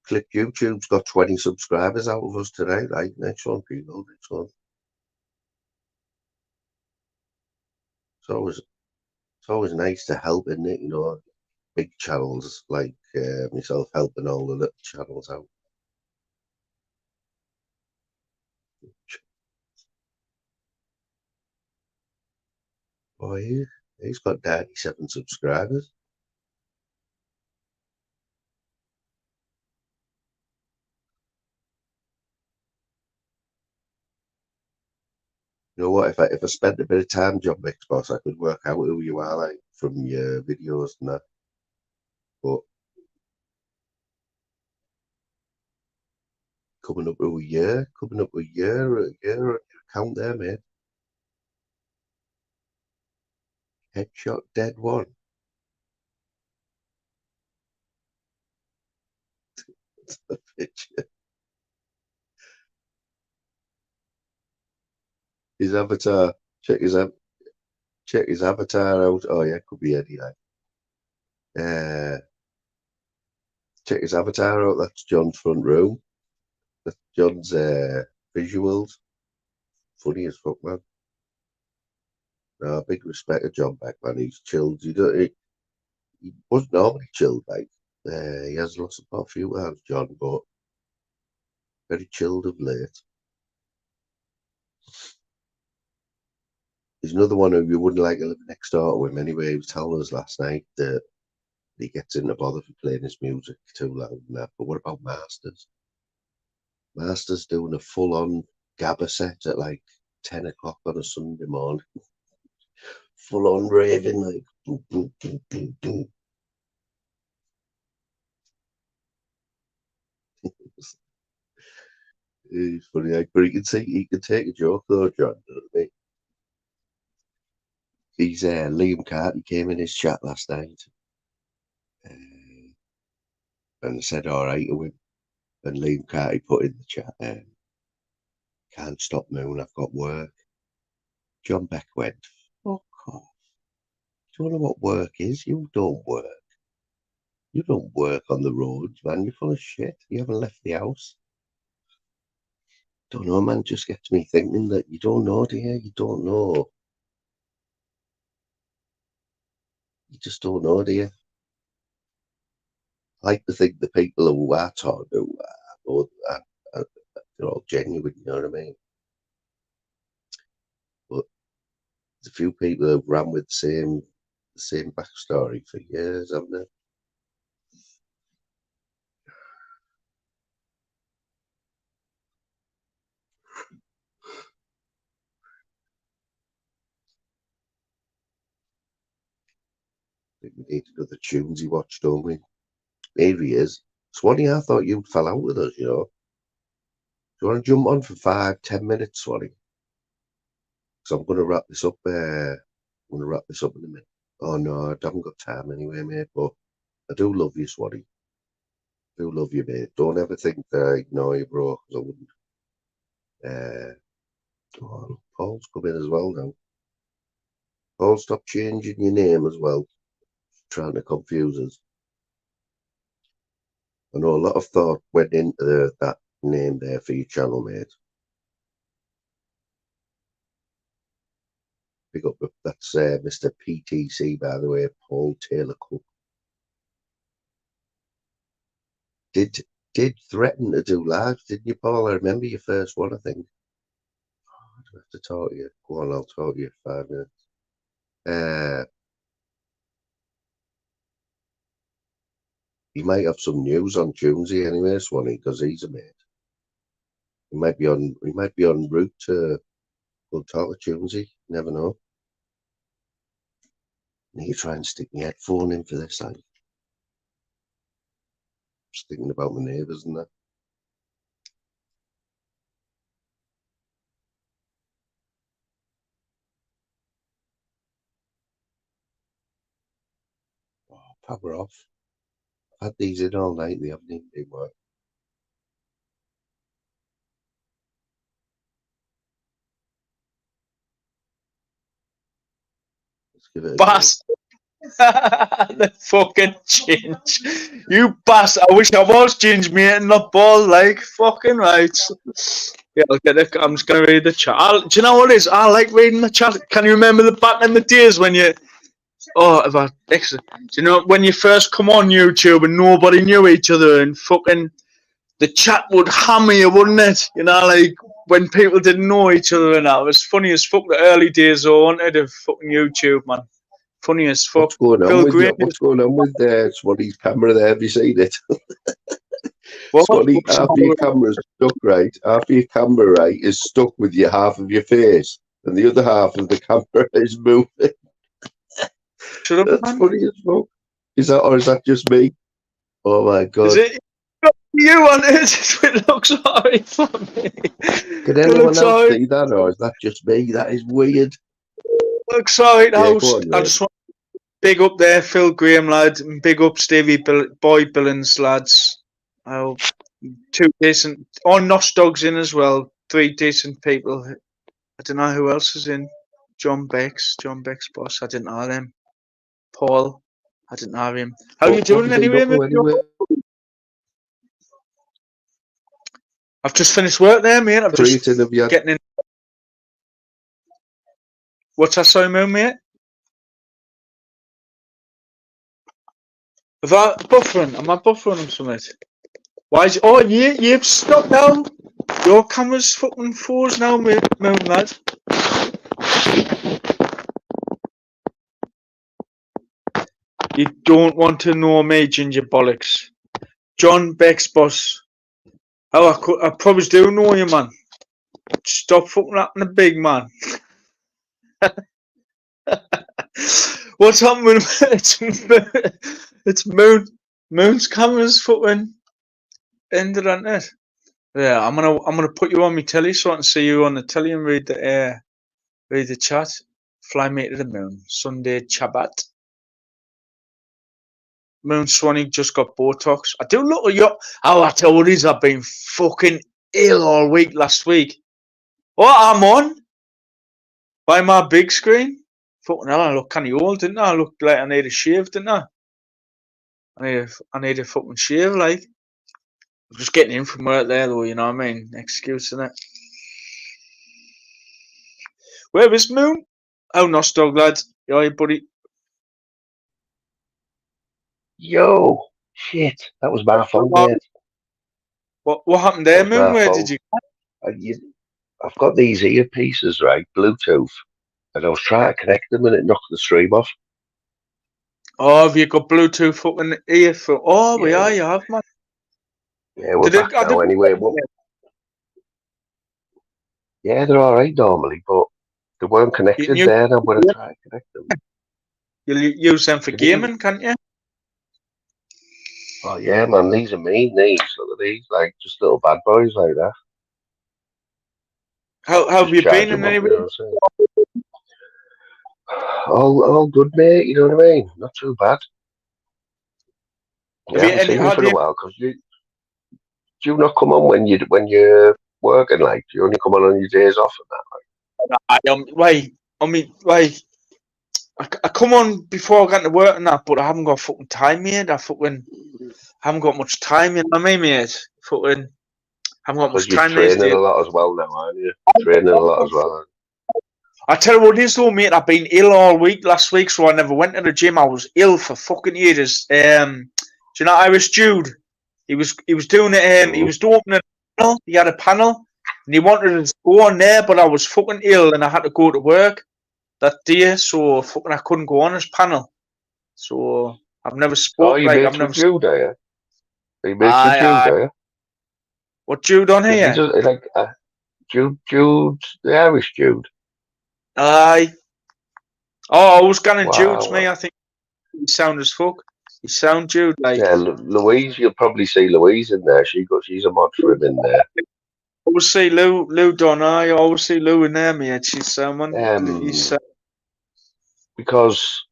Speaker 1: Click YouTube's got 20 subscribers out of us today. Right, next one, people. Next one. It's always nice to help, isn't it? You know, big channels like myself helping all the little channels out. Boy, he's got 97 subscribers. You know what? If I spent a bit of time, John Mix Boss, I could work out who you are, like from your videos and that. But coming up to a year on your account there, mate. Headshot dead one. The picture. His avatar. Check his avatar out. Oh yeah, could be any like. Check his avatar out. That's John's front room. That's John's visuals. Funny as fuck, man. No, big respect to John Beck, man. He's chilled. He wasn't normally chilled, like. He has lost a few hours, John, but very chilled of late. He's another one who you wouldn't like to live next door to him anyway. He was telling us last night that he gets into bother for playing his music too loud and that. But what about Masters? Masters doing a full-on gabba set at like 10 o'clock on a Sunday morning. Full-on raving, like boom, boom, boom, boom, boom. It's funny, like, but he can take a joke though, John. You know what I mean? He's Liam Carty came in his chat last night, and I said all right to him, and Liam Carty put in the chat, can't stop moving, I've got work. John Beck went, fuck off. Do you know what work is? You don't work. You don't work on the roads, man. You're full of shit. You haven't left the house. Don't know, man. Just gets me thinking that you don't know, do you? You don't know. You just don't know, do you? I like to think the people who are talking to they're all genuine, you know what I mean? But there's a few people who've ran with the same backstory for years, haven't they? I think we need another Tunesy watch, don't we? Here he is. Swanee, I thought you'd fell out with us, you know. Do you want to jump on for 5-10 minutes, Swanee? Because I'm going to wrap this up. I'm going to wrap this up in a minute. Oh no, I haven't got time anyway, mate. But I do love you, Swanee. I do love you, mate. Don't ever think that I ignore you, bro. Because I wouldn't. Oh, Paul's come in as well now. Paul, stop changing your name as well. Trying to confuse us. I know a lot of thought went into that name there for your channel, mate. Pick up. That's Mr. PTC, by the way, Paul Taylor Cook. Did threaten to do lives, didn't you, Paul? I remember your first one, I think. Oh, I do have to talk to you. Go on, I'll talk to you in 5 minutes. He might have some news on Tuesday anyway, Swanee, because he's a mate. He might be on route to go talk to Tuesday. Never know. I need to try and stick my headphone in for this. I'm just thinking about my neighbours and that. Oh, power off. I've had these in all night. They haven't even been working. Let's give it a
Speaker 5: Boss, The fucking ginge. You bastard. I wish I was ginge, mate, and not bald, like, fucking right. Yeah, I'll get it. I'm just going to read the chat. Do you know what it is? I like reading the chat. Can you remember the back in the days when you... Oh, about extra. Do you know when you first come on YouTube and nobody knew each other and fucking... The chat would hammer you, wouldn't it? You know, like, when people didn't know each other and that. It was funny as fuck the early days, I wanted of fucking YouTube, man. Funny as fuck.
Speaker 1: What's going on
Speaker 5: Phil
Speaker 1: with
Speaker 5: Green.
Speaker 1: what's going on with Swanny's camera there? Have you seen it?
Speaker 5: What?
Speaker 1: Swanny, half of your camera's stuck right. Half of your camera right is stuck with your half of your face, and the other half of the camera is moving.
Speaker 5: Shut up,
Speaker 1: That's
Speaker 5: man.
Speaker 1: funny as fuck. Is that just me? Oh my god!
Speaker 5: Is it you on it? It looks alright for me.
Speaker 1: Can anyone else see that, or is that just me? That is weird.
Speaker 5: Looks alright,
Speaker 1: Yeah,
Speaker 5: house.
Speaker 1: go on,
Speaker 5: I
Speaker 1: mate.
Speaker 5: just want to big up there, Phil Graham, lad, and big up Stevie Boy Billings, lads. Oh, 2 decent. Oh, Nos Dog's in as well. 3 decent people. I don't know who else is in. John Beck's boss. I didn't know him. Paul. I didn't know him. How you doing anyway, mate? I've just finished work there, mate. I'm just getting in. What's that, sorry, mate? Have I buffering? Am I buffering or something? Why is it? Oh, you've stopped now. Your camera's fucking froze now, mate, lad. You don't want to know me, ginger bollocks. John Beck's boss. Oh, I probably do know you, man. Stop fucking acting a big man. What's happening? It's Moon's camera's fucking ended on it. Yeah, I'm gonna put you on my telly so I can see you on the telly and read the chat. Fly me to the moon. Sunday Chabbat. Moon Swanee just got Botox. I do look at your. Oh, I tell you what it is, I've been fucking ill all week last week. What, I'm on? By my big screen? Fucking hell, I look kind of old, didn't I? I looked like I need a shave, didn't I? I need a fucking shave, like. I'm just getting in from work there, though, you know what I mean? Excuse, innit? Where is Moon? Oh, Nos Dog, lad. Yeah, buddy.
Speaker 1: Yo, shit, that was my fault, mate.
Speaker 5: What happened there, Moon? Where did you go?
Speaker 1: I've got these earpieces, right, Bluetooth, and I was trying to connect them and it knocked the stream off.
Speaker 5: Oh, have you got Bluetooth fucking earphone? Oh, yeah, you have, man.
Speaker 1: Yeah, we're back now anyway. Yeah, they're alright normally, but they weren't connected there now when I tried to connect them.
Speaker 5: You'll use them for gaming, can't you?
Speaker 1: Oh yeah, man, these are mean, these. Look at these, like, just little bad boys like that.
Speaker 5: How have you been in any way?
Speaker 1: All good, mate, you know what I mean? Not too bad. Yeah, I haven't seen you for a while, because do you not come on when you're working, like, do you only come on your days off and
Speaker 5: that, like? I come on before I get to work and that, but I haven't got fucking time, mate. I haven't got much time, you know what I mean, mate? Fucking haven't got much time.
Speaker 1: You're training a lot as well now, aren't you? Training a lot as well.
Speaker 5: I tell you what it is though, mate. I've been ill all week last week, so I never went to the gym. I was ill for fucking years. Do you know Irish Jude? He was doing it. He was doing a panel. He had a panel, and he wanted to go on there, but I was fucking ill, and I had to go to work that day, so fucking I couldn't go on his panel. So I've never spoke.
Speaker 1: Oh, you like, I've never. Jude, are you? Are you mates with Jude, are you?
Speaker 5: What Jude on here?
Speaker 1: Jude, the Irish Jude.
Speaker 5: Aye. Oh, I was going to Jude's me. I think he sound as fuck. He sound Jude like.
Speaker 1: Yeah, Louise. You'll probably see Louise in there. She's a mod for him in there.
Speaker 5: I always see Lou Don. I always see Lou in there, mate. She's someone.
Speaker 1: Because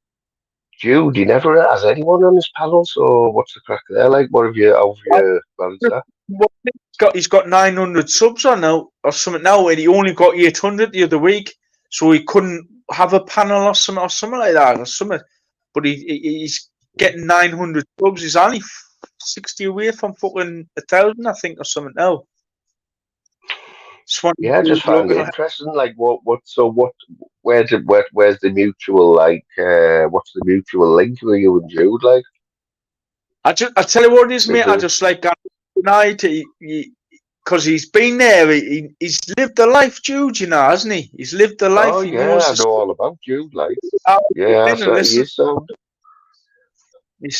Speaker 1: Jude, he never has anyone on his panel. So what's the crack there? Like, what have you managed that?
Speaker 5: He's got 900 subs on now or something now, and he only got 800 the other week, so he couldn't have a panel or something like that or something. but he's getting 900 subs. He's only 60 away from fucking 1,000, I think, or something now.
Speaker 1: Yeah, I just found it interesting. Like, where's the mutual, like, what's the mutual link with you and Jude, like?
Speaker 5: I tell you what it is, mate. I
Speaker 1: Because
Speaker 5: just like tonight, because he's been there. He's lived the life, Jude. You know, hasn't he? He's lived the life.
Speaker 1: oh
Speaker 5: He
Speaker 1: yeah,
Speaker 5: knows
Speaker 1: I
Speaker 5: the
Speaker 1: know all about Jude, like,
Speaker 5: stuff.
Speaker 1: yeah,
Speaker 5: And
Speaker 1: so he
Speaker 5: listen,
Speaker 1: is sound.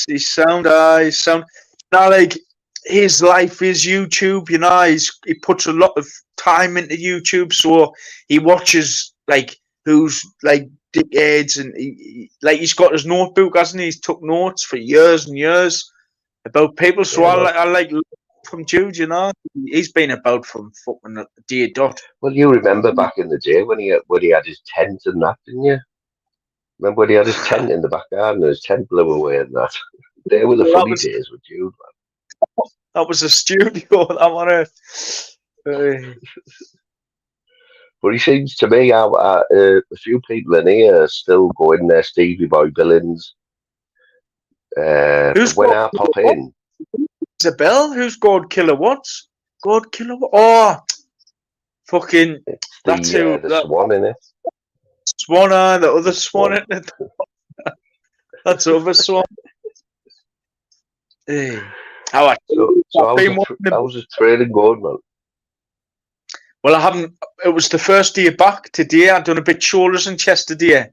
Speaker 5: he's sound. He's sound. Now, like his life is YouTube. You know, he puts a lot of time into YouTube, so he watches like who's like dickheads, and like he's got his notebook, hasn't he? He's took notes for years and years about people. So
Speaker 1: Yeah,
Speaker 5: I like from Jude. You know, he's been about from fucking day dot.
Speaker 1: well, you remember back in the day when he had his tent and that, didn't you? Remember when he had his tent in the back garden and his tent blew away and that? They were the
Speaker 5: Well,
Speaker 1: funny days with Jude, man.
Speaker 5: that was a studio. That one.
Speaker 1: But he seems to me, a few people in here still go in there, Stevie Boy Billings.
Speaker 5: Who's
Speaker 1: When I pop in,
Speaker 5: Isabel? Who's God Killer Watts? God Killer Watts? Oh, fucking
Speaker 1: it's
Speaker 5: that's who.
Speaker 1: the
Speaker 5: That
Speaker 1: Swan in it.
Speaker 5: Swan, the other Swan, isn't it? That's the other Swan. Hey.
Speaker 1: So I was a training going, man.
Speaker 5: Well, I haven't. It was the first day back today. I've done a bit shoulders and chest today.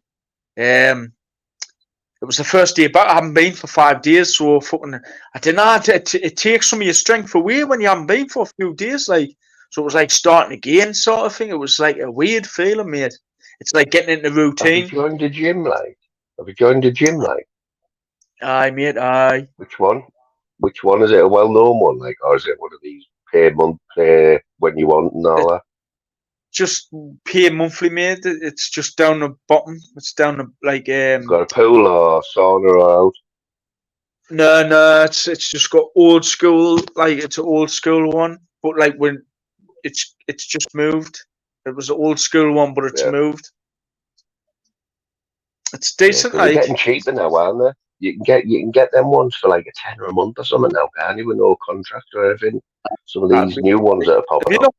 Speaker 5: It was the first day back. I haven't been for 5 days, so fucking. I don't know. It takes some of your strength away when you haven't been for a few days. Like, so it was like starting again, sort of thing. It was like a weird feeling, mate. It's like getting into routine.
Speaker 1: Have you joined the gym, like? Have you joined the gym, like?
Speaker 5: Aye, mate. Aye.
Speaker 1: Which one? Which one is it? A well-known one, like, or is it one of these pay when you want and all that?
Speaker 5: Just pay monthly, mate. It's just down the bottom. It's down the like.
Speaker 1: Got a pool or sauna or out?
Speaker 5: No. It's just got old school. Like it's an old school one, but like when it's just moved. It was an old school one, but it's moved. It's decent.
Speaker 1: They're getting cheaper now, aren't they? You can get them ones for like a £10 a month or something now, can't you? With no contract or anything. Some of these new ones that are popping up.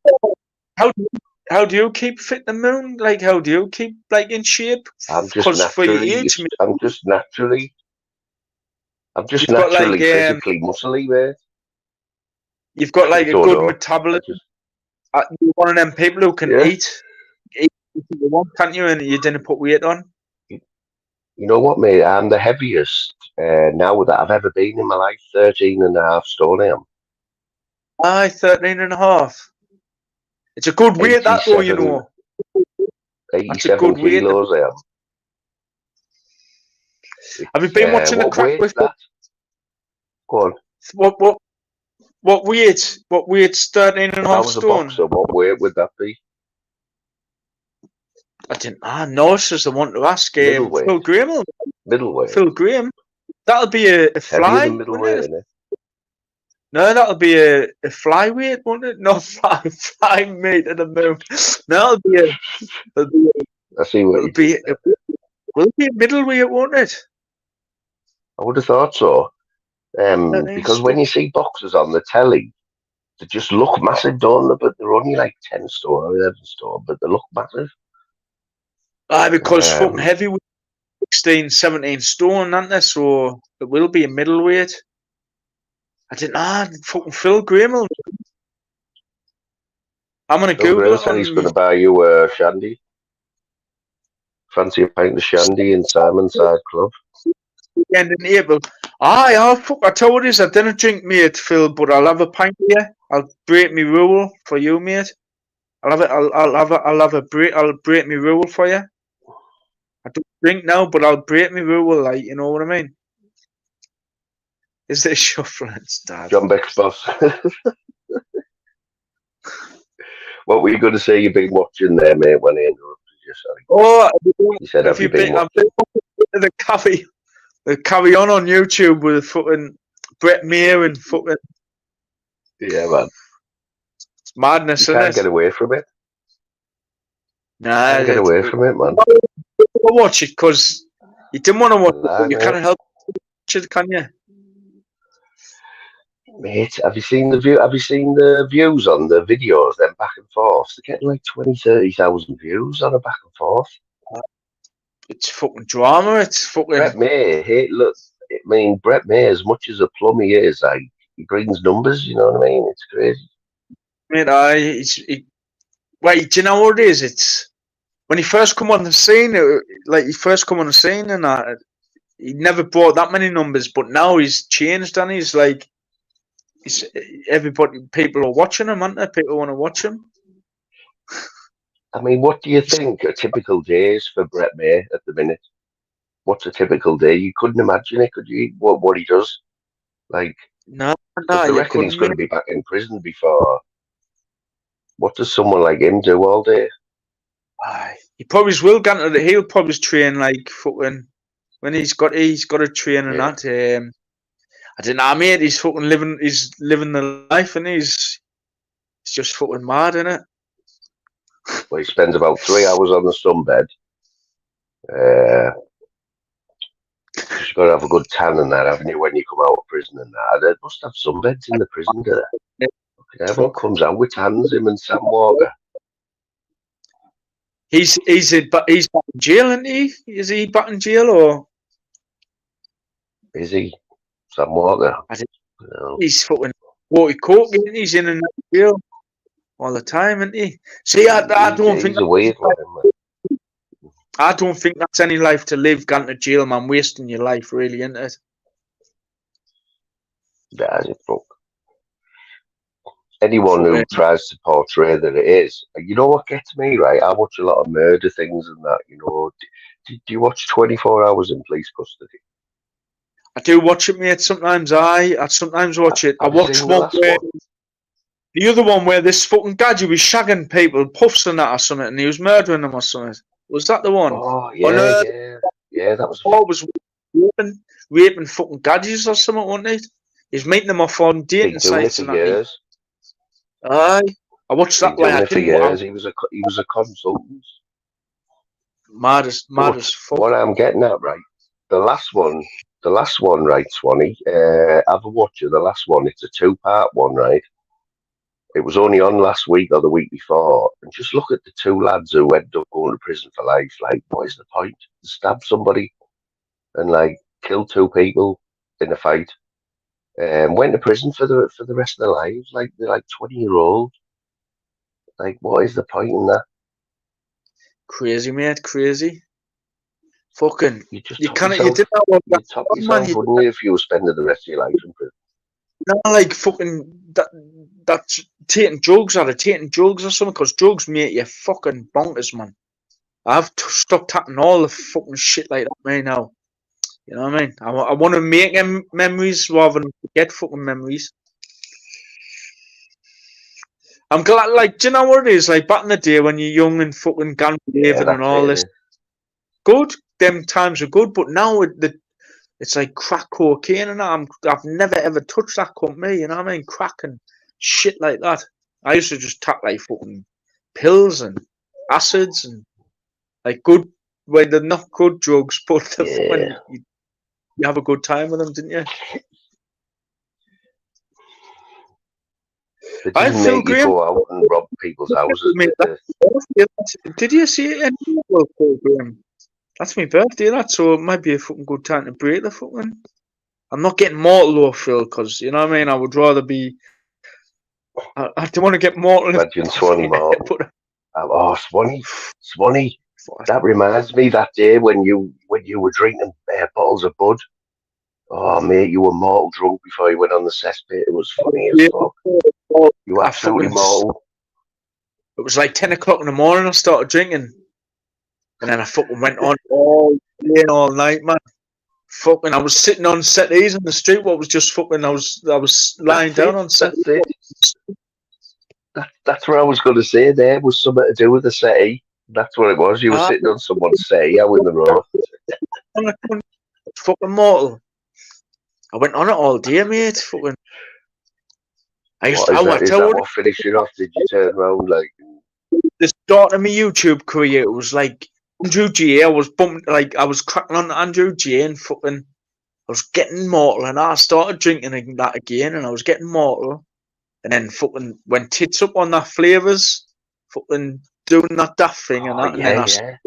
Speaker 5: How do you keep fit the moon? Like how do you keep like in shape?
Speaker 1: I'm just naturally physically muscly, mate.
Speaker 5: You've got like a good metabolism. You're one of them people who can eat what you want, can't you? And you didn't put weight on.
Speaker 1: You know what, mate? I'm the heaviest now that I've ever been in my life. 13.5 stone I am.
Speaker 5: Aye, 13.5. It's a good weight, that though, you know.
Speaker 1: 87 kilos I am.
Speaker 5: Have you been watching the crack with
Speaker 1: that? Go on.
Speaker 5: What weight? What weight's 13.5 stone?
Speaker 1: If I was a boxer, what weight would that be?
Speaker 5: I didn't. No, this is the one to ask. Phil Graham.
Speaker 1: Middleweight.
Speaker 5: Phil Graham. That'll be a fly.
Speaker 1: Middleweight, isn't it?
Speaker 5: No, that'll be a flyweight, won't it? No, fly mate at the moon. No,
Speaker 1: I see what
Speaker 5: it'll be. Will it be a middleweight, won't it?
Speaker 1: I would have thought so. Because when you see boxers on the telly, they just look massive, don't they? But they're only like 10 stone or 11 stone, but they look massive.
Speaker 5: Aye, because fucking heavyweight, 16, 17 stone, aren't they? So it will be a middleweight. I didn't know. Fucking Phil Graham. I'm going to Google it.
Speaker 1: Said he's going to buy you a shandy. Fancy a pint of shandy in Simonside Club.
Speaker 5: Weekend in April. Aye, I tell you what it is. I didn't drink, mate, Phil, but I'll have a pint here. I'll break me rule for you, mate. I'll break me rule for you. I don't drink now, but I'll break me rule, like, you know what I mean? Is this shuffling, Dad?
Speaker 1: John Beck's boss. What were you going to say you've been watching there, mate, when I interrupted you? Sorry.
Speaker 5: Oh,
Speaker 1: you said, have you been watching?
Speaker 5: I've been the carry on YouTube with fucking Brett Mayer and fucking...
Speaker 1: Yeah, man.
Speaker 5: It's madness,
Speaker 1: you
Speaker 5: isn't it?
Speaker 1: Can't get away from it.
Speaker 5: Nah.
Speaker 1: Can't get away from it, man.
Speaker 5: I watch it because You didn't want to watch it,
Speaker 1: Nah,
Speaker 5: but you
Speaker 1: mate.
Speaker 5: can't help but watch it, can you?
Speaker 1: Mate, have you seen the view? Have you seen the views on the videos? Then back and forth, they're getting like 20,000-30,000 views on a back and forth.
Speaker 5: It's fucking drama. It's fucking.
Speaker 1: Brett May, hey, look, I mean, Brett May, as much as a plum he is, like he brings numbers. You know what I mean? It's crazy.
Speaker 5: Mate, wait, do you know what it is? It's when he first come on the scene, and he never brought that many numbers, but now he's changed and he's like, people are watching him, aren't they? People want to watch him.
Speaker 1: I mean, what do you think a typical day is for Brett May at the minute? What's a typical day? You couldn't imagine it, could you? What he does, like,
Speaker 5: No,
Speaker 1: because they
Speaker 5: you
Speaker 1: reckon he's
Speaker 5: couldn't.
Speaker 1: going to be back in prison before. What does someone like him do all day?
Speaker 5: He probably will get into the. He'll probably train like fucking when he's got a train and
Speaker 1: Yeah.
Speaker 5: that. I don't know, mate. He's fucking living. He's living the life, and he's just fucking mad, innit?
Speaker 1: Well, he spends about 3 hours on the sunbed. You've got to have a good tan and that, haven't you, when you come out of prison and that? They must have sunbeds in the prison, do they? Everyone comes out with tans, him and Sam Walker.
Speaker 5: He's back in jail, isn't he? Is he back in jail or
Speaker 1: Is he? Sam Walker?
Speaker 5: I think
Speaker 1: No.
Speaker 5: he's fucking 40 coke, isn't he? He's in and out of jail all the time, isn't he? See, I don't think
Speaker 1: He's a weird one, man.
Speaker 5: I don't think that's any life to live, going to jail, man. Wasting your life, really, isn't it?
Speaker 1: That's it, fuck. Anyone who tries to portray that it is, you know what gets me, right? I watch a lot of murder things and that, you know. Do you watch 24 Hours in Police Custody?
Speaker 5: I do watch it, mate. Sometimes I sometimes watch it. I
Speaker 1: Have you
Speaker 5: watched
Speaker 1: seen the
Speaker 5: one
Speaker 1: last
Speaker 5: where
Speaker 1: one?
Speaker 5: the other one where this fucking gadget was shagging people, puffs and that or something, and he was murdering them or something. Was that the one?
Speaker 1: Oh, yeah, that was.
Speaker 5: Paul was raping fucking gadgets or something, wasn't it? He's meeting them off on dating
Speaker 1: Been doing it
Speaker 5: sites
Speaker 1: for
Speaker 5: and that.
Speaker 1: years.
Speaker 5: Aye, I watched
Speaker 1: Been
Speaker 5: that. Like,
Speaker 1: doing
Speaker 5: I
Speaker 1: it for
Speaker 5: didn't.
Speaker 1: years. He was a consultant.
Speaker 5: Mad as fuck.
Speaker 1: What I'm getting at, right? The last one, right, Swanee. Have a watch of the last one. It's a 2-part one, right? It was only on last week or the week before, and just look at the 2 lads who ended up going to prison for life. Like, what is the point? Stab somebody and like kill 2 people in a fight. Went to prison for the rest of their lives. Like, they're like 20-year-old. Like, what is the point in that?
Speaker 5: Crazy, mate. Crazy. Fucking.
Speaker 1: You just
Speaker 5: You
Speaker 1: top
Speaker 5: can't.
Speaker 1: yourself.
Speaker 5: You didn't know
Speaker 1: You'd top yourself, wouldn't you, if you were spending the rest of your life in prison?
Speaker 5: Not like fucking that's taking drugs or something, because drugs make you fucking bonkers, man. I've stopped taking all the fucking shit like that, man, now. You know what I mean? I want to make memories rather than forget fucking memories. I'm glad, like, do you know what it is? Like, back in the day when you're young and fucking gang raving and all this. Good. Them times are good, but now it's like crack cocaine and that. I've never ever touched that company, you know what I mean? Crack and shit like that. I used to just take like fucking pills and acids and like good, well, they're not good drugs, but the fucking, you have a good time with them, didn't you?
Speaker 1: It didn't make you go out and rob people's houses.
Speaker 5: Did you see it in That's my birthday, so it might be a fucking good time to break the fucking. I'm not getting mortal though, Phil, because you know what I mean. I would rather be. I don't want to get mortal.
Speaker 1: Imagine Swanee mortal. Oh, Swanee. That reminds me that day when you were drinking bottles of bud. Oh, mate, you were mortal drunk before you went on the cesspit. It was funny as fuck. You were absolutely mortal.
Speaker 5: It was like 10 o'clock in the morning. I started drinking. And then I fucking went on all day and all night, man. Fucking, I was sitting on settees in the street. What was just fucking? I was lying down on settees.
Speaker 1: That's what I was going to say. There was something to do with the settee. That's what it was. You were sitting on someone's settee out in the road.
Speaker 5: Fucking mortal. I went on it all day, mate. Fucking.
Speaker 1: Is that what finished it off? Did you turn around like?
Speaker 5: The start of my YouTube career, it was like Andrew J. I was bumping, like, I was cracking on to Andrew J. and fucking, I was getting mortal, and I started drinking that again, and I was getting mortal, and then fucking went tits up on that flavours, fucking doing that daft thing, and that, and then
Speaker 1: yeah.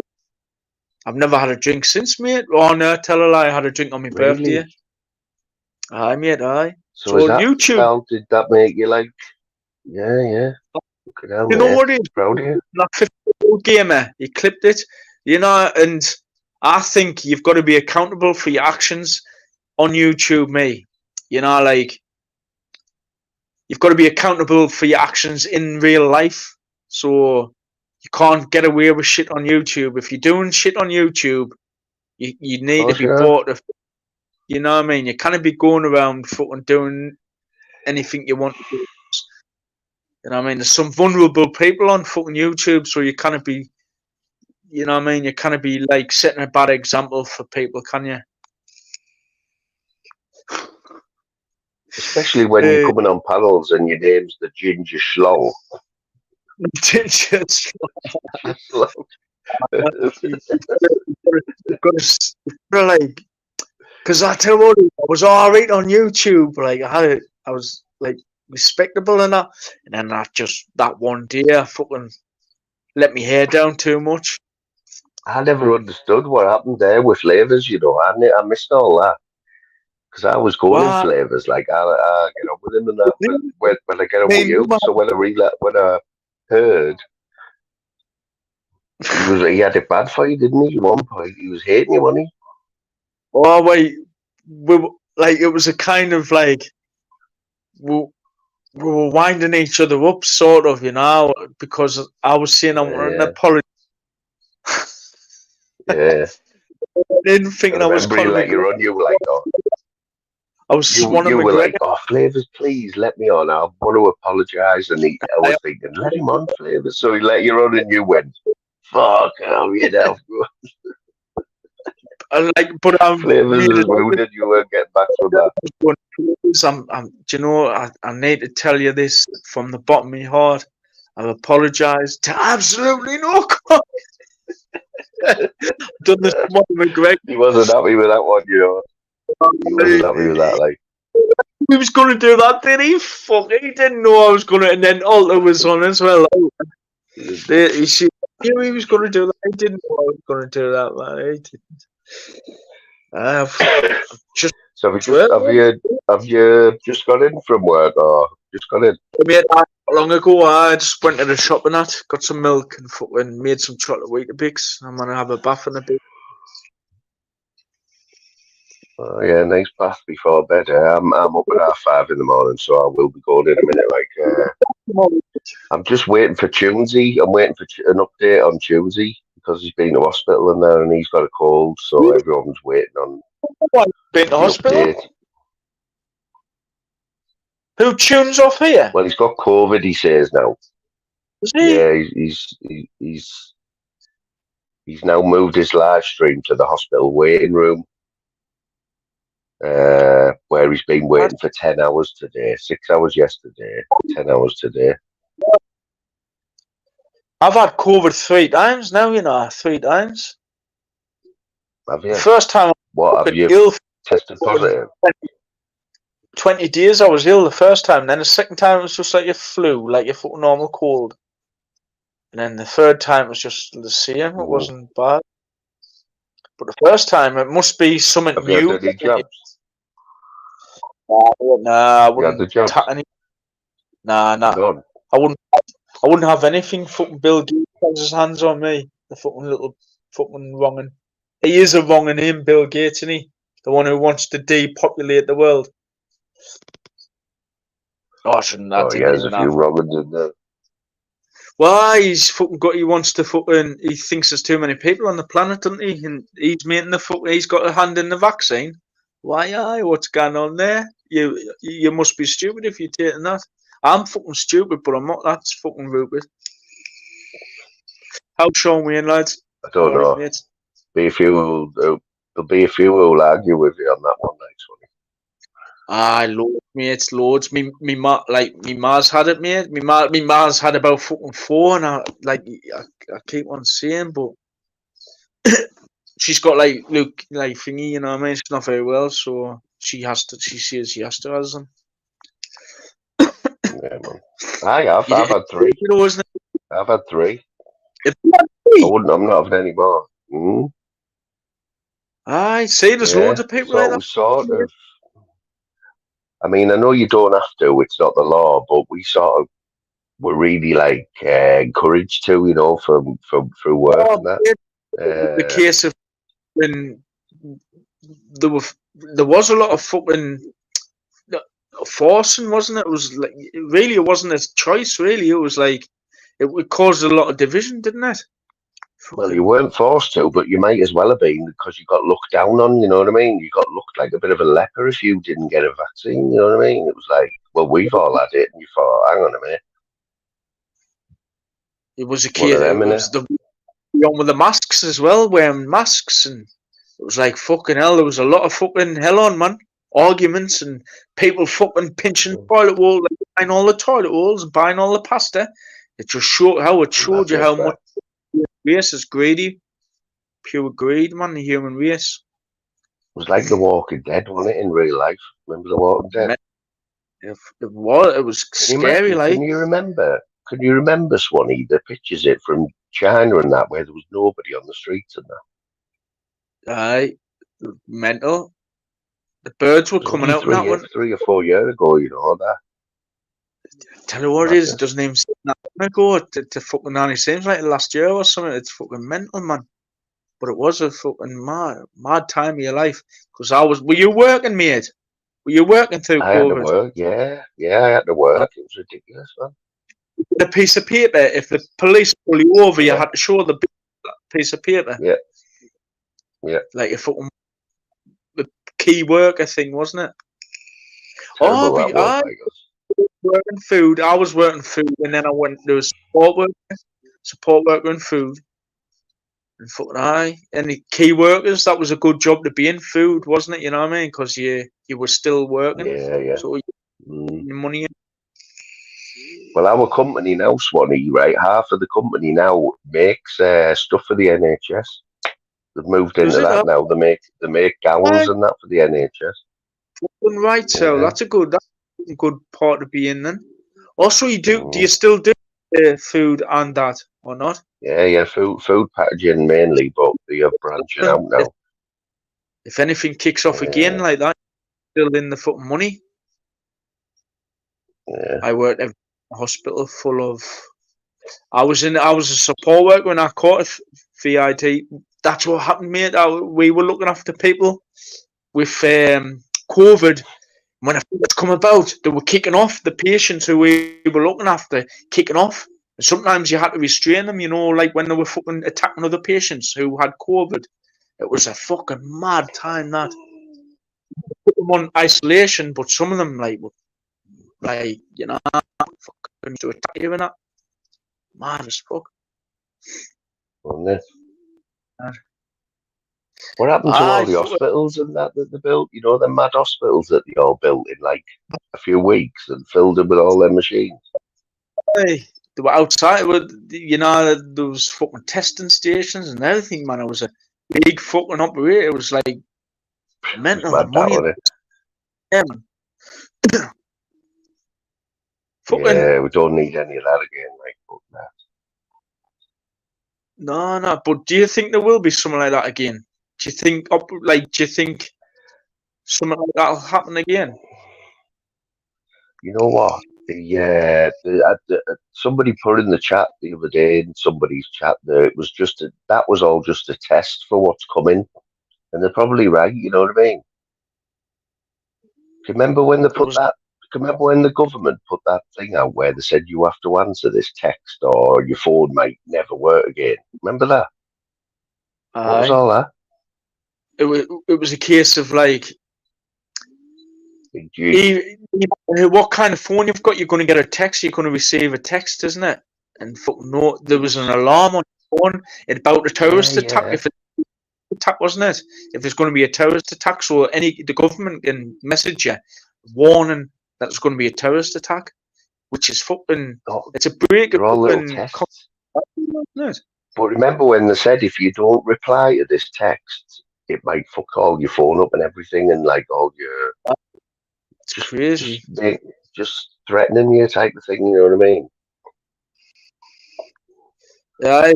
Speaker 5: I've never had a drink since, mate. Oh no, tell a lie, I had a drink on my birthday.
Speaker 1: Really?
Speaker 5: Aye, mate, aye.
Speaker 1: So is that
Speaker 5: YouTube.
Speaker 1: well, did that make you like? Yeah. Good hell,
Speaker 5: You know
Speaker 1: mate.
Speaker 5: what it is?
Speaker 1: Proud of you.
Speaker 5: That 50-year-old gamer, he clipped it, you know, and I think you've got to be accountable for your actions on YouTube, me. You know, like, you've got to be accountable for your actions in real life. So you can't get away with shit on YouTube. If you're doing shit on YouTube, you need to be bought. You know what I mean? You can't be going around fucking doing anything you want to do. You know what I mean? There's some vulnerable people on fucking YouTube, so you can't be, you know what I mean? You can't be like setting a bad example for people, can you?
Speaker 1: Especially when you're coming on panels and your name's the Ginger Schlong.
Speaker 5: Ginger Schlong. Like, because I tell you what, I was alright on YouTube. Like, I was like respectable and that, and then that one day, I fucking let my hair down too much.
Speaker 1: I never understood what happened there with Flavors, you know. I missed all that. Because I was going in Flavors, like I get on with him and that when I get on with you. So when I heard he had it bad for you, didn't he? At one point, he was hating you, wasn't he?
Speaker 5: Oh wait, like it was a kind of like we were winding each other up, sort of, you know, because I was saying I wanted an apology.
Speaker 1: Yeah.
Speaker 5: I didn't think I was
Speaker 1: calling let you on. You were like, oh.
Speaker 5: I was
Speaker 1: you were like, oh, Flavors, please let me on. I want to apologise. And I was thinking, let him on, Flavors. So he let you on, and you went, fuck, you know.
Speaker 5: But
Speaker 1: Flavors was wounded. You weren't getting back from that.
Speaker 5: Do you know? I need to tell you this from the bottom of my heart. I've apologised to absolutely no cause. Done this one with Greg.
Speaker 1: He wasn't happy with that one, you know. He wasn't happy with that, like.
Speaker 5: He was going to do that, did he? Fuck, he didn't know I was going to. And then Alter was on as well. He knew he was going to do that. He didn't know I was going to do that, man. He didn't.
Speaker 1: So have you just got in from work or just got in?
Speaker 5: Mate, long ago, I just went to the shop and that, got some milk and fucking made some chocolate Weetabix. I'm gonna have a bath in a bit.
Speaker 1: Oh yeah, nice bath before bed. I'm up at 5:30 in the morning, so I will be going in a minute. Like, I'm just waiting for Tunesy. I'm waiting for an update on Tunesy because he's been to hospital and there, and he's got a cold, so everyone's waiting on.
Speaker 5: Been to hospital?
Speaker 1: Update.
Speaker 5: Who tunes off here?
Speaker 1: Well, he's got COVID. He says now.
Speaker 5: Is he?
Speaker 1: Yeah, he's now moved his live stream to the hospital waiting room. Where he's been waiting for 10 hours today, 6 hours yesterday, 10 hours today.
Speaker 5: I've had COVID 3 times now, you know, 3 times.
Speaker 1: Have you?
Speaker 5: The first time
Speaker 1: have you tested positive?
Speaker 5: 20 days I was ill the first time, then the second time it was just like your flu, like your fucking normal cold. And then the third time it was just the same, it wasn't bad. But the first time it must be something
Speaker 1: have
Speaker 5: new.
Speaker 1: You had any jobs?
Speaker 5: Nah, I wouldn't
Speaker 1: any.
Speaker 5: Nah. I wouldn't have anything fucking Bill Gates has his hands on me. The fucking little fucking wrongin'. He is a wrongin' him, Bill Gates, isn't he? The one who wants to depopulate the world. Oh, I shouldn't have.
Speaker 1: Oh, he has a few wrongins in there.
Speaker 5: Well, he's fucking got. He wants to fucking. He thinks there's too many people on the planet, doesn't he? And he's making he's got a hand in the vaccine. Why? What's going on there? You must be stupid if you're taking that. I'm fucking stupid, but I'm not that fucking stupid. How's Sean Wayne, lads?
Speaker 1: I don't know. There'll be a few who'll argue with you on that one, next one.
Speaker 5: Loads, mates, loads. Me ma's had it, mate. Me ma's had about fucking 4, and I keep on saying, but she's got like thingy, you know what I mean? She's not very well, so she says she has to have them.
Speaker 1: Yeah, man. I've had 3.
Speaker 5: You know, isn't
Speaker 1: I've had 3.
Speaker 5: it?
Speaker 1: I'm not having any more. Mm.
Speaker 5: I see there's loads of people
Speaker 1: So
Speaker 5: like
Speaker 1: it
Speaker 5: that.
Speaker 1: was sort of. I mean, I know you don't have to. It's not the law, but we sort of were really like encouraged to, you know, from through work and that.
Speaker 5: The case of when there was a lot of fucking forcing, wasn't it? It was like really, it wasn't a choice. Really, it was like it caused a lot of division, didn't it?
Speaker 1: Well, you weren't forced to, but you might as well have been because you got looked down on. You know what I mean? You got looked like a bit of a leper if you didn't get a vaccine. You know what I mean? It was like, well, we've all had it, and you thought, hang on a minute.
Speaker 5: It was a
Speaker 1: One
Speaker 5: case.
Speaker 1: of them,
Speaker 5: It was the one with the masks as well, wearing masks, and it was like fucking hell. There was a lot of fucking hell on, man. Arguments and people fucking pinching toilet walls, like buying all the toilet walls and buying all the pasta. It just showed you how much the race is greedy, pure greed, man. The human race.
Speaker 1: It was like The Walking Dead, wasn't it, in real life? Remember The Walking Dead?
Speaker 5: It was scary. Like,
Speaker 1: Can you remember, Swanee, the pictures from China and that, where there was nobody on the streets and that?
Speaker 5: Mental. The birds were coming out now.
Speaker 1: 3 or 4 years ago, you know that.
Speaker 5: Tell you what it is, it doesn't even seem that long ago. To fucking only seems like last year or something. It's fucking mental, man. But it was a fucking mad time of your life. Because were you working, mate? Were you working through
Speaker 1: I had to
Speaker 5: COVID?
Speaker 1: work, yeah, I had to work. It was ridiculous, man.
Speaker 5: The piece of paper, if the police pull you over, you had to show the piece of paper.
Speaker 1: Yeah.
Speaker 5: Like a fucking the key worker thing, wasn't it?
Speaker 1: Terrible
Speaker 5: But
Speaker 1: that was,
Speaker 5: working food. I was working food, and then I went to a support worker in food. And fucking any key workers, that was a good job to be in food, wasn't it? You know what I mean? Because you were still working.
Speaker 1: Yeah.
Speaker 5: So your money.
Speaker 1: Well, our company now, Swanee, right? Half of the company now makes stuff for the NHS. They've moved into that now. They make gowns and that for the NHS.
Speaker 5: Right, so that's a good part to be in then. Also, do you still do food and that or not?
Speaker 1: Yeah, food packaging mainly, but you're branching out now.
Speaker 5: If anything kicks off again like that, still in the fucking money.
Speaker 1: Yeah.
Speaker 5: I worked at a hospital full of. I was a support worker when I caught a VIT. That's what happened, mate. We were looking after people with COVID. When it first come about, they were kicking off the patients who we were looking after, kicking off. And sometimes you had to restrain them, you know, like when they were fucking attacking other patients who had COVID. It was a fucking mad time, that. Put them on isolation, but some of them, like you know, fucking to attack you and that. Mad as fuck.
Speaker 1: What happened to all the hospitals and that they built? You know, the mad hospitals that they all built in like a few weeks and filled them with all their machines.
Speaker 5: They were outside. You know, there was fucking testing stations and everything, man. It was a big fucking operator. It was like mental money. Yeah, man.
Speaker 1: Yeah, we don't need any of that again. Like,
Speaker 5: no. But do you think there will be something like that again? Do you think something like that'll happen again?
Speaker 1: You know what? Somebody put in the chat the other day in somebody's chat there. It was that was all just a test for what's coming, and they're probably right. You know what I mean? Do you remember when they put that? Remember when the government put that thing out where they said you have to answer this text or your phone might never work again? Remember that? What was all that?
Speaker 5: It was a case of like, what kind of phone you've got, you're going to get a text, you're going to receive a text, isn't it? And no, there was an alarm on your phone about a terrorist attack. If it's an attack, wasn't it? If there's going to be a terrorist attack, so the government can message you, warning that there's going to be a terrorist attack, which is fucking. It's a break of fucking. Isn't it?
Speaker 1: But remember when they said if you don't reply to this text, it might fuck all your phone up and everything, and like all your
Speaker 5: It's crazy.
Speaker 1: just threatening you type of thing. You know what I mean?
Speaker 5: Yeah,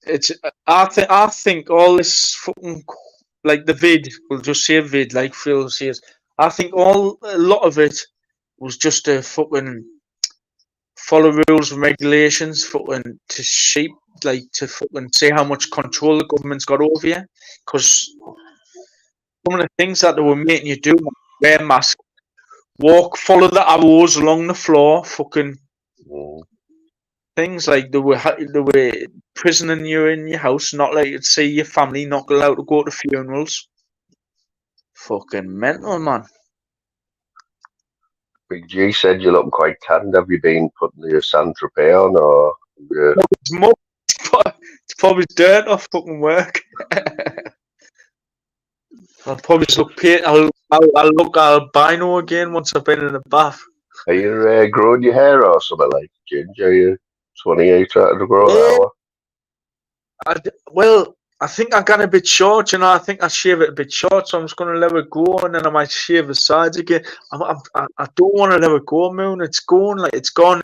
Speaker 5: it's. I think all this fucking like the vid. We'll just say vid, like Phil says. I think a lot of it was just a fucking follow rules and regulations, fucking to shape, like to fucking say how much control the government's got over you. Because some of the things that they were making you do, wear masks, walk, follow the arrows along the floor, fucking things like they were prisoning you in your house, not letting you see your family, not allowed to go to funerals. Fucking mental, man.
Speaker 1: Big G said you're looking quite tanned. Have you been putting your Saint-Tropez on, or?
Speaker 5: It's more. It's probably dirt off fucking work. I'll probably just look I'll look albino again once I've been in the bath.
Speaker 1: Are you growing your hair or something like Ginger? Are you 28 trying to grow that one?
Speaker 5: Well, I think I got a bit short, you know. I think I shave it a bit short, so I'm just going to let it go, and then I might shave the sides again. I don't want to let it go, Moon. It's gone, like it's gone.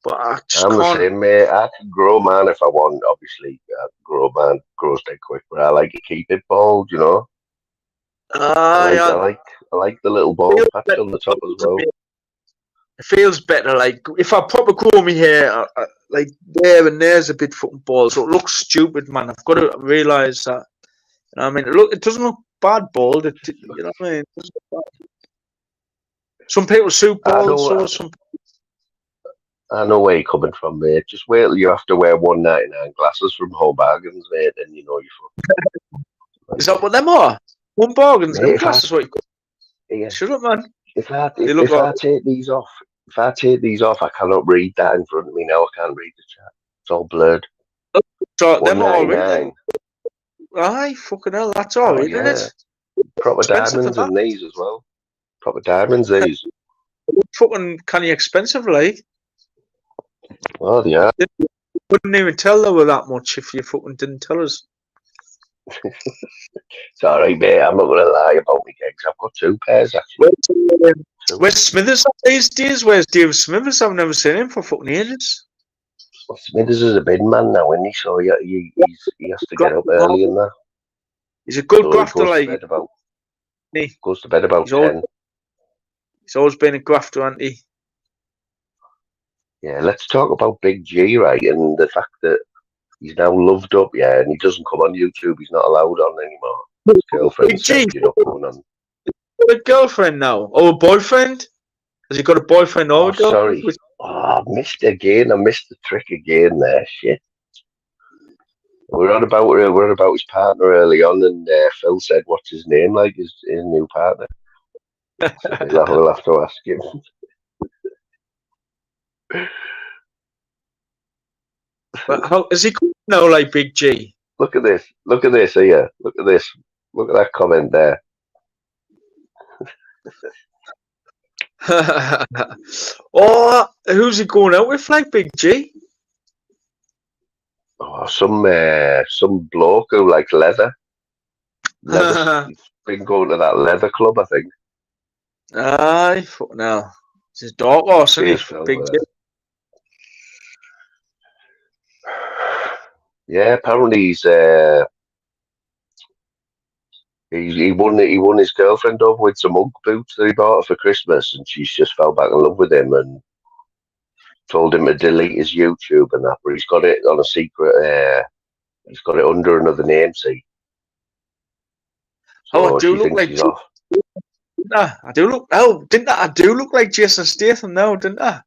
Speaker 5: But I just
Speaker 1: I'm
Speaker 5: can't.
Speaker 1: the same, mate. I can grow man if I want. Obviously, grow man grows dead quick, but I like to keep it bald. You know. I like the little bald patch on the top as well.
Speaker 5: It feels better, like if I proper grow my hair, like there and there's a bit fucking bald, so it looks stupid, man. I've got to realise that. You know what I mean? It doesn't look bad bald. You know what I mean? Some people suit bald, so some.
Speaker 1: I know where you're coming from, mate. Just wait till you have to wear $1.99 glasses from Home Bargains, mate, and you know you're fucked.
Speaker 5: Is that what them are? Home Bargains, them glasses, what you got?
Speaker 1: Yeah.
Speaker 5: Shut up, man.
Speaker 1: If I take these off, I cannot read that in front of me now. I can't read the chat. It's all blurred.
Speaker 5: So them are
Speaker 1: $1.99.
Speaker 5: Aye, fucking hell, that's all right, isn't it?
Speaker 1: Proper diamonds in these as well. Proper diamonds, these.
Speaker 5: Fucking kind of expensive, like.
Speaker 1: Oh, yeah.
Speaker 5: You wouldn't even tell they were that much if you fucking didn't tell us.
Speaker 1: It's all right, mate. I'm not going to lie about my gigs. I've got 2 pairs, actually.
Speaker 5: Where's Smithers these days? Where's Dave Smithers? I've never seen him for fucking ages.
Speaker 1: Well, Smithers is a bin man now, isn't he? So he has to get up early and that.
Speaker 5: He's a good grafter, like.
Speaker 1: Goes to bed about 10.
Speaker 5: He's always been a grafter, hasn't he?
Speaker 1: Yeah, let's talk about Big G, right? And the fact that he's now loved up, yeah, and he doesn't come on YouTube. He's not allowed on anymore. His girlfriend said you're not coming on.
Speaker 5: A girlfriend now, or a boyfriend? Has he got a boyfriend or a girlfriend?
Speaker 1: Sorry. I missed again. I missed the trick again there. Shit. We're on about his partner early on, and Phil said, "What's his name?" Like his new partner. So we'll have to ask him.
Speaker 5: But how is he cool now, like Big G?
Speaker 1: Look at this. Look at this here. Look at this. Look at that comment there.
Speaker 5: Oh, who's he going out with, like Big G?
Speaker 1: Oh, some bloke who likes leather. He's been going to that leather club, I think.
Speaker 5: Aye, fuck no. It's his dark horse, isn't it? Big G.
Speaker 1: Yeah, apparently he won his girlfriend over with some Ugg boots that he bought her for Christmas, and she's just fell back in love with him and told him to delete his YouTube and that, but he's got it on a secret. He's got it under another name, see. So
Speaker 5: I do look like. I do look. Oh, didn't I? I do look like Jason Statham now, didn't I?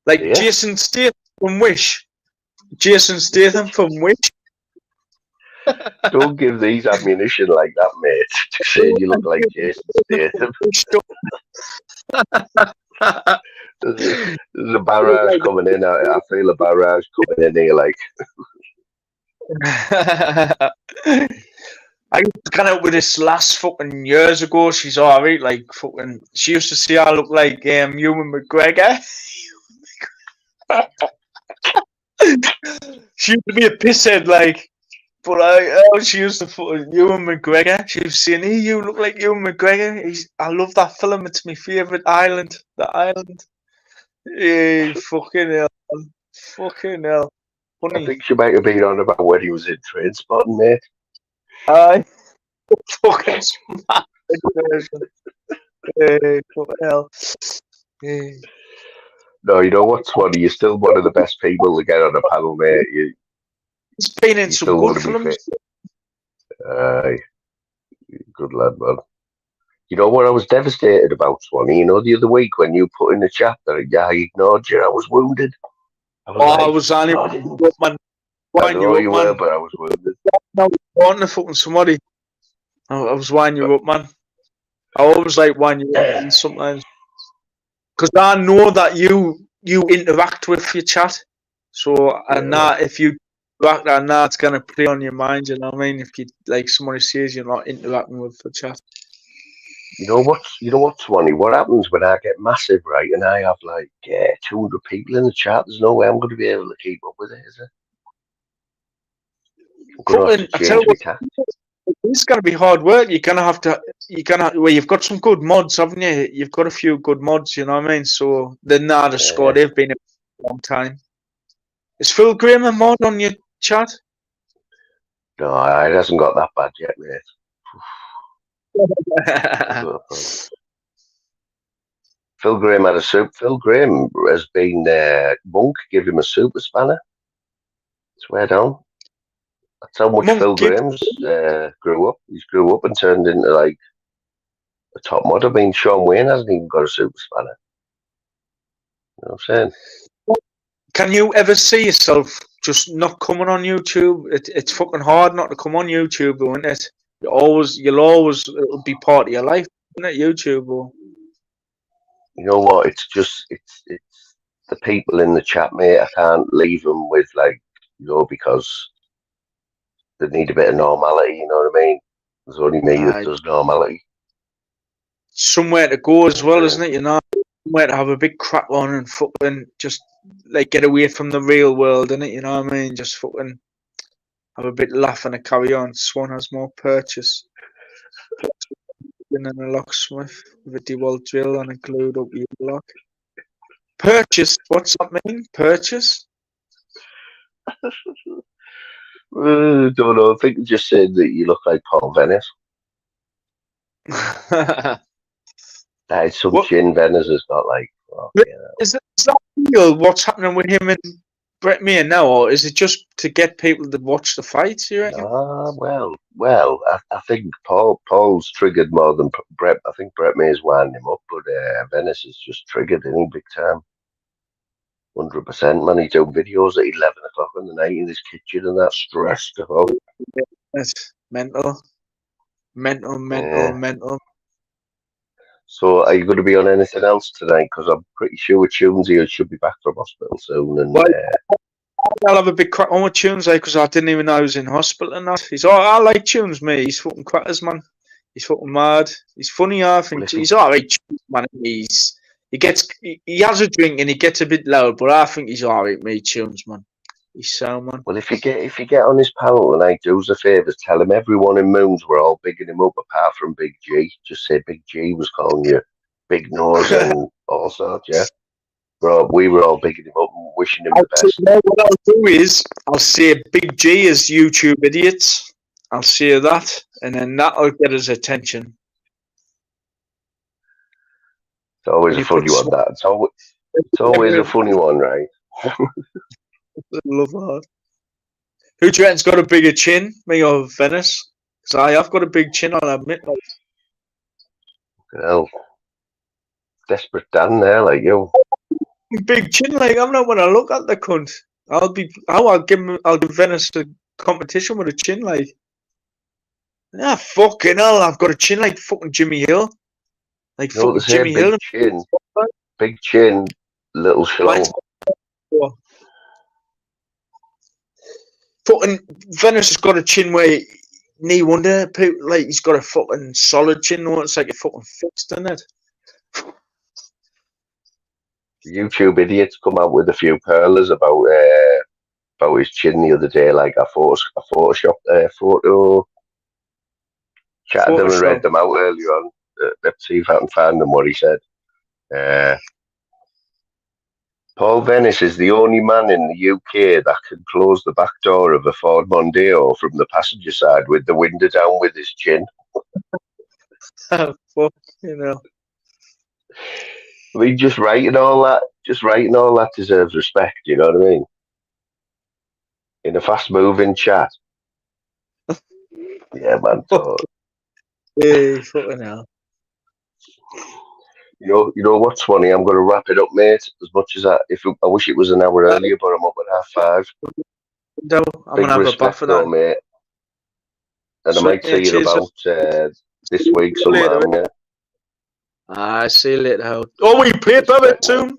Speaker 5: Like Jason Statham from Wish. Jason Statham from Wish.
Speaker 1: Don't give these ammunition like that, mate. Saying you look like Jason Statham. There's a barrage coming in. I feel a barrage coming in here, like.
Speaker 5: I got out with this last fucking years ago. She's alright, like fucking. She used to say I look like Ewan McGregor. She used to be a pisshead, like. But she used to put Ewan McGregor. She was saying, "Hey, you look like Ewan McGregor." I love that film. It's my favourite island. The island. Hey, fucking hell. Fucking hell.
Speaker 1: I
Speaker 5: Funny.
Speaker 1: think she might have been on about when he was in Trainspotting, mate.
Speaker 5: Aye. Fucking smart version. Hey, fucking hell. Hey.
Speaker 1: No, you know what's funny? You're still one of the best people to get on a panel, mate.
Speaker 5: He's been in
Speaker 1: You're
Speaker 5: some
Speaker 1: still
Speaker 5: good
Speaker 1: going to be
Speaker 5: films.
Speaker 1: fit. Aye, good lad, man. You know what I was devastated about, Swanee? You know, the other week when you put in the chat that I ignored you, I was wounded. I was
Speaker 5: I was only
Speaker 1: "God."
Speaker 5: man.
Speaker 1: I
Speaker 5: Wind
Speaker 1: know
Speaker 5: you
Speaker 1: you
Speaker 5: up,
Speaker 1: were,
Speaker 5: man.
Speaker 1: but I was wounded.
Speaker 5: I was wanting to fucking somebody. I was winding you up, man. I always like winding you up, and sometimes because I know that you interact with your chat. So and
Speaker 1: Yeah.
Speaker 5: that if you interact, and that's gonna play on your mind. You know what I mean? If you like somebody says you're not interacting with the chat.
Speaker 1: You know what's funny? What happens when I get massive, right? And I have like 200 people in the chat. There's no way I'm going to be able to keep up with it, is it? I'm going to have to
Speaker 5: I tell you
Speaker 1: change my
Speaker 5: what,
Speaker 1: tack.
Speaker 5: it's gonna be hard work. You're gonna have to. Well, you've got some good mods, haven't you? You've got a few good mods. You know what I mean? So they're not a score. They've been a long time. Is Phil Graham a mod on your chat?
Speaker 1: No, it hasn't got that bad yet, mate. Phil Graham had a soup. Phil Graham has been Monk give him a super spanner. Swear down. That's how much
Speaker 5: Monk
Speaker 1: Phil
Speaker 5: give-
Speaker 1: Graham's grew up. He's grew up and turned into like a top mod. I mean, Sean Wayne hasn't even got a super spanner. You know what I'm saying?
Speaker 5: Can you ever see yourself just not coming on YouTube? It's fucking hard not to come on YouTube, though, isn't it? You'll always it'll be part of your life, isn't it? YouTube, or
Speaker 1: You know what? It's the people in the chat, mate. I can't leave them with like, because they need a bit of normality. You know what I mean? There's only me that does normality.
Speaker 5: somewhere to go as well, isn't it? You know, somewhere to have a big crack on and fucking just like get away from the real world, innit? You know what I mean? Just fucking have a bit laugh and a carry on. Swan has more purchase. And a locksmith with a DeWalt drill and a glued up lock. Purchase? What's that mean? Purchase?
Speaker 1: Don't know. I think you just said that you look like Paul Venice. That is some chin Venice has got like.
Speaker 5: Is that real? What's happening with him and Brett Mayer now, or is it just to get people to watch the fights? You reckon?
Speaker 1: Well. I think Paul's triggered more than Brett. I think Brett Mayer's winding him up, but Venice is just triggered in big time. 100%, man. He's doing videos at 11 o'clock in the night in his kitchen and that stressed out.
Speaker 5: That's mental.
Speaker 1: So, are you going to be on anything else tonight? Because I'm pretty sure Tunesy should be back from hospital soon. And
Speaker 5: I'll have a big crack on with Tunes, because I didn't even know he was in hospital and that. I like Tunes, mate. He's fucking crackers, man. He's fucking mad. He's funny, I think. He's alright, man. He has a drink and he gets a bit loud, but I think he's alright, mate. Tunes, man. He's sound, man.
Speaker 1: Well, if you get on his panel tonight, do us a favour, tell him everyone in Moons we're all bigging him up apart from Big G. Just say Big G was calling you Big Nose and all sorts, yeah? We were all bigging him up and wishing him the best.
Speaker 5: What I'll do is, I'll say Big G is YouTube idiots. I'll say that, and then that'll get his attention.
Speaker 1: It's always a funny one, that. It's always a funny one, right?
Speaker 5: Love that. Who do you reckon's got a bigger chin, me or Venice? Because I have got a big chin, I'll admit.
Speaker 1: Well, desperate Dan there, like you.
Speaker 5: Big chin, like I'm not when I look at the cunt. I'll give Venice a competition with a chin, like. Ah, fucking hell! I've got a chin like fucking Jimmy Hill, like fucking Jimmy Hill.
Speaker 1: Big chin, little schlong.
Speaker 5: Fucking Venice has got a chin where no wonder people like he's got a fucking solid chin. It's like a fucking fixed, isn't it?
Speaker 1: YouTube idiots come out with a few perlers about his chin the other day, like I photoshopped their photo, chatted them and read
Speaker 5: Photoshop.
Speaker 1: them out earlier on. Let's see if I can find them what he said. Paul Venice is the only man in the UK that can close the back door of a Ford Mondeo from the passenger side with the window down with his chin.
Speaker 5: Fuck, you know.
Speaker 1: I mean, just writing all that deserves respect, you know what I mean? In a fast-moving chat. Yeah, man. So,
Speaker 5: Hey, fucking hell.
Speaker 1: you know what's funny? I'm going to wrap it up, mate. As much as I wish it was an hour earlier, but I'm up at 5:30.
Speaker 5: No, I'm
Speaker 1: Big
Speaker 5: gonna have a
Speaker 1: respect,
Speaker 5: bath for
Speaker 1: though,
Speaker 5: that.
Speaker 1: mate. And I
Speaker 5: Sweet,
Speaker 1: might see you
Speaker 5: cheers.
Speaker 1: about this week
Speaker 5: See you later,
Speaker 1: sometime. Yeah.
Speaker 5: See you later. Howard. Oh, we play Power soon.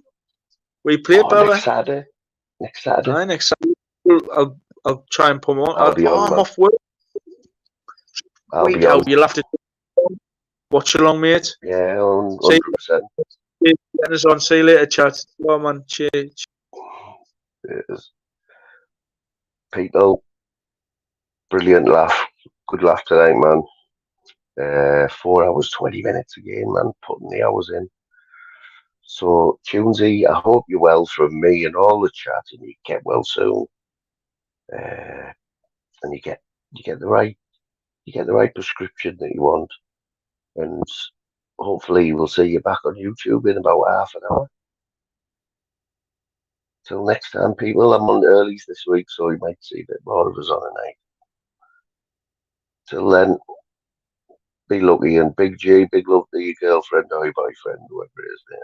Speaker 5: We play Power.
Speaker 1: Next Saturday. Next Saturday.
Speaker 5: Next Saturday. I'll try and promote.
Speaker 1: I'll be on,
Speaker 5: I'm
Speaker 1: man.
Speaker 5: off work.
Speaker 1: I'll
Speaker 5: Week
Speaker 1: be on.
Speaker 5: out. You'll have to watch along, mate.
Speaker 1: Yeah, 100%.
Speaker 5: Get us on. See you later, chat. Come on, cheers.
Speaker 1: Cheers. People, brilliant laugh. Good laugh tonight, man. 4 hours, 20 minutes again, man. Putting the hours in. So, Tunesy, I hope you're well from me and all the chat, and you get well soon. And you get the right prescription that you want, and hopefully we'll see you back on YouTube in about half an hour. Till next time, people. I'm on earlies this week, so you might see a bit more of us on a night. Till then, be lucky, and Big G, big love to your girlfriend or your boyfriend, whoever it is, man.